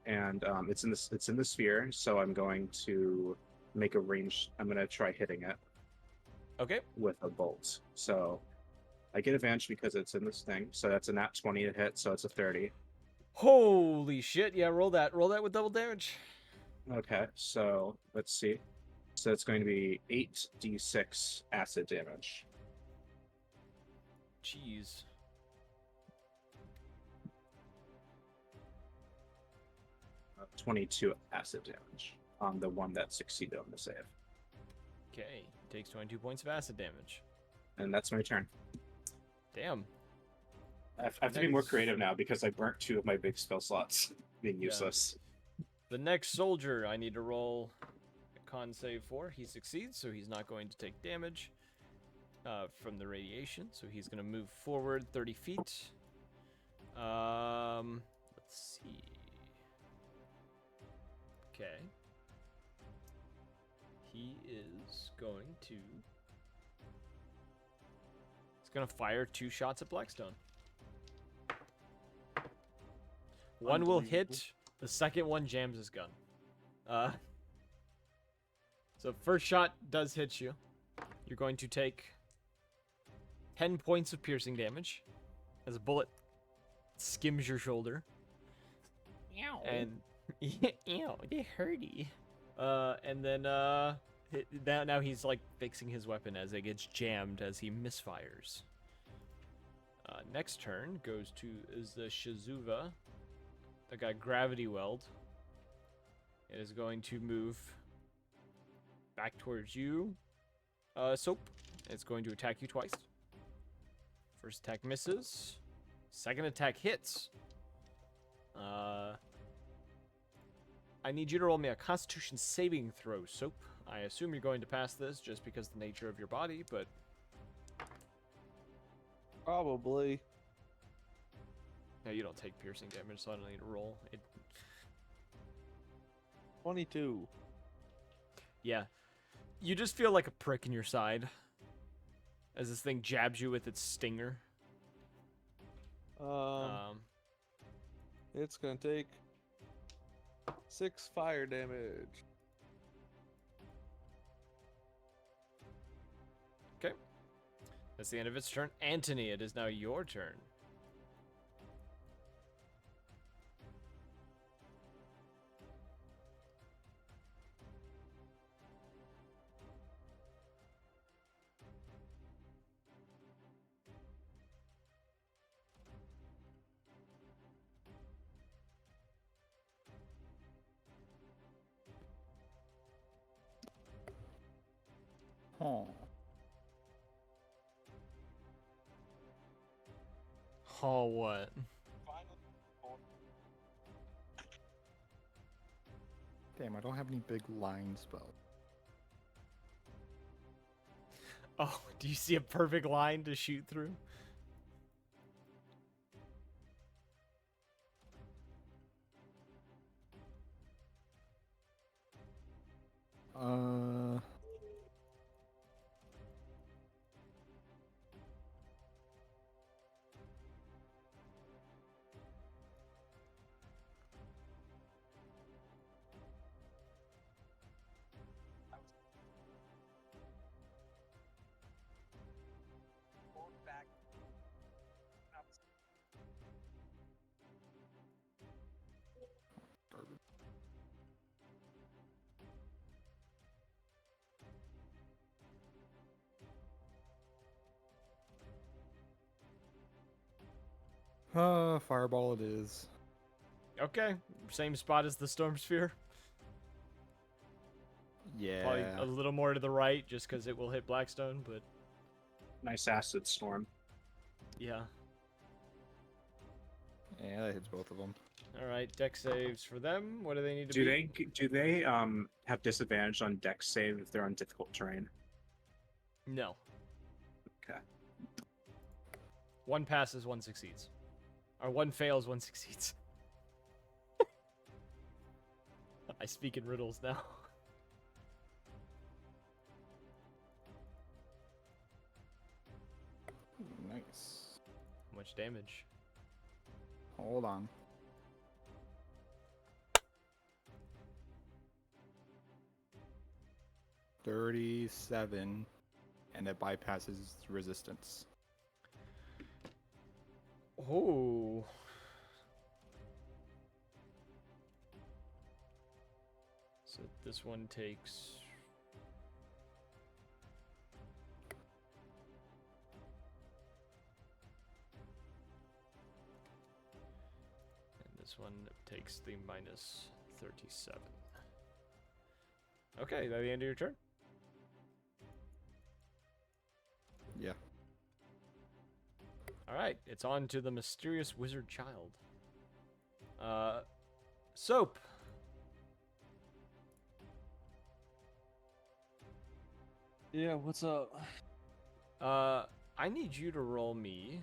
Speaker 6: and it's in the sphere. So I'm going to make a range. I'm going to try hitting it
Speaker 1: Okay.
Speaker 6: with a bolt. So I get advantage because it's in this thing. So that's a nat 20 to hit. So it's a 30.
Speaker 1: Holy shit! Yeah, roll that. Roll that with double damage.
Speaker 6: Okay, so let's see. So it's going to be 8d6 acid damage.
Speaker 1: Jeez.
Speaker 6: 22 acid damage on the one that succeeded on the save.
Speaker 1: Okay, takes 22 points of acid damage.
Speaker 6: And that's my turn.
Speaker 1: Damn.
Speaker 6: I have to be more
Speaker 1: Next.
Speaker 6: creative now because I burnt 2 of my big spell slots being
Speaker 1: Yeah.
Speaker 6: useless.
Speaker 1: The next soldier I need to roll a con save for. He succeeds, so he's not going to take damage from the radiation. So he's going to move forward 30 feet. Let's see. Okay. He is going to... He's going to fire 2 shots at Blackstone. One will hit. The second one jams his gun. So first shot does hit you. You're going to take 10 points of piercing damage as a bullet skims your shoulder. And ew, they hurty. And then now he's like fixing his weapon as it gets jammed as he misfires. Next turn goes to the Shizuva. That got gravity weld. It is going to move back towards you. Soap. It's going to attack you twice. First attack misses. Second attack hits. I need you to roll me a Constitution saving throw, Soap. I assume you're going to pass this just because of the nature of your body, but...
Speaker 5: Probably.
Speaker 1: No, you don't take piercing damage, so I don't need to roll.
Speaker 5: 22.
Speaker 1: Yeah. You just feel like a prick in your side as this thing jabs you with its stinger.
Speaker 5: It's gonna take 6 fire damage.
Speaker 1: Okay. That's the end of its turn. Anthony, it is now your turn.
Speaker 8: Oh.
Speaker 1: Oh, what?
Speaker 8: Damn, I don't have any big line spells.
Speaker 1: Oh, do you see a perfect line to shoot through?
Speaker 8: Fireball it is.
Speaker 1: Okay, same spot as the Storm Sphere.
Speaker 8: Yeah.
Speaker 1: Probably a little more to the right, just because it will hit Blackstone, but
Speaker 6: Nice acid storm.
Speaker 1: yeah.
Speaker 8: Yeah, that hits both of them.
Speaker 1: All right, deck saves for them. What do they need to
Speaker 6: Do
Speaker 1: be?
Speaker 6: they have disadvantage on dex save if they're on difficult terrain?
Speaker 1: No.
Speaker 6: Okay.
Speaker 1: One passes, one succeeds. Or one fails, one succeeds. I speak in riddles now.
Speaker 8: Nice.
Speaker 1: How much damage?
Speaker 8: Hold on. 37, and it bypasses resistance.
Speaker 1: Oh. So this one takes. And this one takes the minus 37. Okay, is that the end of your turn?
Speaker 8: Yeah.
Speaker 1: Alright, it's on to the mysterious wizard child. Soap.
Speaker 5: Yeah, what's up?
Speaker 1: I need you to roll me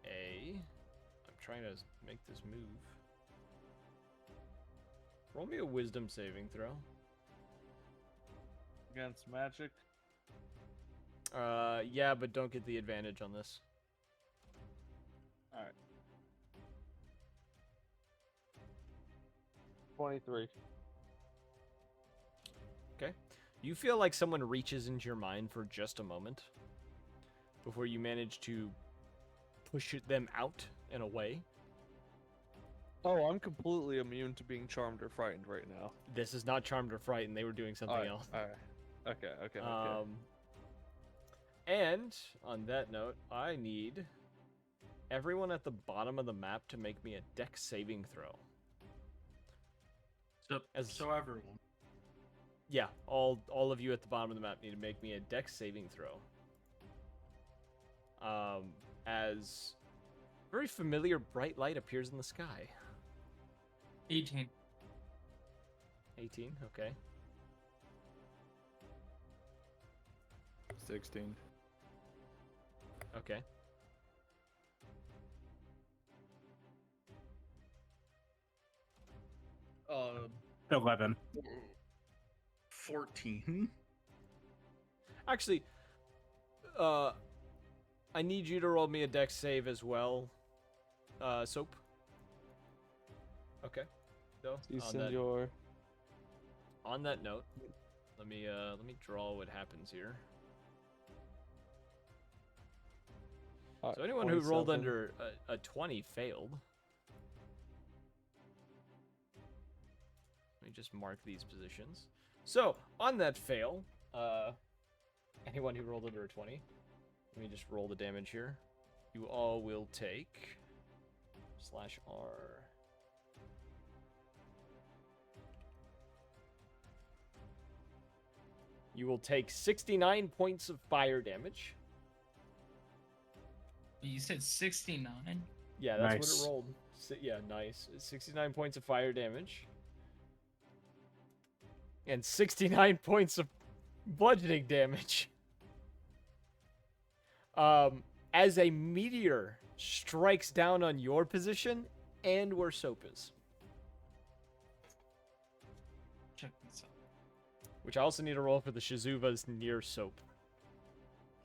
Speaker 1: a. I'm trying to make this move. Roll me a wisdom saving throw.
Speaker 5: Against magic?
Speaker 1: Yeah, but don't get the advantage on this.
Speaker 5: Alright. 23.
Speaker 1: Okay. You feel like someone reaches into your mind for just a moment before you manage to push them out and away.
Speaker 5: Oh, I'm completely immune to being charmed or frightened right now.
Speaker 1: This is not charmed or frightened. They were doing something else.
Speaker 5: Alright. Okay.
Speaker 1: And on that note, I need everyone at the bottom of the map to make me a dex saving throw.
Speaker 2: So everyone.
Speaker 1: Yeah, all of you at the bottom of the map need to make me a dex saving throw. As very familiar bright light appears in the sky.
Speaker 7: 18.
Speaker 1: 18, okay.
Speaker 8: 16.
Speaker 1: Okay.
Speaker 6: 11.
Speaker 2: 14.
Speaker 1: Actually, I need you to roll me a dex save as well, Soap. Okay. So on that note, let me draw what happens here. So anyone who rolled
Speaker 5: 27.
Speaker 1: under a 20 failed. Let me just mark these positions. So on that fail, anyone who rolled under a 20, let me just roll the damage here. You all will take /R. You will take 69 points of fire damage.
Speaker 7: You said 69?
Speaker 1: Yeah, that's
Speaker 6: Nice.
Speaker 1: what it rolled. Yeah, nice. 69 points of fire damage. And 69 points of bludgeoning damage. As a meteor strikes down on your position and where Soap is.
Speaker 7: Check this out.
Speaker 1: Which I also need to roll for the Shizuvas near Soap.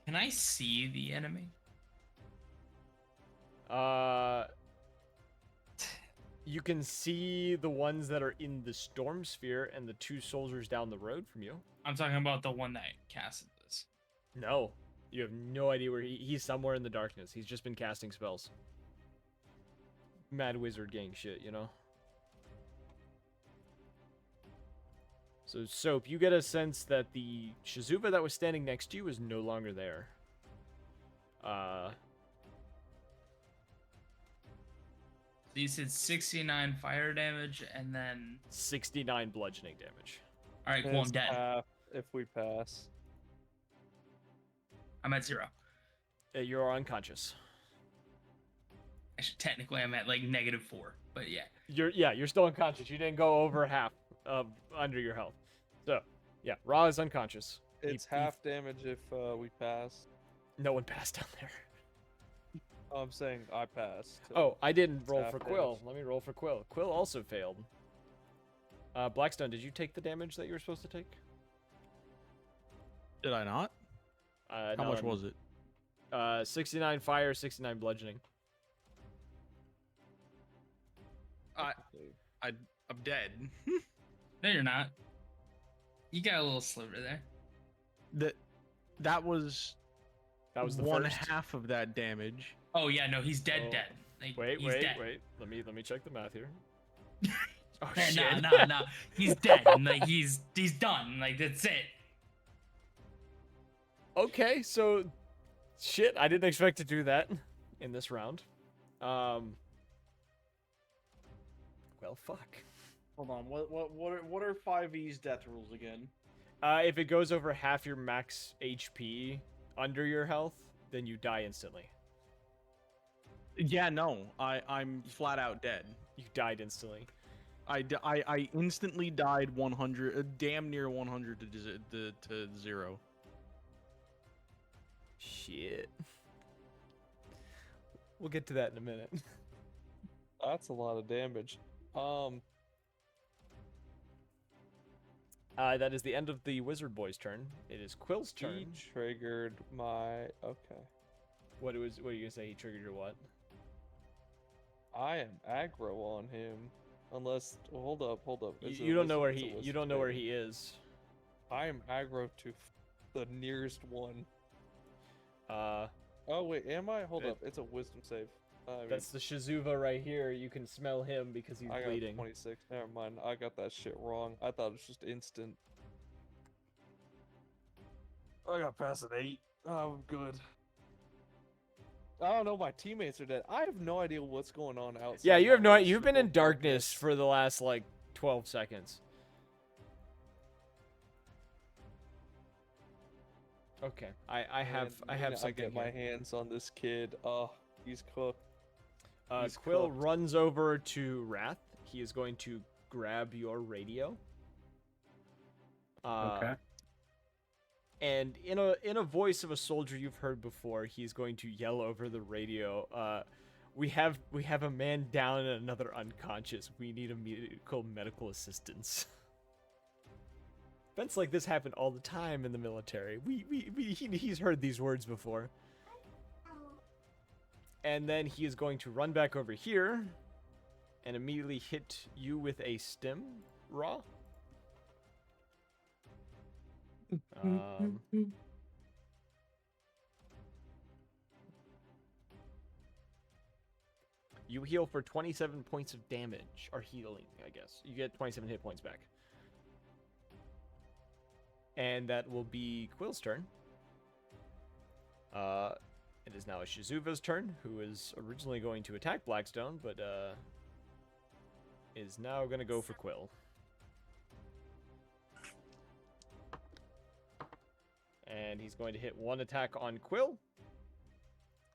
Speaker 7: Can I see the enemy?
Speaker 1: You can see the ones that are in the storm sphere and the two soldiers down the road from you.
Speaker 7: I'm talking about the one that casted this.
Speaker 1: No, you have no idea where he's somewhere in the darkness. He's just been casting spells. Mad wizard gang shit, you know? So, Soap, you get a sense that the Shizuba that was standing next to you is no longer there.
Speaker 7: So you said 69 fire damage and then...
Speaker 1: 69 bludgeoning damage.
Speaker 7: Alright, cool, I'm dead.
Speaker 5: Half if we pass.
Speaker 7: I'm at 0.
Speaker 1: You're unconscious.
Speaker 7: Actually, technically, I'm at like -4, but yeah.
Speaker 1: You're still unconscious. You didn't go over half of under your health. So, yeah, Ra is unconscious.
Speaker 5: It's half damage if we pass.
Speaker 1: No one passed down there.
Speaker 5: Oh, I'm saying I passed. so
Speaker 1: Oh, I didn't
Speaker 5: it's
Speaker 1: roll
Speaker 5: half
Speaker 1: for Quill.
Speaker 5: damage.
Speaker 1: Let me roll for Quill. Quill also failed. Blackstone, did you take the damage that you were supposed to take?
Speaker 2: Did I not? How much was it?
Speaker 1: 69 fire, 69 bludgeoning.
Speaker 2: I'm dead.
Speaker 7: No, you're not. You got a little sliver there.
Speaker 2: That was
Speaker 1: That was the
Speaker 2: one
Speaker 1: first.
Speaker 2: half of that damage.
Speaker 7: Oh yeah, no, he's dead.
Speaker 1: Oh,
Speaker 7: Dead. Like,
Speaker 1: Wait,
Speaker 7: he's
Speaker 1: wait,
Speaker 7: dead.
Speaker 1: wait. Let me check the math here. Oh
Speaker 7: Nah,
Speaker 1: shit.
Speaker 7: nah. He's dead. Like he's done. Like that's it.
Speaker 1: Okay, so shit, I didn't expect to do that in this round. Well, fuck.
Speaker 2: Hold on. What are 5e's death rules again?
Speaker 1: If it goes over half your max HP under your health, then you die instantly.
Speaker 2: Yeah, no. I'm flat out dead.
Speaker 1: You died instantly.
Speaker 2: I instantly died 100, damn near 100 to 0.
Speaker 1: Shit. We'll get to that in a minute.
Speaker 5: That's a lot of damage.
Speaker 1: That is the end of the wizard boy's turn. It is Quill's turn.
Speaker 5: He triggered my. Okay.
Speaker 1: What are you gonna say? He triggered your what?
Speaker 5: I am aggro on him. Unless, hold up. Is it
Speaker 1: You
Speaker 5: a
Speaker 1: don't know where
Speaker 5: wizard? It's a
Speaker 1: he. You
Speaker 5: wizard
Speaker 1: don't know where
Speaker 5: saving.
Speaker 1: he is.
Speaker 5: I am aggro to the nearest one.
Speaker 1: Oh
Speaker 5: wait, am I? Hold up, it's a wisdom save.
Speaker 1: That's the Shizuva right here. You can smell him because he's
Speaker 5: I got
Speaker 1: bleeding.
Speaker 5: 26. Never mind, I got that shit wrong. I thought it was just instant. I got past an 8. Oh, I'm good. I don't know. My teammates are dead. I have no idea what's going on outside.
Speaker 1: Yeah, you have no.
Speaker 5: my
Speaker 1: You've been in
Speaker 5: strip of
Speaker 1: darkness for the last like 12 seconds. Okay, I have
Speaker 5: I
Speaker 1: something
Speaker 5: get my
Speaker 1: here.
Speaker 5: hands on this kid. Oh, he's cooked. He's
Speaker 1: Quill
Speaker 5: cooked.
Speaker 1: runs over to Wrath. He is going to grab your radio.
Speaker 6: Okay.
Speaker 1: And in a voice of a soldier you've heard before, he's going to yell over the radio. We have a man down and another unconscious. We need medical assistance. Events like this happen all the time in the military. He's heard these words before. And then he is going to run back over here and immediately hit you with a stim, Raw. You heal for 27 points of damage, or healing, I guess. You get 27 hit points back. And that will be Quill's turn. It is now Shizuva's turn, who is originally going to attack Blackstone, but is now going to go for Quill. And he's going to hit one attack on Quill,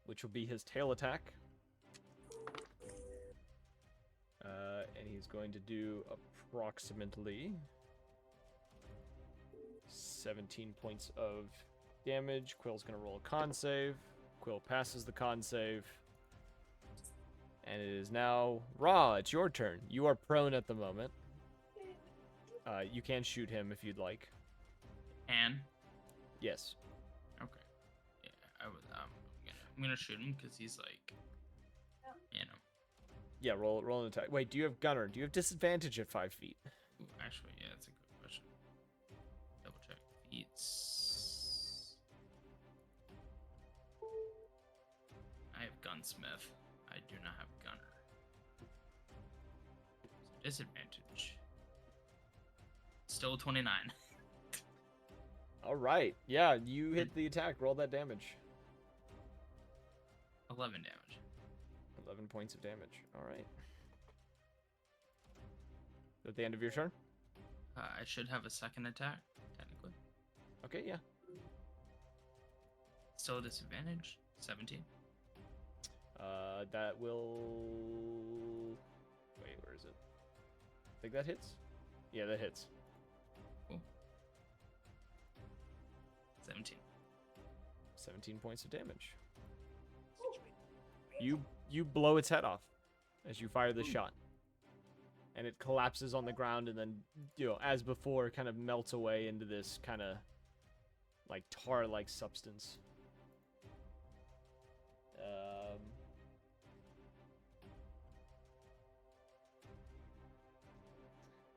Speaker 1: which will be his tail attack. And he's going to do approximately 17 points of damage. Quill's going to roll a con save. Quill passes the con save. And it is now Ra, it's your turn. You are prone at the moment. You can shoot him if you'd like.
Speaker 7: And
Speaker 1: Yes.
Speaker 7: okay, yeah, I'm gonna shoot him because he's like, you know.
Speaker 1: Yeah, roll an attack. Wait, do you have Gunner? Do you have disadvantage at 5 feet?
Speaker 7: Ooh, actually, yeah, that's a good question. Double check. Feats. I have gunsmith. I do not have gunner. So disadvantage. Still 29.
Speaker 1: All right. Yeah, you hit the attack. Roll that damage.
Speaker 7: 11 damage.
Speaker 1: 11 points of damage. All right. At the end of your turn?
Speaker 7: I should have a second attack, technically.
Speaker 1: Okay, yeah.
Speaker 7: Still a disadvantage. 17.
Speaker 1: That will... Wait, where is it? I think that hits? Yeah, that hits.
Speaker 7: Cool. 17.
Speaker 1: 17 points of damage. You blow its head off as you fire the shot. And it collapses on the ground and then, as before, kind of melts away into this kind of like tar-like substance.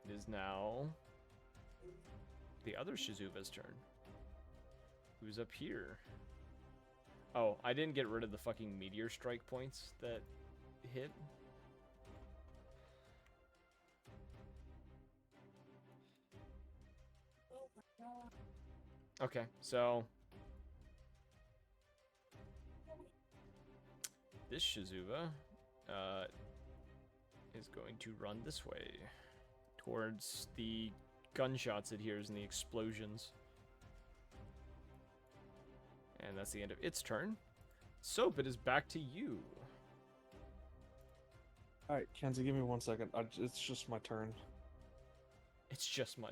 Speaker 1: It is now the other Shizuva's turn. Who's up here? Oh, I didn't get rid of the fucking meteor strike points that hit. Okay, so this Shizuba is going to run this way towards the gunshots it hears and the explosions. And that's the end of its turn. Soap, it is back to you.
Speaker 5: All right, Kenzie, give me 1 second. It's just my turn.
Speaker 1: It's just my.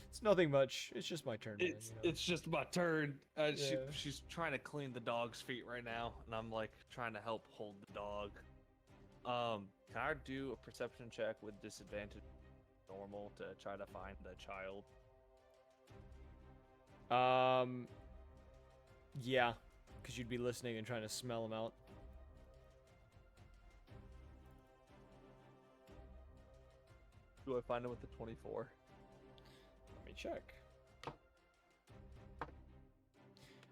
Speaker 1: It's nothing much. It's just my turn. Man,
Speaker 5: It's just my turn.
Speaker 1: Yeah.
Speaker 5: She's trying to clean the dog's feet right now, and I'm like trying to help hold the dog. Can I do a perception check with disadvantage, normal, to try to find the child?
Speaker 1: Yeah, because you'd be listening and trying to smell them out.
Speaker 5: Do I find him with the 24?
Speaker 1: Let me check.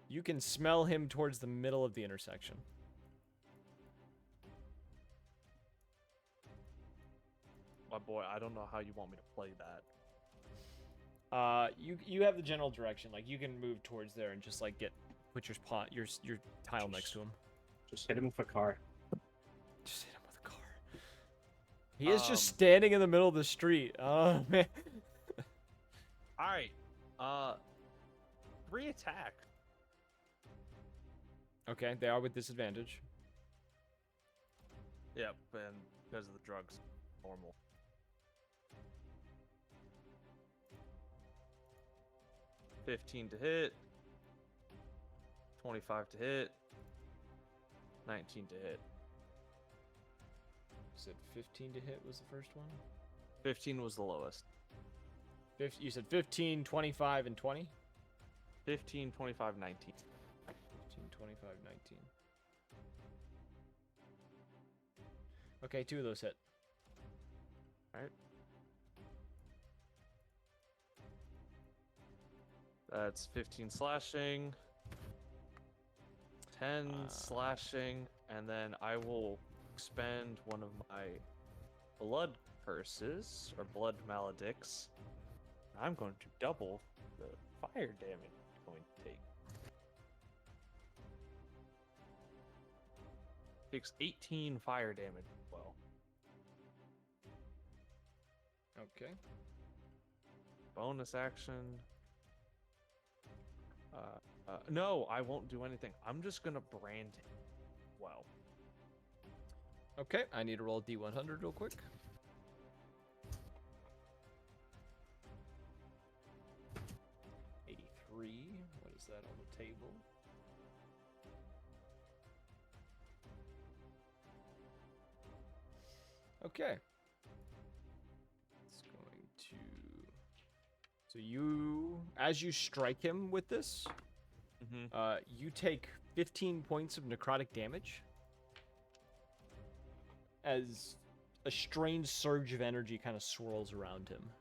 Speaker 1: You can smell him towards the middle of the intersection.
Speaker 5: My boy, I don't know how you want me to play that.
Speaker 1: You have the general direction. Like you can move towards there and just like put your tile next to him.
Speaker 6: Just hit him with a car.
Speaker 1: Just hit him with a car. He is just standing in the middle of the street. Oh man.
Speaker 5: All right. 3 attack.
Speaker 1: Okay, they are with disadvantage.
Speaker 5: Yep, and because of the drugs, normal. $15 to hit. 25 to hit. 19 to hit.
Speaker 1: You said 15 to hit was the first one?
Speaker 5: 15 was the lowest.
Speaker 1: You said 15, 25, and 20?
Speaker 5: 15, 25, 19.
Speaker 1: 15, 25, 19. Okay, 2 of those hit.
Speaker 5: Alright. That's 15 slashing. 10 slashing. And then I will expend one of my blood curses, or blood maledicts. I'm going to double the fire damage I'm going to take. Takes 18 fire damage as well.
Speaker 1: Okay.
Speaker 5: Bonus action. No, I won't do anything. I'm just gonna brand him. Well.
Speaker 1: Okay, I need to roll D100 real quick. What is that on the table? Okay. It's going to. So as you strike him with this, you take 15 points of necrotic damage as a strange surge of energy kind of swirls around him.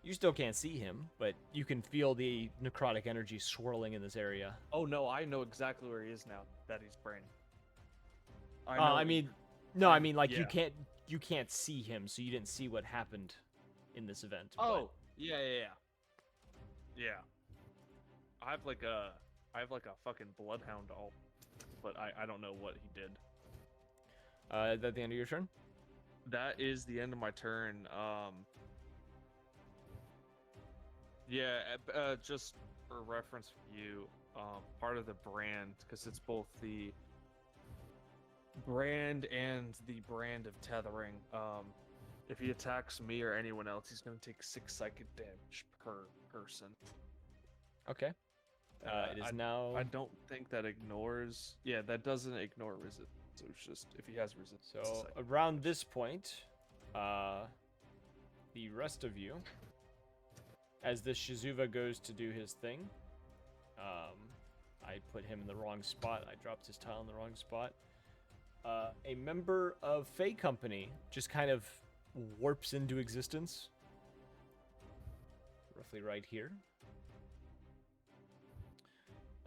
Speaker 1: You still can't see him, but you can feel the necrotic energy swirling in this area.
Speaker 5: Oh no, I know exactly where he is now. That he's brain.
Speaker 1: I mean like
Speaker 5: yeah.
Speaker 1: you can't see him, so you didn't see what happened in this event.
Speaker 5: Oh, yeah. I have like a fucking bloodhound all, but I don't know what he did.
Speaker 1: Is that the end of your turn?
Speaker 5: That is the end of my turn. Just for reference for you, part of the brand, because it's both the brand and the brand of tethering. If he attacks me or anyone else, he's going to take 6 psychic damage per person.
Speaker 1: Okay. It is now.
Speaker 5: I don't think that ignores. Yeah, that doesn't ignore resistance. So it's just if he has resistance.
Speaker 1: So around this point, the rest of you, as this Shizuva goes to do his thing, I put him in the wrong spot. I dropped his tile in the wrong spot. A member of Fey Company just kind of warps into existence. Roughly right here.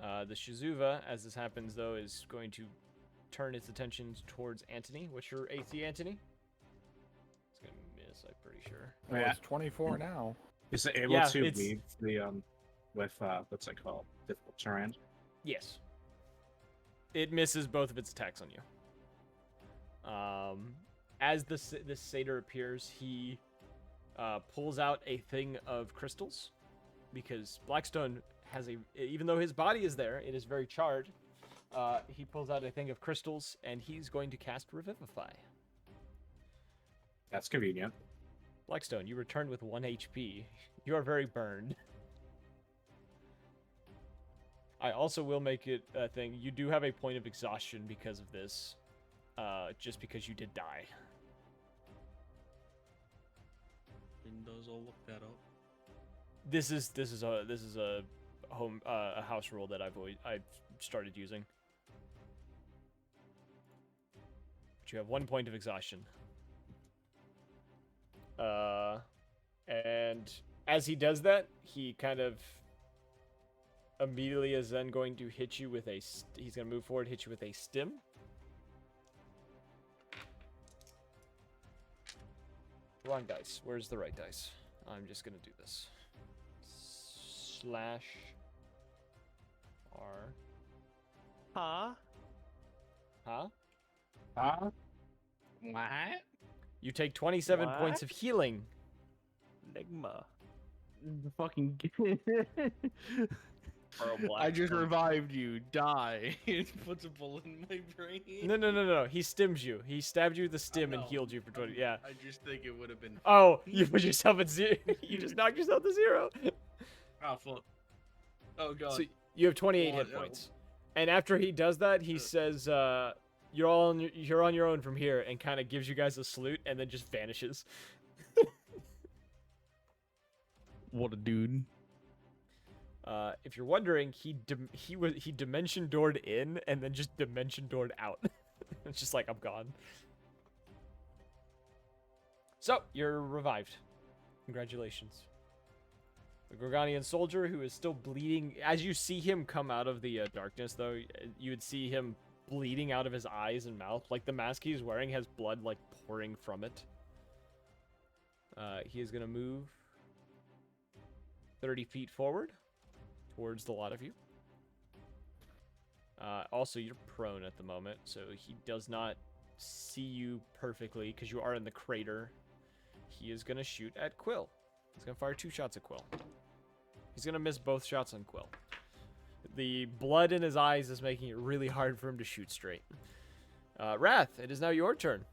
Speaker 1: The Shizuva, as this happens, though, is going to turn its attention towards Anthony. What's your AC, Anthony? It's going to miss, I'm pretty sure.
Speaker 8: Well,
Speaker 6: Yeah.
Speaker 8: it's 24 now.
Speaker 6: Is it able
Speaker 1: Yeah,
Speaker 6: to
Speaker 1: it's-
Speaker 6: leave the with what's it called? Difficult terrain?
Speaker 1: Yes. It misses both of its attacks on you. As this satyr appears, he pulls out a thing of crystals, because Blackstone has even though his body is there, it is very charred. He pulls out a thing of crystals, and he's going to cast Revivify.
Speaker 6: That's convenient.
Speaker 1: Blackstone, you return with 1 HP. You are very burned. I also will make it a thing. You do have a point of exhaustion because of this, just because you did die.
Speaker 4: Windows, I'll look that up.
Speaker 1: This is a house rule that I've started using. But you have 1 point of exhaustion. And as he does that, he kind of immediately is then going to hit you with he's going to move forward, hit you with a stim. Wrong dice. Where's the right dice? I'm just going to do this. /R.
Speaker 4: Huh?
Speaker 1: Huh?
Speaker 6: Huh?
Speaker 4: What?
Speaker 1: You take 27 points of healing.
Speaker 4: Ligma.
Speaker 2: The fucking.
Speaker 4: Or
Speaker 2: I just revived you. Die. It puts a bullet in my brain.
Speaker 1: No. He stims you. He stabbed you with the stim and
Speaker 2: know.
Speaker 1: healed you for 20. Yeah.
Speaker 2: I just think it would have been.
Speaker 1: Oh, you put yourself at 0. You just knocked yourself to 0.
Speaker 2: Oh fuck. Oh god.
Speaker 1: So you have 28 hit
Speaker 2: Oh,
Speaker 1: points. And after he does that, he says, you're on your own from here, and kind of gives you guys a salute, and then just vanishes.
Speaker 2: What a dude.
Speaker 1: If you're wondering, he dimension doored in, and then just dimension doored out. It's just like, I'm gone. So, you're revived. Congratulations. The Gorganian soldier, who is still bleeding, as you see him come out of the darkness, though, you would see him bleeding out of his eyes and mouth. Like, the mask he's wearing has blood, like, pouring from it. He is going to move 30 feet forward towards the lot of you. Also, you're prone at the moment, so he does not see you perfectly because you are in the crater. He is going to shoot at Quill. He's going to fire 2 shots at Quill. He's going to miss both shots on Quill. The blood in his eyes is making it really hard for him to shoot straight. Wrath, it is now your turn.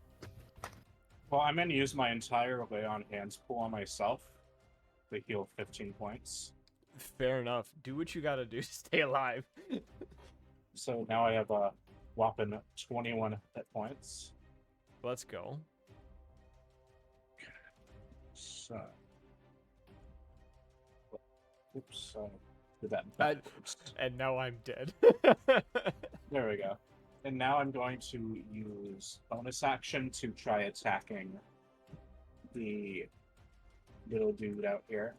Speaker 6: Well, I'm going to use my entire lay on hands pool on myself to heal 15 points.
Speaker 1: Fair enough. Do what you got to do to stay alive.
Speaker 6: So now I have a whopping 21 hit points.
Speaker 1: Let's go.
Speaker 6: So, oops, did that.
Speaker 1: And now I'm dead.
Speaker 6: There we go. And now I'm going to use bonus action to try attacking the little dude out here.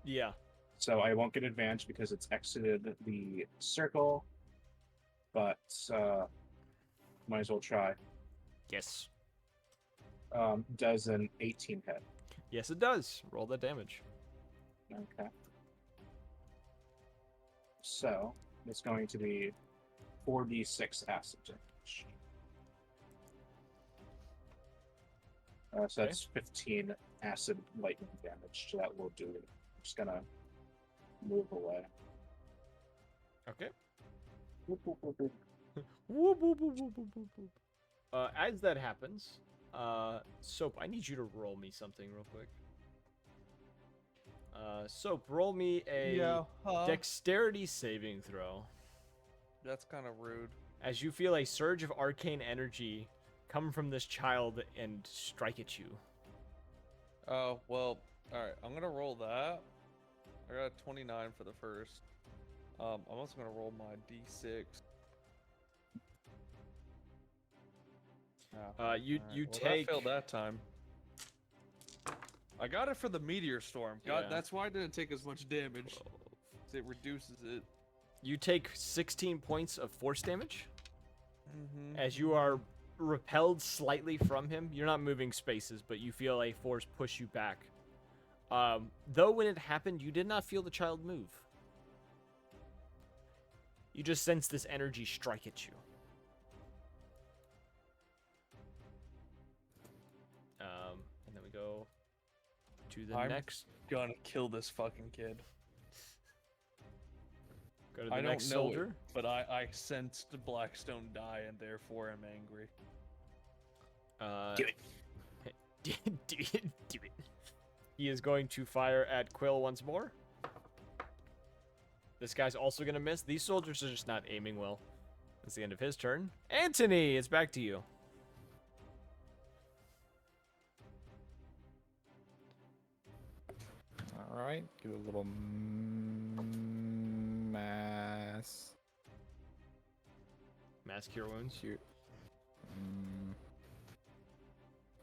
Speaker 1: Yeah.
Speaker 6: So I won't get advantage because it's exited the circle, but might as well try.
Speaker 1: Yes.
Speaker 6: Does an 18 hit.
Speaker 1: Yes, it does. Roll that damage.
Speaker 6: Okay. So it's going to be 4d6 acid damage. So that's 15 acid lightning damage. So that will do it. I'm just gonna move away.
Speaker 1: Okay. Whoop, whoop, whoop, whoop, whoop, whoop, whoop, whoop. As that happens, Soap, I need you to roll me something real quick. Soap, roll me a dexterity saving throw.
Speaker 5: That's kind of rude.
Speaker 1: As you feel a surge of arcane energy come from this child and strike at you.
Speaker 5: Oh, well, alright, I'm gonna roll that. I got a 29 for the first. I'm also gonna roll my d6.
Speaker 1: You
Speaker 5: Well,
Speaker 1: take...
Speaker 5: that failed that time. I got it for the meteor storm. God,
Speaker 1: Yeah.
Speaker 5: that's why I didn't take as much damage. It reduces it.
Speaker 1: You take 16 points of force damage
Speaker 5: Mm-hmm.
Speaker 1: as you are repelled slightly from him. You're not moving spaces, but you feel a force push you back. Though when it happened, you did not feel the child move. You just sense this energy strike at you. And then we go to the
Speaker 5: I'm
Speaker 1: next.
Speaker 5: gonna kill this fucking kid.
Speaker 1: Go to the
Speaker 5: I
Speaker 1: next
Speaker 5: don't know
Speaker 1: soldier.
Speaker 5: it, but I sensed Blackstone die, and therefore I'm angry.
Speaker 1: Do it. do it. He is going to fire at Quill once more. This guy's also going to miss. These soldiers are just not aiming well. That's the end of his turn. Anthony, it's back to you.
Speaker 8: All right, give it a little mass.
Speaker 1: Mass cure wounds.
Speaker 8: Cute.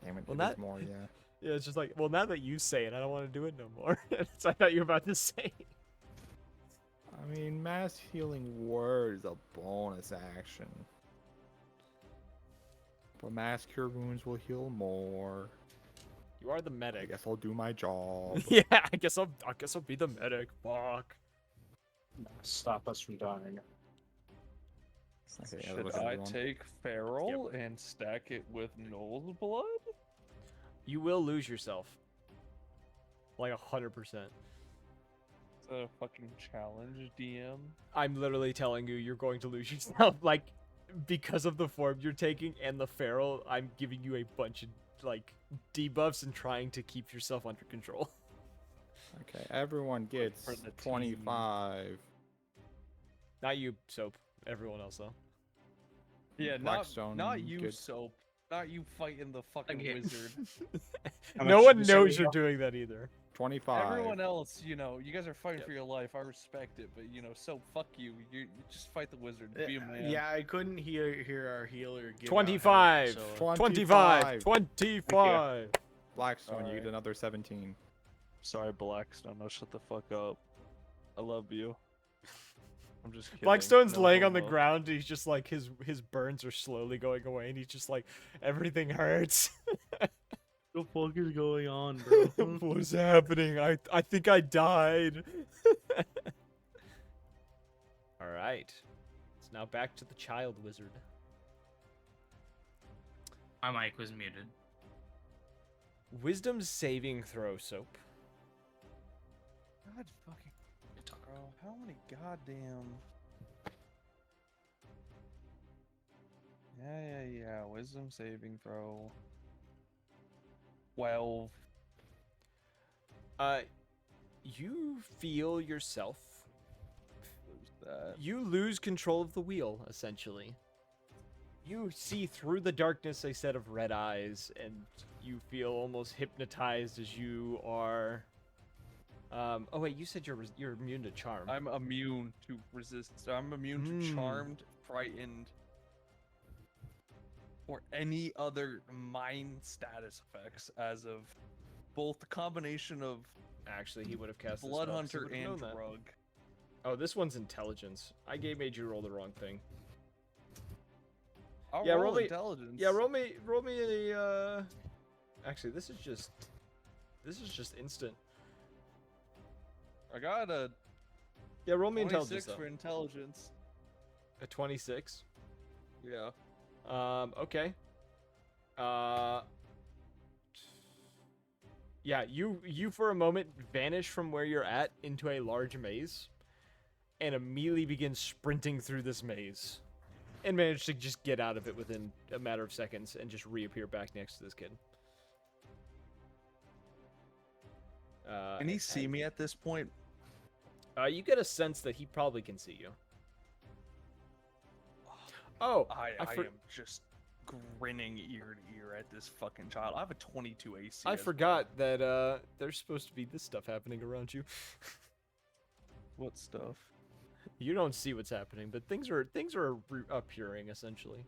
Speaker 8: Damn it,
Speaker 1: Well,
Speaker 8: it
Speaker 1: that-
Speaker 8: is more, yeah.
Speaker 1: Yeah, it's just like, well, now that you say it, I don't want to do it no more. So I thought you were about to say it.
Speaker 8: I mean, mass healing word is a bonus action. But mass cure wounds will heal more.
Speaker 1: You are the
Speaker 8: I
Speaker 1: medic.
Speaker 8: guess I'll do my job.
Speaker 1: Yeah, I guess I'll be the medic. Fuck.
Speaker 6: Stop us from dying.
Speaker 8: Okay,
Speaker 5: Should
Speaker 8: look
Speaker 5: I
Speaker 8: everyone.
Speaker 5: take Feral and stack it with Noel's blood?
Speaker 1: You will lose yourself. Like 100%.
Speaker 5: It's a fucking challenge, DM.
Speaker 1: I'm literally telling you, you're going to lose yourself. Like, because of the form you're taking and the feral, I'm giving you a bunch of, like, debuffs and trying to keep yourself under control.
Speaker 8: Okay, everyone gets
Speaker 5: for the
Speaker 8: 25.
Speaker 1: Not you, Soap. Everyone else, though.
Speaker 5: Yeah,
Speaker 8: Blackstone
Speaker 5: not you,
Speaker 8: gets-
Speaker 5: Soap. Not you fighting the fucking
Speaker 7: Again.
Speaker 5: wizard.
Speaker 6: How
Speaker 1: No
Speaker 6: much
Speaker 1: one
Speaker 6: did you say
Speaker 1: knows
Speaker 6: we
Speaker 1: you're
Speaker 6: got?
Speaker 1: doing that either.
Speaker 8: 25.
Speaker 5: Everyone else, you know, you guys are fighting
Speaker 1: Yep.
Speaker 5: for your life. I respect it, but you know, Soap, fuck you. You just fight the wizard. Be a man.
Speaker 2: Yeah, I couldn't hear our healer give out
Speaker 1: 25.
Speaker 2: help, so,
Speaker 1: 25. 25.
Speaker 8: Blackstone, you
Speaker 5: Alright.
Speaker 8: get another 17.
Speaker 5: Sorry, Blackstone. No, shut the fuck up. I love you. I'm just kidding.
Speaker 1: Blackstone's
Speaker 5: No
Speaker 1: laying on the
Speaker 5: homo.
Speaker 1: ground. He's just like, his burns are slowly going away, and he's just like, everything hurts.
Speaker 2: What the fuck is going on, bro?
Speaker 1: What is happening? I think I died. All right. It's now back to the child wizard.
Speaker 7: My mic was muted.
Speaker 1: Wisdom saving throw, Soap.
Speaker 5: God fucking. Bro, how many goddamn. Yeah. Wisdom saving throw. 12.
Speaker 1: You feel yourself.
Speaker 5: Lose that.
Speaker 1: You lose control of the wheel, essentially. You see through the darkness a set of red eyes, and you feel almost hypnotized as you are. Oh wait, you said you're immune to charm.
Speaker 5: I'm immune to resist. I'm immune to charmed, frightened, or any other mind status effects as of both the combination of
Speaker 1: Actually, he would have cast this
Speaker 5: Blood
Speaker 1: spell, 'cause he
Speaker 5: Hunter
Speaker 1: would've
Speaker 5: and
Speaker 1: known that.
Speaker 5: Drug.
Speaker 1: Oh, this one's intelligence. Made you roll the wrong thing.
Speaker 5: I'll
Speaker 1: Yeah,
Speaker 5: roll
Speaker 1: roll me-
Speaker 5: intelligence.
Speaker 1: Yeah, roll me a. Actually, this is just instant.
Speaker 5: I got a
Speaker 1: Yeah, roll me intelligence
Speaker 5: 26
Speaker 1: though.
Speaker 5: for intelligence.
Speaker 1: A 26.
Speaker 5: Yeah.
Speaker 1: Okay. Yeah, you for a moment vanish from where you're at into a large maze, and immediately begin sprinting through this maze, and manage to just get out of it within a matter of seconds and just reappear back next to this kid.
Speaker 5: Can he see me at this point?
Speaker 1: You get a sense that he probably can see you. Oh,
Speaker 5: I
Speaker 1: for-
Speaker 5: am just grinning ear to ear at this fucking child. I have a 22 AC.
Speaker 1: I
Speaker 5: as well.
Speaker 1: forgot that there's supposed to be this stuff happening around you.
Speaker 5: What stuff?
Speaker 1: You don't see what's happening, but things are appearing essentially.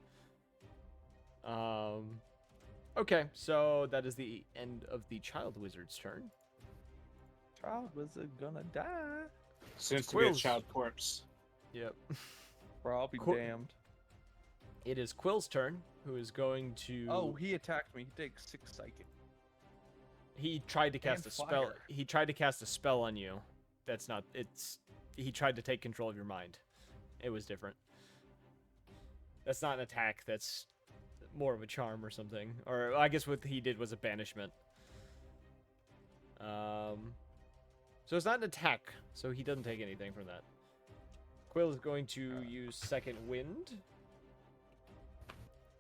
Speaker 1: Okay, so that is the end of the child wizard's turn.
Speaker 5: Child was gonna die.
Speaker 6: Seems to be a
Speaker 1: Quills.
Speaker 6: child corpse.
Speaker 1: Yep.
Speaker 5: Bro, I'll be
Speaker 1: Cool.
Speaker 5: damned.
Speaker 1: It is Quill's turn, who is going to.
Speaker 5: Oh, he attacked me. He takes 6 psychic.
Speaker 1: He tried to cast
Speaker 5: And
Speaker 1: a spell.
Speaker 5: fire.
Speaker 1: He tried to cast a spell on you. That's not. It's. He tried to take control of your mind. It was different. That's not an attack. That's more of a charm or something. Or I guess what he did was a banishment. So it's not an attack. So he doesn't take anything from that. Quill is going to use Second Wind.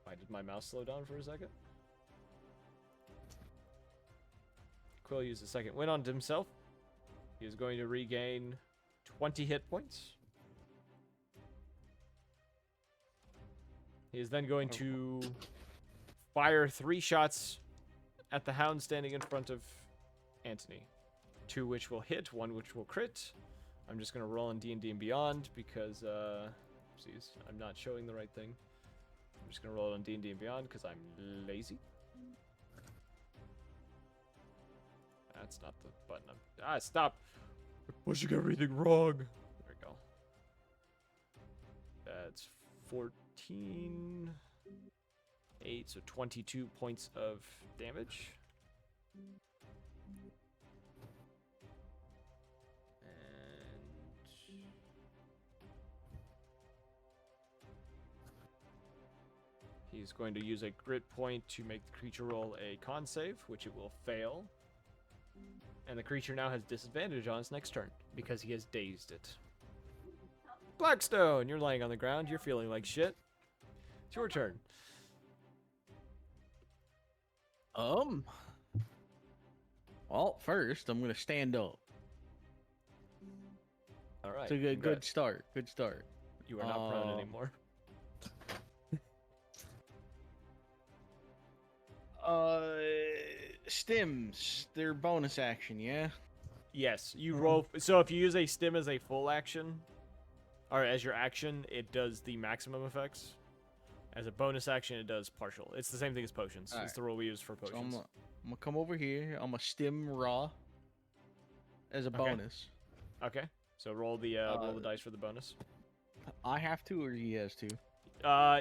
Speaker 1: Why did my mouse slow down for a second? Quill uses Second Wind on himself. He is going to regain 20 hit points. He is then going to fire 3 shots at the hound standing in front of Anthony. 2 which will hit, 1 which will crit. I'm just going to roll on D&D and Beyond because, oopsies, I'm not showing the right thing. I'm just going to roll it on D&D and Beyond because I'm lazy. That's not the button. Stop! We're pushing everything wrong. There we go. That's 14, 8, so 22 points of damage. And he's going to use a grit point to make the creature roll a con save, which it will fail. And the creature now has disadvantage on its next turn because he has dazed it. Blackstone, you're laying on the ground. You're feeling like shit. It's your turn.
Speaker 2: Well, first I'm gonna stand up.
Speaker 1: All right.
Speaker 2: It's a good start. Good start.
Speaker 1: You are not prone anymore.
Speaker 2: Stims, they're bonus action, yeah?
Speaker 1: Yes, you roll. So if you use a stim as a full action, or as your action, it does the maximum effects. As a bonus action, it does partial. It's the same thing as potions.
Speaker 2: All
Speaker 1: It's
Speaker 2: right.
Speaker 1: the rule we use for
Speaker 2: So
Speaker 1: potions.
Speaker 2: I'm gonna come over here. I'm gonna stim raw as a bonus.
Speaker 1: Okay. So roll the dice for the bonus.
Speaker 2: I have to, or he has to?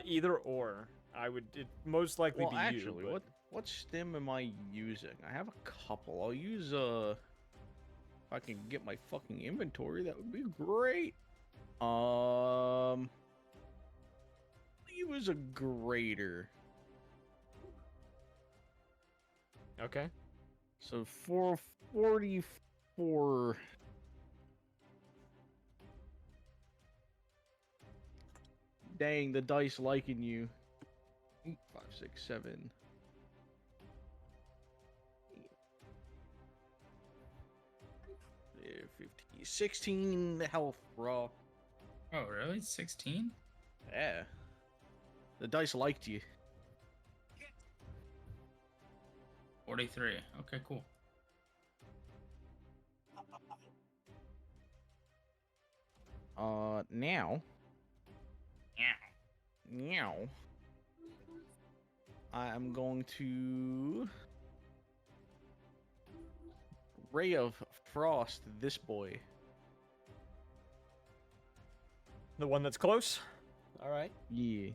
Speaker 1: Either or. I would. It most likely
Speaker 2: Well,
Speaker 1: be
Speaker 2: actually,
Speaker 1: you. But
Speaker 2: what stim am I using? I have a couple. I'll use if I can get my fucking inventory, that would be great. He was a greater.
Speaker 1: Okay.
Speaker 2: So 444. Dang, the dice liking you. 8, 5, 6, 7. 15, 16 health, raw.
Speaker 7: Oh, really? 16?
Speaker 2: Yeah. The dice liked you.
Speaker 7: 43. Okay, cool.
Speaker 2: Now.
Speaker 7: Yeah.
Speaker 2: Now. I'm going to Ray of Frost this boy.
Speaker 1: The one that's close. All right.
Speaker 2: Yeah.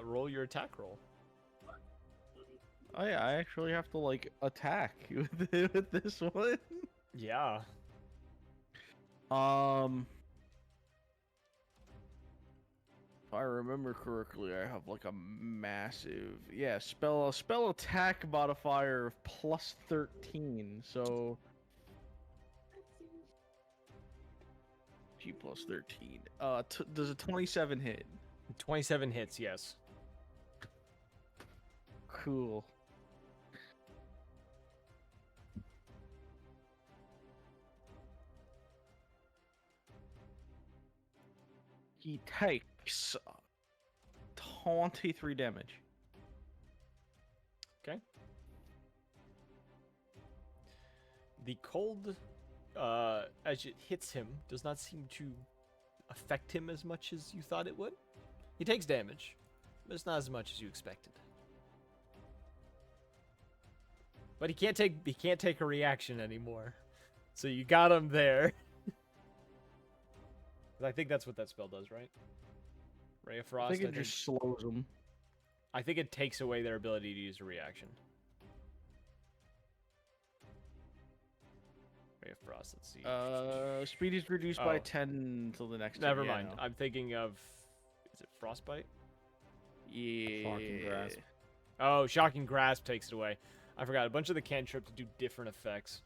Speaker 1: Roll your attack roll.
Speaker 2: I actually have to like attack with this one.
Speaker 1: Yeah.
Speaker 2: If I remember correctly, I have like a massive spell attack modifier of plus 13. So G plus 13. Does a 27 hit?
Speaker 1: 27 hits. Yes.
Speaker 2: Cool. He takes 23 damage.
Speaker 1: Okay. The cold, as it hits him, does not seem to affect him as much as you thought it would. He takes damage, but it's not as much as you expected. But he can't take a reaction anymore. So you got him there. 'Cause I think that's what that spell does, right? Ray of Frost.
Speaker 2: I think it just slows them.
Speaker 1: I think it takes away their ability to use a reaction. Ray of Frost. Let's see.
Speaker 2: Speed is reduced by
Speaker 1: Oh.
Speaker 2: 10 until the next.
Speaker 1: Never
Speaker 2: turn. Yeah,
Speaker 1: mind.
Speaker 2: no.
Speaker 1: I'm thinking of. Is it Frostbite?
Speaker 2: Yeah.
Speaker 8: Shocking Grasp.
Speaker 1: Oh, Shocking Grasp takes it away. I forgot. A bunch of the cantrips do different effects.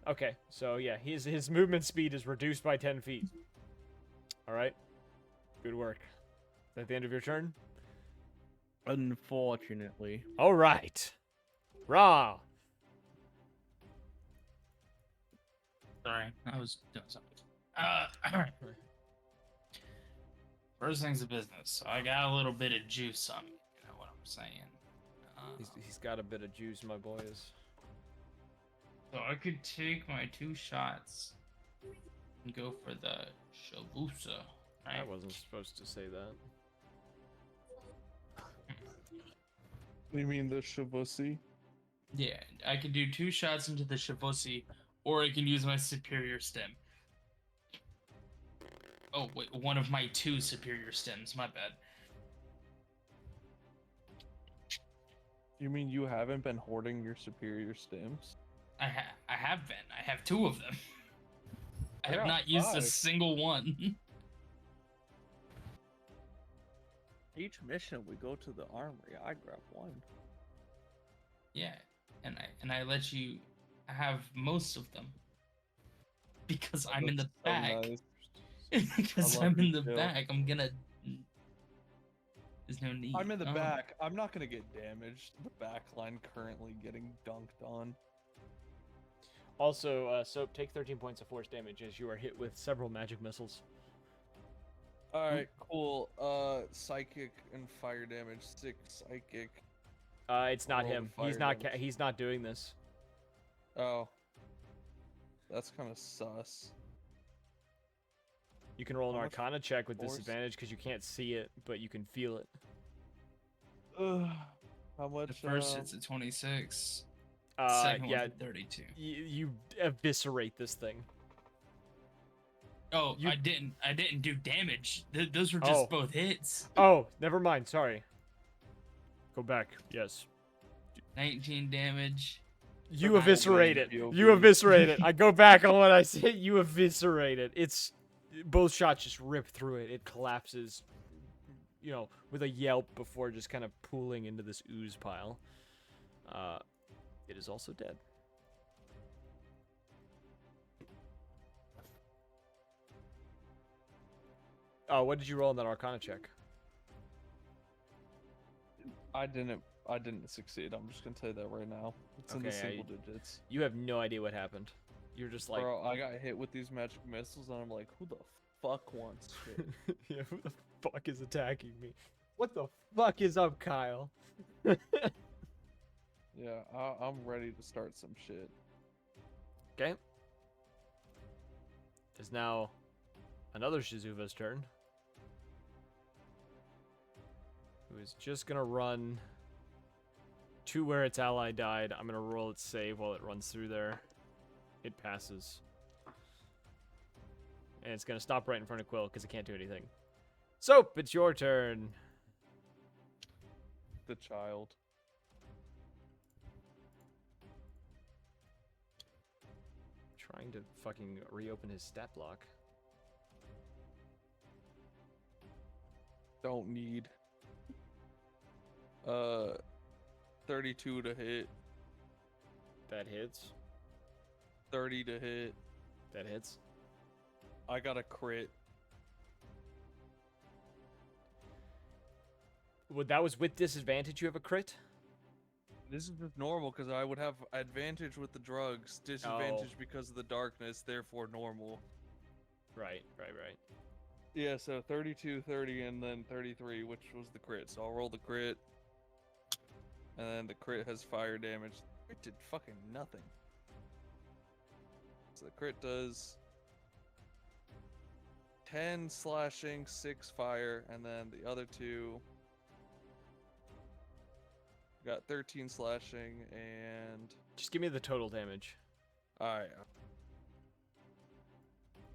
Speaker 1: Okay, so yeah, his movement speed is reduced by 10 feet. All right. Good work. Is that the end of your turn?
Speaker 2: Unfortunately.
Speaker 1: All right. Raw.
Speaker 7: Sorry, I was doing something. First things a business. So I got a little bit of juice on me. You know what I'm saying?
Speaker 1: He's got a bit of juice, my boys.
Speaker 7: So I could take my 2 shots and go for the Shavusa. Right?
Speaker 1: I wasn't supposed to say that.
Speaker 5: You mean the Shavusi?
Speaker 7: Yeah, I could do 2 shots into the Shavusi, or I can use my superior stem. Oh wait, one of my 2 superior stems. My bad.
Speaker 5: You mean you haven't been hoarding your superior stems?
Speaker 7: I have been. I have 2 of them. I have
Speaker 5: got
Speaker 7: not used a
Speaker 5: 5.
Speaker 7: single one.
Speaker 5: Each mission we go to the armory, I grab 1.
Speaker 7: Yeah, and I let you have most of them because I'm in the
Speaker 5: That's
Speaker 7: back.
Speaker 5: so nice.
Speaker 7: Because
Speaker 5: I love
Speaker 7: I'm in
Speaker 5: you
Speaker 7: the
Speaker 5: too.
Speaker 7: back, I'm gonna. There's no need.
Speaker 5: I'm in the
Speaker 7: Oh.
Speaker 5: back. I'm not gonna get damaged. The back line currently getting dunked on.
Speaker 1: Also, Soap, take 13 points of force damage as you are hit with several magic missiles.
Speaker 5: Alright, cool. Psychic and fire damage. 6 psychic.
Speaker 1: It's not
Speaker 5: Roll the
Speaker 1: him.
Speaker 5: fire damage.
Speaker 1: He's not doing this.
Speaker 5: Oh. That's kind of sus.
Speaker 1: You can roll an
Speaker 5: How much
Speaker 1: Arcana check with
Speaker 5: force?
Speaker 1: disadvantage because you can't see it, but you can feel it.
Speaker 5: How much?
Speaker 7: The first hits at 26.
Speaker 1: Uh,
Speaker 7: Second
Speaker 1: yeah,
Speaker 7: one's at 32.
Speaker 1: you eviscerate this thing.
Speaker 7: Oh,
Speaker 1: You-
Speaker 7: I didn't do damage. Those were just
Speaker 1: Oh.
Speaker 7: both hits.
Speaker 1: Oh, never mind. Sorry. Go back. Yes.
Speaker 7: 19 damage.
Speaker 1: You
Speaker 5: Okay.
Speaker 1: eviscerate it.
Speaker 5: POV.
Speaker 1: You eviscerate it. I go back on what I said. You eviscerate it. It's both shots just rip through it. It collapses, you know, with a yelp before just kind of pooling into this ooze pile. It is also dead. Oh, what did you roll in that Arcana check?
Speaker 5: I didn't succeed. I'm just gonna tell you that right now. It's in the
Speaker 1: Okay,
Speaker 5: single digits.
Speaker 1: You have no idea what happened. You're just like,
Speaker 5: Bro, I got hit with these magic missiles and I'm like, who the fuck wants shit?
Speaker 1: yeah, who the fuck is attacking me? What the fuck is up, Kyle?
Speaker 5: Yeah, I'm ready to start some shit.
Speaker 1: Okay. It's now another Shizuva's turn. Who is just gonna run to where its ally died. I'm gonna roll its save while it runs through there. It passes. And it's gonna stop right in front of Quill because it can't do anything. Soap, it's your turn.
Speaker 5: The child.
Speaker 1: Trying to fucking reopen his stat block.
Speaker 5: Don't need. 32 to hit.
Speaker 1: That hits.
Speaker 5: 30 to hit.
Speaker 1: That hits.
Speaker 5: I got a crit.
Speaker 1: That was with disadvantage. You have a crit.
Speaker 5: This is just normal because I would have advantage with the drugs, disadvantage because of the darkness, therefore normal.
Speaker 1: Right.
Speaker 5: Yeah, so 32, 30, and then 33, which was the crit. So I'll roll the crit. And then the crit has fire damage. It did fucking nothing. So the crit does 10 slashing, 6 fire, and then the other two got 13 slashing and...
Speaker 1: Just give me the total damage.
Speaker 5: Alright.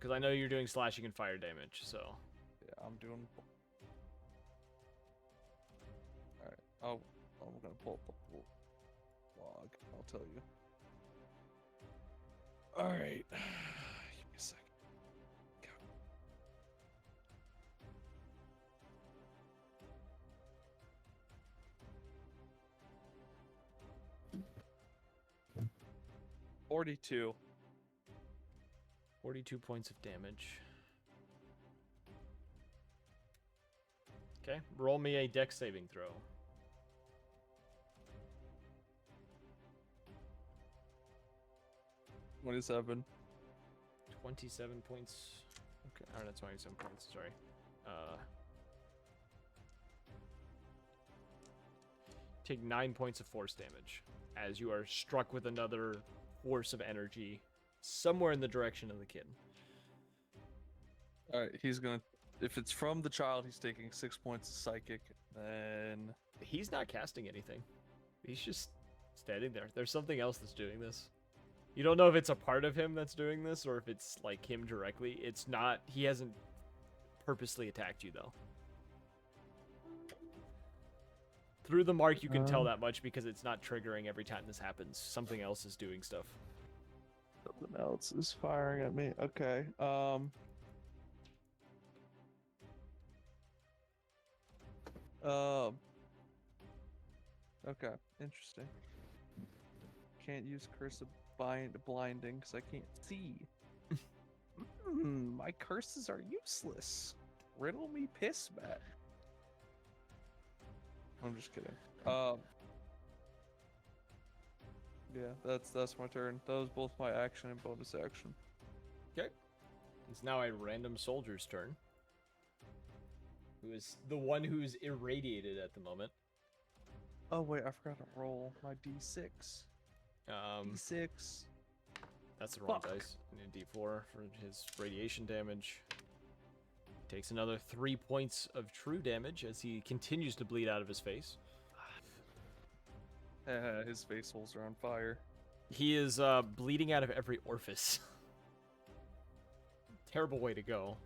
Speaker 1: because I know you're doing slashing and fire damage. So
Speaker 5: Yeah, I'm doing. All right. I'm gonna pull up the log. I'll tell you. All right. Give me a second. Go. 42.
Speaker 1: 42 points of damage. Okay, roll me a dex saving throw.
Speaker 5: 27.
Speaker 1: 27 points. Okay, or not 27 points, sorry. Take 9 points of force damage as you are struck with another force of energy somewhere in the direction of the kid.
Speaker 5: All right, he's gonna. If it's from the child, he's taking 6 points of psychic. Then
Speaker 1: He's not casting anything. He's just standing there. There's something else that's doing this. You don't know if it's a part of him that's doing this or if it's like him directly. It's not. He hasn't purposely attacked you though. Through the mark, you can tell that much because it's not triggering every time this happens. Something else is doing stuff.
Speaker 5: something else is firing at me. Okay. Okay. Interesting. Can't use curse of blinding because I can't see. My curses are useless. Riddle me piss bat. I'm just kidding. Yeah, that's my turn. That was both my action and bonus action.
Speaker 1: Okay. It's now a random soldier's turn. Who is the one who's irradiated at the moment.
Speaker 5: Oh wait, I forgot to roll my d6. D6.
Speaker 1: That's the wrong
Speaker 5: Fuck.
Speaker 1: dice. I need a d4 for his radiation damage. Takes another 3 points of true damage as he continues to bleed out of his face.
Speaker 5: His face holes are on fire.
Speaker 1: He is bleeding out of every orifice. Terrible way to go.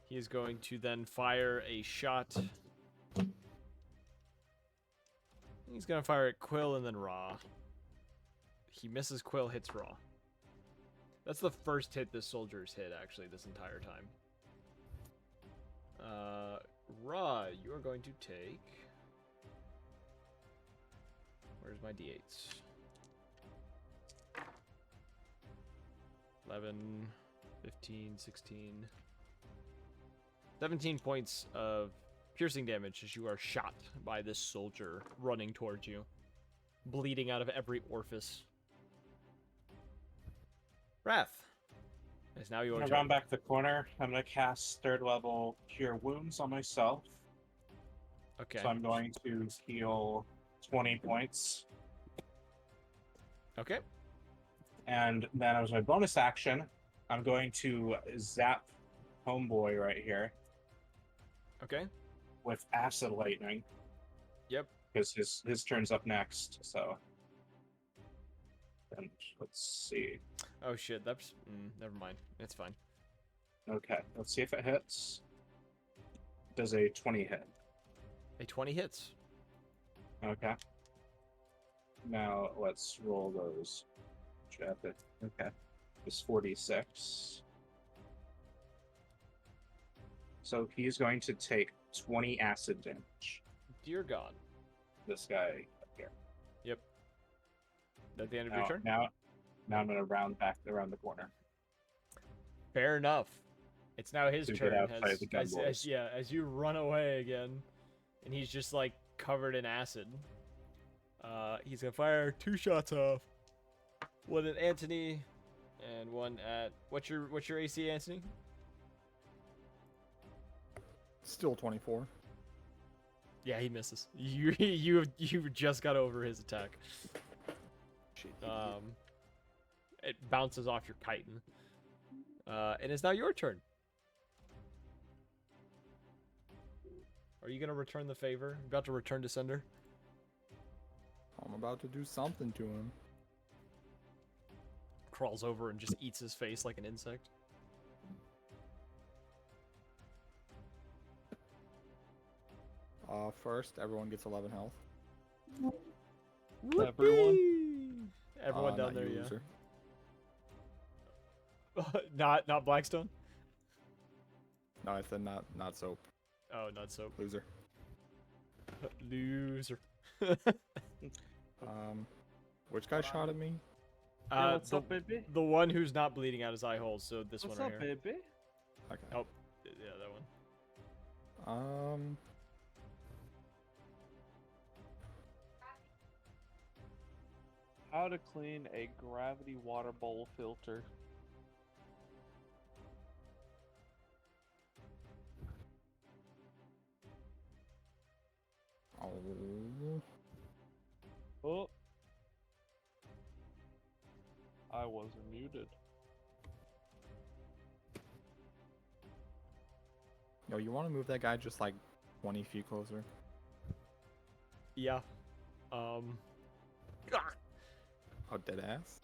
Speaker 1: He is going to then fire a shot. He's going to fire at Quill and then Raw. He misses Quill, hits Raw. That's the first hit this soldier's hit, actually, this entire time. Raw, you are going to take... Where's my d8s? 11, 15, 16... 17 points of piercing damage as you are shot by this soldier running towards you. Bleeding out of every orifice. Wrath. It's now your
Speaker 6: I'm
Speaker 1: turn.
Speaker 6: gonna round back the corner. I'm gonna cast 3rd level Cure Wounds on myself.
Speaker 1: Okay.
Speaker 6: So I'm going to heal 20 points.
Speaker 1: Okay.
Speaker 6: And then as my bonus action, I'm going to zap Homeboy right here
Speaker 1: Okay.
Speaker 6: with Acid Lightning.
Speaker 1: Yep.
Speaker 6: Because his turn's up next, so. And let's see.
Speaker 1: Oh shit, that's... never mind. It's fine.
Speaker 6: Okay, let's see if it hits. Does a 20 hit?
Speaker 1: A 20 hits.
Speaker 6: Okay. Now let's roll those. Okay. It's 46. So he's going to take 20 acid damage.
Speaker 1: Dear God.
Speaker 6: This guy up here.
Speaker 1: Yep. At the end of your turn?
Speaker 6: Now I'm going to round back around the corner.
Speaker 1: Fair enough. It's now his
Speaker 6: To get
Speaker 1: turn.
Speaker 6: outside the gun
Speaker 1: As
Speaker 6: boys.
Speaker 1: you run away again, and he's just like covered in acid. He's gonna fire 2 shots off. One at Anthony, and one at what's your AC, Anthony?
Speaker 8: Still 24.
Speaker 1: Yeah, he misses. You just got over his attack. It bounces off your chitin. And it's now your turn. Are you gonna return the favor? About to return to sender?
Speaker 8: I'm about to do something to him.
Speaker 1: crawls over and just eats his face like an insect.
Speaker 8: First, everyone gets 11 health.
Speaker 5: Everyone?
Speaker 1: Everyone down
Speaker 8: not
Speaker 1: there,
Speaker 8: you,
Speaker 1: yeah.
Speaker 8: loser.
Speaker 1: Not Blackstone.
Speaker 8: No, I said not soap.
Speaker 1: Oh, not soap.
Speaker 8: Loser.
Speaker 1: Loser.
Speaker 8: Which guy shot at me?
Speaker 5: What's
Speaker 1: the,
Speaker 5: up, baby?
Speaker 1: the one who's not bleeding out his eye holes, so this
Speaker 5: What's
Speaker 1: one
Speaker 5: up,
Speaker 1: right here.
Speaker 5: baby?
Speaker 8: Okay.
Speaker 1: Oh, yeah, that one.
Speaker 5: How to clean a gravity water bowl filter.
Speaker 8: Oh.
Speaker 5: Oh. I wasn't muted.
Speaker 8: Yo, you want to move that guy just like 20 feet closer?
Speaker 1: Yeah.
Speaker 8: Oh, dead ass.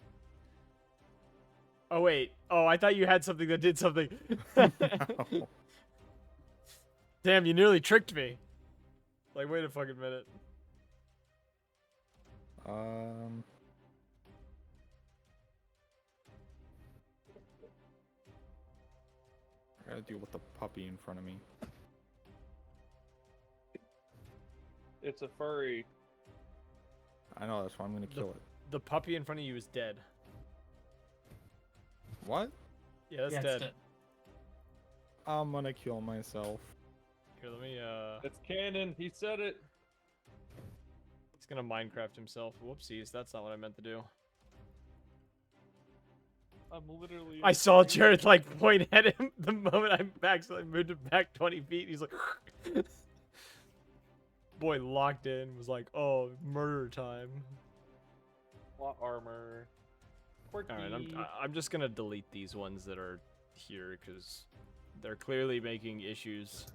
Speaker 1: Oh wait. Oh, I thought you had something that did something.
Speaker 8: No.
Speaker 1: Damn, you nearly tricked me. Like, wait a fucking minute.
Speaker 8: I gotta deal with the puppy in front of me.
Speaker 5: It's a furry.
Speaker 8: I know, that's why I'm gonna kill it.
Speaker 1: The puppy in front of you is dead.
Speaker 8: What?
Speaker 1: Yeah, that's
Speaker 7: Yeah,
Speaker 1: dead.
Speaker 7: it's
Speaker 8: I'm gonna kill myself.
Speaker 1: Here, let me,
Speaker 5: It's canon. He said it.
Speaker 1: he's gonna Minecraft himself. Whoopsies, that's not what I meant to do.
Speaker 5: I'm literally.
Speaker 1: I saw Jared, like, point at him the moment I accidentally moved him back 20 feet. He's like... Boy locked in, was like, oh, murder time.
Speaker 5: Plot armor. Quirky.
Speaker 1: Alright, I'm just gonna delete these ones that are here, because they're clearly making issues.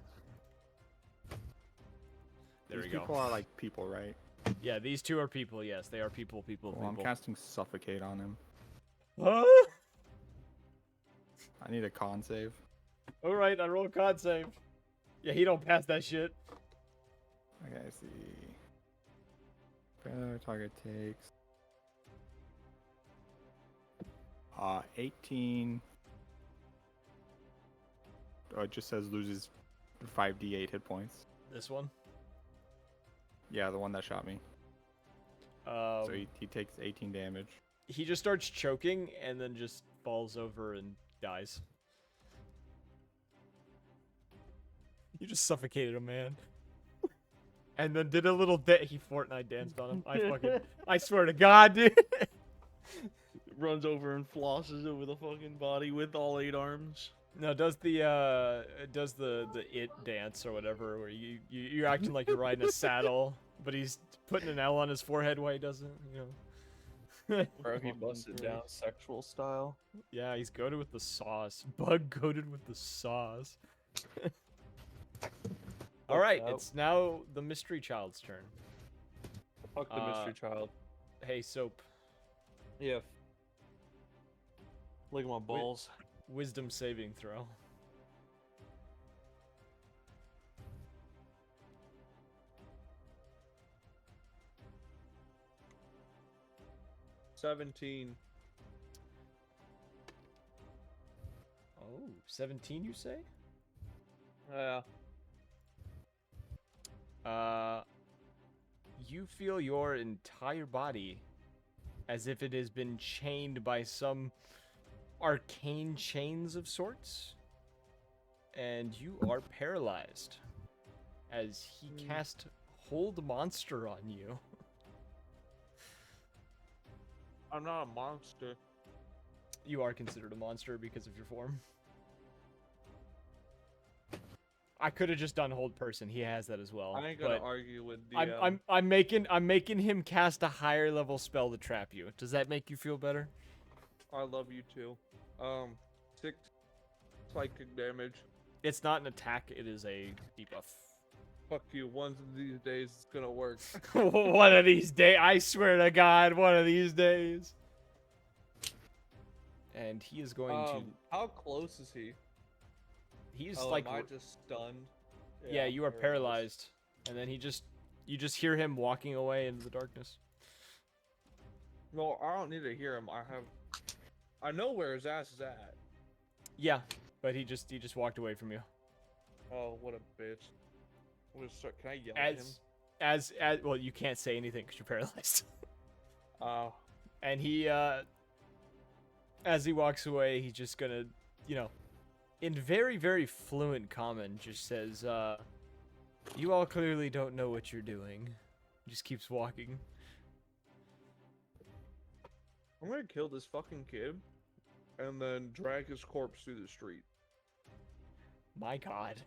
Speaker 1: There
Speaker 8: These
Speaker 1: we go.
Speaker 8: people are like people, right?
Speaker 1: Yeah, these two are people, yes. They are people.
Speaker 8: Well, I'm casting Suffocate on him.
Speaker 1: Huh?
Speaker 8: I need a con save.
Speaker 1: Alright, I roll a con save. Yeah, he don't pass that shit.
Speaker 8: Okay, I see. Target takes 18. Oh, it just says loses 5d8 hit points.
Speaker 1: This one?
Speaker 8: Yeah, the one that shot me. So he takes 18 damage.
Speaker 1: He just starts choking and then just falls over and dies. You just suffocated a man. And then did a little he Fortnite danced on him. I swear to God, dude.
Speaker 2: Runs over and flosses over the fucking body with all 8 arms.
Speaker 1: No, does the it dance or whatever, where you're acting like you're riding a saddle, but he's putting an L on his forehead while he does it, you know.
Speaker 5: Bro, he busted down sexual style.
Speaker 1: Yeah, he's goated with the sauce. Bug goated with the sauce. All right, it's now the mystery child's turn.
Speaker 5: Fuck the mystery child.
Speaker 1: Hey, Soap.
Speaker 5: Yeah. Look at my balls.
Speaker 1: Wisdom saving throw.
Speaker 5: $17.
Speaker 1: Oh, 17 you say?
Speaker 5: Yeah.
Speaker 1: You feel your entire body as if it has been chained by some arcane chains of sorts, and you are paralyzed as he cast Hold Monster on you.
Speaker 5: I'm not a monster.
Speaker 1: You are considered a monster because of your form. I could have just done Hold Person. He has that as well.
Speaker 5: I ain't gonna
Speaker 1: but
Speaker 5: argue with DM.
Speaker 1: I'm making him cast a higher level spell to trap you. Does that make you feel better?
Speaker 5: I love you too. 6 psychic damage.
Speaker 1: It's not an attack. It is a debuff.
Speaker 5: Fuck you. One of these days it's gonna work.
Speaker 1: One of these days, I swear to God, one of these days. and he is going to.
Speaker 5: How close is he?
Speaker 1: He's
Speaker 5: Oh,
Speaker 1: like.
Speaker 5: am I just stunned?
Speaker 1: Yeah, you are paralyzed, and then you just hear him walking away into the darkness.
Speaker 5: No, I don't need to hear him. I know where his ass is at.
Speaker 1: Yeah, but he just walked away from you.
Speaker 5: Oh, what a bitch. I'm gonna start. Can I yell at him?
Speaker 1: As well, you can't say anything because you're paralyzed.
Speaker 5: Oh.
Speaker 1: And he, as he walks away, he's just gonna, in very, very fluent common, just says, "You all clearly don't know what you're doing." Just keeps walking.
Speaker 5: I'm gonna kill this fucking kid, and then drag his corpse through the street.
Speaker 1: My God.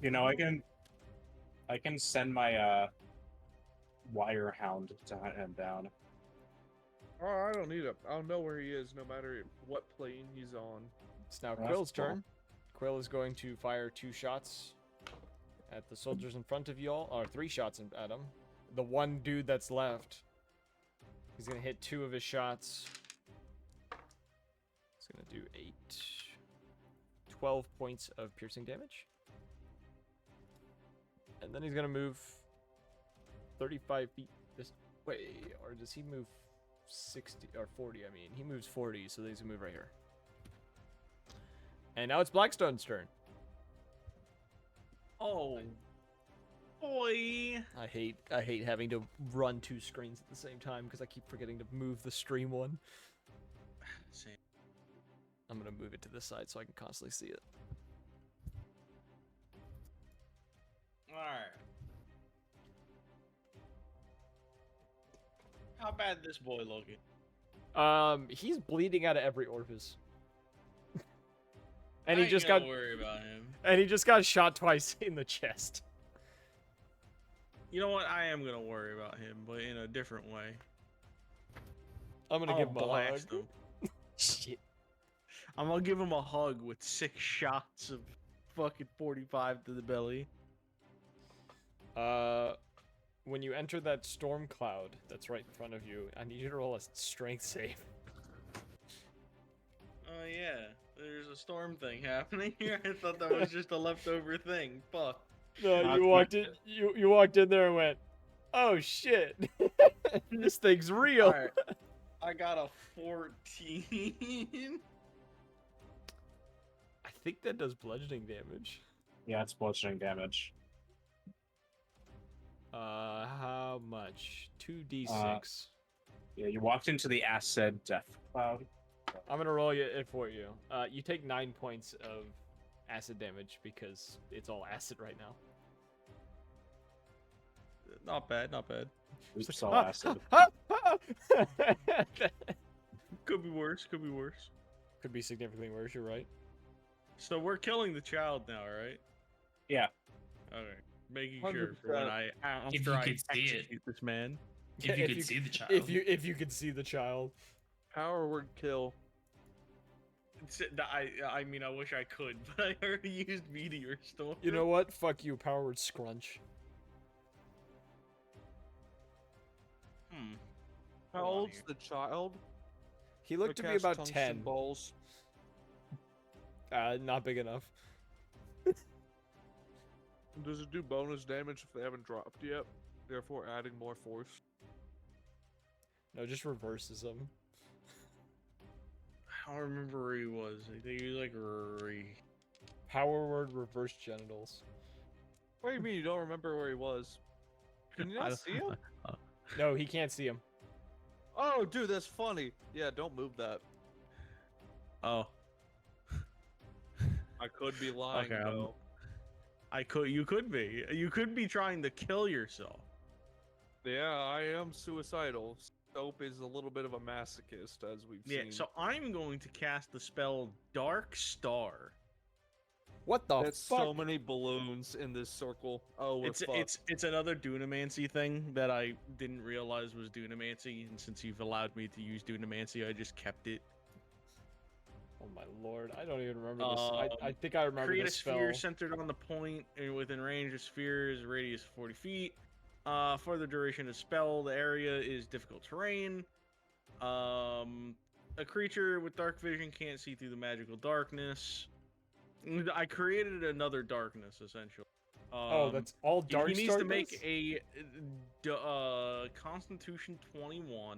Speaker 6: You know, I can send my wire hound to hunt him down.
Speaker 5: Oh, I don't need him. I'll know where he is, no matter what plane he's on.
Speaker 1: It's now
Speaker 6: That's
Speaker 1: Quill's
Speaker 6: cool.
Speaker 1: turn. Quill is going to fire 2 shots at the soldiers in front of y'all, or 3 shots at him. The one dude that's left. He's gonna hit 2 of his shots. He's gonna do 12 points of piercing damage. And then he's gonna move 35 feet this way, or does he move 60 or 40? I mean, he moves 40, so he's gonna move right here. And now it's Blackstone's turn.
Speaker 2: Oh, boy.
Speaker 1: I hate having to run 2 screens at the same time because I keep forgetting to move the stream one.
Speaker 2: Same.
Speaker 1: I'm gonna move it to this side so I can constantly see it.
Speaker 2: Alright. How bad this boy looking?
Speaker 1: He's bleeding out of every orifice. And
Speaker 2: I
Speaker 1: he just
Speaker 2: ain't
Speaker 1: got
Speaker 2: gonna worry about him.
Speaker 1: and he just got shot twice in the chest.
Speaker 2: You know what? I am gonna worry about him, but in a different way.
Speaker 1: I'm gonna
Speaker 2: I'll
Speaker 1: give him a hug.
Speaker 2: blast him.
Speaker 1: Shit.
Speaker 2: I'm gonna give him a hug with 6 shots of fucking 45 to the belly.
Speaker 1: When you enter that storm cloud that's right in front of you, I need you to roll a strength save.
Speaker 2: Oh yeah, there's a storm thing happening here. I thought that was just a leftover thing. Fuck.
Speaker 1: No, you walked in. You walked in there and went, "Oh shit, this thing's real."
Speaker 2: Alright. I got a 14.
Speaker 1: I think that does bludgeoning damage.
Speaker 6: Yeah, it's bludgeoning damage.
Speaker 1: How much? 2d6.
Speaker 6: Yeah, you walked into the acid death cloud.
Speaker 1: I'm gonna roll it for you. You take 9 points of acid damage because it's all acid right now.
Speaker 2: Not bad, not bad.
Speaker 6: It's all acid.
Speaker 2: Could be worse, could be worse.
Speaker 1: Could be significantly worse. You're right.
Speaker 2: So we're killing the child now, right?
Speaker 6: Yeah.
Speaker 2: Okay. Making sure for when
Speaker 5: 100%.
Speaker 7: If
Speaker 2: after
Speaker 7: you
Speaker 2: I
Speaker 7: could see it.
Speaker 2: execute this man.
Speaker 7: If you could see the child.
Speaker 1: If you could see the child.
Speaker 5: Power word kill.
Speaker 2: I mean, I wish I could, but I already used Meteor Storm.
Speaker 1: You know what? Fuck you, power word scrunch.
Speaker 5: How
Speaker 2: Hold on
Speaker 5: old's
Speaker 2: here.
Speaker 5: the child?
Speaker 1: He looked to be
Speaker 5: Cast
Speaker 1: about
Speaker 5: tungsten
Speaker 1: 10.
Speaker 5: balls.
Speaker 1: Not big enough.
Speaker 5: Does it do bonus damage if they haven't dropped yet? Therefore, adding more force.
Speaker 1: No, just reverses him.
Speaker 2: I don't remember where he was. I think he was like
Speaker 1: Power word reverse genitals.
Speaker 5: What do you mean you don't remember where he was? Can you not see him?
Speaker 1: No, he can't see him.
Speaker 5: Oh, dude, that's funny. Yeah, don't move that.
Speaker 2: Oh.
Speaker 5: I could be lying,
Speaker 2: Okay,
Speaker 5: though.
Speaker 2: You could be. You could be trying to kill yourself.
Speaker 5: Yeah, I am suicidal. Soap is a little bit of a masochist, as we've
Speaker 2: Yeah,
Speaker 5: seen.
Speaker 2: so I'm going to cast the spell Dark Star.
Speaker 1: What the
Speaker 5: That's
Speaker 1: fuck?
Speaker 5: so many balloons in this circle. Oh, we're fucked.
Speaker 2: It's another Dunamancy thing that I didn't realize was Dunamancy, and since you've allowed me to use Dunamancy, I just kept it.
Speaker 1: Oh my lord, I don't even remember this. I think I remember
Speaker 2: Create a
Speaker 1: this spell.
Speaker 2: sphere centered on the point and within range of spheres, radius 40 feet. For the duration of spell, the area is difficult terrain. a creature with dark vision can't see through the magical darkness. I created another darkness essentially.
Speaker 1: Oh, that's all dark.
Speaker 2: He needs to make
Speaker 1: darkness?
Speaker 2: a Constitution 21.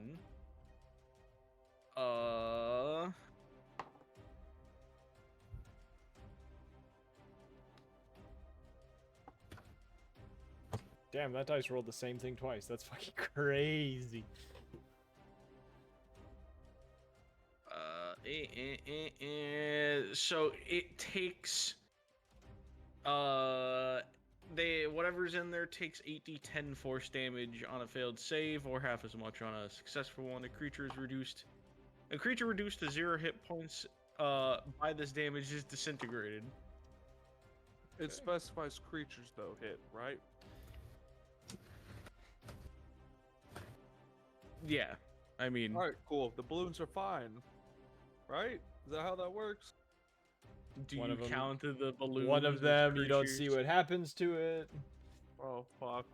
Speaker 1: Damn, that dice rolled the same thing twice. That's fucking crazy.
Speaker 2: So it takes whatever's in there takes 8d10 force damage on a failed save, or half as much on a successful one. A creature reduced to 0 hit points by this damage is disintegrated.
Speaker 5: It specifies creatures though hit, right?
Speaker 2: Yeah, I mean,
Speaker 5: All right, cool. The balloons are fine, right? Is that how that works?
Speaker 2: do
Speaker 1: One
Speaker 2: you
Speaker 1: of 'em-
Speaker 2: count the balloons?
Speaker 1: One of
Speaker 2: as
Speaker 1: them, you don't see
Speaker 2: creatures?
Speaker 1: what happens to it.
Speaker 5: Oh fuck.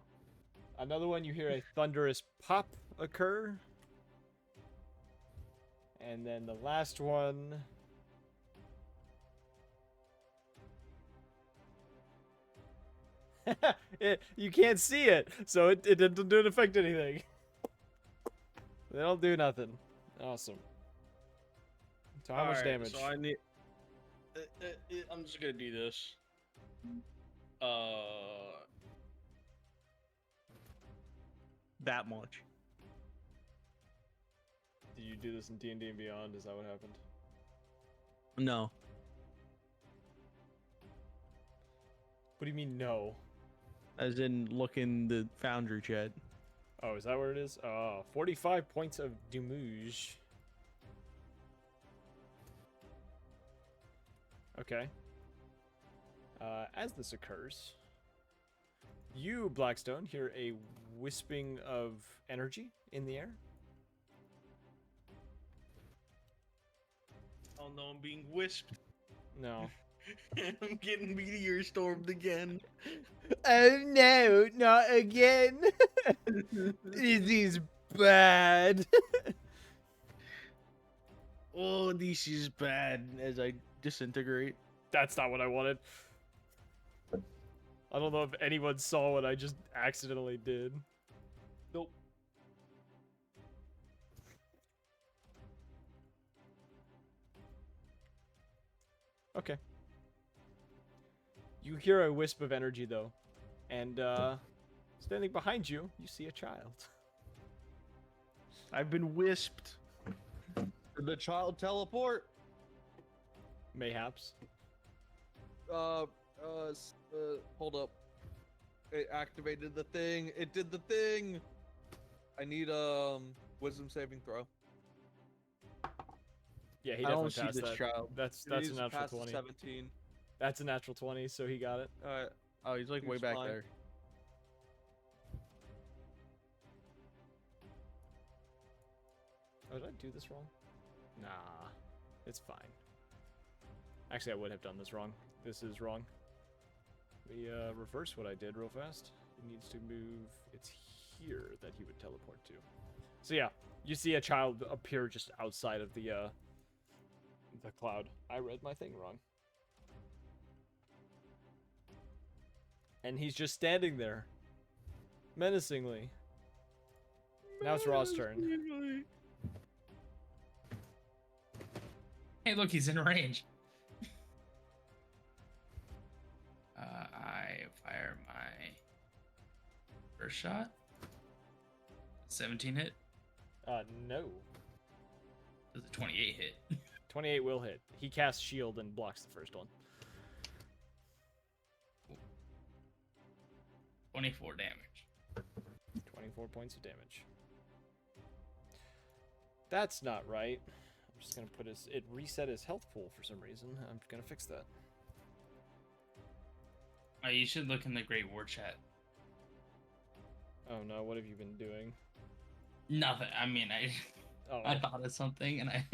Speaker 1: Another one, you hear a thunderous pop occur. And then the last one. You can't see it, so it didn't affect anything. They don't do nothing. Awesome. So how much
Speaker 2: Alright,
Speaker 1: damage?
Speaker 2: So I need. I'm just gonna do this. That much.
Speaker 1: Did you do this in D&D and Beyond? Is that what happened?
Speaker 2: No.
Speaker 1: What do you mean no?
Speaker 2: As in, look in the Foundry chat.
Speaker 1: Oh, is that where it is? 45 points of damage. Okay. As this occurs, you, Blackstone, hear a wisping of energy in the air.
Speaker 2: Oh no, I'm being wisped.
Speaker 1: No.
Speaker 2: I'm getting meteor stormed again.
Speaker 1: Oh no, not again. This is bad.
Speaker 2: Oh, this is bad. As I disintegrate.
Speaker 1: That's not what I wanted. I don't know if anyone saw what I just accidentally did.
Speaker 5: Nope.
Speaker 1: Okay. You hear a wisp of energy, though. And, standing behind you, you see a child.
Speaker 2: I've been wisped.
Speaker 5: Did the child teleport?
Speaker 1: Mayhaps.
Speaker 5: Hold up. It activated the thing. It did the thing. I need wisdom saving throw.
Speaker 1: Yeah, he
Speaker 2: I don't
Speaker 1: definitely
Speaker 2: see
Speaker 1: passed
Speaker 2: this
Speaker 1: that.
Speaker 2: child.
Speaker 1: That's
Speaker 5: It
Speaker 1: a
Speaker 5: needs to
Speaker 1: natural
Speaker 5: pass a
Speaker 1: 20.
Speaker 5: 17.
Speaker 1: That's a natural 20, so he got it.
Speaker 5: All right.
Speaker 2: Oh, he's like way
Speaker 5: He's
Speaker 2: back
Speaker 5: fine.
Speaker 2: there.
Speaker 1: Oh, did I do this wrong? Nah, it's fine. Actually, I would have done this wrong. This is wrong. We reverse what I did real fast. He needs to move. It's here that he would teleport to. So yeah, you see a child appear just outside of the cloud. I read my thing wrong. And he's just standing there, menacingly. Now it's Raw's turn.
Speaker 7: Hey, look, he's in range. I fire my first shot. 17 hit.
Speaker 1: No.
Speaker 7: Does a 28 hit?
Speaker 1: 28 will hit. He casts shield and blocks the first one.
Speaker 7: 24 damage.
Speaker 1: 24 points of damage. That's not right. I'm just gonna put it reset his health pool for some reason. I'm gonna fix that.
Speaker 7: Oh, you should look in the Great War chat.
Speaker 1: Oh no, what have you been doing?
Speaker 7: Nothing. I mean,
Speaker 1: Oh,
Speaker 7: I thought of something and I.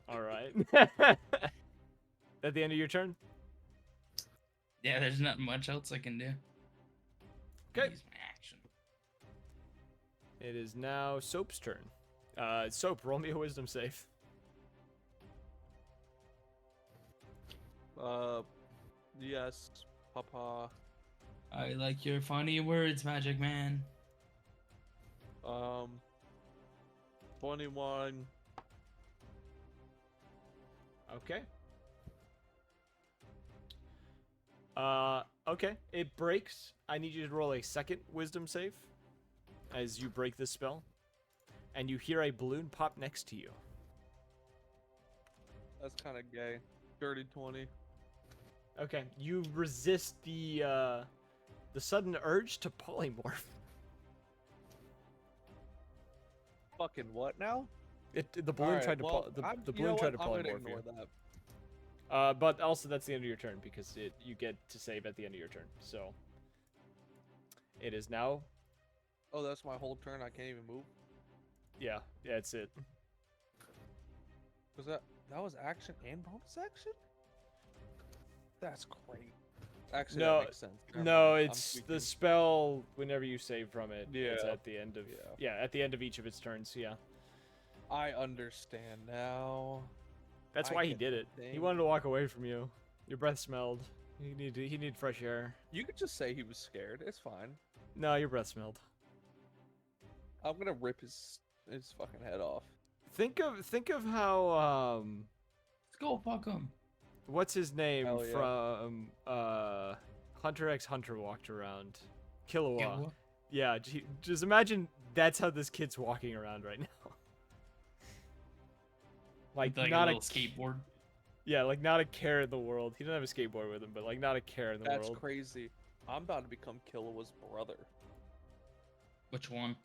Speaker 1: all right. At the end of your turn?
Speaker 7: Yeah, there's not much else I can do.
Speaker 1: Okay.
Speaker 7: Use my action.
Speaker 1: It is now Soap's turn. Soap, roll me a wisdom save.
Speaker 5: Yes, Papa.
Speaker 7: I like your funny words, Magic Man.
Speaker 5: 21.
Speaker 1: Okay. Okay. It breaks. I need you to roll a second wisdom save as you break this spell. And you hear a balloon pop next to you.
Speaker 5: That's kind of gay. Dirty 20.
Speaker 1: Okay. You resist the sudden urge to polymorph.
Speaker 5: Fucking what now?
Speaker 1: The balloon
Speaker 5: Alright,
Speaker 1: tried to
Speaker 5: well,
Speaker 1: the balloon tried to
Speaker 5: I'm gonna
Speaker 1: polymorph
Speaker 5: ignore
Speaker 1: you.
Speaker 5: that.
Speaker 1: But also that's the end of your turn because you get to save at the end of your turn. So it is now.
Speaker 5: Oh, that's my whole turn. I can't even move.
Speaker 1: Yeah, that's it.
Speaker 5: Was that was action and bonus action? That's great. Actually,
Speaker 1: No,
Speaker 5: that makes sense. Never
Speaker 1: No,
Speaker 5: mind. I'm
Speaker 1: it's the
Speaker 5: tweaking.
Speaker 1: spell. Whenever you save from it, it's
Speaker 5: Yeah.
Speaker 1: at the end of at the end of each of its turns. Yeah,
Speaker 5: I understand now.
Speaker 1: that's
Speaker 5: I
Speaker 1: why he
Speaker 5: get
Speaker 1: did
Speaker 5: the
Speaker 1: it. He
Speaker 5: thing.
Speaker 1: wanted to walk away from you. Your breath smelled. He needed fresh air.
Speaker 5: You could just say he was scared. It's fine.
Speaker 1: No, your breath smelled.
Speaker 5: I'm gonna rip his fucking head off.
Speaker 1: Think of how
Speaker 7: Let's go fuck him.
Speaker 1: what's his name
Speaker 5: Hell yeah.
Speaker 1: from Hunter x Hunter walked around. Killua. Yeah, just imagine that's how this kid's walking around right now. Like
Speaker 7: With, like
Speaker 1: not
Speaker 7: a little skateboard.
Speaker 1: Yeah, like not a care in the world. He doesn't have a skateboard with him, but like not a care in the
Speaker 5: That's
Speaker 1: world.
Speaker 5: crazy. I'm about to become Killua's brother.
Speaker 7: Which one?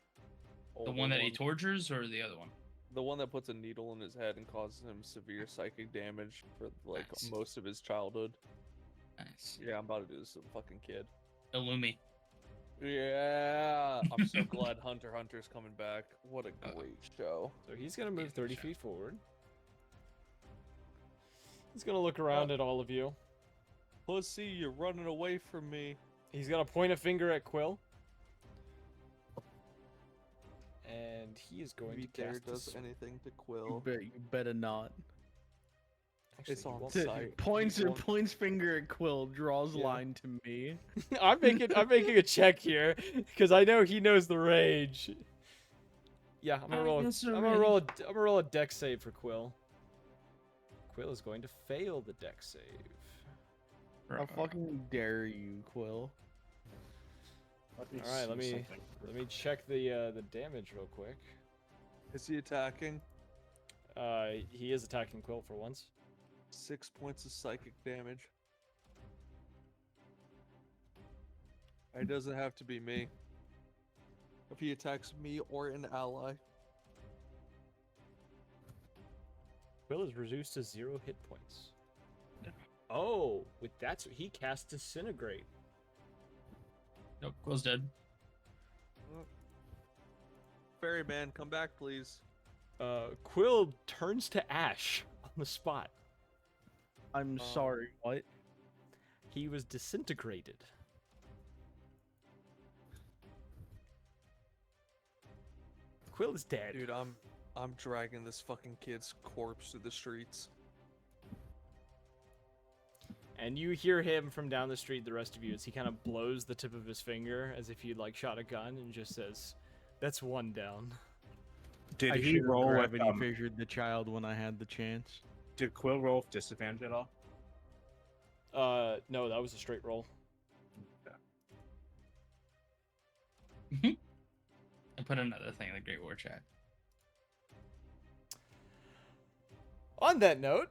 Speaker 7: The
Speaker 5: Older
Speaker 7: one that he tortures or the other one?
Speaker 5: The one that puts a needle in his head and causes him severe psychic damage for like
Speaker 7: Nice.
Speaker 5: most of his childhood.
Speaker 7: Nice.
Speaker 5: Yeah, I'm about to do this to the fucking kid.
Speaker 7: Illumi.
Speaker 5: Yeah, I'm so glad Hunter x Hunter's coming back. What a great show.
Speaker 1: So he's gonna move
Speaker 7: Yeah,
Speaker 1: 30
Speaker 7: sure.
Speaker 1: feet forward. He's gonna look around at all of you.
Speaker 5: Pussy, you're running away from me.
Speaker 1: He's gonna point a finger at Quill. And he is going
Speaker 5: He
Speaker 1: to
Speaker 5: dare
Speaker 1: cast
Speaker 5: does
Speaker 1: this.
Speaker 5: anything to
Speaker 2: You,
Speaker 5: Quill.
Speaker 2: you better not.
Speaker 1: Actually,
Speaker 5: It's
Speaker 1: he
Speaker 5: on
Speaker 1: won't.
Speaker 5: site.
Speaker 2: Points
Speaker 5: He won't-
Speaker 2: points finger at Quill, draws
Speaker 5: Yeah.
Speaker 2: line to me.
Speaker 1: I'm making a check here because I know he knows the rage. Yeah, I'm gonna roll. I'm gonna roll a dex save for Quill. Quill is going to fail the dex save.
Speaker 2: How fucking dare you, Quill?
Speaker 6: Let me
Speaker 1: All right, let
Speaker 6: see
Speaker 1: me
Speaker 6: something.
Speaker 1: check the damage real quick.
Speaker 5: Is he attacking?
Speaker 1: He is attacking Quill for once.
Speaker 5: 6 points of psychic damage. It doesn't have to be me. If he attacks me or an ally.
Speaker 1: Quill is reduced to 0 hit points. Oh, with that, he casts Disintegrate.
Speaker 7: Nope, Quill's dead.
Speaker 5: Ferryman, come back, please.
Speaker 1: Quill turns to ash on the spot.
Speaker 2: I'm sorry, what?
Speaker 1: He was disintegrated. Quill is dead.
Speaker 5: Dude, I'm dragging this fucking kid's corpse through the streets.
Speaker 1: And you hear him from down the street, the rest of you, as he kind of blows the tip of his finger as if he'd like shot a gun and just says, "That's one down."
Speaker 6: Did
Speaker 2: I
Speaker 6: he
Speaker 2: should
Speaker 6: roll with
Speaker 2: gravity fissured the child when I had the chance.
Speaker 6: Did Quill roll with disadvantage at all?
Speaker 1: No, that was a straight roll.
Speaker 7: I put another thing in the Great War chat.
Speaker 1: On that note,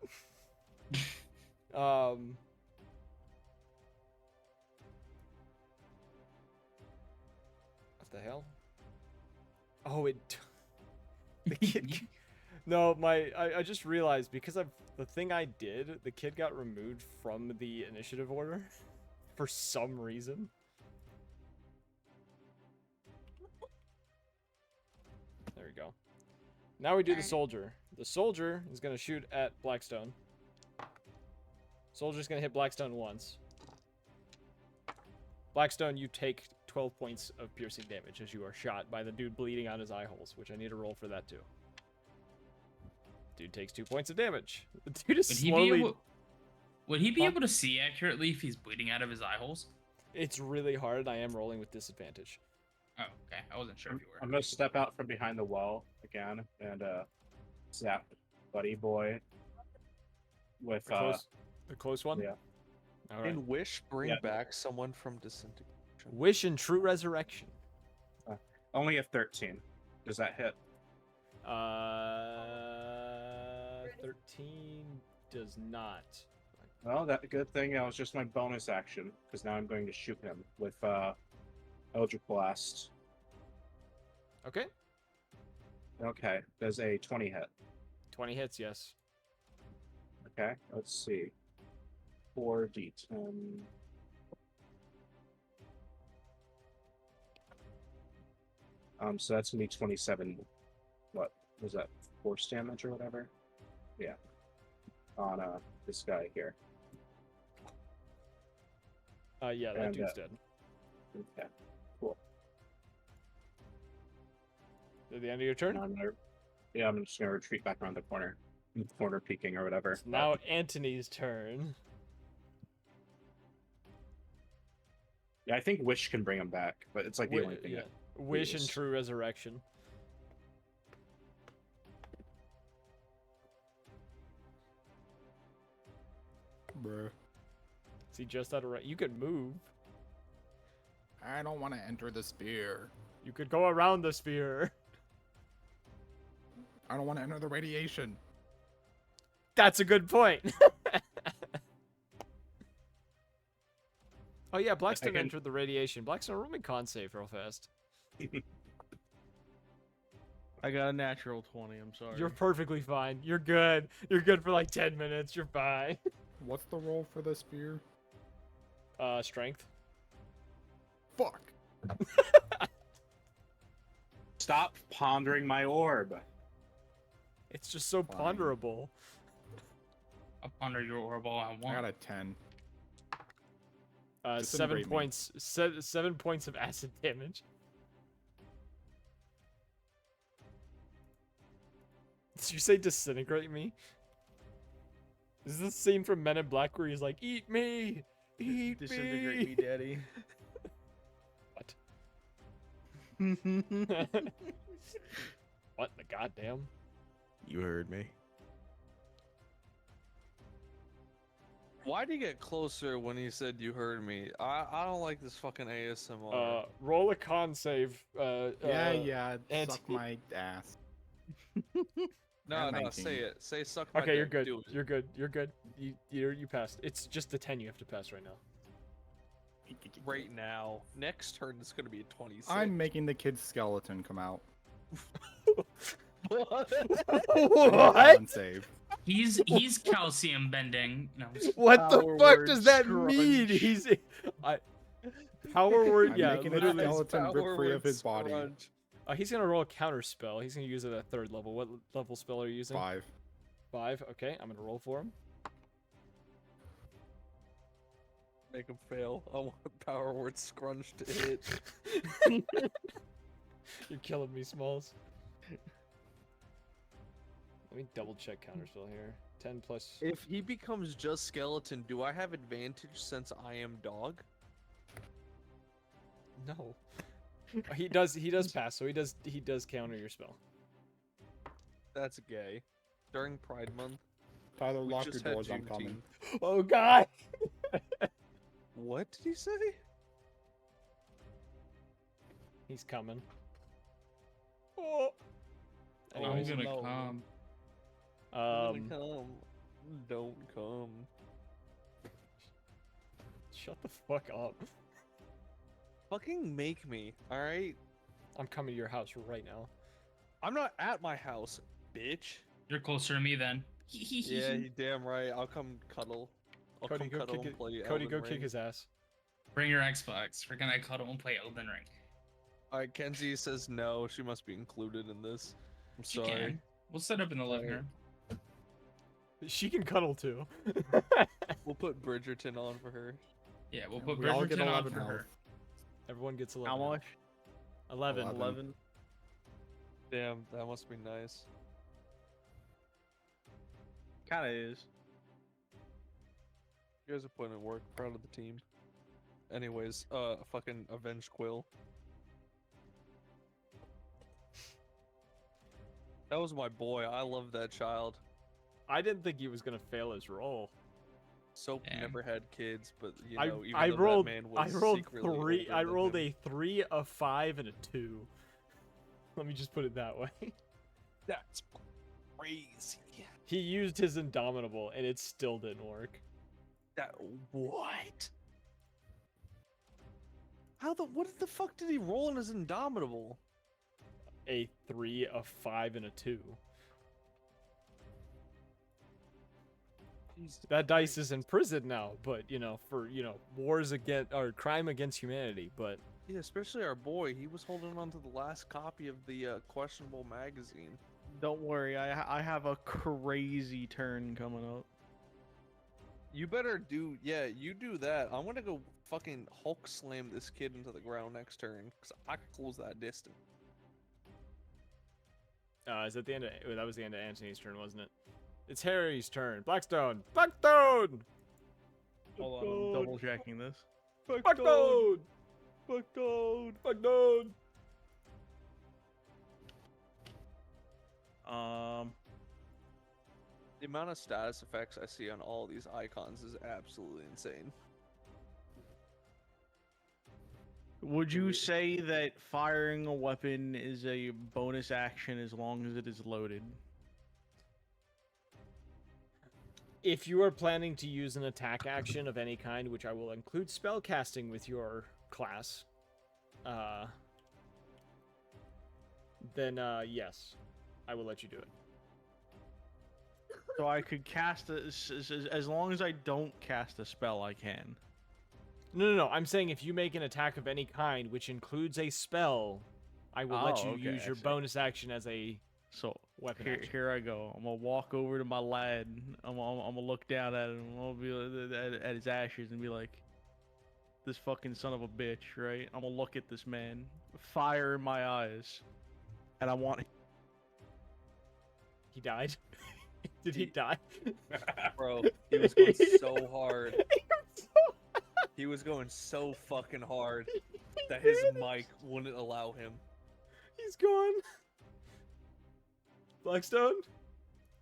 Speaker 1: what the hell? Oh, the kid. No, I just realized because of the thing I did, the kid got removed from the initiative order for some reason. There we go. Now we do the
Speaker 9: Alright.
Speaker 1: soldier. The soldier is going to shoot at Blackstone. Soldier's going to hit Blackstone once. Blackstone, you take 12 points of piercing damage as you are shot by the dude bleeding out his eye holes, which I need to roll for that too. Dude takes 2 points of damage. The dude is slowly.
Speaker 7: Would he be able to see accurately if he's bleeding out of his eye holes?
Speaker 1: It's really hard. I am rolling with disadvantage.
Speaker 7: Oh, okay. I wasn't sure if you were.
Speaker 6: I'm gonna step out from behind the wall again and zap Buddy Boy with
Speaker 1: The close one?
Speaker 6: yeah.
Speaker 1: All right.
Speaker 4: And Wish bring
Speaker 6: Yeah.
Speaker 4: back someone from disintegration.
Speaker 1: Wish and True Resurrection.
Speaker 6: Only a 13. Does that hit?
Speaker 1: 13 does not.
Speaker 6: Well, that good thing that was just my bonus action because now I'm going to shoot him with Eldritch Blast.
Speaker 1: Okay.
Speaker 6: Okay, does a 20 hit?
Speaker 1: 20 hits, yes.
Speaker 6: Okay, let's see. 4d10. So that's gonna be 27. What was that? Force damage or whatever? Yeah. On this guy here.
Speaker 1: Yeah, that
Speaker 6: And,
Speaker 1: dude's dead.
Speaker 6: Okay, cool.
Speaker 1: At the end of your turn?
Speaker 6: I'm just gonna retreat back around the corner. Corner peeking or whatever.
Speaker 1: It's now Antony's turn.
Speaker 6: Yeah, I think Wish can bring him back, but it's like the only thing.
Speaker 1: Yeah.
Speaker 6: that
Speaker 1: Wish and
Speaker 6: please.
Speaker 1: True Resurrection.
Speaker 8: Bruh.
Speaker 1: Is he just out of right? You could move.
Speaker 8: I don't want to enter the spear.
Speaker 1: You could go around the sphere.
Speaker 8: I don't want to enter the radiation.
Speaker 1: That's a good point. Oh yeah, Blackstone
Speaker 6: Again-
Speaker 1: entered the radiation. Blackstone, roll me con save real fast.
Speaker 2: I got a natural 20. I'm sorry.
Speaker 1: You're perfectly fine. You're good. You're good for like 10 minutes. You're fine.
Speaker 8: What's the roll for the spear?
Speaker 1: Strength.
Speaker 8: Fuck.
Speaker 6: Stop pondering my orb.
Speaker 1: It's just so
Speaker 8: Fine.
Speaker 1: ponderable.
Speaker 7: I'll ponder your orb all I
Speaker 8: I
Speaker 7: want.
Speaker 8: got a 10.
Speaker 1: 7
Speaker 8: Disintegrate me.
Speaker 1: points. 7 points of acid damage. Did you say disintegrate me? Is this the scene from Men in Black where he's like, "Eat me, eat
Speaker 2: Disintegrate me,
Speaker 1: me"?
Speaker 2: daddy.
Speaker 1: What the goddamn?
Speaker 8: You heard me.
Speaker 4: Why'd you get closer when he said you heard me? I don't like this fucking ASMR.
Speaker 1: Roll a con save.
Speaker 8: Yeah,
Speaker 1: and-
Speaker 8: suck my ass.
Speaker 4: no,
Speaker 8: 19.
Speaker 4: say it. Say suck my
Speaker 1: Okay, you're
Speaker 4: dick.
Speaker 1: good.
Speaker 4: Do it.
Speaker 1: You're good. You're good. You passed. It's just the 10 you have to pass right now.
Speaker 4: Right now. Next turn is gonna be a 26.
Speaker 8: I'm making the kid's skeleton come out.
Speaker 4: What?
Speaker 1: What?
Speaker 8: Con save.
Speaker 7: He's calcium bending. No.
Speaker 1: What the
Speaker 2: Power
Speaker 1: fuck
Speaker 2: word
Speaker 1: does that mean?
Speaker 2: scrunch.
Speaker 1: He's power word.
Speaker 8: I'm
Speaker 1: Yeah,
Speaker 8: making
Speaker 1: literally.
Speaker 8: a skeleton rip free of his body.
Speaker 1: He's gonna roll a counter spell. He's gonna use it at 3rd level. What level spell are you using?
Speaker 8: 5.
Speaker 1: 5. Okay, I'm gonna roll for him.
Speaker 4: Make him fail. I want power word scrunch to hit.
Speaker 1: You're killing me, Smalls. Let me double check counterspell here. 10 plus.
Speaker 4: If he becomes just skeleton, do I have advantage since I am dog?
Speaker 1: No. He does pass, so he does counter your spell.
Speaker 4: That's gay. During Pride Month.
Speaker 8: Tyler,
Speaker 4: we
Speaker 8: lock your
Speaker 4: just had
Speaker 8: doors. I'm coming.
Speaker 4: Juneteenth.
Speaker 1: Oh god.
Speaker 4: What did he say?
Speaker 1: He's coming. Oh.
Speaker 7: I'm
Speaker 1: Anyways,
Speaker 7: gonna
Speaker 4: no.
Speaker 7: come.
Speaker 4: Don't come. Don't come.
Speaker 1: Shut the fuck up.
Speaker 4: Fucking make me, alright?
Speaker 1: I'm coming to your house right now.
Speaker 4: I'm not at my house, bitch.
Speaker 7: You're closer to me then.
Speaker 4: Yeah, you damn right. I'll come cuddle. I'll
Speaker 1: Cody,
Speaker 4: come
Speaker 1: go
Speaker 4: cuddle
Speaker 1: kick
Speaker 4: and
Speaker 1: it.
Speaker 4: play
Speaker 1: Cody, go
Speaker 4: Elden
Speaker 1: kick
Speaker 4: Ring.
Speaker 1: his ass.
Speaker 7: Bring your Xbox. We're gonna cuddle and play Elden Ring.
Speaker 4: Alright, Kenzie says no. She must be included in this. I'm
Speaker 7: She
Speaker 4: sorry.
Speaker 7: can. We'll set up in the living room.
Speaker 1: She can cuddle too.
Speaker 4: We'll put Bridgerton on for her.
Speaker 7: Yeah, we'll put
Speaker 8: We all get
Speaker 7: Bridgerton on
Speaker 8: 11
Speaker 7: for
Speaker 8: health.
Speaker 7: her.
Speaker 1: Everyone gets 11.
Speaker 2: How
Speaker 1: now.
Speaker 2: much?
Speaker 1: 11.
Speaker 2: 11.
Speaker 5: Damn, that must be nice.
Speaker 2: Kind of is.
Speaker 5: You guys are putting in work. Proud of the team. Anyways, fucking Avenge Quill. That was my boy. I love that child.
Speaker 1: I didn't think he was gonna fail his roll.
Speaker 5: Soap
Speaker 7: Damn.
Speaker 5: never had kids, but you
Speaker 1: I
Speaker 5: know, even
Speaker 1: I
Speaker 5: though
Speaker 1: rolled
Speaker 5: that man
Speaker 1: I
Speaker 5: was
Speaker 1: rolled
Speaker 5: secretly
Speaker 1: 3.
Speaker 5: older
Speaker 1: I
Speaker 5: than
Speaker 1: rolled
Speaker 5: him.
Speaker 1: a 3, a 5, and a 2. Let me just put it that way.
Speaker 5: That's crazy.
Speaker 1: He used his Indomitable, and it still didn't work.
Speaker 5: That what? What the fuck did he roll in his Indomitable?
Speaker 1: A 3, a 5, and a 2. That dice is in prison now, but for wars against or crime against humanity. But
Speaker 5: Yeah, especially our boy. He was holding on to the last copy of the questionable magazine.
Speaker 2: Don't worry, I have a crazy turn coming up.
Speaker 5: You better do, yeah, you do that. I'm gonna go fucking Hulk slam this kid into the ground next turn, because I can close that distance.
Speaker 1: is that the end of that was the end of Antony's turn, wasn't it? It's Harry's turn. Blackstone. Blackstone.
Speaker 2: Hold on, I'm double checking this.
Speaker 1: Blackstone.
Speaker 5: Blackstone!
Speaker 1: Blackstone.
Speaker 5: The amount of status effects I see on all these icons is absolutely insane.
Speaker 2: Would you say that firing a weapon is a bonus action as long as it is loaded?
Speaker 1: If you are planning to use an attack action of any kind, which I will include spell casting with your class, then yes, I will let you do it.
Speaker 2: So I could cast as long as I don't cast a spell, I can.
Speaker 1: No. I'm saying if you make an attack of any kind, which includes a spell, I will let you
Speaker 2: okay,
Speaker 1: use
Speaker 2: I
Speaker 1: your
Speaker 2: see.
Speaker 1: bonus action as a
Speaker 2: So
Speaker 1: weapon action.
Speaker 2: here I go. I'm gonna walk over to my lad. I'm gonna look down at him. I'm gonna be at his ashes and be like, "This fucking son of a bitch!" Right? I'm gonna look at this man, fire in my eyes, and I want.
Speaker 1: He died. Did he die?
Speaker 5: Bro, he was going so hard. He was going so fucking hard that his mic wouldn't allow him.
Speaker 1: He's gone. Blackstone?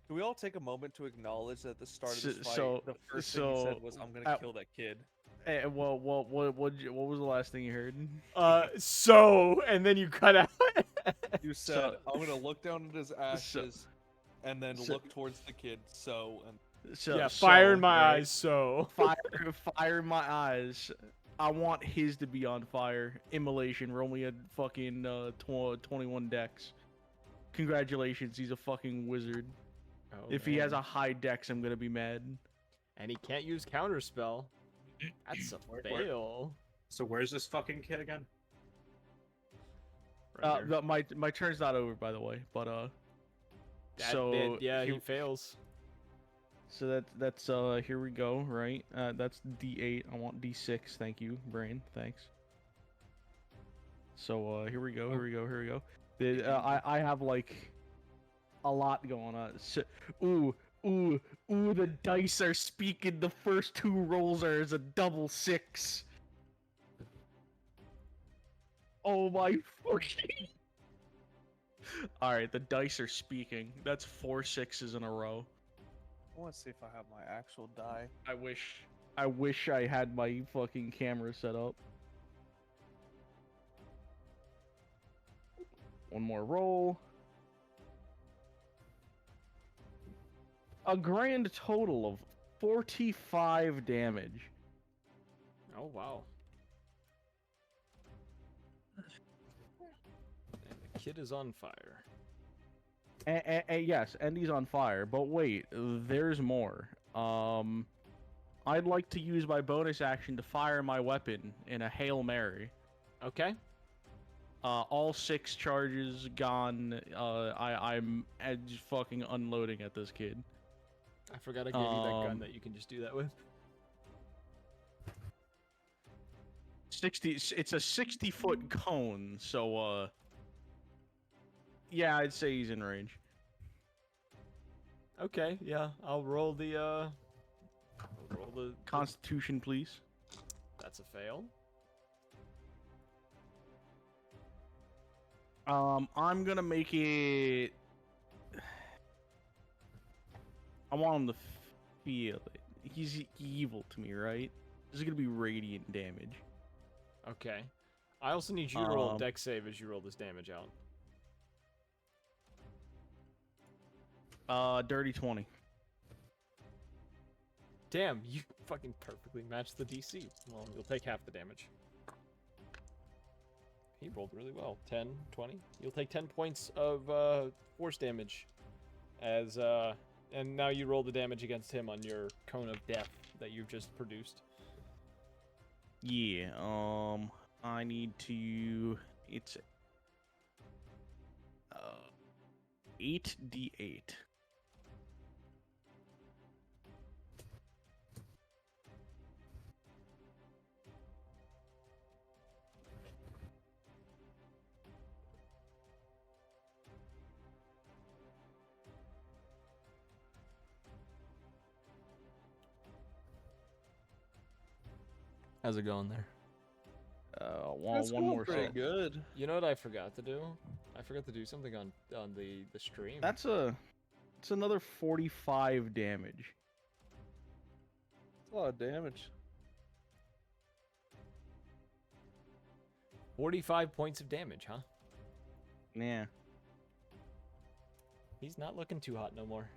Speaker 5: Can we all take a moment to acknowledge that at the start of this fight,
Speaker 2: So-
Speaker 5: the first thing he said
Speaker 2: so,
Speaker 5: was, "I'm gonna kill that kid."
Speaker 2: Well, what was the last thing you heard?
Speaker 1: And then you cut out.
Speaker 5: You said, "I'm gonna look down at his ashes, and then look towards the kid."
Speaker 1: Yeah, fire in my
Speaker 2: right?
Speaker 1: eyes, so.
Speaker 2: Fire in my eyes. I want his to be on fire. Immolation. Roll me a fucking 21 dex. Congratulations, he's a fucking wizard.
Speaker 1: Oh,
Speaker 2: If he has a high dex, I'm gonna be mad.
Speaker 1: And he can't use counterspell. That's a fail.
Speaker 6: So where's this fucking kid again?
Speaker 1: Right here.
Speaker 2: My turn's not over, by the way. But
Speaker 1: he fails.
Speaker 2: So that's here we go, right? That's D8. I want D6. Thank you, brain. Thanks. So here we go. I have like a lot going on. So, ooh, the dice are speaking. The first two rolls are as a double 6. Oh my fucking. All right, the dice are speaking. That's 4 6s in a row.
Speaker 5: I want to see if I have my actual die.
Speaker 2: I wish I had my fucking camera set up. One more roll. A grand total of 45 damage.
Speaker 1: Oh, wow. And the kid is on fire.
Speaker 2: Yes, and he's on fire. But wait, there's more. I'd like to use my bonus action to fire my weapon in a Hail Mary.
Speaker 1: Okay.
Speaker 2: All 6 charges gone. I'm just fucking unloading at this kid.
Speaker 1: I forgot I gave you that gun that you can just do that with.
Speaker 2: 60. It's a 60-foot cone, so yeah, I'd say he's in range.
Speaker 1: Okay, yeah, I'll roll the
Speaker 2: Constitution, please.
Speaker 1: That's a fail.
Speaker 2: I'm gonna make it. I want him to feel it. He's evil to me, right? This is gonna be radiant damage.
Speaker 1: Okay. I also need you to roll a dex save as you roll this damage out.
Speaker 2: Dirty 20.
Speaker 1: Damn, you fucking perfectly matched the DC. Well, you'll take half the damage. He rolled really well. 10, 20. You'll take 10 points of force damage as and now you roll the damage against him on your cone of death that you've just produced.
Speaker 2: Yeah, I need to. It's 8d8.
Speaker 1: How's it going there?
Speaker 2: One more
Speaker 5: pretty
Speaker 2: shot.
Speaker 5: good.
Speaker 1: You know what I forgot to do? I forgot to do something on the stream.
Speaker 2: It's another 45 damage.
Speaker 5: That's a lot of damage.
Speaker 1: 45 points of damage, huh?
Speaker 2: Yeah.
Speaker 1: He's not looking too hot no more.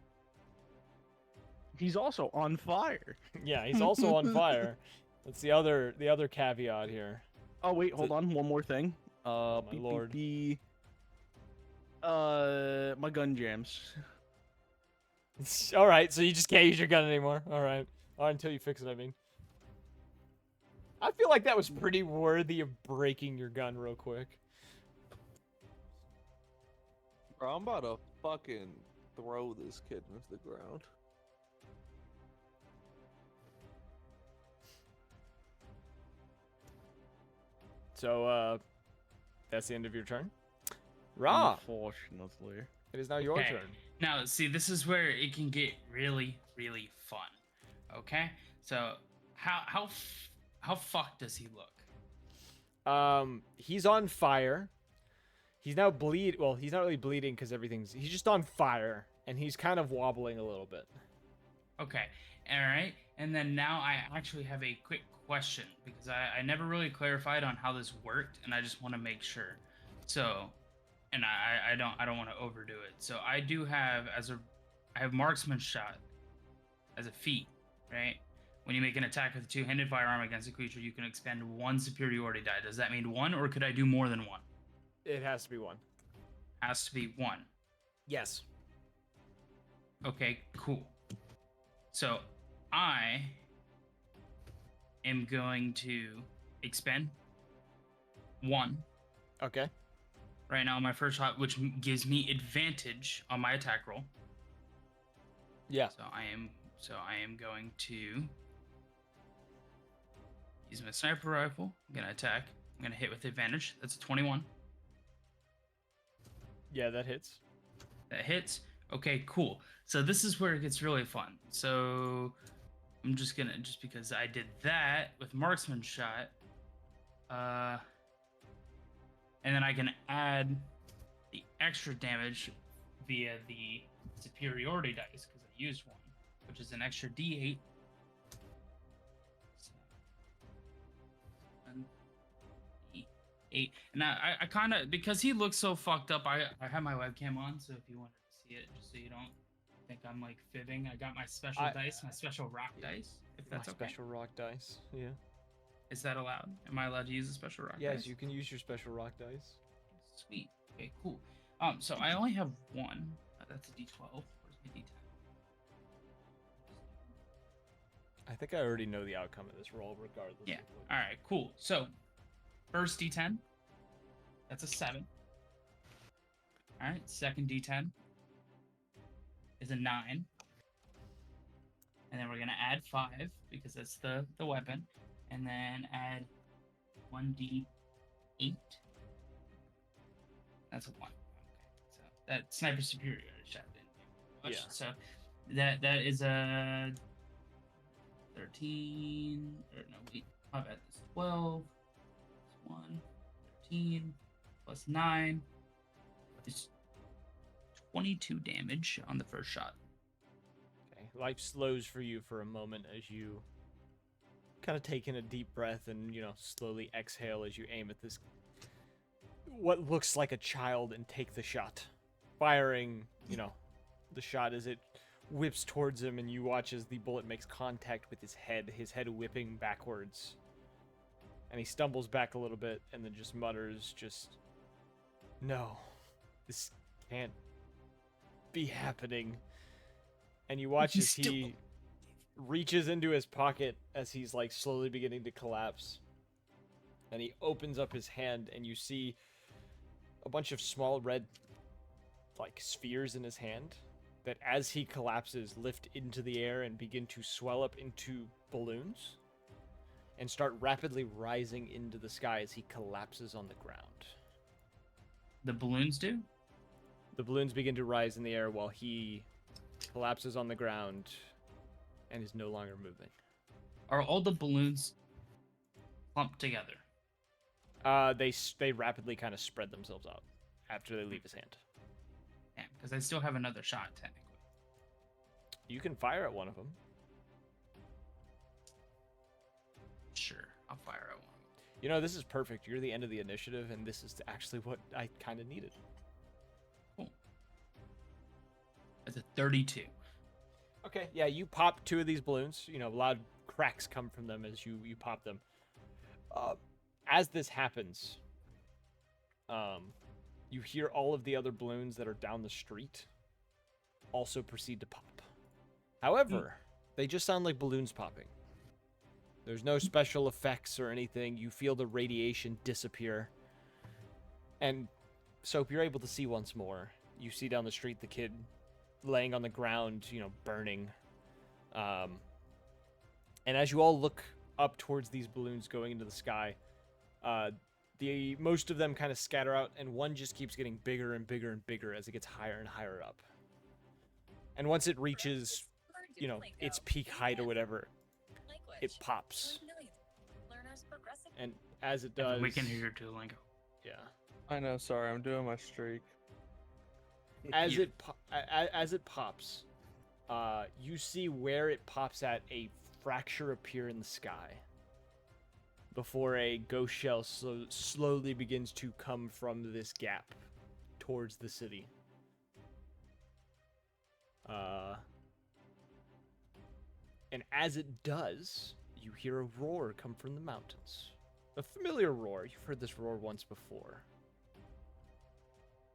Speaker 2: He's also on fire.
Speaker 1: Yeah, he's also on fire. That's the other caveat here.
Speaker 2: Oh wait, hold on. One more thing.
Speaker 1: My lord.
Speaker 2: My gun jams.
Speaker 1: All right, so you just can't use your gun anymore. All right, until you fix it. I mean, I feel like that was pretty worthy of breaking your gun real quick.
Speaker 5: Bro, I'm about to fucking throw this kid into the ground.
Speaker 1: So, that's the end of your turn. Ra,
Speaker 2: Unfortunately.
Speaker 1: it is now your
Speaker 7: Okay.
Speaker 1: turn.
Speaker 7: Now, see, this is where it can get really, really fun. Okay, so how fucked does he look?
Speaker 1: He's on fire. He's now Well, he's not really bleeding because he's just on fire, and he's kind of wobbling a little bit.
Speaker 7: Okay, all right, and then now I actually have a quick question because I never really clarified on how this worked, and I just want to make sure. So, and I don't want to overdo it. So I do have I have marksman shot as a feat, right? When you make an attack with a two-handed firearm against a creature, you can expend one superiority die. Does that mean one, or could I do more than one?
Speaker 1: It has to be one.
Speaker 7: Has to be one.
Speaker 1: Yes.
Speaker 7: Okay, cool. So I am going to expend one
Speaker 1: Okay.
Speaker 7: right now on my first shot, which gives me advantage on my attack roll.
Speaker 1: Yeah.
Speaker 7: So I am going to use my sniper rifle. I'm gonna attack. I'm gonna hit with advantage. That's a 21.
Speaker 1: Yeah, that hits.
Speaker 7: That hits. Okay, cool. So this is where it gets really fun. So I'm just because I did that with marksman shot, and then I can add the extra damage via the superiority dice because I used one, which is an extra D8. So, 8. And I kind of, because he looks so fucked up, I have my webcam on, so if you wanted to see it, just so you don't think I'm like fibbing, I got my special dice, my special rock dice, if that's okay.
Speaker 1: Special rock dice. Yeah.
Speaker 7: Is that allowed? Am I allowed to use a special rock dice?
Speaker 1: Yes, you can use your special rock dice.
Speaker 7: Sweet. Okay, cool. So I only have one. That's a D12. Where's my D10?
Speaker 1: I think I already know the outcome of this roll, regardless.
Speaker 7: Yeah.
Speaker 1: Of what...
Speaker 7: All right, cool. So first D10. That's a 7. All right. Second D10 is a 9. And then we're gonna add 5 because that's the weapon, and then add 1d8. That's a 1. Okay. So that sniper superiority shot didn't do much.
Speaker 1: Yeah.
Speaker 7: So that is a 13. Or no, wait. My bad. This is 12. Plus 1. 13. Plus 9. It's 22 damage on the first shot.
Speaker 1: Okay. Life slows for you for a moment as you kind of take in a deep breath and, slowly exhale as you aim at this what looks like a child and take the shot. Firing, the shot as it whips towards him, and you watch as the bullet makes contact with his head whipping backwards. And he stumbles back a little bit and then just mutters, no, this can't be happening. And you watch as he reaches into his pocket as he's like slowly beginning to collapse. And he opens up his hand, and you see a bunch of small red like spheres in his hand that as he collapses lift into the air and begin to swell up into balloons and start rapidly rising into the sky as he collapses on the ground.
Speaker 7: The balloons do?
Speaker 1: The balloons begin to rise in the air while he collapses on the ground and is no longer moving.
Speaker 7: Are all the balloons clumped together?
Speaker 1: They rapidly kind of spread themselves out after they leave his hand.
Speaker 7: Yeah, because I still have another shot, technically.
Speaker 1: You can fire at one of them.
Speaker 7: Sure, I'll fire at one.
Speaker 1: This is perfect. You're the end of the initiative, and this is actually what I kind of needed.
Speaker 7: Cool. That's a 32.
Speaker 1: Okay, yeah, you pop 2 of these balloons. Loud cracks come from them as you pop them. As this happens, you hear all of the other balloons that are down the street also proceed to pop. However, they just sound like balloons popping. There's no special effects or anything. You feel the radiation disappear. And Soap, you're able to see once more. You see down the street the kid laying on the ground, burning. And as you all look up towards these balloons going into the sky, most of them kind of scatter out, and one just keeps getting bigger and bigger and bigger as it gets higher and higher up. And once it reaches, its peak height or whatever, it pops. And as it does,
Speaker 7: We can hear your Duolingo.
Speaker 1: Yeah.
Speaker 5: I know. Sorry, I'm doing my streak.
Speaker 1: As it pops, you see where it pops at a fracture appear in the sky before a ghost shell slowly begins to come from this gap towards the city. And as it does, you hear a roar come from the mountains. A familiar roar. You've heard this roar once before.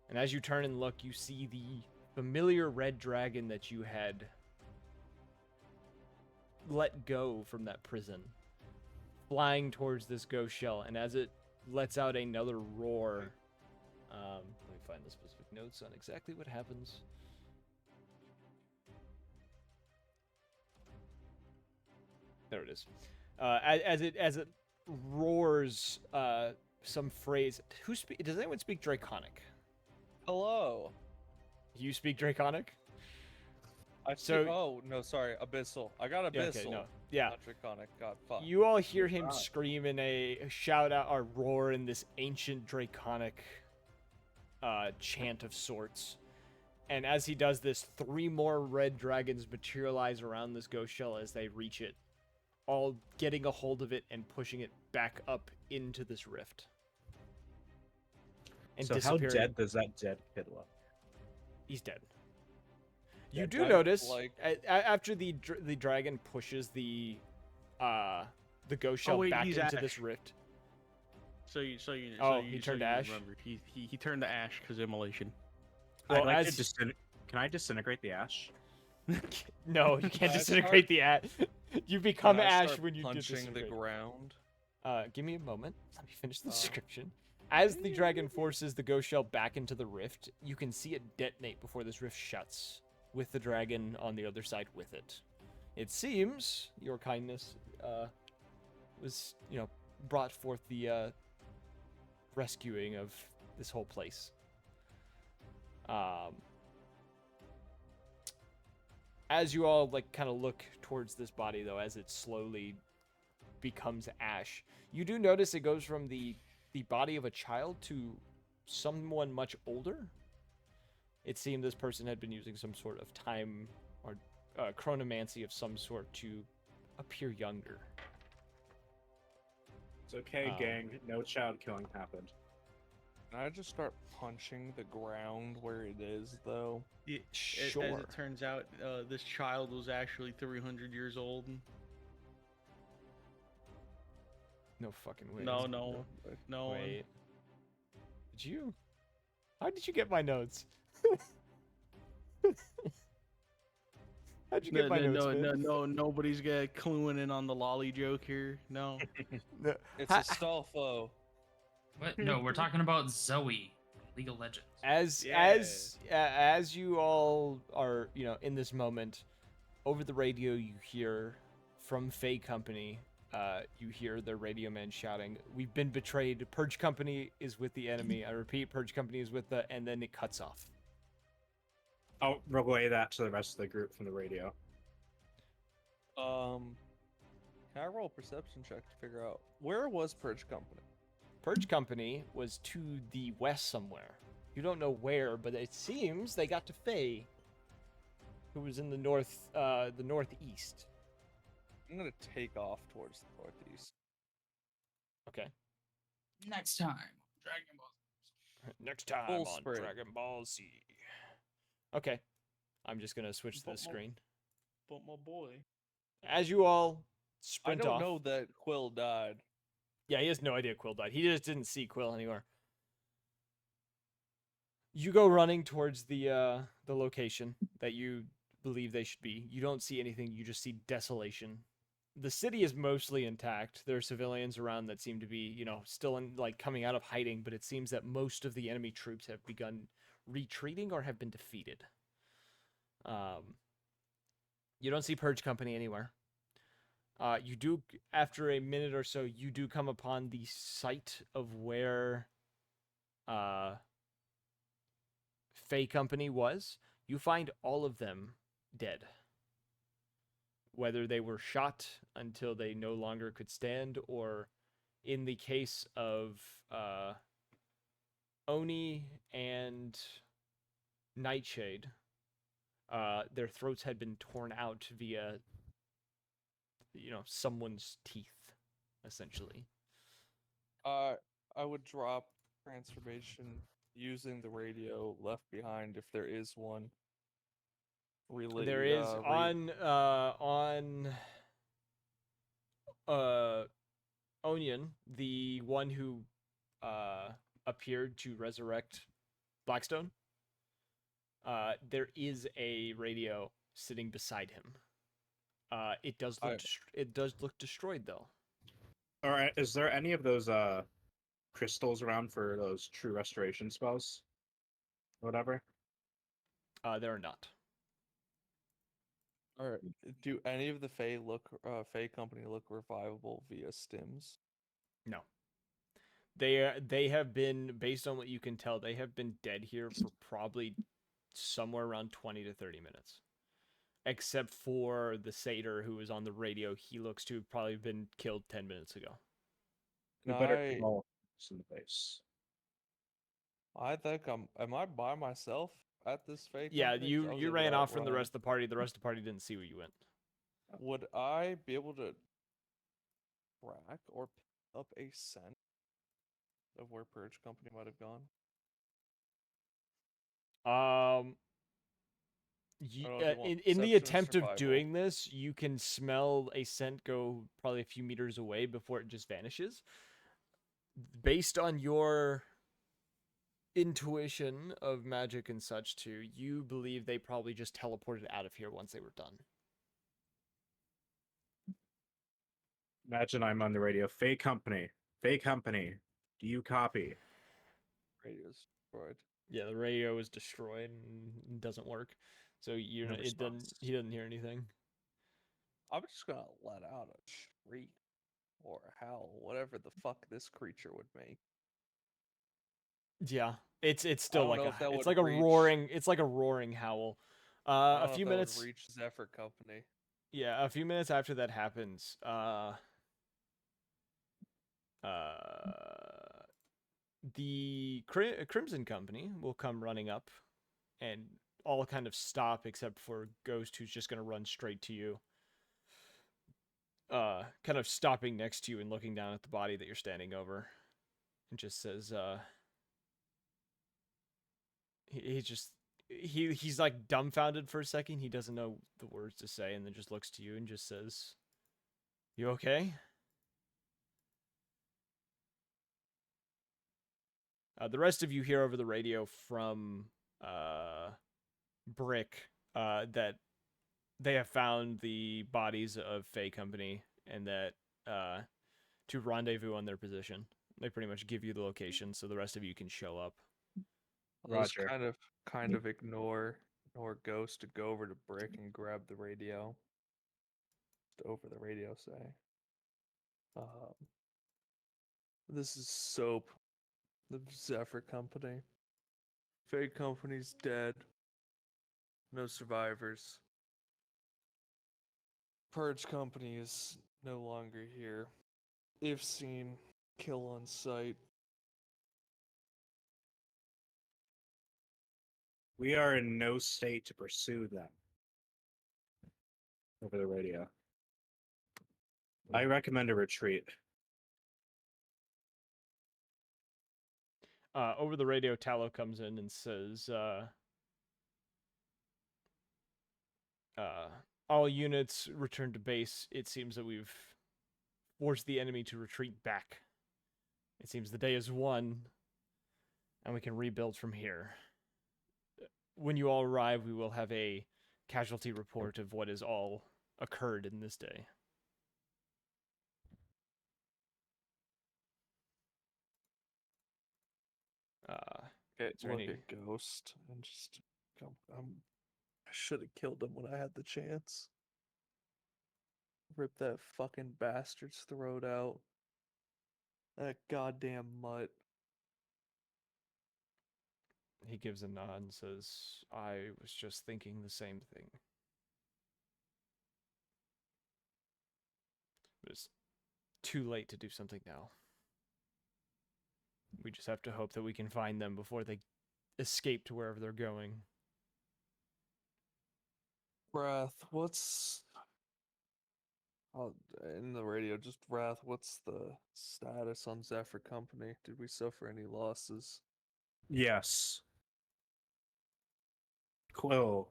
Speaker 1: And as you turn and look, you see the familiar red dragon that you had let go from that prison, flying towards this ghost shell. And as it lets out another roar, let me find the specific notes on exactly what happens. There it is. As it roars, some phrase. Does anyone speak Draconic?
Speaker 5: Hello.
Speaker 1: You speak Draconic?
Speaker 5: Oh no, sorry, Abyssal. I got Abyssal.
Speaker 1: Yeah, okay, no. Yeah.
Speaker 5: Not Draconic. God, fuck.
Speaker 1: You all hear him scream in a shout out or roar in this ancient Draconic chant of sorts. And as he does this, 3 more red dragons materialize around this ghost shell as they reach it, all getting a hold of it and pushing it back up into this rift. And
Speaker 6: So how dead does that dead kid look?
Speaker 1: He's dead. You
Speaker 6: Dead
Speaker 1: do
Speaker 6: dragon,
Speaker 1: notice after the dragon pushes the ghost shell back into
Speaker 2: ash.
Speaker 1: this rift.
Speaker 2: He
Speaker 1: turned to ash?
Speaker 2: Remember, he turned to ash because immolation.
Speaker 1: Well,
Speaker 6: I'd like to can I disintegrate the ash?
Speaker 1: No, you can't
Speaker 5: I
Speaker 1: disintegrate the ash. You become
Speaker 5: Can I
Speaker 1: ash
Speaker 5: start
Speaker 1: when you
Speaker 5: punching the
Speaker 1: disintegrate.
Speaker 5: ground.
Speaker 1: Give me a moment. Let me finish the description. As the dragon forces the ghost shell back into the rift, you can see it detonate before this rift shuts, with the dragon on the other side with it. It seems your kindness was, brought forth the rescuing of this whole place. As you all like kind of look towards this body, though, as it slowly becomes ash, you do notice it goes from the body of a child to someone much older. It seemed this person had been using some sort of time or chronomancy of some sort to appear younger.
Speaker 6: It's okay, gang. No child killing happened.
Speaker 5: Can I just start punching the ground where it is, though?
Speaker 1: Sure.
Speaker 2: As it turns out, this child was actually 300 years old.
Speaker 1: No fucking way.
Speaker 2: No.
Speaker 1: Wait. Did you? How did you get my notes? How'd you get my notes?
Speaker 2: No, nobody's cluing in on the lolly joke here. No.
Speaker 1: No.
Speaker 5: It's a Stolfo.
Speaker 7: What? No, we're talking about Zoe, League of Legends.
Speaker 1: As you all are, in this moment, over the radio you hear from Fae Company. You hear their radio man shouting, "We've been betrayed. Purge Company is with the enemy." I repeat, Purge Company is with the, and then it cuts off.
Speaker 6: I'll relay that to the rest of the group from the radio.
Speaker 5: Can I roll a perception check to figure out where was Purge Company?
Speaker 1: Purge Company was to the west somewhere. You don't know where, but it seems they got to Fae, who was in the northeast.
Speaker 5: I'm gonna take off towards the northeast.
Speaker 1: Okay.
Speaker 7: Next time, Dragon Ball.
Speaker 1: Next time
Speaker 5: Full
Speaker 1: on
Speaker 5: sprint.
Speaker 1: Dragon Ball Z. Okay. I'm just gonna switch the screen.
Speaker 2: But my boy.
Speaker 1: As you all
Speaker 5: I
Speaker 1: sprint
Speaker 5: don't
Speaker 1: off.
Speaker 5: know that Quill died.
Speaker 1: Yeah, he has no idea Quill died. He just didn't see Quill anywhere. You go running towards the location that you believe they should be. You don't see anything. You just see desolation. The city is mostly intact. There are civilians around that seem to be, still coming out of hiding, but it seems that most of the enemy troops have begun retreating or have been defeated. You don't see Purge Company anywhere. You do, after a minute or so, you do come upon the site of where Fae Company was. You find all of them dead. Whether they were shot until they no longer could stand, or in the case of Oni and Nightshade, their throats had been torn out via someone's teeth, essentially.
Speaker 5: I would drop transformation using the radio left behind if there is one.
Speaker 1: There is on Onion, the one who appeared to resurrect Blackstone. There is a radio sitting beside him. It does look destroyed though.
Speaker 6: All right, is there any of those crystals around for those true restoration spells? Whatever.
Speaker 1: There are not.
Speaker 5: All right. Do any of the Fae Company look revivable via stims?
Speaker 1: No. They have been, based on what you can tell, they have been dead here for probably somewhere around 20 to 30 minutes. Except for the satyr who was on the radio, he looks to have probably been killed 10 minutes ago.
Speaker 6: We better call in the face.
Speaker 5: I think am I by myself at this Fae
Speaker 1: Yeah,
Speaker 5: Company? 'Cause I was
Speaker 1: you
Speaker 5: able
Speaker 1: ran
Speaker 5: to
Speaker 1: off from the
Speaker 5: outrun.
Speaker 1: rest of the party. The rest of the party didn't see where you went.
Speaker 5: Would I be able to track or pick up a scent of where Purge Company might have gone?
Speaker 1: In the attempt of doing this, you can smell a scent go probably a few meters away before it just vanishes. Based on your intuition of magic and such too, you believe they probably just teleported out of here once they were done.
Speaker 6: Imagine I'm on the radio. Fae Company. Do you copy?
Speaker 5: Radio's destroyed.
Speaker 1: Yeah, the radio is destroyed and doesn't work. So he doesn't hear anything.
Speaker 5: I'm just gonna let out a shriek. or a howl, whatever the fuck this creature would make.
Speaker 1: Yeah, it's
Speaker 5: I
Speaker 1: still
Speaker 5: don't
Speaker 1: like
Speaker 5: know
Speaker 1: a
Speaker 5: if that
Speaker 1: it's
Speaker 5: would
Speaker 1: like a
Speaker 5: reach.
Speaker 1: roaring howl.
Speaker 5: I
Speaker 1: A
Speaker 5: don't know
Speaker 1: few
Speaker 5: if that
Speaker 1: minutes.
Speaker 5: would reach Zephyr Company.
Speaker 1: Yeah, a few minutes after that happens, the Crimson Company will come running up and all kind of stop except for Ghost, who's just going to run straight to you. Kind of stopping next to you and looking down at the body that you're standing over. And just says, he's like dumbfounded for a second. He doesn't know the words to say, and then just looks to you and just says, "You okay?" The rest of you hear over the radio from Brick that they have found the bodies of Faye Company and that to rendezvous on their position. They pretty much give you the location, so the rest of you can show up.
Speaker 5: I'll just
Speaker 6: Roger.
Speaker 5: kind of ignore Ghost to go over to Brick and grab the radio. Just over the radio say. This is Soap, the Zephyr Company. Fake Company's dead. No survivors. Purge Company is no longer here. If seen, kill on sight.
Speaker 6: We are in no state to pursue them. Over the radio. I recommend a retreat.
Speaker 1: Over the radio, Tallow comes in and says, all units return to base. It seems that we've forced the enemy to retreat back. It seems the day is won, and we can rebuild from here. When you all arrive, we will have a casualty report of what has all occurred in this day.
Speaker 5: Okay,
Speaker 1: is there
Speaker 5: look
Speaker 1: any-
Speaker 5: at Ghost and just come. I should have killed him when I had the chance. Rip that fucking bastard's throat out. That goddamn mutt.
Speaker 1: He gives a nod and says, I was just thinking the same thing. But it's too late to do something now. We just have to hope that we can find them before they escape to wherever they're going.
Speaker 5: Wrath, what's in the radio? Just Wrath, what's the status on Zephyr Company? Did we suffer any losses?
Speaker 6: Yes. Quill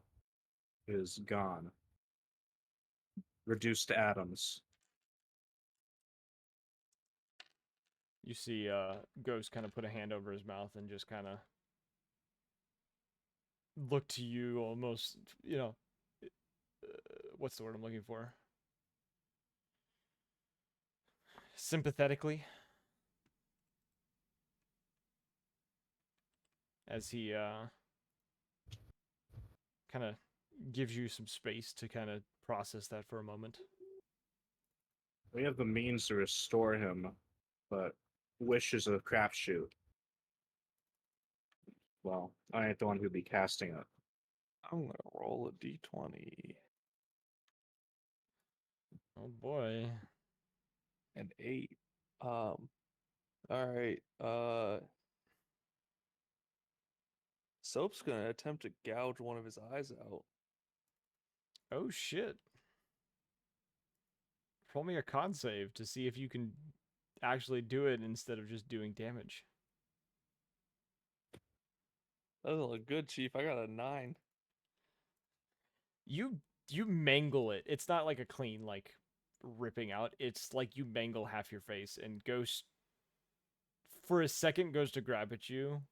Speaker 6: is gone. Reduced to atoms.
Speaker 1: You see Ghost kind of put a hand over his mouth and just kind of look to you almost, what's the word I'm looking for? Sympathetically. As he kind of gives you some space to kind of process that for a moment.
Speaker 6: We have the means to restore him, but wish is a crapshoot. Well, I ain't the one who'd be casting it.
Speaker 5: I'm gonna roll a d20.
Speaker 1: Oh boy.
Speaker 5: An 8. All right. Soap's gonna attempt to gouge one of his eyes out.
Speaker 1: Oh shit. Roll me a con save to see if you can actually do it instead of just doing damage.
Speaker 5: That doesn't look good, Chief. I got a 9.
Speaker 1: You mangle it. It's not like a clean like ripping out. It's like you mangle half your face, and Ghost for a second goes to grab at you,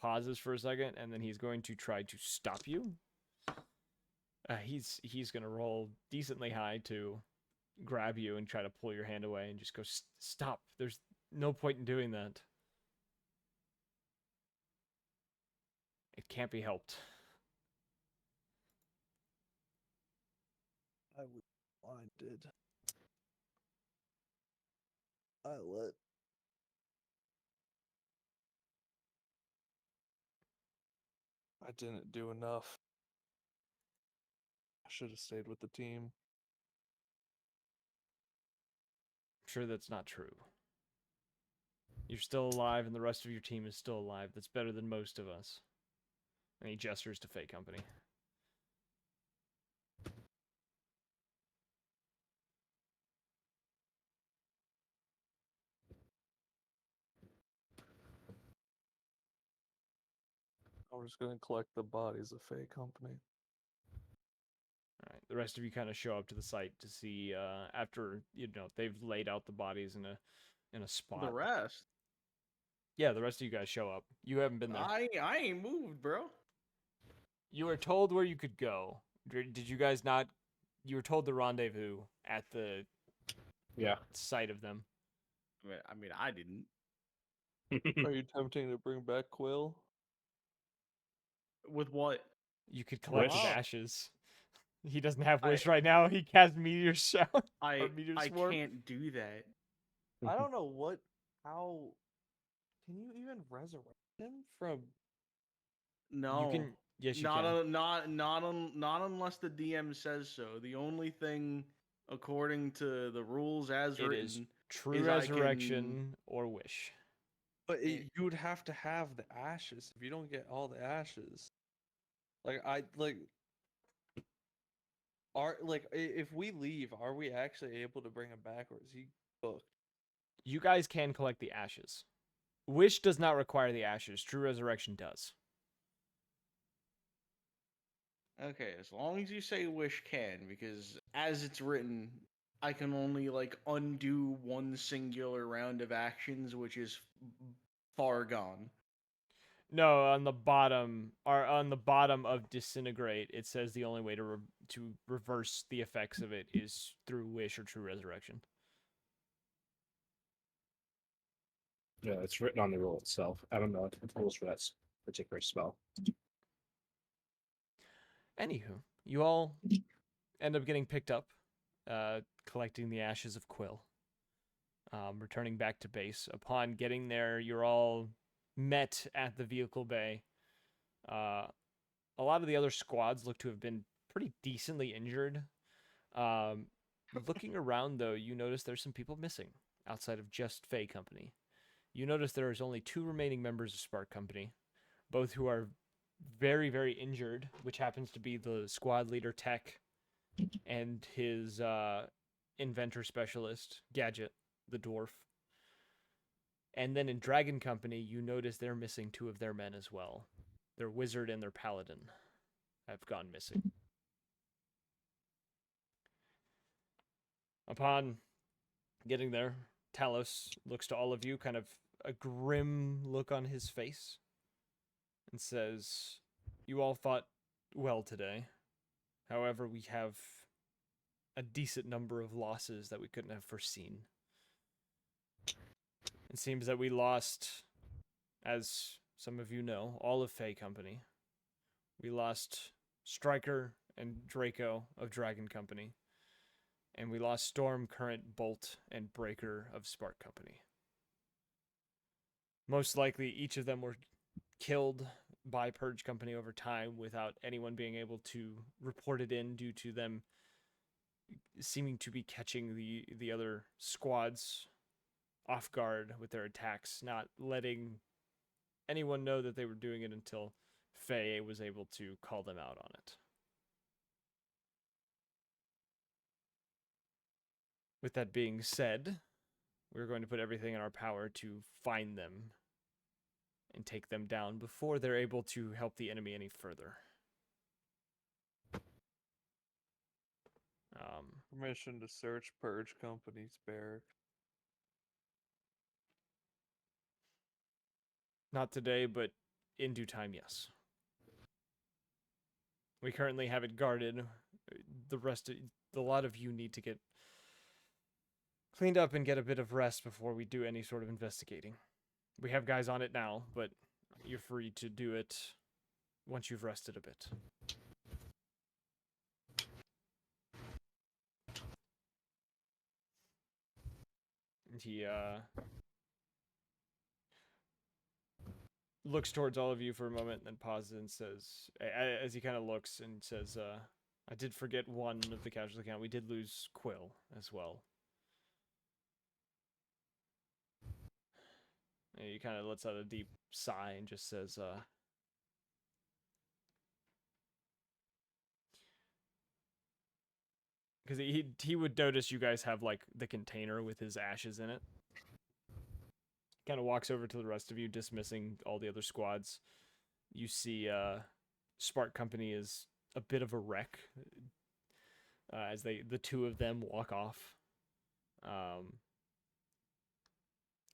Speaker 1: pauses for a second, and then he's going to try to stop you. He's gonna roll decently high to grab you and try to pull your hand away and just go, stop. There's no point in doing that. It can't be helped.
Speaker 5: I was blinded.
Speaker 4: What? I didn't do enough. I should have stayed with the team.
Speaker 1: I'm sure that's not true. You're still alive, and the rest of your team is still alive. That's better than most of us. And he gestures to Fey Company.
Speaker 5: I'm just gonna collect the bodies of Fey Company.
Speaker 1: All right, the rest of you kind of show up to the site to see after they've laid out the bodies in a spot.
Speaker 2: The rest.
Speaker 1: Yeah, the rest of you guys show up. You haven't been there.
Speaker 2: I ain't moved, bro.
Speaker 1: You were told where you could go. Did you guys not? You were told the rendezvous at the site of them.
Speaker 2: I mean, I didn't.
Speaker 5: Are you attempting to bring back Quill?
Speaker 2: With what?
Speaker 1: You could collect his
Speaker 6: Wish.
Speaker 1: ashes. He doesn't have wish right now. He cast meteor shower.
Speaker 2: I
Speaker 1: Meteor Swarm.
Speaker 2: can't do that.
Speaker 5: I don't know how can you even resurrect him from?
Speaker 2: No.
Speaker 1: You can. Yes, you
Speaker 2: not
Speaker 1: can.
Speaker 2: not unless the DM says so. The only thing, according to the rules as
Speaker 1: It
Speaker 2: written,
Speaker 1: is true
Speaker 2: is I
Speaker 1: resurrection or wish.
Speaker 5: But you would have to have the ashes. If you don't get all the ashes, if we leave, are we actually able to bring him back, or is he booked?
Speaker 1: You guys can collect the ashes. Wish does not require the ashes. True resurrection does.
Speaker 2: Okay, as long as you say wish can, because as it's written, I can only undo one singular round of actions, which is far gone.
Speaker 1: No, on the bottom of disintegrate, it says the only way to reverse the effects of it is through wish or true resurrection.
Speaker 6: Yeah, it's written on the rule itself. I don't know the rules for that particular spell.
Speaker 1: Anywho, you all end up getting picked up, collecting the ashes of Quill, returning back to base. Upon getting there, you're all met at the vehicle bay. A lot of the other squads look to have been pretty decently injured. Looking around, though, you notice there's some people missing outside of just Fey Company. You notice there is only 2 remaining members of Spark Company, both who are very, very injured, which happens to be the squad leader, Tech, and his inventor specialist, Gadget, the dwarf. And then in Dragon Company, you notice they're missing 2 of their men as well. Their wizard and their paladin have gone missing. Upon getting there, Talos looks to all of you, kind of a grim look on his face, and says, "You all fought well today. However, we have a decent number of losses that we couldn't have foreseen. It seems that we lost, as some of you know, all of Fey Company. We lost Striker and Draco of Dragon Company. And we lost Storm, Current, Bolt, and Breaker of Spark Company. Most likely, each of them were killed by Purge Company over time without anyone being able to report it in due to them seeming to be catching the other squads off guard with their attacks, not letting anyone know that they were doing it until Faye was able to call them out on it. With that being said, we're going to put everything in our power to find them and take them down before they're able to help the enemy any further.
Speaker 5: Permission to search Purge Company's barracks.
Speaker 1: Not today, but in due time, yes. We currently have it guarded. A lot of you need to get cleaned up and get a bit of rest before we do any sort of investigating. We have guys on it now, but you're free to do it once you've rested a bit. He looks towards all of you for a moment, and then pauses and says, as he kind of looks and says, I did forget one of the casualty count. We did lose Quill as well. And he kind of lets out a deep sigh and just says, because he would notice you guys have like the container with his ashes in it. Kind of walks over to the rest of you, dismissing all the other squads. You see Spark Company is a bit of a wreck as the two of them walk off.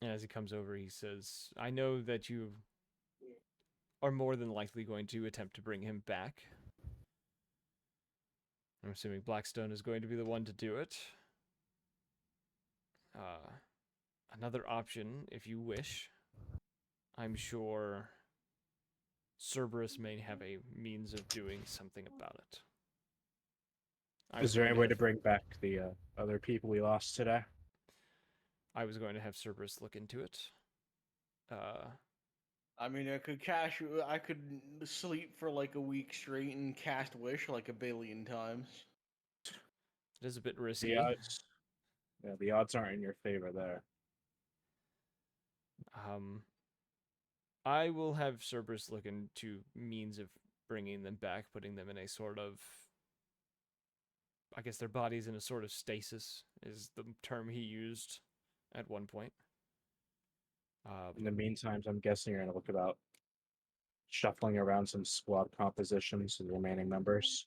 Speaker 1: And as he comes over, he says, I know that you are more than likely going to attempt to bring him back. I'm assuming Blackstone is going to be the one to do it. Another option, if you wish, I'm sure Cerberus may have a means of doing something about it.
Speaker 6: Is there any way to bring back the other people we lost today?
Speaker 1: I was going to have Cerberus look into it.
Speaker 2: I mean, I could sleep for like a week straight and cast Wish like a billion times.
Speaker 1: It is a bit risky.
Speaker 6: The odds aren't in your favor there.
Speaker 1: I will have Cerberus look into means of bringing them back, putting them in a sort of, I guess their bodies in a sort of stasis is the term he used at one point.
Speaker 6: In the meantime, I'm guessing you're going to look about shuffling around some squad compositions of the remaining members.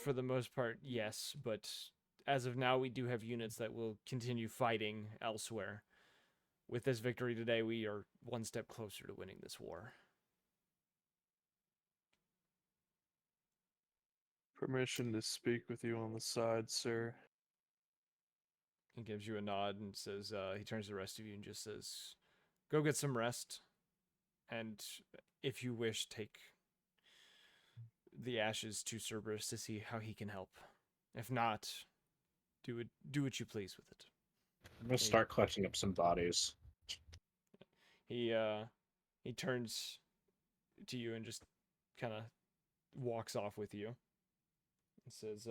Speaker 1: For the most part, yes, but as of now, we do have units that will continue fighting elsewhere. With this victory today, we are one step closer to winning this war.
Speaker 5: Permission to speak with you on the side, sir.
Speaker 1: He gives you a nod and says, he turns to the rest of you and just says, go get some rest. And if you wish, take the ashes to Cerberus to see how he can help. If not, do what you please with it.
Speaker 6: I'm going to start collecting up some bodies.
Speaker 1: He turns to you and just kind of walks off with you. And says,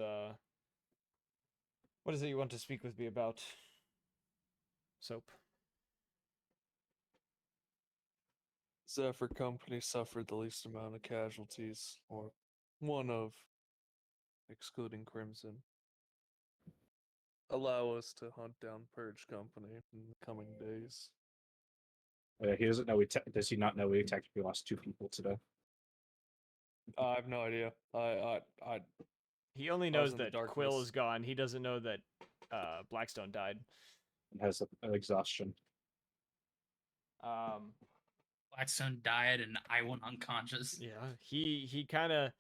Speaker 1: what is it you want to speak with me about, Soap?
Speaker 5: Zephyr Company suffered the least amount of casualties, or one of, excluding Crimson. Allow us to hunt down Purge Company in the coming days.
Speaker 6: He doesn't know does he not know we technically lost 2 people today?
Speaker 5: I have no idea.
Speaker 1: He only knows that Quill is gone. He doesn't know that Blackstone died.
Speaker 6: And has an exhaustion.
Speaker 7: Blackstone died and I went unconscious.
Speaker 1: Yeah, he kind of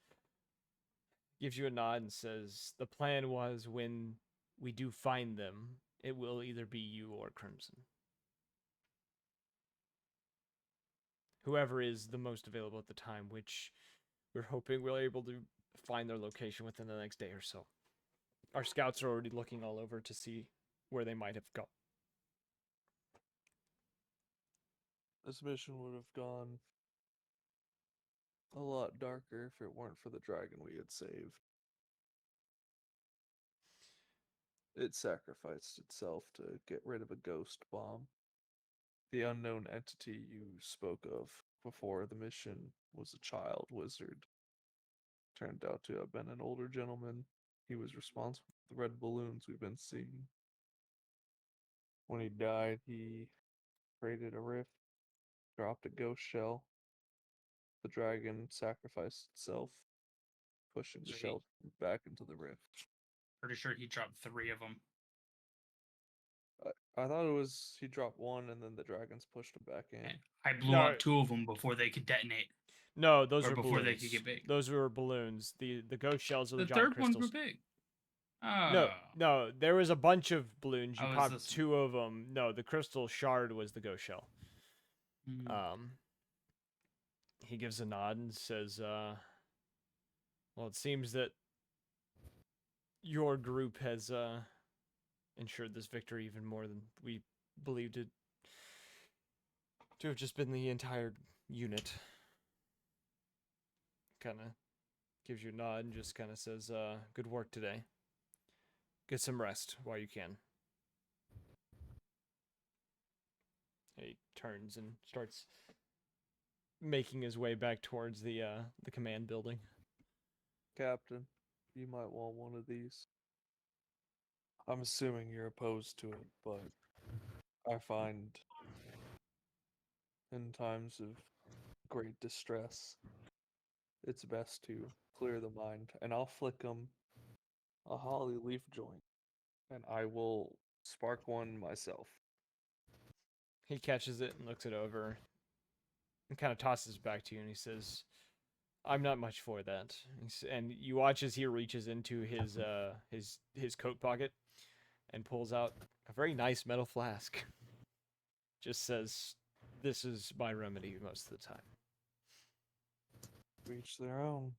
Speaker 1: gives you a nod and says, the plan was when we do find them, it will either be you or Crimson. Whoever is the most available at the time, which we're hoping we're able to find their location within the next day or so. Our scouts are already looking all over to see where they might have gone.
Speaker 5: This mission would have gone a lot darker if it weren't for the dragon we had saved. It sacrificed itself to get rid of a ghost bomb. The unknown entity you spoke of before the mission was a child wizard. Turned out to have been an older gentleman. He was responsible for the red balloons we've been seeing. When he died, he created a rift, dropped a ghost shell. The dragon sacrificed itself, pushing the shell back into the rift.
Speaker 7: Pretty sure he dropped 3 of them.
Speaker 5: I thought it was he dropped 1 and then the dragons pushed him back in.
Speaker 7: I blew up 2 of them before they could detonate.
Speaker 1: No, those were
Speaker 7: before
Speaker 1: balloons.
Speaker 7: They could get big.
Speaker 1: Those were balloons. The ghost shells are the
Speaker 7: The
Speaker 1: giant
Speaker 7: third
Speaker 1: crystals.
Speaker 7: ones were big. Oh.
Speaker 1: No, there was a bunch of balloons. You
Speaker 7: How is
Speaker 1: popped
Speaker 7: this
Speaker 1: 2 of them. No, the crystal shard was the ghost shell.
Speaker 7: Mm.
Speaker 1: He gives a nod and says, Well, it seems that your group has ensured this victory even more than we believed it to have just been the entire unit. Kind of gives you a nod and just kind of says, good work today. Get some rest while you can. He turns and starts making his way back towards the command building.
Speaker 5: Captain, you might want one of these. I'm assuming you're opposed to it, but I find in times of great distress, it's best to clear the mind. And I'll flick him a holly leaf joint, and I will spark one myself.
Speaker 1: He catches it and looks it over and kind of tosses it back to you, and he says, I'm not much for that. And you watch as he reaches into his coat pocket and pulls out a very nice metal flask. Just says, this is my remedy most of the time.
Speaker 5: Each their own.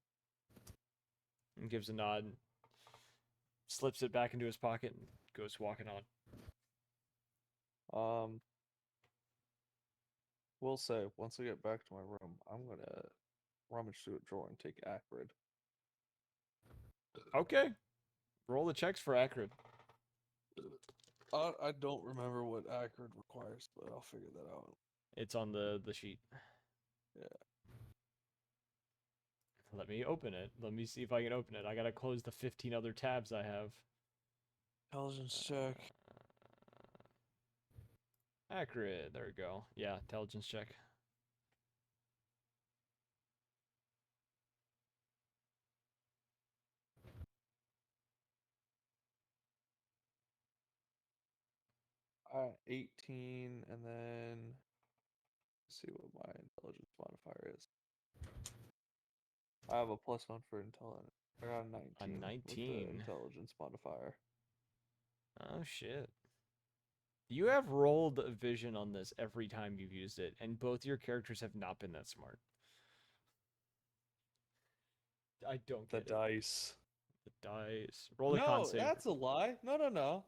Speaker 1: And gives a nod, and slips it back into his pocket, and goes walking on.
Speaker 5: Will say, once I get back to my room, I'm gonna rummage through a drawer and take Acrid.
Speaker 1: Okay. Roll the checks for Acrid.
Speaker 5: I don't remember what Acrid requires, but I'll figure that out.
Speaker 1: It's on the sheet.
Speaker 5: Yeah.
Speaker 1: Let me open it. Let me see if I can open it. I gotta close the 15 other tabs I have.
Speaker 5: Intelligence check.
Speaker 1: Acrid. There we go. Yeah, intelligence check.
Speaker 5: I 18, and then let's see what my intelligence modifier is. I have a +1 for intelligence. I got a 19.
Speaker 1: A
Speaker 5: with
Speaker 1: 19.
Speaker 5: the intelligence modifier.
Speaker 1: Oh, shit. You have rolled a vision on this every time you've used it, and both your characters have not been that smart. I don't
Speaker 5: The
Speaker 1: get it.
Speaker 5: dice.
Speaker 1: The dice. Roll a con save.
Speaker 5: That's a lie. No.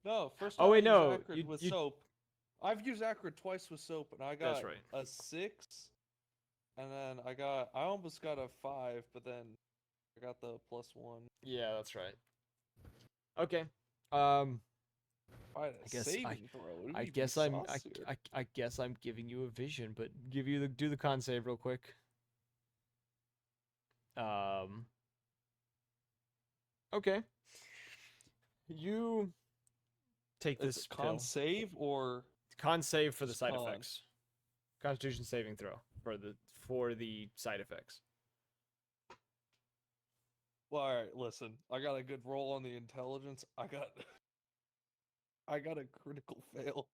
Speaker 5: No, first
Speaker 1: Oh,
Speaker 5: time
Speaker 1: wait,
Speaker 5: I
Speaker 1: no,
Speaker 5: used Acrid with
Speaker 1: you-
Speaker 5: soap. I've used Acrid twice with soap, and I got
Speaker 1: That's right.
Speaker 5: a 6. And then I almost got a 5, but then I got the +1.
Speaker 1: Yeah, that's right. Okay.
Speaker 5: I had a
Speaker 1: I guess
Speaker 5: saving throw. It'd
Speaker 1: I
Speaker 5: be
Speaker 1: guess
Speaker 5: even
Speaker 1: I'm
Speaker 5: saucier.
Speaker 1: I guess I'm giving you a vision, but do the con save real quick. Okay. You take
Speaker 5: Is
Speaker 1: this
Speaker 5: it con
Speaker 1: pill.
Speaker 5: save or
Speaker 1: Con save for the
Speaker 5: just
Speaker 1: side
Speaker 5: con?
Speaker 1: effects. Constitution saving throw for the side effects.
Speaker 5: Well, all right, listen. I got a good roll on the intelligence. I got a critical fail.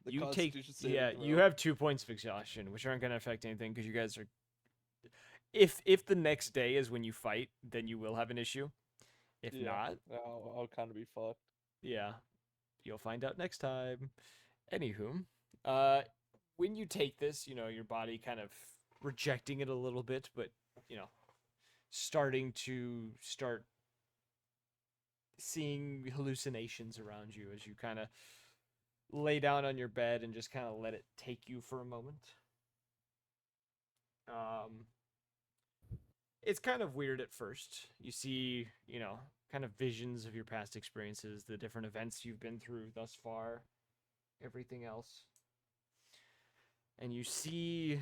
Speaker 5: The
Speaker 1: You take
Speaker 5: Constitution saving
Speaker 1: you
Speaker 5: throw.
Speaker 1: have 2 points of exhaustion, which aren't going to affect anything because you guys are. If the next day is when you fight, then you will have an issue. If not,
Speaker 5: I'll kind of be fucked.
Speaker 1: yeah, you'll find out next time. Anywho, when you take this, your body kind of rejecting it a little bit, but starting seeing hallucinations around you as you kind of lay down on your bed and just kind of let it take you for a moment. It's kind of weird at first. You see, kind of visions of your past experiences, the different events you've been through thus far, everything else. And you see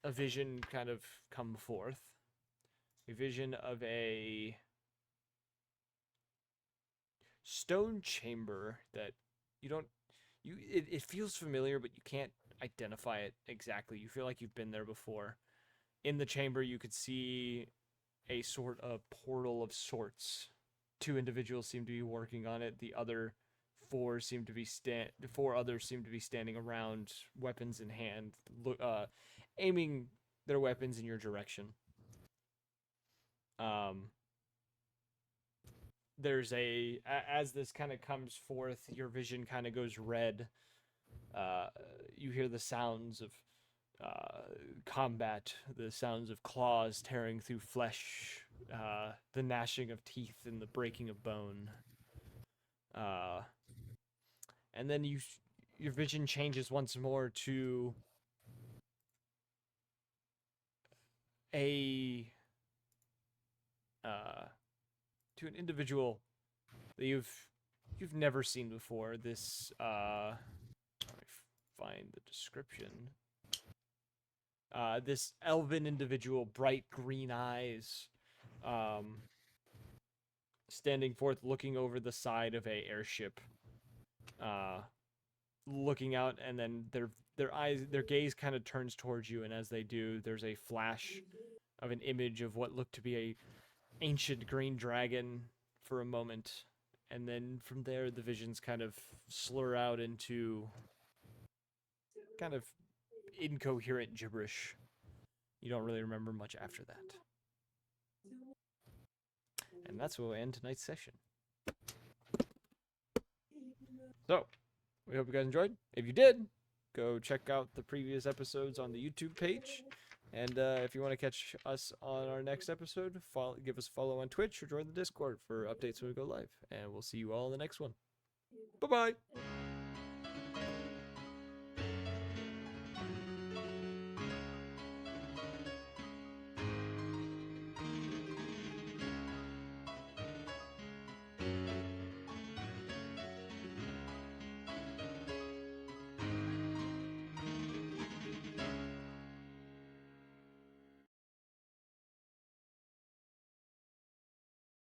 Speaker 1: a vision kind of come forth. A vision of a stone chamber that it feels familiar, but you can't identify it exactly. You feel like you've been there before. In the chamber, you could see a sort of portal of sorts. 2 individuals seem to be working on it. The other 4 others seem to be standing around, weapons in hand, aiming their weapons in your direction. There's as this kind of comes forth, your vision kind of goes red. You hear the sounds of combat, the sounds of claws tearing through flesh, the gnashing of teeth and the breaking of bone. And then your vision changes once more to an individual that you've never seen before. This let me find the description. This elven individual, bright green eyes, standing forth, looking over the side of a airship, looking out, and then their gaze kind of turns towards you, and as they do, there's a flash of an image of what looked to be a ancient green dragon for a moment, and then from there the visions kind of slur out into kind of incoherent gibberish. You don't really remember much after that. And that's where we'll end tonight's session. So, we hope you guys enjoyed. If you did, go check out the previous episodes on the YouTube page. And if you want to catch us on our next episode, give us a follow on Twitch or join the Discord for updates when we go live. And we'll see you all in the next one. Bye-bye!